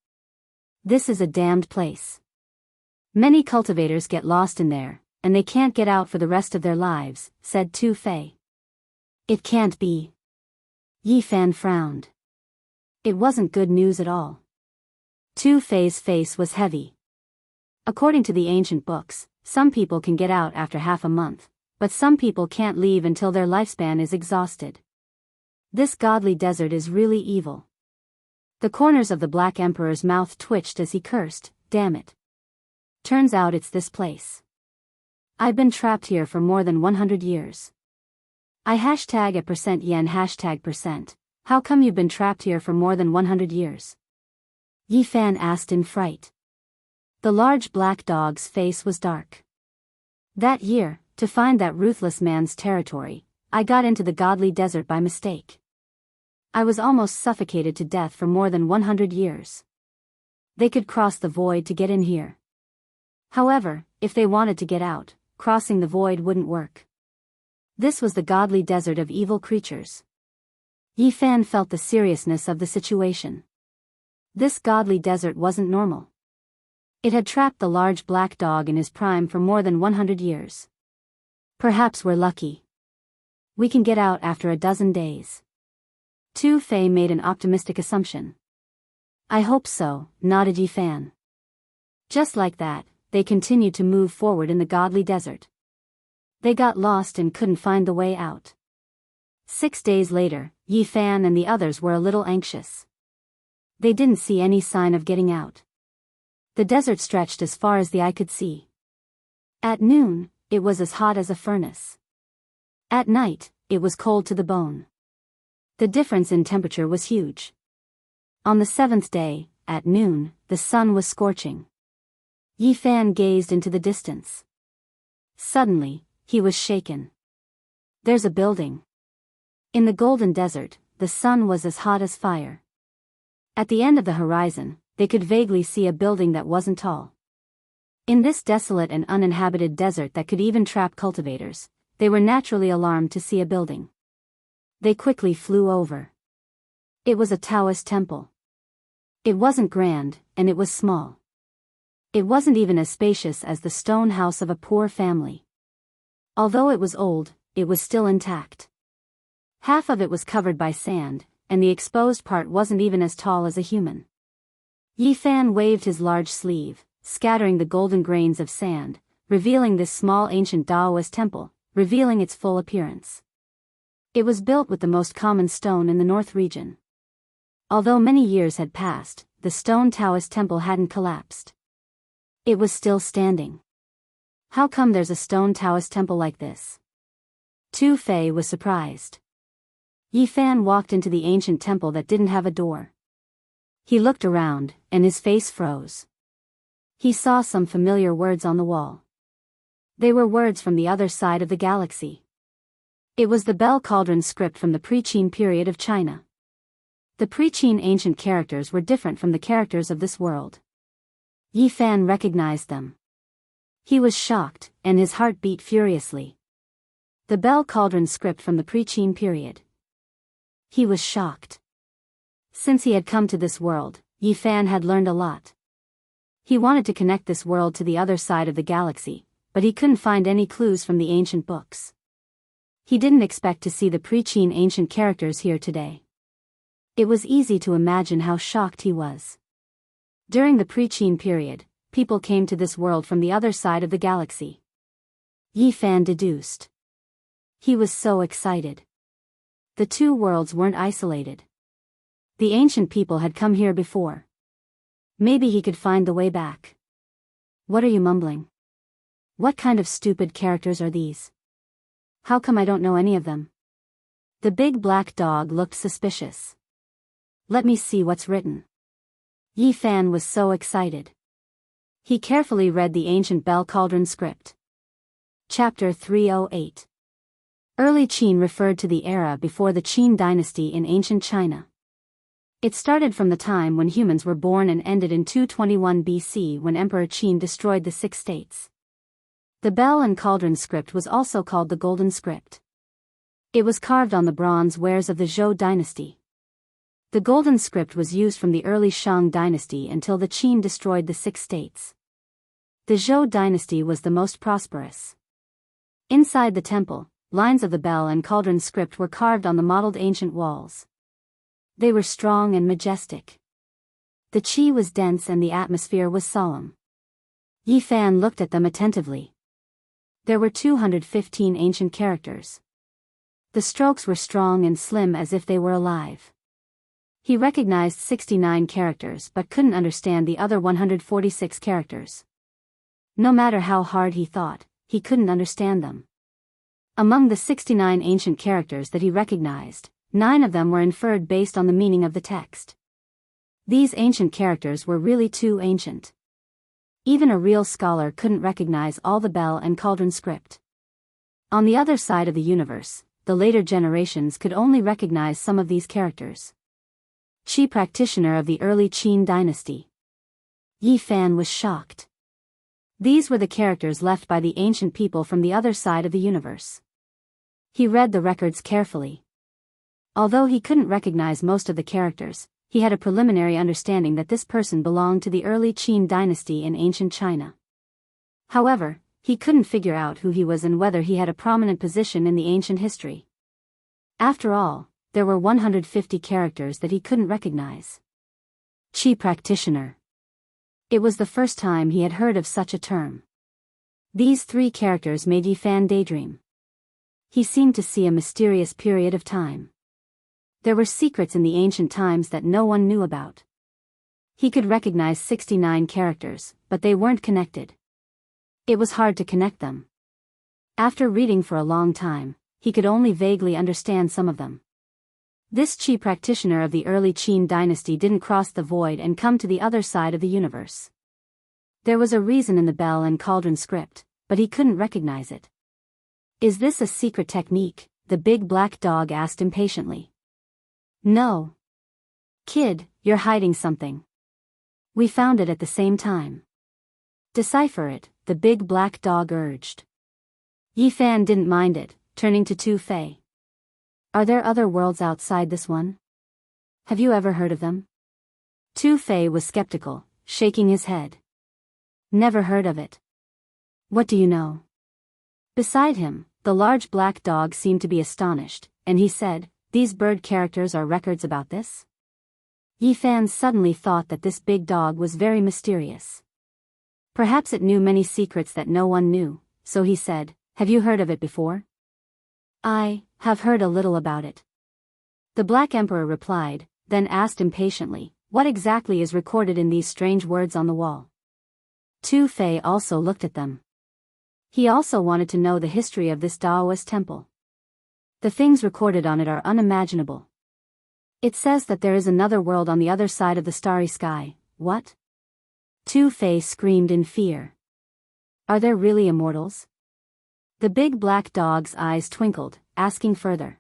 This is a damned place. Many cultivators get lost in there, and they can't get out for the rest of their lives, said Tu Fei. It can't be. Yi Fan frowned. It wasn't good news at all. Tu Fei's face was heavy. According to the ancient books, some people can get out after half a month, but some people can't leave until their lifespan is exhausted. This godly desert is really evil. The corners of the Black Emperor's mouth twitched as he cursed, "Damn it. Turns out it's this place. I've been trapped here for more than 100 years. I hashtag a percent yen hashtag percent. How come you've been trapped here for more than 100 years? Yi Fan asked in fright. The large black dog's face was dark. That year, to find that ruthless man's territory, I got into the godly desert by mistake. I was almost suffocated to death for more than 100 years. They could cross the void to get in here. However, if they wanted to get out, crossing the void wouldn't work. This was the godly desert of evil creatures. Yi Fan felt the seriousness of the situation. This godly desert wasn't normal. It had trapped the large black dog in his prime for more than 100 years. Perhaps we're lucky. We can get out after a dozen days. Tu Fei made an optimistic assumption. I hope so, nodded Yi Fan. Just like that, they continued to move forward in the godly desert. They got lost and couldn't find the way out. 6 days later, Yi Fan and the others were a little anxious. They didn't see any sign of getting out. The desert stretched as far as the eye could see. At noon, it was as hot as a furnace. At night, it was cold to the bone. The difference in temperature was huge. On the 7th day, at noon, the sun was scorching. Yi Fan gazed into the distance. Suddenly, he was shaken. There's a building. In the golden desert, the sun was as hot as fire. At the end of the horizon, they could vaguely see a building that wasn't tall. In this desolate and uninhabited desert that could even trap cultivators, they were naturally alarmed to see a building. They quickly flew over. It was a Daoist temple. It wasn't grand, and it was small. It wasn't even as spacious as the stone house of a poor family. Although it was old, it was still intact. Half of it was covered by sand, and the exposed part wasn't even as tall as a human. Yi Fan waved his large sleeve, scattering the golden grains of sand, revealing this small ancient Daoist temple, revealing its full appearance. It was built with the most common stone in the north region. Although many years had passed, the stone Daoist temple hadn't collapsed. It was still standing. How come there's a stone Daoist temple like this? Tu Fei was surprised. Yi Fan walked into the ancient temple that didn't have a door. He looked around, and his face froze. He saw some familiar words on the wall. They were words from the other side of the galaxy. It was the bell cauldron script from the pre-Qin period of China. The pre-Qin ancient characters were different from the characters of this world. Yi Fan recognized them. He was shocked, and his heart beat furiously. The bell cauldron script from the pre-Qin period. He was shocked. Since he had come to this world, Yi Fan had learned a lot. He wanted to connect this world to the other side of the galaxy, but he couldn't find any clues from the ancient books. He didn't expect to see the pre-Qin ancient characters here today. It was easy to imagine how shocked he was. During the pre-Qin period, people came to this world from the other side of the galaxy. Yi Fan deduced. He was so excited. The two worlds weren't isolated. The ancient people had come here before. Maybe he could find the way back. What are you mumbling? What kind of stupid characters are these? How come I don't know any of them? The big black dog looked suspicious. Let me see what's written. Yi Fan was so excited. He carefully read the ancient bell cauldron script. Chapter 308. Early Qin referred to the era before the Qin dynasty in ancient China. It started from the time when humans were born and ended in 221 BC when Emperor Qin destroyed the 6 states. The bell and cauldron script was also called the Golden Script. It was carved on the bronze wares of the Zhou dynasty. The Golden Script was used from the early Shang dynasty until the Qin destroyed the 6 states. The Zhou dynasty was the most prosperous. Inside the temple, lines of the bell and cauldron script were carved on the modeled ancient walls. They were strong and majestic. The qi was dense and the atmosphere was solemn. Yi Fan looked at them attentively. There were 215 ancient characters. The strokes were strong and slim as if they were alive. He recognized 69 characters but couldn't understand the other 146 characters. No matter how hard he thought, he couldn't understand them. Among the 69 ancient characters that he recognized, 9 of them were inferred based on the meaning of the text. These ancient characters were really too ancient. Even a real scholar couldn't recognize all the bell and cauldron script. On the other side of the universe, the later generations could only recognize some of these characters. Qi practitioner of the early Qin dynasty. Yi Fan was shocked. These were the characters left by the ancient people from the other side of the universe. He read the records carefully. Although he couldn't recognize most of the characters, he had a preliminary understanding that this person belonged to the early Qin dynasty in ancient China. However, he couldn't figure out who he was and whether he had a prominent position in the ancient history. After all, there were 150 characters that he couldn't recognize. Qi practitioner. It was the first time he had heard of such a term. These 3 characters made Yi Fan daydream. He seemed to see a mysterious period of time. There were secrets in the ancient times that no one knew about. He could recognize 69 characters, but they weren't connected. It was hard to connect them. After reading for a long time, he could only vaguely understand some of them. This Qi practitioner of the early Qin dynasty didn't cross the void and come to the other side of the universe. There was a reason in the bell and cauldron script, but he couldn't recognize it. Is this a secret technique? The big black dog asked impatiently. No. Kid, you're hiding something. We found it at the same time. Decipher it, the big black dog urged. Yi Fan didn't mind it, turning to Tu Fei. Are there other worlds outside this one? Have you ever heard of them? Tu Fei was skeptical, shaking his head. Never heard of it. What do you know? Beside him, the large black dog seemed to be astonished, and he said, these bird characters are records about this? Yi Fan suddenly thought that this big dog was very mysterious. Perhaps it knew many secrets that no one knew, so he said, have you heard of it before? I have heard a little about it. The Black Emperor replied, then asked impatiently, what exactly is recorded in these strange words on the wall? Tu Fei also looked at them. He also wanted to know the history of this Daoist temple. The things recorded on it are unimaginable. It says that there is another world on the other side of the starry sky. What? Tu Fei screamed in fear. Are there really immortals? The big black dog's eyes twinkled, asking further.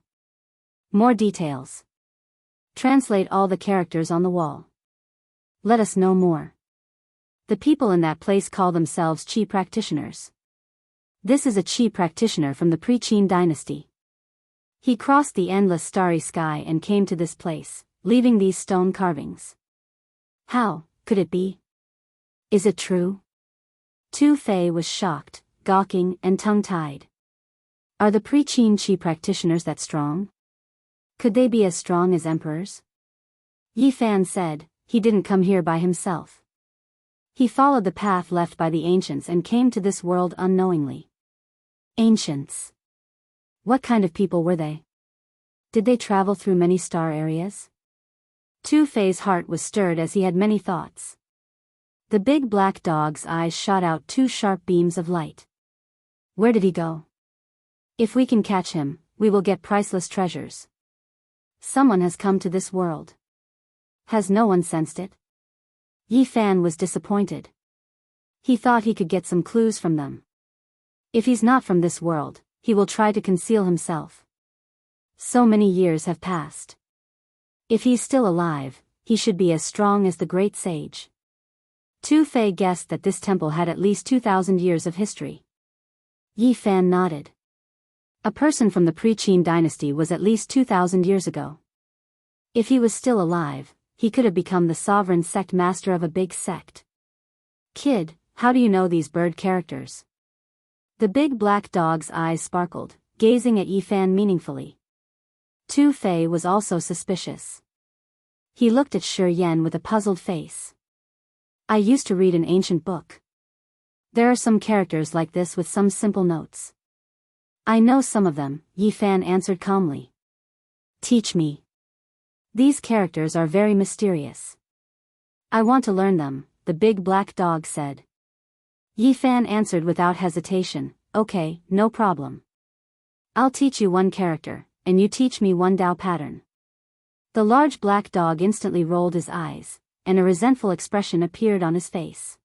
More details. Translate all the characters on the wall. Let us know more. The people in that place call themselves Qi practitioners. This is a Qi practitioner from the pre-Qin dynasty. He crossed the endless starry sky and came to this place, leaving these stone carvings. How could it be? Is it true? Tu Fei was shocked, gawking and tongue-tied. Are the pre-Qin Qi practitioners that strong? Could they be as strong as emperors? Yi Fan said, he didn't come here by himself. He followed the path left by the ancients and came to this world unknowingly. Ancients. What kind of people were they? Did they travel through many star areas? Tu Fei's heart was stirred as he had many thoughts. The big black dog's eyes shot out 2 sharp beams of light. Where did he go? If we can catch him, we will get priceless treasures. Someone has come to this world. Has no one sensed it? Yi Fan was disappointed. He thought he could get some clues from them. If he's not from this world, he will try to conceal himself. So many years have passed. If he's still alive, he should be as strong as the great sage. Tu Fei guessed that this temple had at least 2,000 years of history. Yi Fan nodded. A person from the pre-Qin dynasty was at least 2,000 years ago. If he was still alive, he could have become the sovereign sect master of a big sect. Kid, how do you know these bird characters? The big black dog's eyes sparkled, gazing at Yi Fan meaningfully. Tu Fei was also suspicious. He looked at Shi Yan with a puzzled face. I used to read an ancient book. There are some characters like this with some simple notes. I know some of them, Yi Fan answered calmly. Teach me. These characters are very mysterious. I want to learn them, the big black dog said. Yi Fan answered without hesitation, okay, no problem. I'll teach you one character, and you teach me one Dao pattern. The large black dog instantly rolled his eyes, and a resentful expression appeared on his face.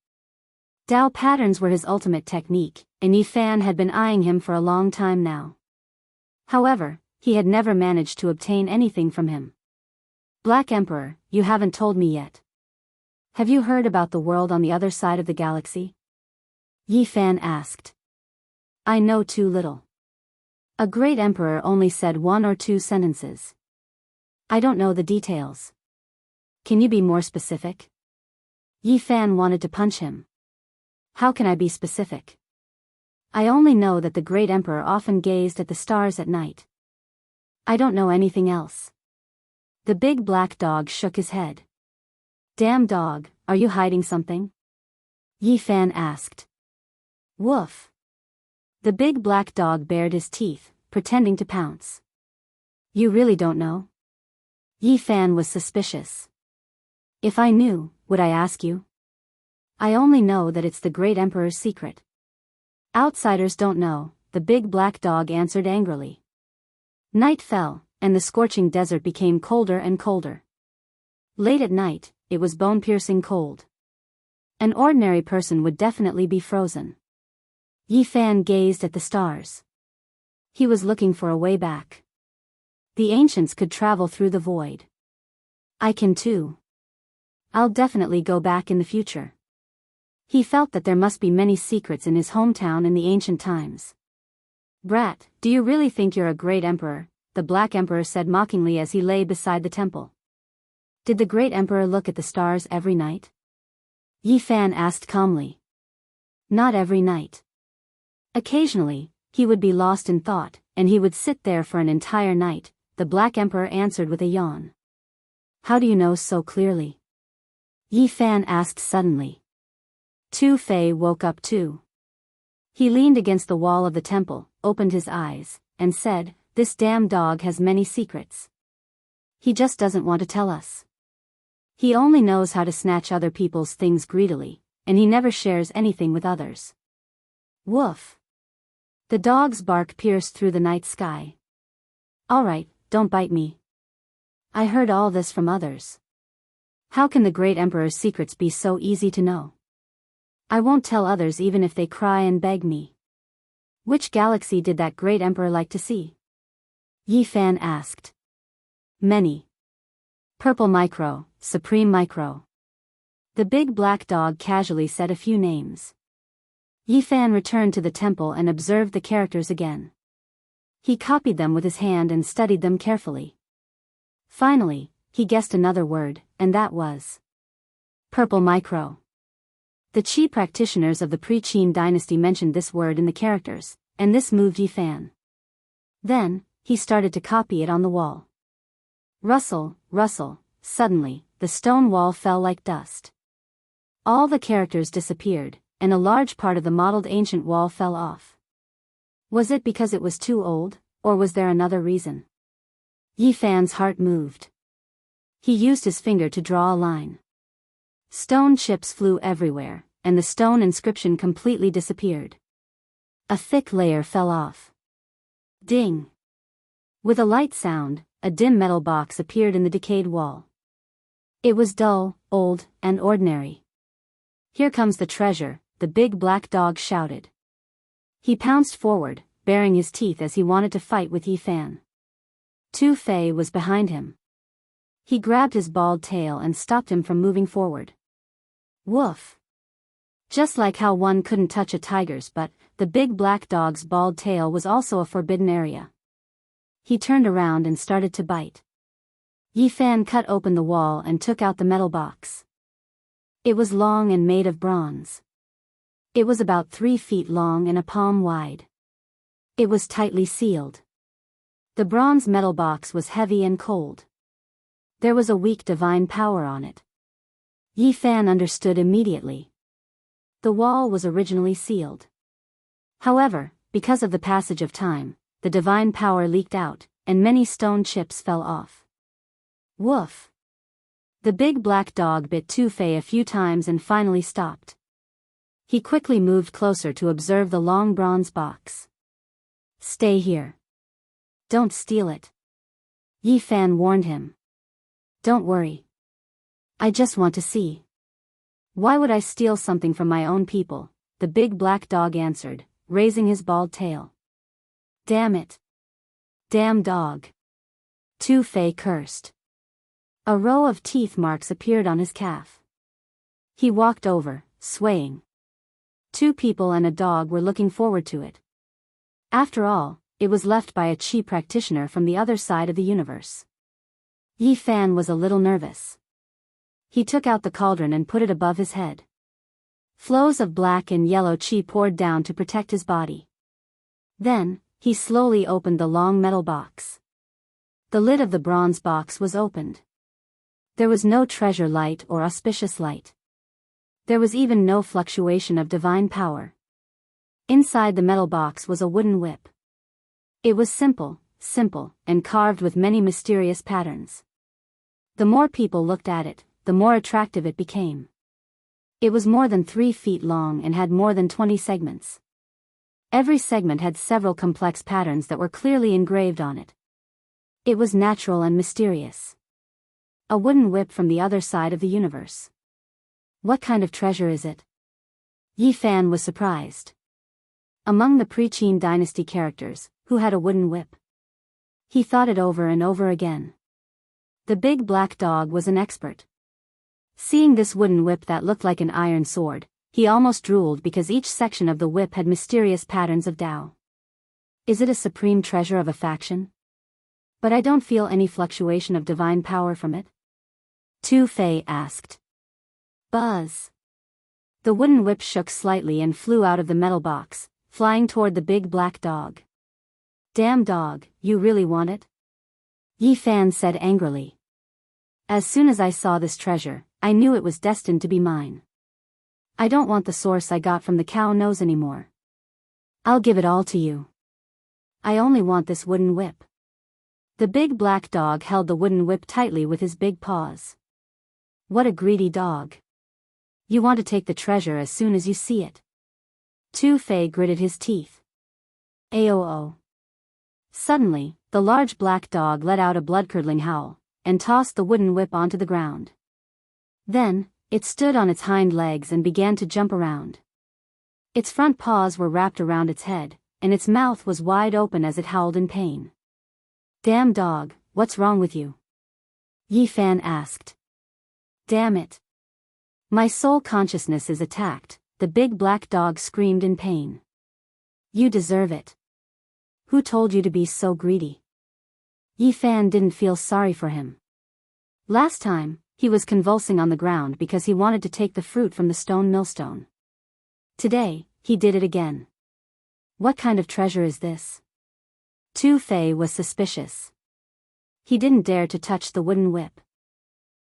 Dao patterns were his ultimate technique, and Yi Fan had been eyeing him for a long time now. However, he had never managed to obtain anything from him. Black Emperor, you haven't told me yet. Have you heard about the world on the other side of the galaxy? Yi Fan asked. I know too little. A great emperor only said 1 or 2 sentences. I don't know the details. Can you be more specific? Yi Fan wanted to punch him. How can I be specific? I only know that the great emperor often gazed at the stars at night. I don't know anything else. The big black dog shook his head. Damn dog, are you hiding something? Yi Fan asked. Woof. The big black dog bared his teeth, pretending to pounce. You really don't know? Yi Fan was suspicious. If I knew, would I ask you? I only know that it's the great emperor's secret. Outsiders don't know, the big black dog answered angrily. Night fell, and the scorching desert became colder and colder. Late at night, it was bone-piercing cold. An ordinary person would definitely be frozen. Yi Fan gazed at the stars. He was looking for a way back. The ancients could travel through the void. I can too. I'll definitely go back in the future. He felt that there must be many secrets in his hometown in the ancient times. Brat, do you really think you're a great emperor? The Black Emperor said mockingly as he lay beside the temple. Did the great emperor look at the stars every night? Yi Fan asked calmly. Not every night. Occasionally, he would be lost in thought, and he would sit there for an entire night, the Black Emperor answered with a yawn. How do you know so clearly? Yi Fan asked suddenly. Tu Fei woke up too. He leaned against the wall of the temple, opened his eyes, and said, This damn dog has many secrets. He just doesn't want to tell us. He only knows how to snatch other people's things greedily, and he never shares anything with others. Woof. The dog's bark pierced through the night sky. All right, don't bite me. I heard all this from others. How can the great emperor's secrets be so easy to know? I won't tell others even if they cry and beg me. Which galaxy did that great emperor like to see? Yi Fan asked. Many. Purple Micro, Supreme Micro. The big black dog casually said a few names. Yi Fan returned to the temple and observed the characters again. He copied them with his hand and studied them carefully. Finally, he guessed another word, and that was Purple Micro. The Qi practitioners of the pre-Qin dynasty mentioned this word in the characters, and this moved Yi Fan. Then, he started to copy it on the wall. Rustle, rustle, suddenly, the stone wall fell like dust. All the characters disappeared, and a large part of the modeled ancient wall fell off. Was it because it was too old, or was there another reason? Yi Fan's heart moved. He used his finger to draw a line. Stone chips flew everywhere, and the stone inscription completely disappeared. A thick layer fell off. Ding! With a light sound, a dim metal box appeared in the decayed wall. It was dull, old, and ordinary. Here comes the treasure, the big black dog shouted. He pounced forward, baring his teeth as he wanted to fight with Yi Fan. Tu Fei was behind him. He grabbed his bald tail and stopped him from moving forward. Woof! Just like how one couldn't touch a tiger's butt, the big black dog's bald tail was also a forbidden area. He turned around and started to bite. Yi Fan cut open the wall and took out the metal box. It was long and made of bronze. It was about 3 feet long and a palm wide. It was tightly sealed. The bronze metal box was heavy and cold. There was a weak divine power on it. Yi Fan understood immediately. The wall was originally sealed. However, because of the passage of time, the divine power leaked out, and many stone chips fell off. Woof! The big black dog bit Tu Fei a few times and finally stopped. He quickly moved closer to observe the long bronze box. Stay here. Don't steal it. Yi Fan warned him. Don't worry. I just want to see. Why would I steal something from my own people? The big black dog answered, raising his bald tail. Damn it. Damn dog. Tu Fei cursed. A row of teeth marks appeared on his calf. He walked over, swaying. 2 people and a dog were looking forward to it. After all, it was left by a qi practitioner from the other side of the universe. Yi Fan was a little nervous. He took out the cauldron and put it above his head. Flows of black and yellow qi poured down to protect his body. Then, he slowly opened the long metal box. The lid of the bronze box was opened. There was no treasure light or auspicious light. There was even no fluctuation of divine power. Inside the metal box was a wooden whip. It was simple, and carved with many mysterious patterns. The more people looked at it, the more attractive it became. It was more than 3 feet long and had more than 20 segments. Every segment had several complex patterns that were clearly engraved on it. It was natural and mysterious. A wooden whip from the other side of the universe. What kind of treasure is it? Yi Fan was surprised. Among the pre-Qin dynasty characters, who had a wooden whip? He thought it over and over again. The big black dog was an expert. Seeing this wooden whip that looked like an iron sword, he almost drooled because each section of the whip had mysterious patterns of Tao. Is it a supreme treasure of a faction? But I don't feel any fluctuation of divine power from it. Tu Fei asked. Buzz. The wooden whip shook slightly and flew out of the metal box, flying toward the big black dog. Damn dog, you really want it? Yi Fan said angrily. As soon as I saw this treasure, I knew it was destined to be mine. I don't want the source I got from the cow nose anymore. I'll give it all to you. I only want this wooden whip. The big black dog held the wooden whip tightly with his big paws. What a greedy dog. You want to take the treasure as soon as you see it. Tu Fei gritted his teeth. Aoo. Suddenly, the large black dog let out a blood-curdling howl, and tossed the wooden whip onto the ground. Then, it stood on its hind legs and began to jump around. Its front paws were wrapped around its head, and its mouth was wide open as it howled in pain. Damn dog, what's wrong with you? Yi Fan asked. Damn it. My soul consciousness is attacked, the big black dog screamed in pain. You deserve it. Who told you to be so greedy? Yi Fan didn't feel sorry for him. Last time, he was convulsing on the ground because he wanted to take the fruit from the stone millstone. Today, he did it again. What kind of treasure is this? Tu Fei was suspicious. He didn't dare to touch the wooden whip.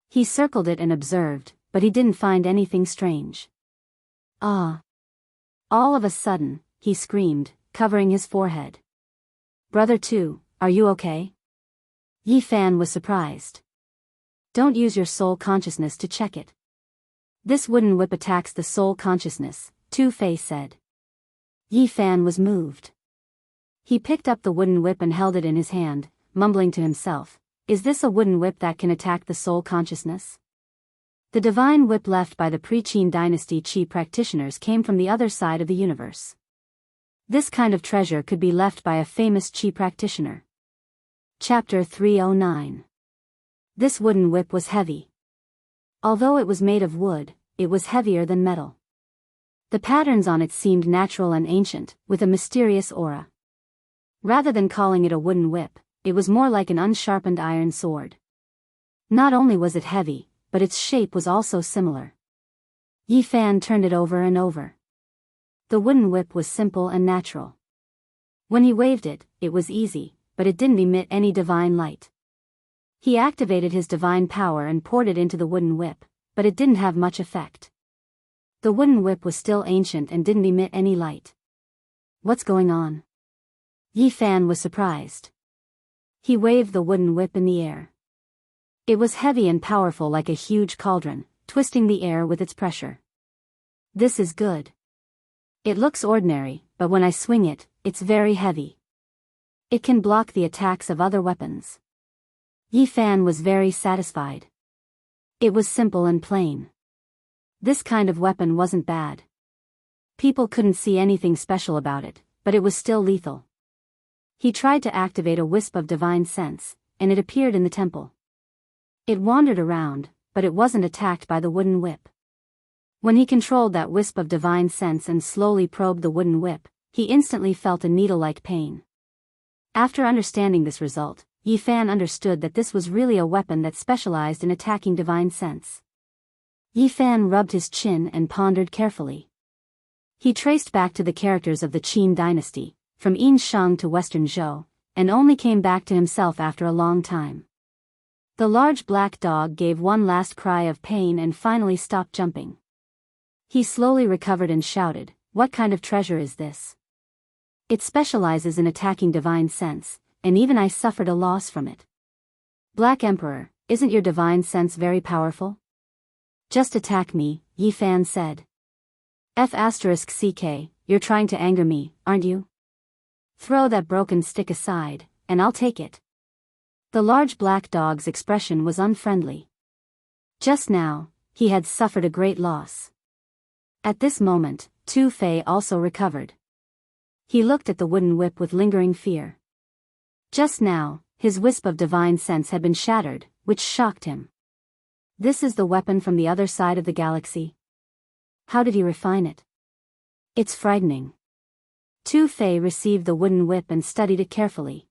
He circled it and observed, but he didn't find anything strange. Ah! All of a sudden, he screamed, covering his forehead. Brother Tu, are you okay? Yi Fan was surprised. Don't use your soul consciousness to check it. This wooden whip attacks the soul consciousness, Tu Fei said. Yi Fan was moved. He picked up the wooden whip and held it in his hand, mumbling to himself, is this a wooden whip that can attack the soul consciousness? The divine whip left by the pre-Qin dynasty Qi practitioners came from the other side of the universe. This kind of treasure could be left by a famous Qi practitioner. Chapter 309. This wooden whip was heavy. Although it was made of wood, it was heavier than metal. The patterns on it seemed natural and ancient, with a mysterious aura. Rather than calling it a wooden whip, it was more like an unsharpened iron sword. Not only was it heavy, but its shape was also similar. Yi Fan turned it over and over. The wooden whip was simple and natural. When he waved it, it was easy, but it didn't emit any divine light. He activated his divine power and poured it into the wooden whip, but it didn't have much effect. The wooden whip was still ancient and didn't emit any light. What's going on? Yi Fan was surprised. He waved the wooden whip in the air. It was heavy and powerful like a huge cauldron, twisting the air with its pressure. This is good. It looks ordinary, but when I swing it, it's very heavy. It can block the attacks of other weapons. Yi Fan was very satisfied. It was simple and plain. This kind of weapon wasn't bad. People couldn't see anything special about it, but it was still lethal. He tried to activate a wisp of divine sense, and it appeared in the temple. It wandered around, but it wasn't attacked by the wooden whip. When he controlled that wisp of divine sense and slowly probed the wooden whip, he instantly felt a needle-like pain. After understanding this result, Yi Fan understood that this was really a weapon that specialized in attacking divine sense. Yi Fan rubbed his chin and pondered carefully. He traced back to the characters of the Qin dynasty, from Enshrouded to Western Zhou, and only came back to himself after a long time. The large black dog gave one last cry of pain and finally stopped jumping. He slowly recovered and shouted, "What kind of treasure is this? It specializes in attacking divine sense, and even I suffered a loss from it." "Black Emperor, isn't your divine sense very powerful?" "Just attack me," Yi Fan said. "F***ck, you're trying to anger me, aren't you? Throw that broken stick aside, and I'll take it." The large black dog's expression was unfriendly. Just now, he had suffered a great loss. At this moment, Tu Fei also recovered. He looked at the wooden whip with lingering fear. Just now, his wisp of divine sense had been shattered, which shocked him. This is the weapon from the other side of the galaxy. How did he refine it? It's frightening. Tu Fei received the wooden whip and studied it carefully.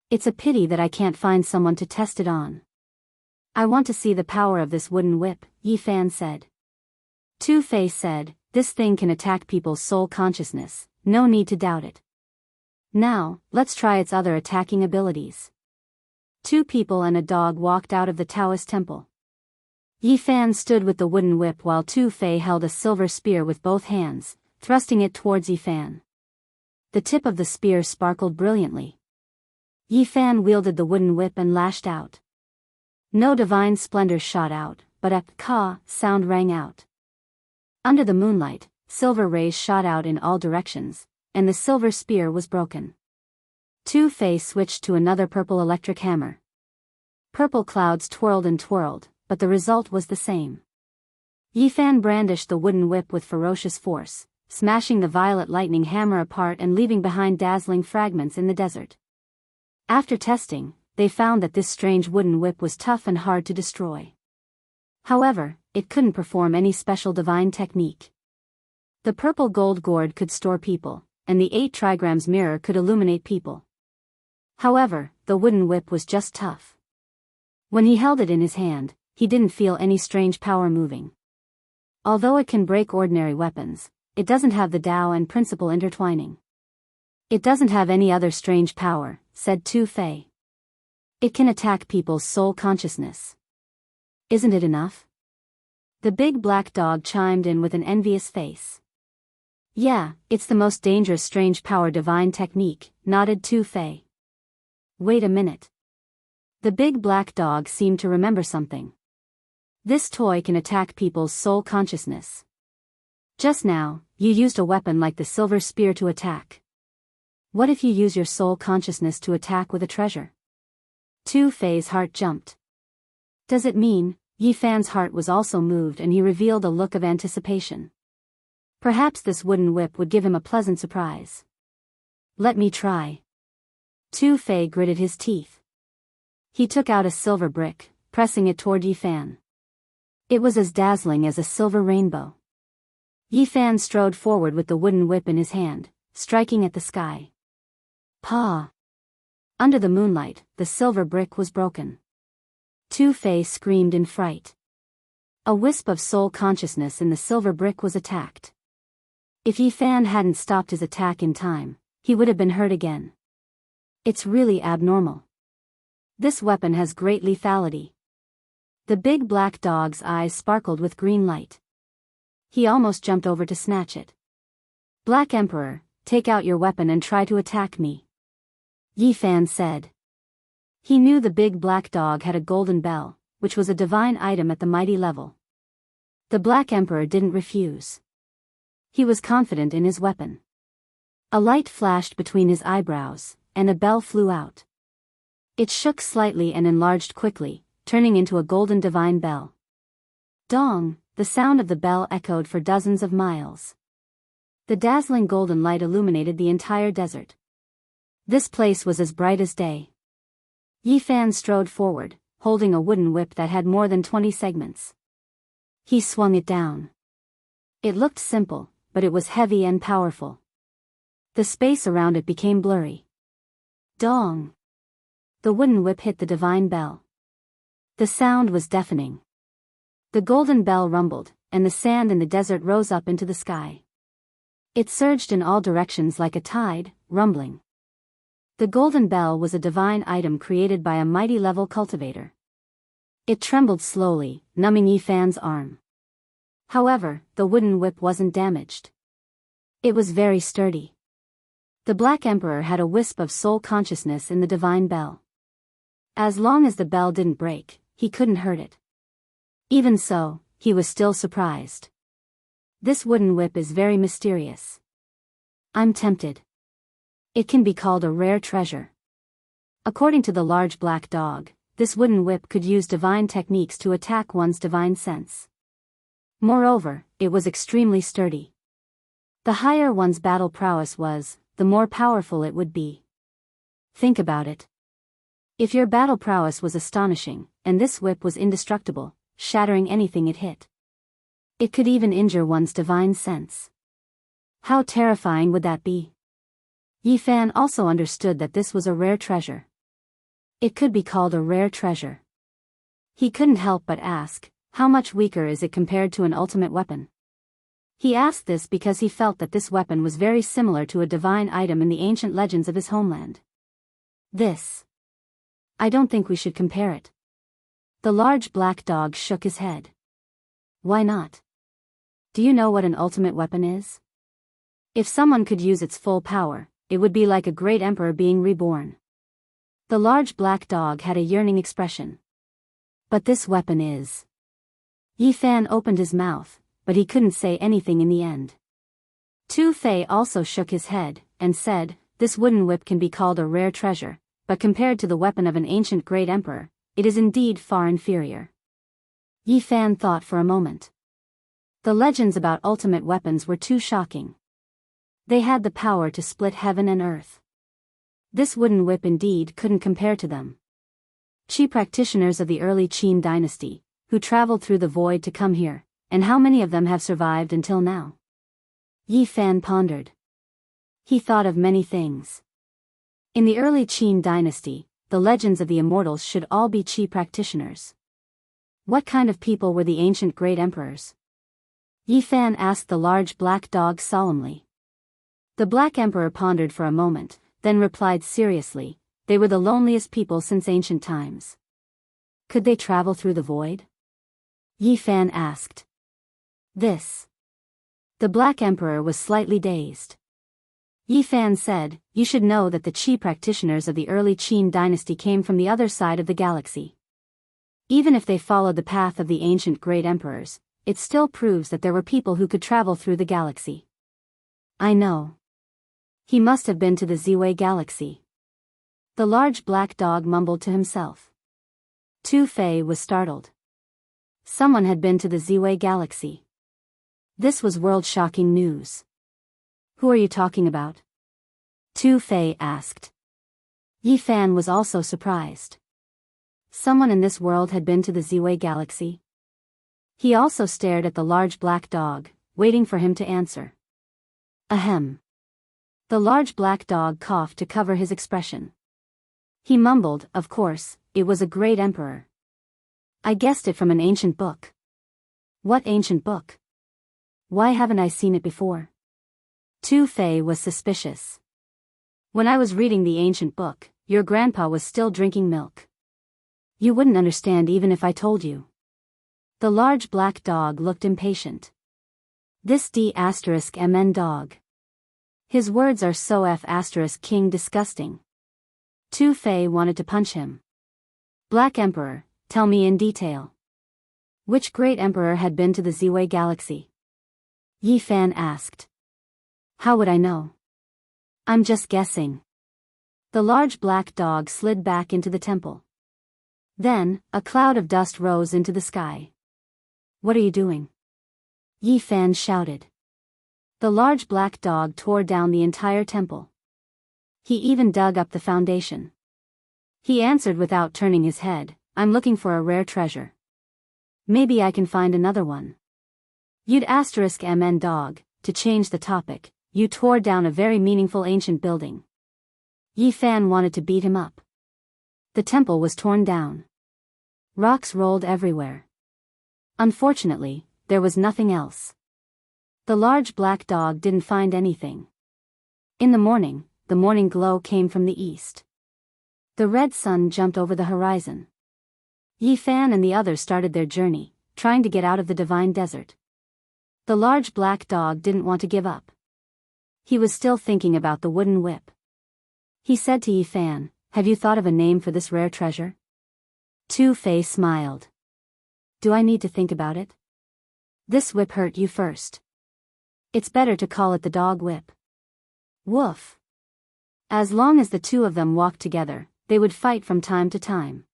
It's a pity that I can't find someone to test it on. I want to see the power of this wooden whip, Yi Fan said. Tu Fei said, "This thing can attack people's soul consciousness, no need to doubt it. Now, let's try its other attacking abilities." Two people and a dog walked out of the Daoist temple. Yi Fan stood with the wooden whip while Tu Fei held a silver spear with both hands, thrusting it towards Yi Fan. The tip of the spear sparkled brilliantly. Yi Fan wielded the wooden whip and lashed out. No divine splendor shot out, but a "ka" sound rang out. Under the moonlight, silver rays shot out in all directions, and the silver spear was broken. Tu Fei switched to another purple electric hammer. Purple clouds twirled and twirled, but the result was the same. Yi Fan brandished the wooden whip with ferocious force, smashing the violet lightning hammer apart and leaving behind dazzling fragments in the desert. After testing, they found that this strange wooden whip was tough and hard to destroy. However, it couldn't perform any special divine technique. The purple gold gourd could store people, and the 8 trigrams mirror could illuminate people. However, the wooden whip was just tough. When he held it in his hand, he didn't feel any strange power moving. Although it can break ordinary weapons, it doesn't have the Tao and principle intertwining. "It doesn't have any other strange power," said Tu Fei. "It can attack people's soul consciousness. Isn't it enough?" The big black dog chimed in with an envious face. "Yeah, it's the most dangerous strange power divine technique," nodded Tu Fei. "Wait a minute." The big black dog seemed to remember something. "This toy can attack people's soul consciousness. Just now, you used a weapon like the silver spear to attack. What if you use your soul consciousness to attack with a treasure?" Tu Fei's heart jumped. Does it mean? Yi Fan's heart was also moved and he revealed a look of anticipation. Perhaps this wooden whip would give him a pleasant surprise. "Let me try." Tu Fei gritted his teeth. He took out a silver brick, pressing it toward Yi Fan. It was as dazzling as a silver rainbow. Yi Fan strode forward with the wooden whip in his hand, striking at the sky. Pa! Under the moonlight, the silver brick was broken. Tu Fei screamed in fright. A wisp of soul consciousness in the silver brick was attacked. If Yi Fan hadn't stopped his attack in time, he would have been hurt again. It's really abnormal. This weapon has great lethality. The big black dog's eyes sparkled with green light. He almost jumped over to snatch it. "Black Emperor, take out your weapon and try to attack me," Yi Fan said. He knew the big black dog had a golden bell, which was a divine item at the mighty level. The Black Emperor didn't refuse. He was confident in his weapon. A light flashed between his eyebrows, and a bell flew out. It shook slightly and enlarged quickly, turning into a golden divine bell. Dong! The sound of the bell echoed for dozens of miles. The dazzling golden light illuminated the entire desert. This place was as bright as day. Yi Fan strode forward, holding a wooden whip that had more than 20 segments. He swung it down. It looked simple, but it was heavy and powerful. The space around it became blurry. Dong! The wooden whip hit the divine bell. The sound was deafening. The golden bell rumbled, and the sand in the desert rose up into the sky. It surged in all directions like a tide, rumbling. The golden bell was a divine item created by a mighty level cultivator. It trembled slowly, numbing Yifan's arm. However, the wooden whip wasn't damaged. It was very sturdy. The Black Emperor had a wisp of soul consciousness in the divine bell. As long as the bell didn't break, he couldn't hurt it. Even so, he was still surprised. This wooden whip is very mysterious. I'm tempted. It can be called a rare treasure. According to the large black dog, this wooden whip could use divine techniques to attack one's divine sense. Moreover, it was extremely sturdy. The higher one's battle prowess was, the more powerful it would be. Think about it. If your battle prowess was astonishing, and this whip was indestructible, shattering anything it hit. It could even injure one's divine sense. How terrifying would that be? Yifan also understood that this was a rare treasure. It could be called a rare treasure. He couldn't help but ask, how much weaker is it compared to an ultimate weapon? He asked this because he felt that this weapon was very similar to a divine item in the ancient legends of his homeland. I don't think we should compare it. The large black dog shook his head. Why not? Do you know what an ultimate weapon is? If someone could use its full power, it would be like a great emperor being reborn. The large black dog had a yearning expression. But this weapon is. Yifan opened his mouth, but he couldn't say anything in the end. Tu Fei also shook his head, and said, this wooden whip can be called a rare treasure, but compared to the weapon of an ancient great emperor, it is indeed far inferior. Yifan thought for a moment. The legends about ultimate weapons were too shocking. They had the power to split heaven and earth. This wooden whip indeed couldn't compare to them. Qi practitioners of the early Qin dynasty, who traveled through the void to come here, and how many of them have survived until now? Yifan pondered. He thought of many things. In the early Qin dynasty, the legends of the immortals should all be Qi practitioners. What kind of people were the ancient great emperors? Yifan asked the large black dog solemnly. The Black Emperor pondered for a moment, then replied seriously, they were the loneliest people since ancient times. Could they travel through the void? Yifan asked. The Black Emperor was slightly dazed. Yifan said, you should know that the Qi practitioners of the early Qin dynasty came from the other side of the galaxy. Even if they followed the path of the ancient great emperors, it still proves that there were people who could travel through the galaxy. I know. He must have been to the Ziwei galaxy. The large black dog mumbled to himself. Tu Fei was startled. Someone had been to the Ziwei galaxy. This was world-shocking news. Who are you talking about? Tu Fei asked. Yifan was also surprised. Someone in this world had been to the Ziwei galaxy. He also stared at the large black dog, waiting for him to answer. Ahem. The large black dog coughed to cover his expression. He mumbled, of course, it was a great emperor. I guessed it from an ancient book. What ancient book? Why haven't I seen it before? Tu Fei was suspicious. When I was reading the ancient book, your grandpa was still drinking milk. You wouldn't understand even if I told you. The large black dog looked impatient. This D***mn dog. His words are so F***king disgusting. Tu Fei wanted to punch him. Black Emperor, tell me in detail. Which great emperor had been to the Ziwei galaxy? Yifan asked. How would I know? I'm just guessing. The large black dog slid back into the temple. Then, a cloud of dust rose into the sky. What are you doing? Yifan shouted. The large black dog tore down the entire temple. He even dug up the foundation. He answered without turning his head, I'm looking for a rare treasure. Maybe I can find another one. You'd **mn dog, to change the topic, you tore down a very meaningful ancient building. Yi Fan wanted to beat him up. The temple was torn down. Rocks rolled everywhere. Unfortunately, there was nothing else. The large black dog didn't find anything. In the morning glow came from the east. The red sun jumped over the horizon. Yi Fan and the others started their journey, trying to get out of the divine desert. The large black dog didn't want to give up. He was still thinking about the wooden whip. He said to Yi Fan, "Have you thought of a name for this rare treasure?" Tu Fei smiled. "Do I need to think about it? This whip hurt you first. It's better to call it the dog whip." Woof. As long as the two of them walked together, they would fight from time to time.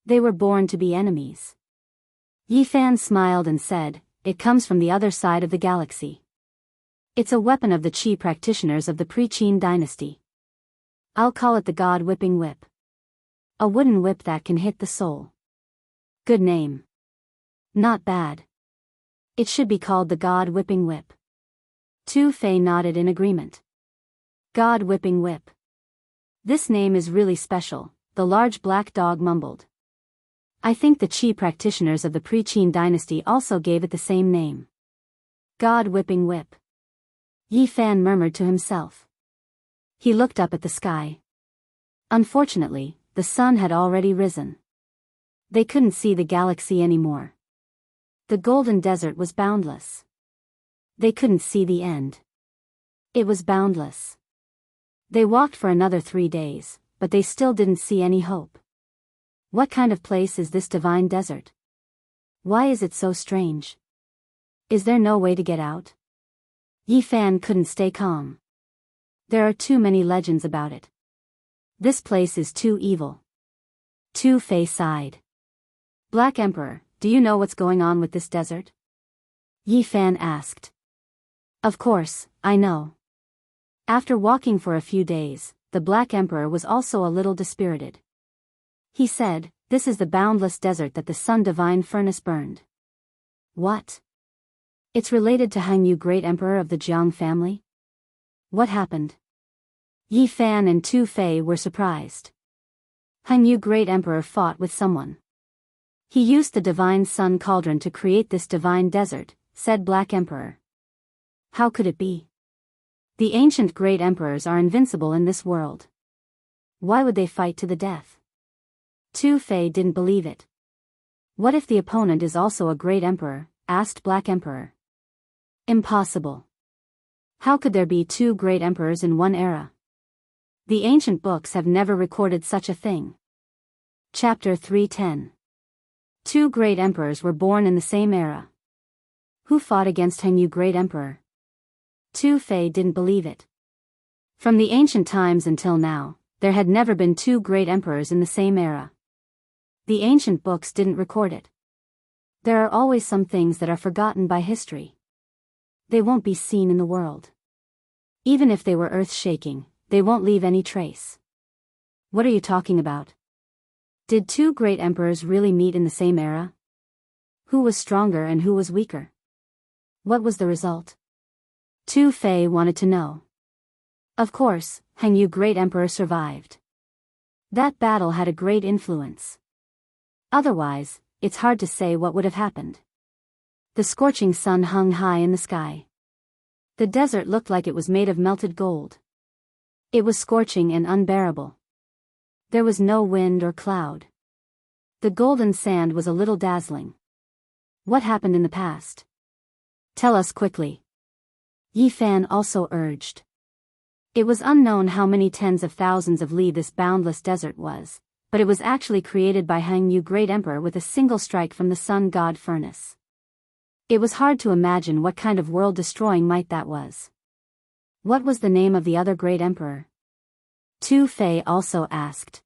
They were born to be enemies. Yi Fan smiled and said, "It comes from the other side of the galaxy. It's a weapon of the Qi practitioners of the pre-Qin dynasty. I'll call it the God-whipping whip. A wooden whip that can hit the soul. Good name. Not bad. It should be called the God-whipping whip." Tu Fei nodded in agreement. God-whipping whip. This name is really special, the large black dog mumbled. I think the Qi practitioners of the pre-Qin dynasty also gave it the same name. God-whipping whip. Yi Fan murmured to himself. He looked up at the sky. Unfortunately, the sun had already risen. They couldn't see the galaxy anymore. The golden desert was boundless. They couldn't see the end. It was boundless. They walked for another 3 days, but they still didn't see any hope. What kind of place is this divine desert? Why is it so strange? Is there no way to get out? Yi Fan couldn't stay calm. There are too many legends about it. This place is too evil. Tu Fei sighed. Black Emperor, do you know what's going on with this desert? Yi Fan asked. Of course, I know. After walking for a few days, the Black Emperor was also a little dispirited. He said, "This is the boundless desert that the Sun Divine Furnace burned." What? It's related to Hang Yu, Great Emperor of the Jiang family? What happened? Yi Fan and Tu Fei were surprised. Hang Yu, Great Emperor, fought with someone. He used the Divine Sun Cauldron to create this divine desert, said Black Emperor. How could it be? The ancient great emperors are invincible in this world. Why would they fight to the death? Tu Fei didn't believe it. What if the opponent is also a great emperor? Asked Black Emperor. Impossible. How could there be 2 great emperors in one era? The ancient books have never recorded such a thing. Chapter 310. 2 great emperors were born in the same era. Who fought against Heng Yu, Great Emperor? Tu Fei didn't believe it. From the ancient times until now, there had never been 2 great emperors in the same era. The ancient books didn't record it. There are always some things that are forgotten by history. They won't be seen in the world. Even if they were earth-shaking, they won't leave any trace. What are you talking about? Did 2 great emperors really meet in the same era? Who was stronger and who was weaker? What was the result? Tu Fei wanted to know. Of course, Heng Yu, Great Emperor, survived. That battle had a great influence. Otherwise, it's hard to say what would have happened. The scorching sun hung high in the sky. The desert looked like it was made of melted gold. It was scorching and unbearable. There was no wind or cloud. The golden sand was a little dazzling. What happened in the past? Tell us quickly. Yi Fan also urged. It was unknown how many tens of thousands of li this boundless desert was, but it was actually created by Heng Yu, Great Emperor, with a single strike from the sun god furnace. It was hard to imagine what kind of world-destroying might that was. What was the name of the other great emperor? Tu Fei also asked.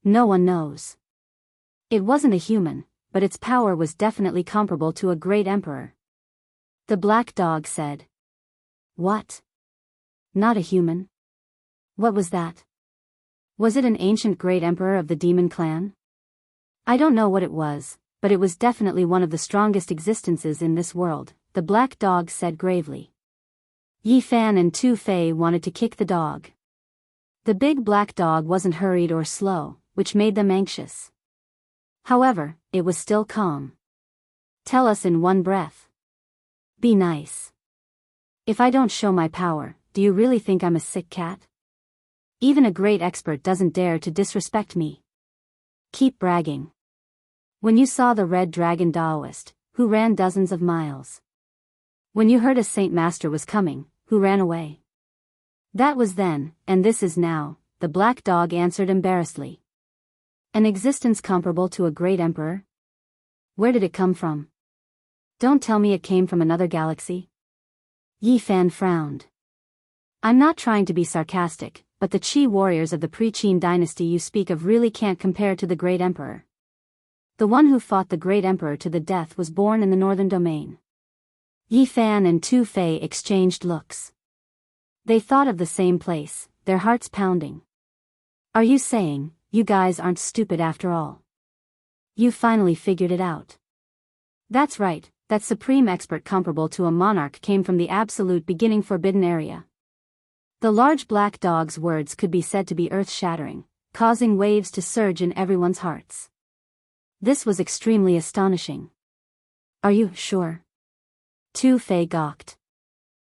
No one knows. It wasn't a human, but its power was definitely comparable to a great emperor. The black dog said. What? Not a human? What was that? Was it an ancient great emperor of the demon clan? I don't know what it was, but it was definitely one of the strongest existences in this world, the black dog said gravely. Yi Fan and Tu Fei wanted to kick the dog. The big black dog wasn't hurried or slow, which made them anxious. However, it was still calm. Tell us in one breath. Be nice. If I don't show my power, do you really think I'm a sick cat? Even a great expert doesn't dare to disrespect me. Keep bragging. When you saw the red dragon Daoist, who ran dozens of miles. When you heard a Saint Master was coming, who ran away. That was then, and this is now, the black dog answered embarrassedly. An existence comparable to a great emperor? Where did it come from? Don't tell me it came from another galaxy. Yi Fan frowned. I'm not trying to be sarcastic, but the Qi warriors of the pre-Qin dynasty you speak of really can't compare to the great emperor. The one who fought the great emperor to the death was born in the northern domain. Yi Fan and Tu Fei exchanged looks. They thought of the same place, their hearts pounding. Are you saying, you guys aren't stupid after all? You finally figured it out. That's right, that supreme expert comparable to a monarch came from the absolute beginning forbidden area. The large black dog's words could be said to be earth-shattering, causing waves to surge in everyone's hearts. This was extremely astonishing. Are you sure? Tu Fei gawked.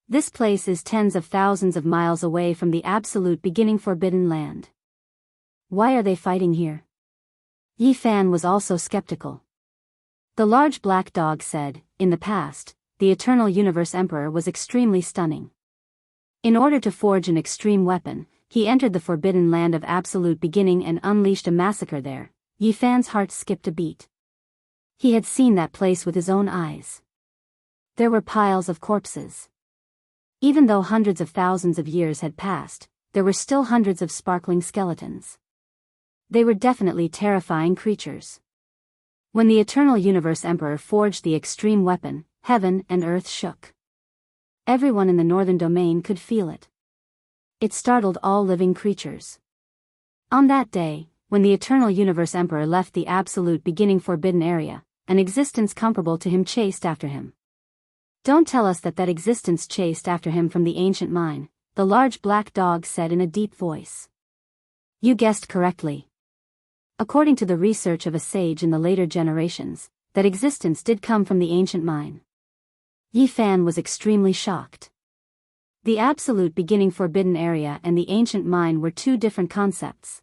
This place is tens of thousands of miles away from the absolute beginning forbidden land. Why are they fighting here? Yi Fan was also skeptical. The large black dog said, in the past, the Eternal Universe Emperor was extremely stunning. In order to forge an extreme weapon, he entered the forbidden land of absolute beginning and unleashed a massacre there. Yi Fan's heart skipped a beat. He had seen that place with his own eyes. There were piles of corpses. Even though hundreds of thousands of years had passed, there were still hundreds of sparkling skeletons. They were definitely terrifying creatures. When the Eternal Universe Emperor forged the extreme weapon, heaven and earth shook. Everyone in the northern domain could feel it. It startled all living creatures. On that day, when the Eternal Universe Emperor left the absolute beginning forbidden area, an existence comparable to him chased after him. Don't tell us that existence chased after him from the ancient mine, the large black dog said in a deep voice. You guessed correctly. According to the research of a sage in the later generations, that existence did come from the ancient mine. Yi Fan was extremely shocked. The absolute beginning forbidden area and the ancient mine were two different concepts.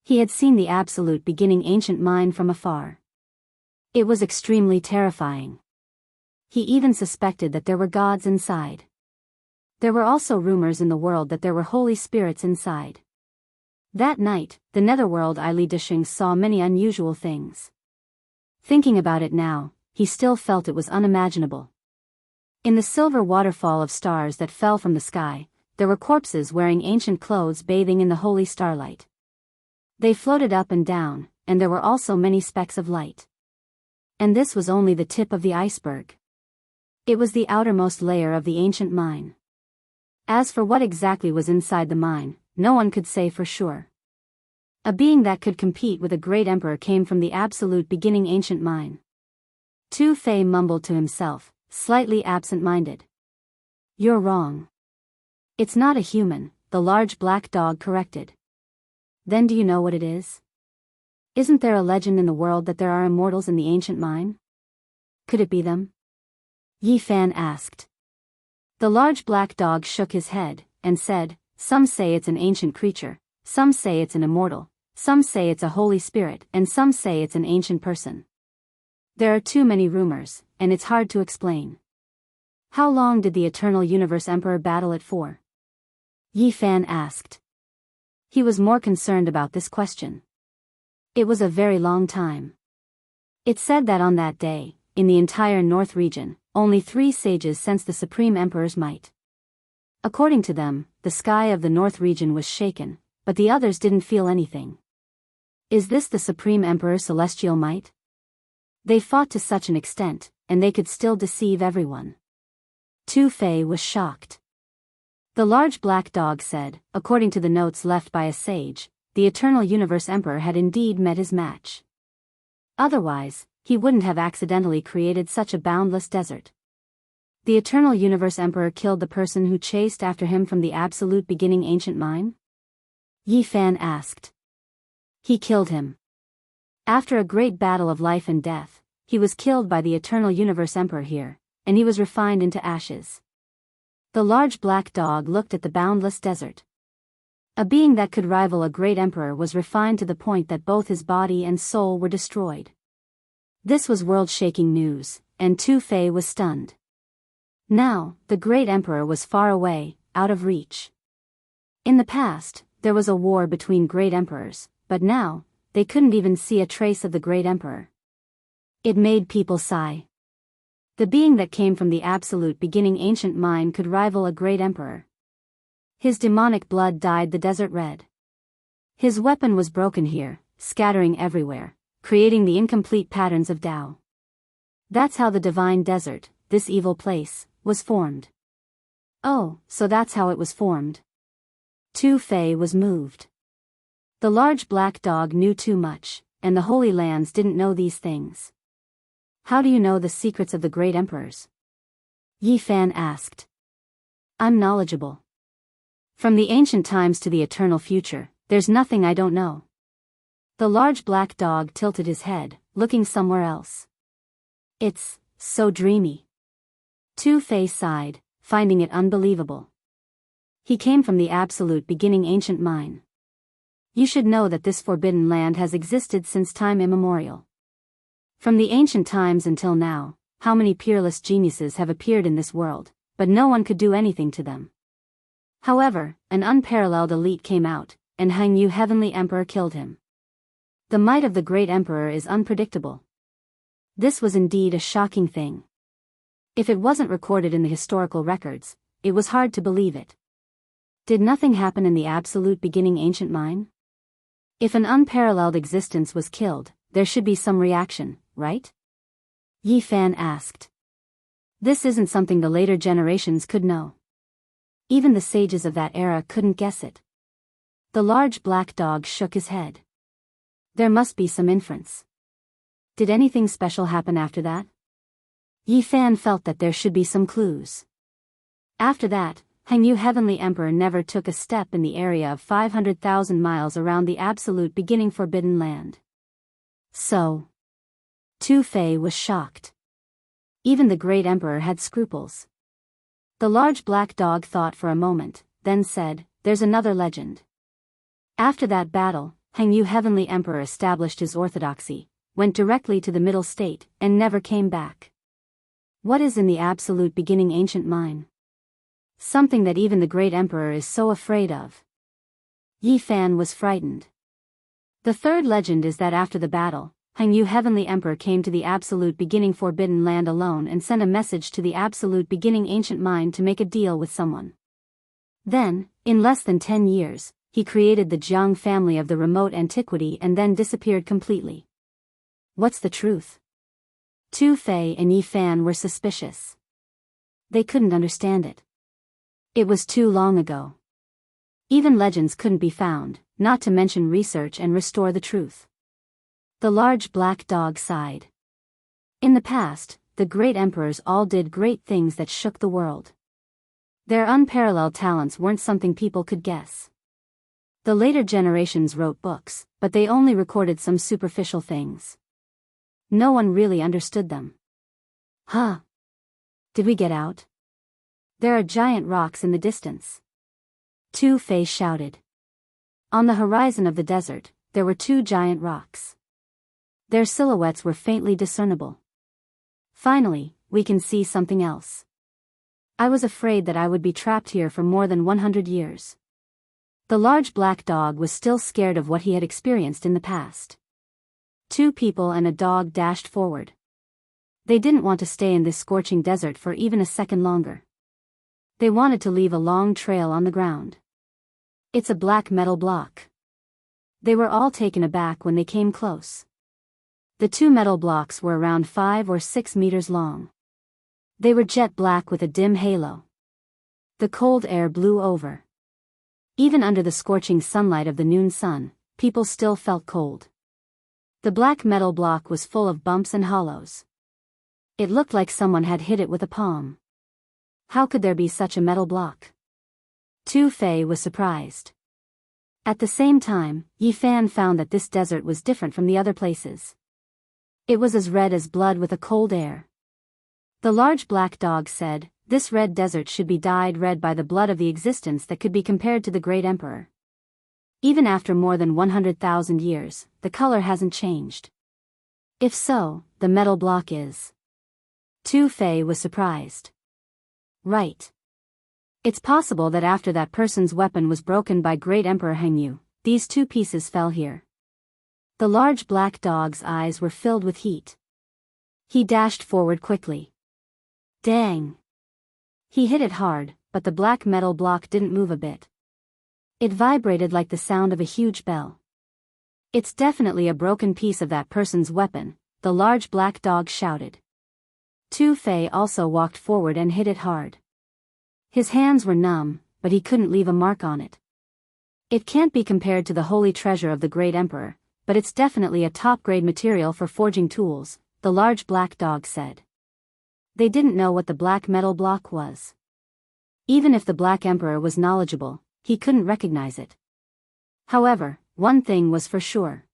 He had seen the absolute beginning ancient mine from afar. It was extremely terrifying. He even suspected that there were gods inside. There were also rumors in the world that there were holy spirits inside. That night, the netherworld Ili Dishing saw many unusual things. Thinking about it now, he still felt it was unimaginable. In the silver waterfall of stars that fell from the sky, there were corpses wearing ancient clothes bathing in the holy starlight. They floated up and down, and there were also many specks of light. And this was only the tip of the iceberg. It was the outermost layer of the ancient mine. As for what exactly was inside the mine, no one could say for sure. A being that could compete with a great emperor came from the absolute beginning ancient mine. Tu Fei mumbled to himself, slightly absent-minded. You're wrong. It's not a human, the large black dog corrected. Then do you know what it is? Isn't there a legend in the world that there are immortals in the ancient mine? Could it be them? Yi Fan asked. The large black dog shook his head, and said, some say it's an ancient creature, some say it's an immortal, some say it's a holy spirit, and some say it's an ancient person. There are too many rumors, and it's hard to explain. How long did the Eternal Universe Emperor battle it for? Yi Fan asked. He was more concerned about this question. It was a very long time. It said that on that day, in the entire North region, only 3 sages sensed the Supreme Emperor's might. According to them, the sky of the North region was shaken, but the others didn't feel anything. Is this the Supreme Emperor's celestial might? They fought to such an extent, and they could still deceive everyone. Tu Fei was shocked. The large black dog said, according to the notes left by a sage, the Eternal Universe Emperor had indeed met his match. Otherwise, he wouldn't have accidentally created such a boundless desert. The Eternal Universe Emperor killed the person who chased after him from the absolute beginning ancient mine? Yi Fan asked. He killed him. After a great battle of life and death, he was killed by the Eternal Universe Emperor here, and he was refined into ashes. The large black dog looked at the boundless desert. A being that could rival a great emperor was refined to the point that both his body and soul were destroyed. This was world-shaking news, and Tu Fei was stunned. Now, the great emperor was far away, out of reach. In the past, there was a war between great emperors, but now, they couldn't even see a trace of the great emperor. It made people sigh. The being that came from the absolute beginning ancient mind could rival a great emperor. His demonic blood dyed the desert red. His weapon was broken here, scattering everywhere, creating the incomplete patterns of Tao. That's how the divine desert, this evil place, was formed. Oh, so that's how it was formed. Tu Fei was moved. The large black dog knew too much, and the Holy Lands didn't know these things. How do you know the secrets of the great emperors? Yi Fan asked. I'm knowledgeable. From the ancient times to the eternal future, there's nothing I don't know. The large black dog tilted his head, looking somewhere else. It's so dreamy. Tu Fei sighed, finding it unbelievable. He came from the absolute beginning ancient mind. You should know that this forbidden land has existed since time immemorial. From the ancient times until now, how many peerless geniuses have appeared in this world, but no one could do anything to them. However, an unparalleled elite came out, and Hangyu Heavenly Emperor killed him. The might of the great emperor is unpredictable. This was indeed a shocking thing. If it wasn't recorded in the historical records, it was hard to believe it. Did nothing happen in the absolute beginning ancient mind? If an unparalleled existence was killed, there should be some reaction, right? Yi Fan asked. This isn't something the later generations could know. Even the sages of that era couldn't guess it. The large black dog shook his head. There must be some inference. Did anything special happen after that? Yi Fan felt that there should be some clues. After that, Hangyu Heavenly Emperor never took a step in the area of 500,000 miles around the absolute beginning forbidden land. So, Tu Fei was shocked. Even the great emperor had scruples. The large black dog thought for a moment, then said, there's another legend. After that battle, Hangyu Heavenly Emperor established his orthodoxy, went directly to the middle state, and never came back. What is in the absolute beginning ancient mind? Something that even the great emperor is so afraid of. Yi Fan was frightened. The third legend is that after the battle, Hangyu Heavenly Emperor came to the absolute beginning forbidden land alone and sent a message to the absolute beginning ancient mind to make a deal with someone. Then, in less than 10 years, he created the Jianghu family of the remote antiquity and then disappeared completely. What's the truth? Tu Fei and Yi Fan were suspicious. They couldn't understand it. It was too long ago. Even legends couldn't be found, not to mention research and restore the truth. The large black dog sighed. In the past, the great emperors all did great things that shook the world. Their unparalleled talents weren't something people could guess. The later generations wrote books, but they only recorded some superficial things. No one really understood them. Huh? Did we get out? There are giant rocks in the distance. Tu Fei shouted. On the horizon of the desert, there were two giant rocks. Their silhouettes were faintly discernible. Finally, we can see something else. I was afraid that I would be trapped here for more than 100 years. The large black dog was still scared of what he had experienced in the past. Two people and a dog dashed forward. They didn't want to stay in this scorching desert for even a second longer. They wanted to leave a long trail on the ground. It's a black metal block. They were all taken aback when they came close. The two metal blocks were around 5 or 6 meters long. They were jet black with a dim halo. The cold air blew over. Even under the scorching sunlight of the noon sun, people still felt cold. The black metal block was full of bumps and hollows. It looked like someone had hit it with a palm. How could there be such a metal block? Tu Fei was surprised. At the same time, Yi Fan found that this desert was different from the other places. It was as red as blood with a cold air. The large black dog said, "This red desert should be dyed red by the blood of the existence that could be compared to the great emperor. Even after more than 100,000 years, the color hasn't changed. If so, the metal block is." Tu Fei was surprised. Right. It's possible that after that person's weapon was broken by Great Emperor Hengyu, these two pieces fell here. The large black dog's eyes were filled with heat. He dashed forward quickly. Dang! He hit it hard, but the black metal block didn't move a bit. It vibrated like the sound of a huge bell. "It's definitely a broken piece of that person's weapon," the large black dog shouted. Tu Fei also walked forward and hit it hard. His hands were numb, but he couldn't leave a mark on it. "It can't be compared to the holy treasure of the great emperor, but it's definitely a top-grade material for forging tools," the large black dog said. They didn't know what the black metal block was. Even if the Black Emperor was knowledgeable, he couldn't recognize it. However, one thing was for sure.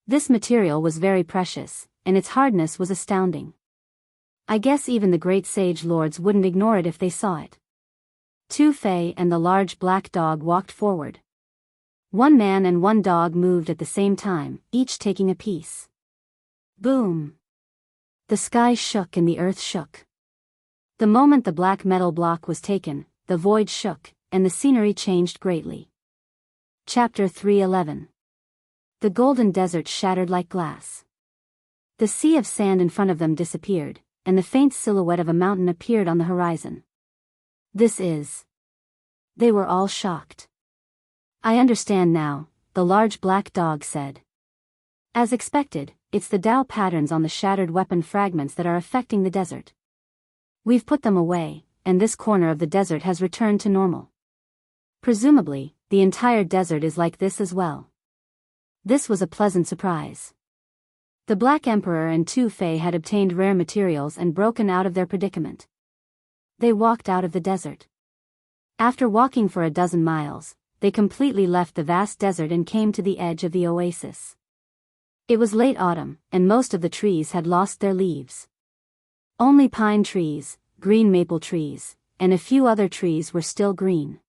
This material was very precious, and its hardness was astounding. I guess even the great sage lords wouldn't ignore it if they saw it. Tu Fei and the large black dog walked forward. One man and one dog moved at the same time, each taking a piece. Boom! The sky shook and the earth shook. The moment the black metal block was taken, the void shook, and the scenery changed greatly. Chapter 3:11. The golden desert shattered like glass. The sea of sand in front of them disappeared, and the faint silhouette of a mountain appeared on the horizon. "This is..." They were all shocked. "I understand now," the large black dog said. "As expected, it's the Dao patterns on the shattered weapon fragments that are affecting the desert. We've put them away, and this corner of the desert has returned to normal. Presumably, the entire desert is like this as well." This was a pleasant surprise. The Black Emperor and Tu Fei had obtained rare materials and broken out of their predicament. They walked out of the desert. After walking for a dozen miles, they completely left the vast desert and came to the edge of the oasis. It was late autumn, and most of the trees had lost their leaves. Only pine trees, green maple trees, and a few other trees were still green.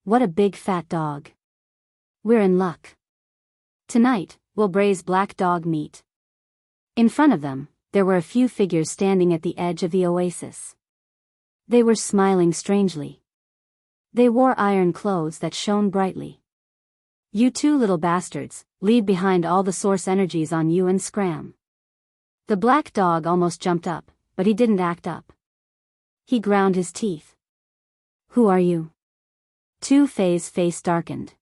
"What a big fat dog. We're in luck. Tonight, we'll braise black dog meat." In front of them, there were a few figures standing at the edge of the oasis. They were smiling strangely. They wore iron clothes that shone brightly. "You two little bastards, leave behind all the source energies on you and scram." The black dog almost jumped up, but he didn't act up. He ground his teeth. "Who are you?" Tu Fei's face darkened.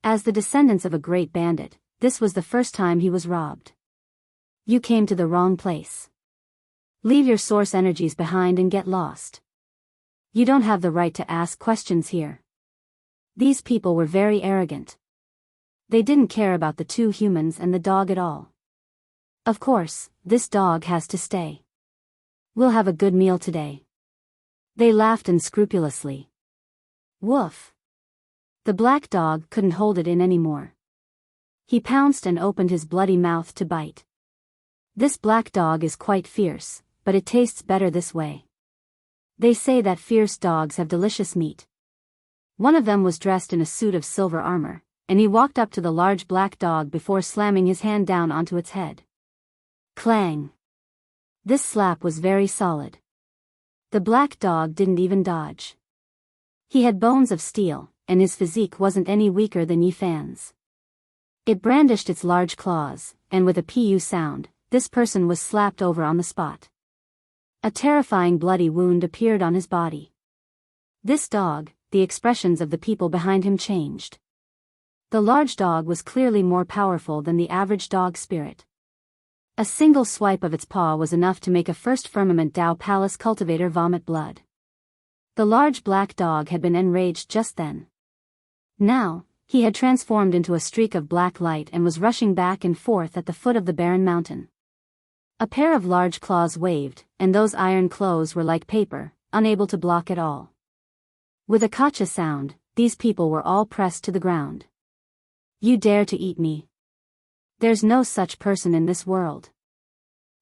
As the descendants of a great bandit, this was the first time he was robbed. "You came to the wrong place. Leave your source energies behind and get lost. You don't have the right to ask questions here." These people were very arrogant. They didn't care about the two humans and the dog at all. "Of course, this dog has to stay. We'll have a good meal today." They laughed unscrupulously. Woof! The black dog couldn't hold it in anymore. He pounced and opened his bloody mouth to bite. This black dog is quite fierce, but it tastes better this way. They say that fierce dogs have delicious meat. One of them was dressed in a suit of silver armor, and he walked up to the large black dog before slamming his hand down onto its head. Clang! This slap was very solid. The black dog didn't even dodge. He had bones of steel, and his physique wasn't any weaker than Yi Fan's. It brandished its large claws, and with a pu sound, this person was slapped over on the spot. A terrifying bloody wound appeared on his body. This dog, the expressions of the people behind him changed. The large dog was clearly more powerful than the average dog spirit. A single swipe of its paw was enough to make a first Firmament Dao Palace cultivator vomit blood. The large black dog had been enraged just then. Now, he had transformed into a streak of black light and was rushing back and forth at the foot of the barren mountain. A pair of large claws waved, and those iron claws were like paper, unable to block at all. With a kacha sound, these people were all pressed to the ground. You dare to eat me? There's no such person in this world.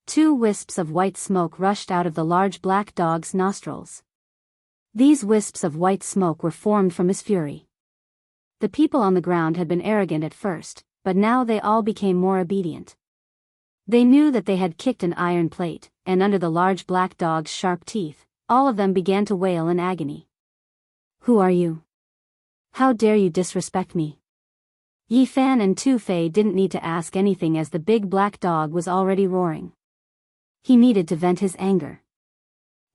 2 wisps of white smoke rushed out of the large black dog's nostrils. These wisps of white smoke were formed from his fury. The people on the ground had been arrogant at first, but now they all became more obedient. They knew that they had kicked an iron plate, and under the large black dog's sharp teeth, all of them began to wail in agony. Who are you? How dare you disrespect me? Yi Fan and Tu Fei didn't need to ask anything as the big black dog was already roaring. He needed to vent his anger.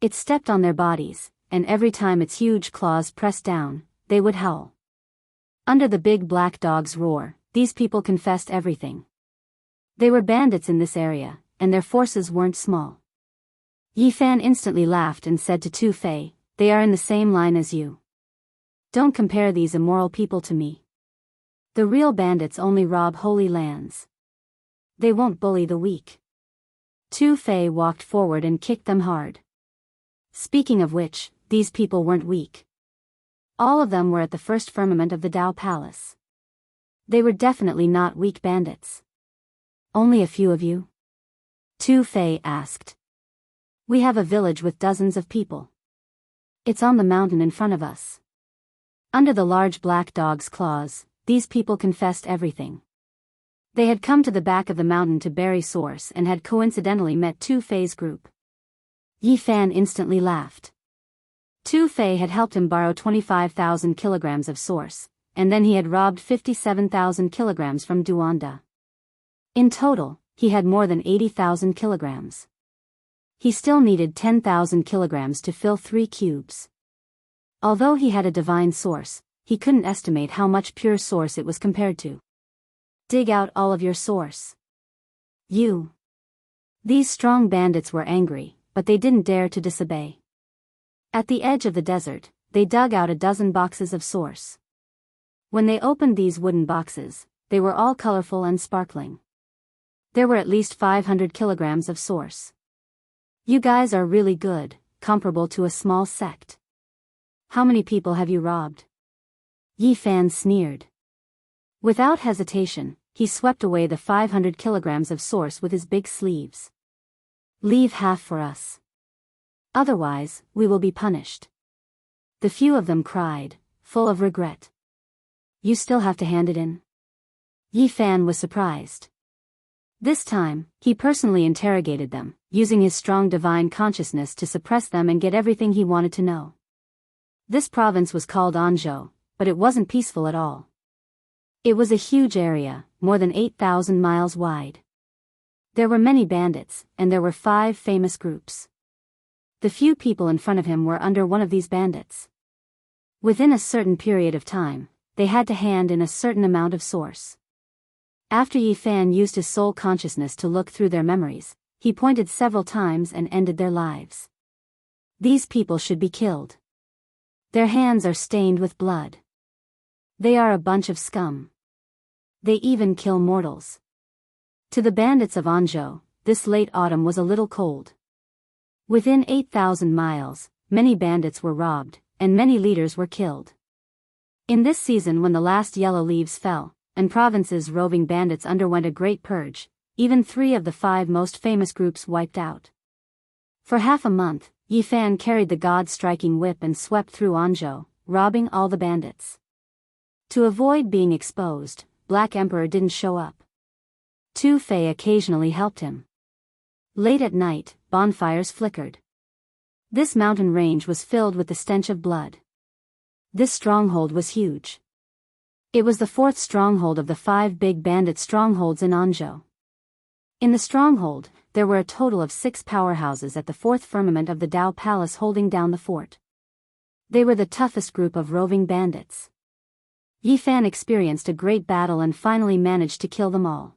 It stepped on their bodies, and every time its huge claws pressed down, they would howl. Under the big black dog's roar, these people confessed everything. They were bandits in this area, and their forces weren't small. Yi Fan instantly laughed and said to Tu Fei, "They are in the same line as you. Don't compare these immoral people to me. The real bandits only rob holy lands. They won't bully the weak." Tu Fei walked forward and kicked them hard. Speaking of which, these people weren't weak. All of them were at the first firmament of the Dao Palace. They were definitely not weak bandits. Only a few of you? Tu Fei asked. We have a village with dozens of people. It's on the mountain in front of us. Under the large black dog's claws, these people confessed everything. They had come to the back of the mountain to bury Source and had coincidentally met Tu Fei's group. Yi Fan instantly laughed. Tu Fei had helped him borrow 25,000 kilograms of Source, and then he had robbed 57,000 kilograms from Duanda. In total, he had more than 80,000 kilograms. He still needed 10,000 kilograms to fill 3 cubes. Although he had a divine source, he couldn't estimate how much pure source it was compared to. Dig out all of your source. You. These strong bandits were angry, but they didn't dare to disobey. At the edge of the desert, they dug out a dozen boxes of source. When they opened these wooden boxes, they were all colorful and sparkling. There were at least 500 kilograms of source. You guys are really good, comparable to a small sect. How many people have you robbed? Yi Fan sneered. Without hesitation, he swept away the 500 kilograms of source with his big sleeves. Leave half for us. Otherwise, we will be punished. The few of them cried, full of regret. You still have to hand it in? Yi Fan was surprised. This time, he personally interrogated them, using his strong divine consciousness to suppress them and get everything he wanted to know. This province was called Anzhou, but it wasn't peaceful at all. It was a huge area, more than 8,000 miles wide. There were many bandits, and there were 5 famous groups. The few people in front of him were under one of these bandits. Within a certain period of time, they had to hand in a certain amount of source. After Yi Fan used his soul consciousness to look through their memories, he pointed several times and ended their lives. These people should be killed. Their hands are stained with blood. They are a bunch of scum. They even kill mortals. To the bandits of Anzhou, this late autumn was a little cold. Within 8,000 miles, many bandits were robbed, and many leaders were killed. In this season when the last yellow leaves fell, and province's roving bandits underwent a great purge, even 3 of the 5 most famous groups wiped out. For half a month, Yi Fan carried the god-striking whip and swept through Anzhou, robbing all the bandits. To avoid being exposed, Black Emperor didn't show up. Tu Fei occasionally helped him. Late at night, bonfires flickered. This mountain range was filled with the stench of blood. This stronghold was huge. It was the 4th stronghold of the 5 big bandit strongholds in Anzhou. In the stronghold, there were a total of 6 powerhouses at the 4th firmament of the Dao Palace holding down the fort. They were the toughest group of roving bandits. Yi Fan experienced a great battle and finally managed to kill them all.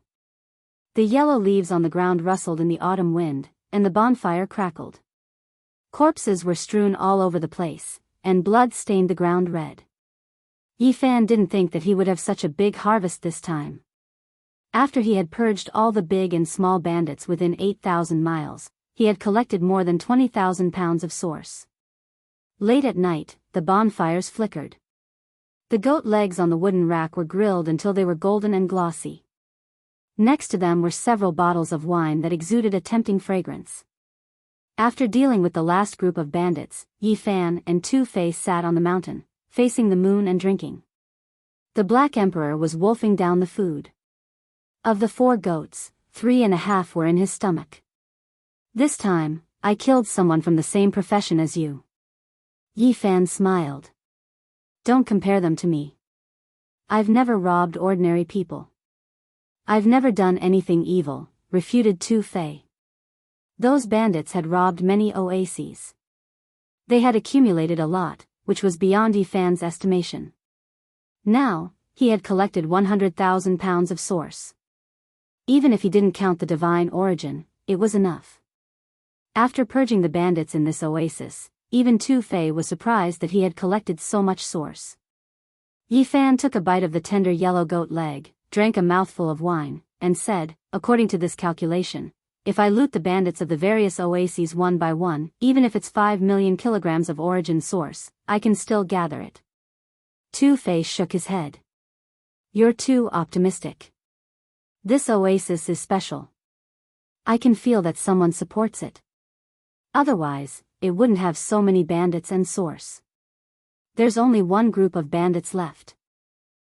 The yellow leaves on the ground rustled in the autumn wind, and the bonfire crackled. Corpses were strewn all over the place, and blood stained the ground red. Yi Fan didn't think that he would have such a big harvest this time. After he had purged all the big and small bandits within 8,000 miles, he had collected more than 20,000 pounds of source. Late at night, the bonfires flickered. The goat legs on the wooden rack were grilled until they were golden and glossy. Next to them were several bottles of wine that exuded a tempting fragrance. After dealing with the last group of bandits, Yi Fan and Tu Fei sat on the mountain, facing the moon and drinking. The Black Emperor was wolfing down the food. Of the 4 goats, 3.5 were in his stomach. This time, I killed someone from the same profession as you. Yi Fan smiled. Don't compare them to me. I've never robbed ordinary people. I've never done anything evil, refuted Tu Fei. Those bandits had robbed many oases. They had accumulated a lot, which was beyond Yi Fan's estimation. Now, he had collected 100,000 pounds of source. Even if he didn't count the divine origin, it was enough. After purging the bandits in this oasis, even Tu Fei was surprised that he had collected so much source. Yi Fan took a bite of the tender yellow goat leg, drank a mouthful of wine, and said, according to this calculation, if I loot the bandits of the various oases one by one, even if it's 5 million kilograms of origin source, I can still gather it. Tu Fei shook his head. You're too optimistic. This oasis is special. I can feel that someone supports it. Otherwise, it wouldn't have so many bandits and source. There's only one group of bandits left.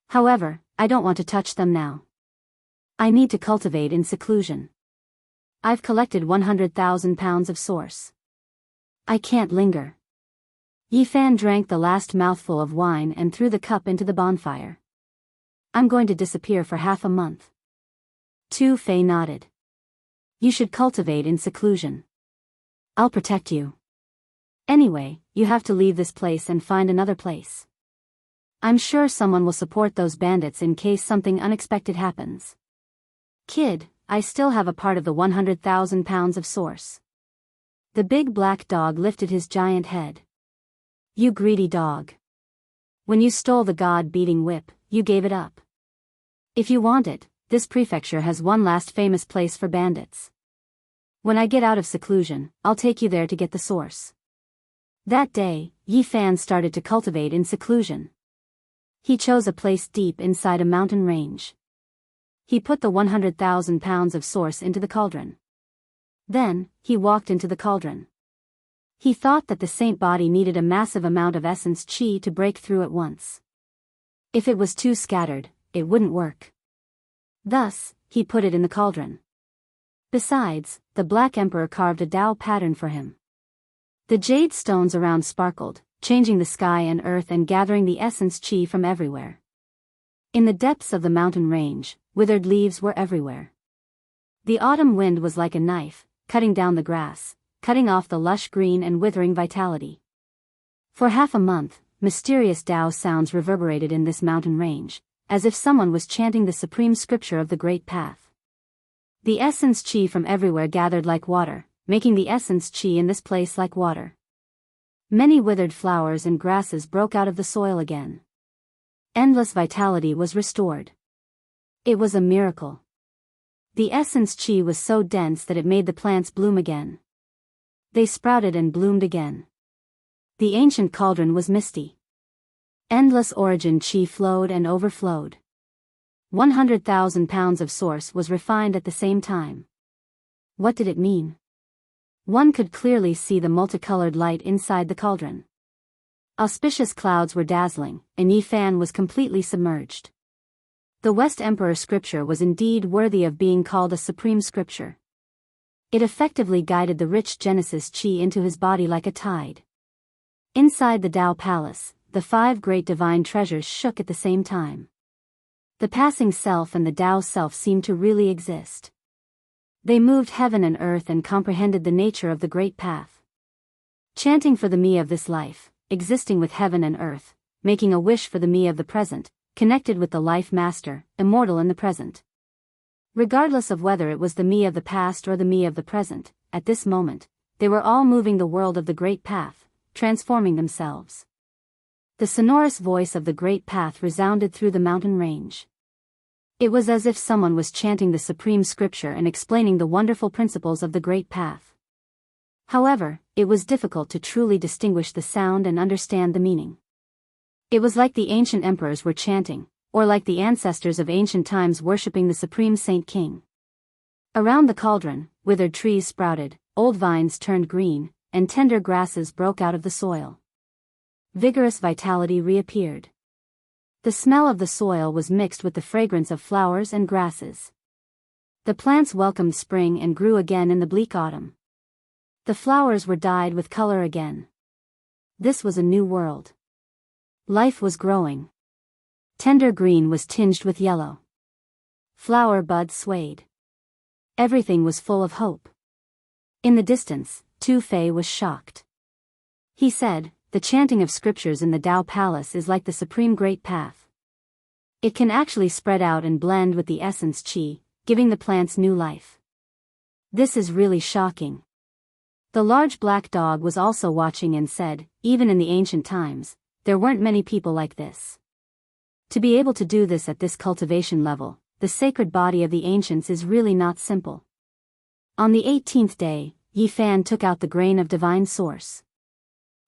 However, I don't want to touch them now. I need to cultivate in seclusion. I've collected 100,000 pounds of source. I can't linger. Yi Fan drank the last mouthful of wine and threw the cup into the bonfire. I'm going to disappear for half a month. Tu Fei nodded. You should cultivate in seclusion. I'll protect you. Anyway, you have to leave this place and find another place. I'm sure someone will support those bandits in case something unexpected happens. Kid, I still have a part of the 100,000 pounds of source. The big black dog lifted his giant head. You greedy dog. When you stole the god-beating whip, you gave it up. If you want it, this prefecture has one last famous place for bandits. When I get out of seclusion, I'll take you there to get the source. That day, Yi Fan started to cultivate in seclusion. He chose a place deep inside a mountain range. He put the 100,000 pounds of source into the cauldron. Then, he walked into the cauldron. He thought that the saint body needed a massive amount of essence qi to break through at once. If it was too scattered, it wouldn't work. Thus, he put it in the cauldron. Besides, the Black Emperor carved a Dao pattern for him. The jade stones around sparkled, changing the sky and earth and gathering the essence qi from everywhere. In the depths of the mountain range, withered leaves were everywhere. The autumn wind was like a knife, cutting down the grass, cutting off the lush green and withering vitality. For half a month, mysterious Dao sounds reverberated in this mountain range, as if someone was chanting the supreme scripture of the Great Path. The essence qi from everywhere gathered like water, making the essence qi in this place like water. Many withered flowers and grasses broke out of the soil again. Endless vitality was restored. It was a miracle. The essence qi was so dense that it made the plants bloom again. They sprouted and bloomed again. The ancient cauldron was misty. Endless origin qi flowed and overflowed. 100,000 pounds of source was refined at the same time. What did it mean? One could clearly see the multicolored light inside the cauldron. Auspicious clouds were dazzling, and Yi Fan was completely submerged. The West Emperor scripture was indeed worthy of being called a supreme scripture. It effectively guided the rich Genesis qi into his body like a tide. Inside the Dao Palace, the 5 great divine treasures shook at the same time. The passing self and the Dao self seemed to really exist. They moved heaven and earth and comprehended the nature of the Great Path. Chanting for the me of this life, existing with heaven and earth, making a wish for the me of the present, connected with the life master, immortal in the present. Regardless of whether it was the me of the past or the me of the present, at this moment, they were all moving the world of the Great Path, transforming themselves. The sonorous voice of the Great Path resounded through the mountain range. It was as if someone was chanting the supreme scripture and explaining the wonderful principles of the Great Path. However, it was difficult to truly distinguish the sound and understand the meaning. It was like the ancient emperors were chanting, or like the ancestors of ancient times worshipping the supreme saint king. Around the cauldron, withered trees sprouted, old vines turned green, and tender grasses broke out of the soil. Vigorous vitality reappeared. The smell of the soil was mixed with the fragrance of flowers and grasses. The plants welcomed spring and grew again in the bleak autumn. The flowers were dyed with color again. This was a new world. Life was growing. Tender green was tinged with yellow. Flower buds swayed. Everything was full of hope. In the distance, Tu Fei was shocked. He said, "The chanting of scriptures in the Dao Palace is like the supreme great path. It can actually spread out and blend with the essence qi, giving the plants new life. This is really shocking." The large black dog was also watching and said, "Even in the ancient times, there weren't many people like this. To be able to do this at this cultivation level, the sacred body of the ancients is really not simple." On the 18th day, Yi Fan took out the grain of divine source.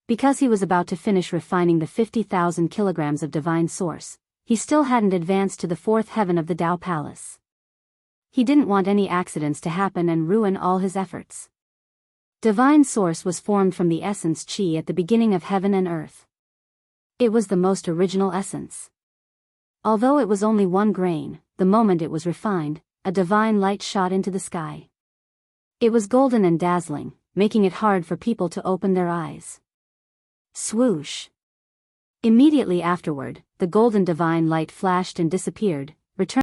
Because he was about to finish refining the 50,000 kilograms of divine source, he still hadn't advanced to the fourth heaven of the Dao Palace. He didn't want any accidents to happen and ruin all his efforts. Divine source was formed from the essence qi at the beginning of heaven and earth. It was the most original essence. Although it was only one grain, the moment it was refined, a divine light shot into the sky. It was golden and dazzling, making it hard for people to open their eyes. Swoosh! Immediately afterward, the golden divine light flashed and disappeared,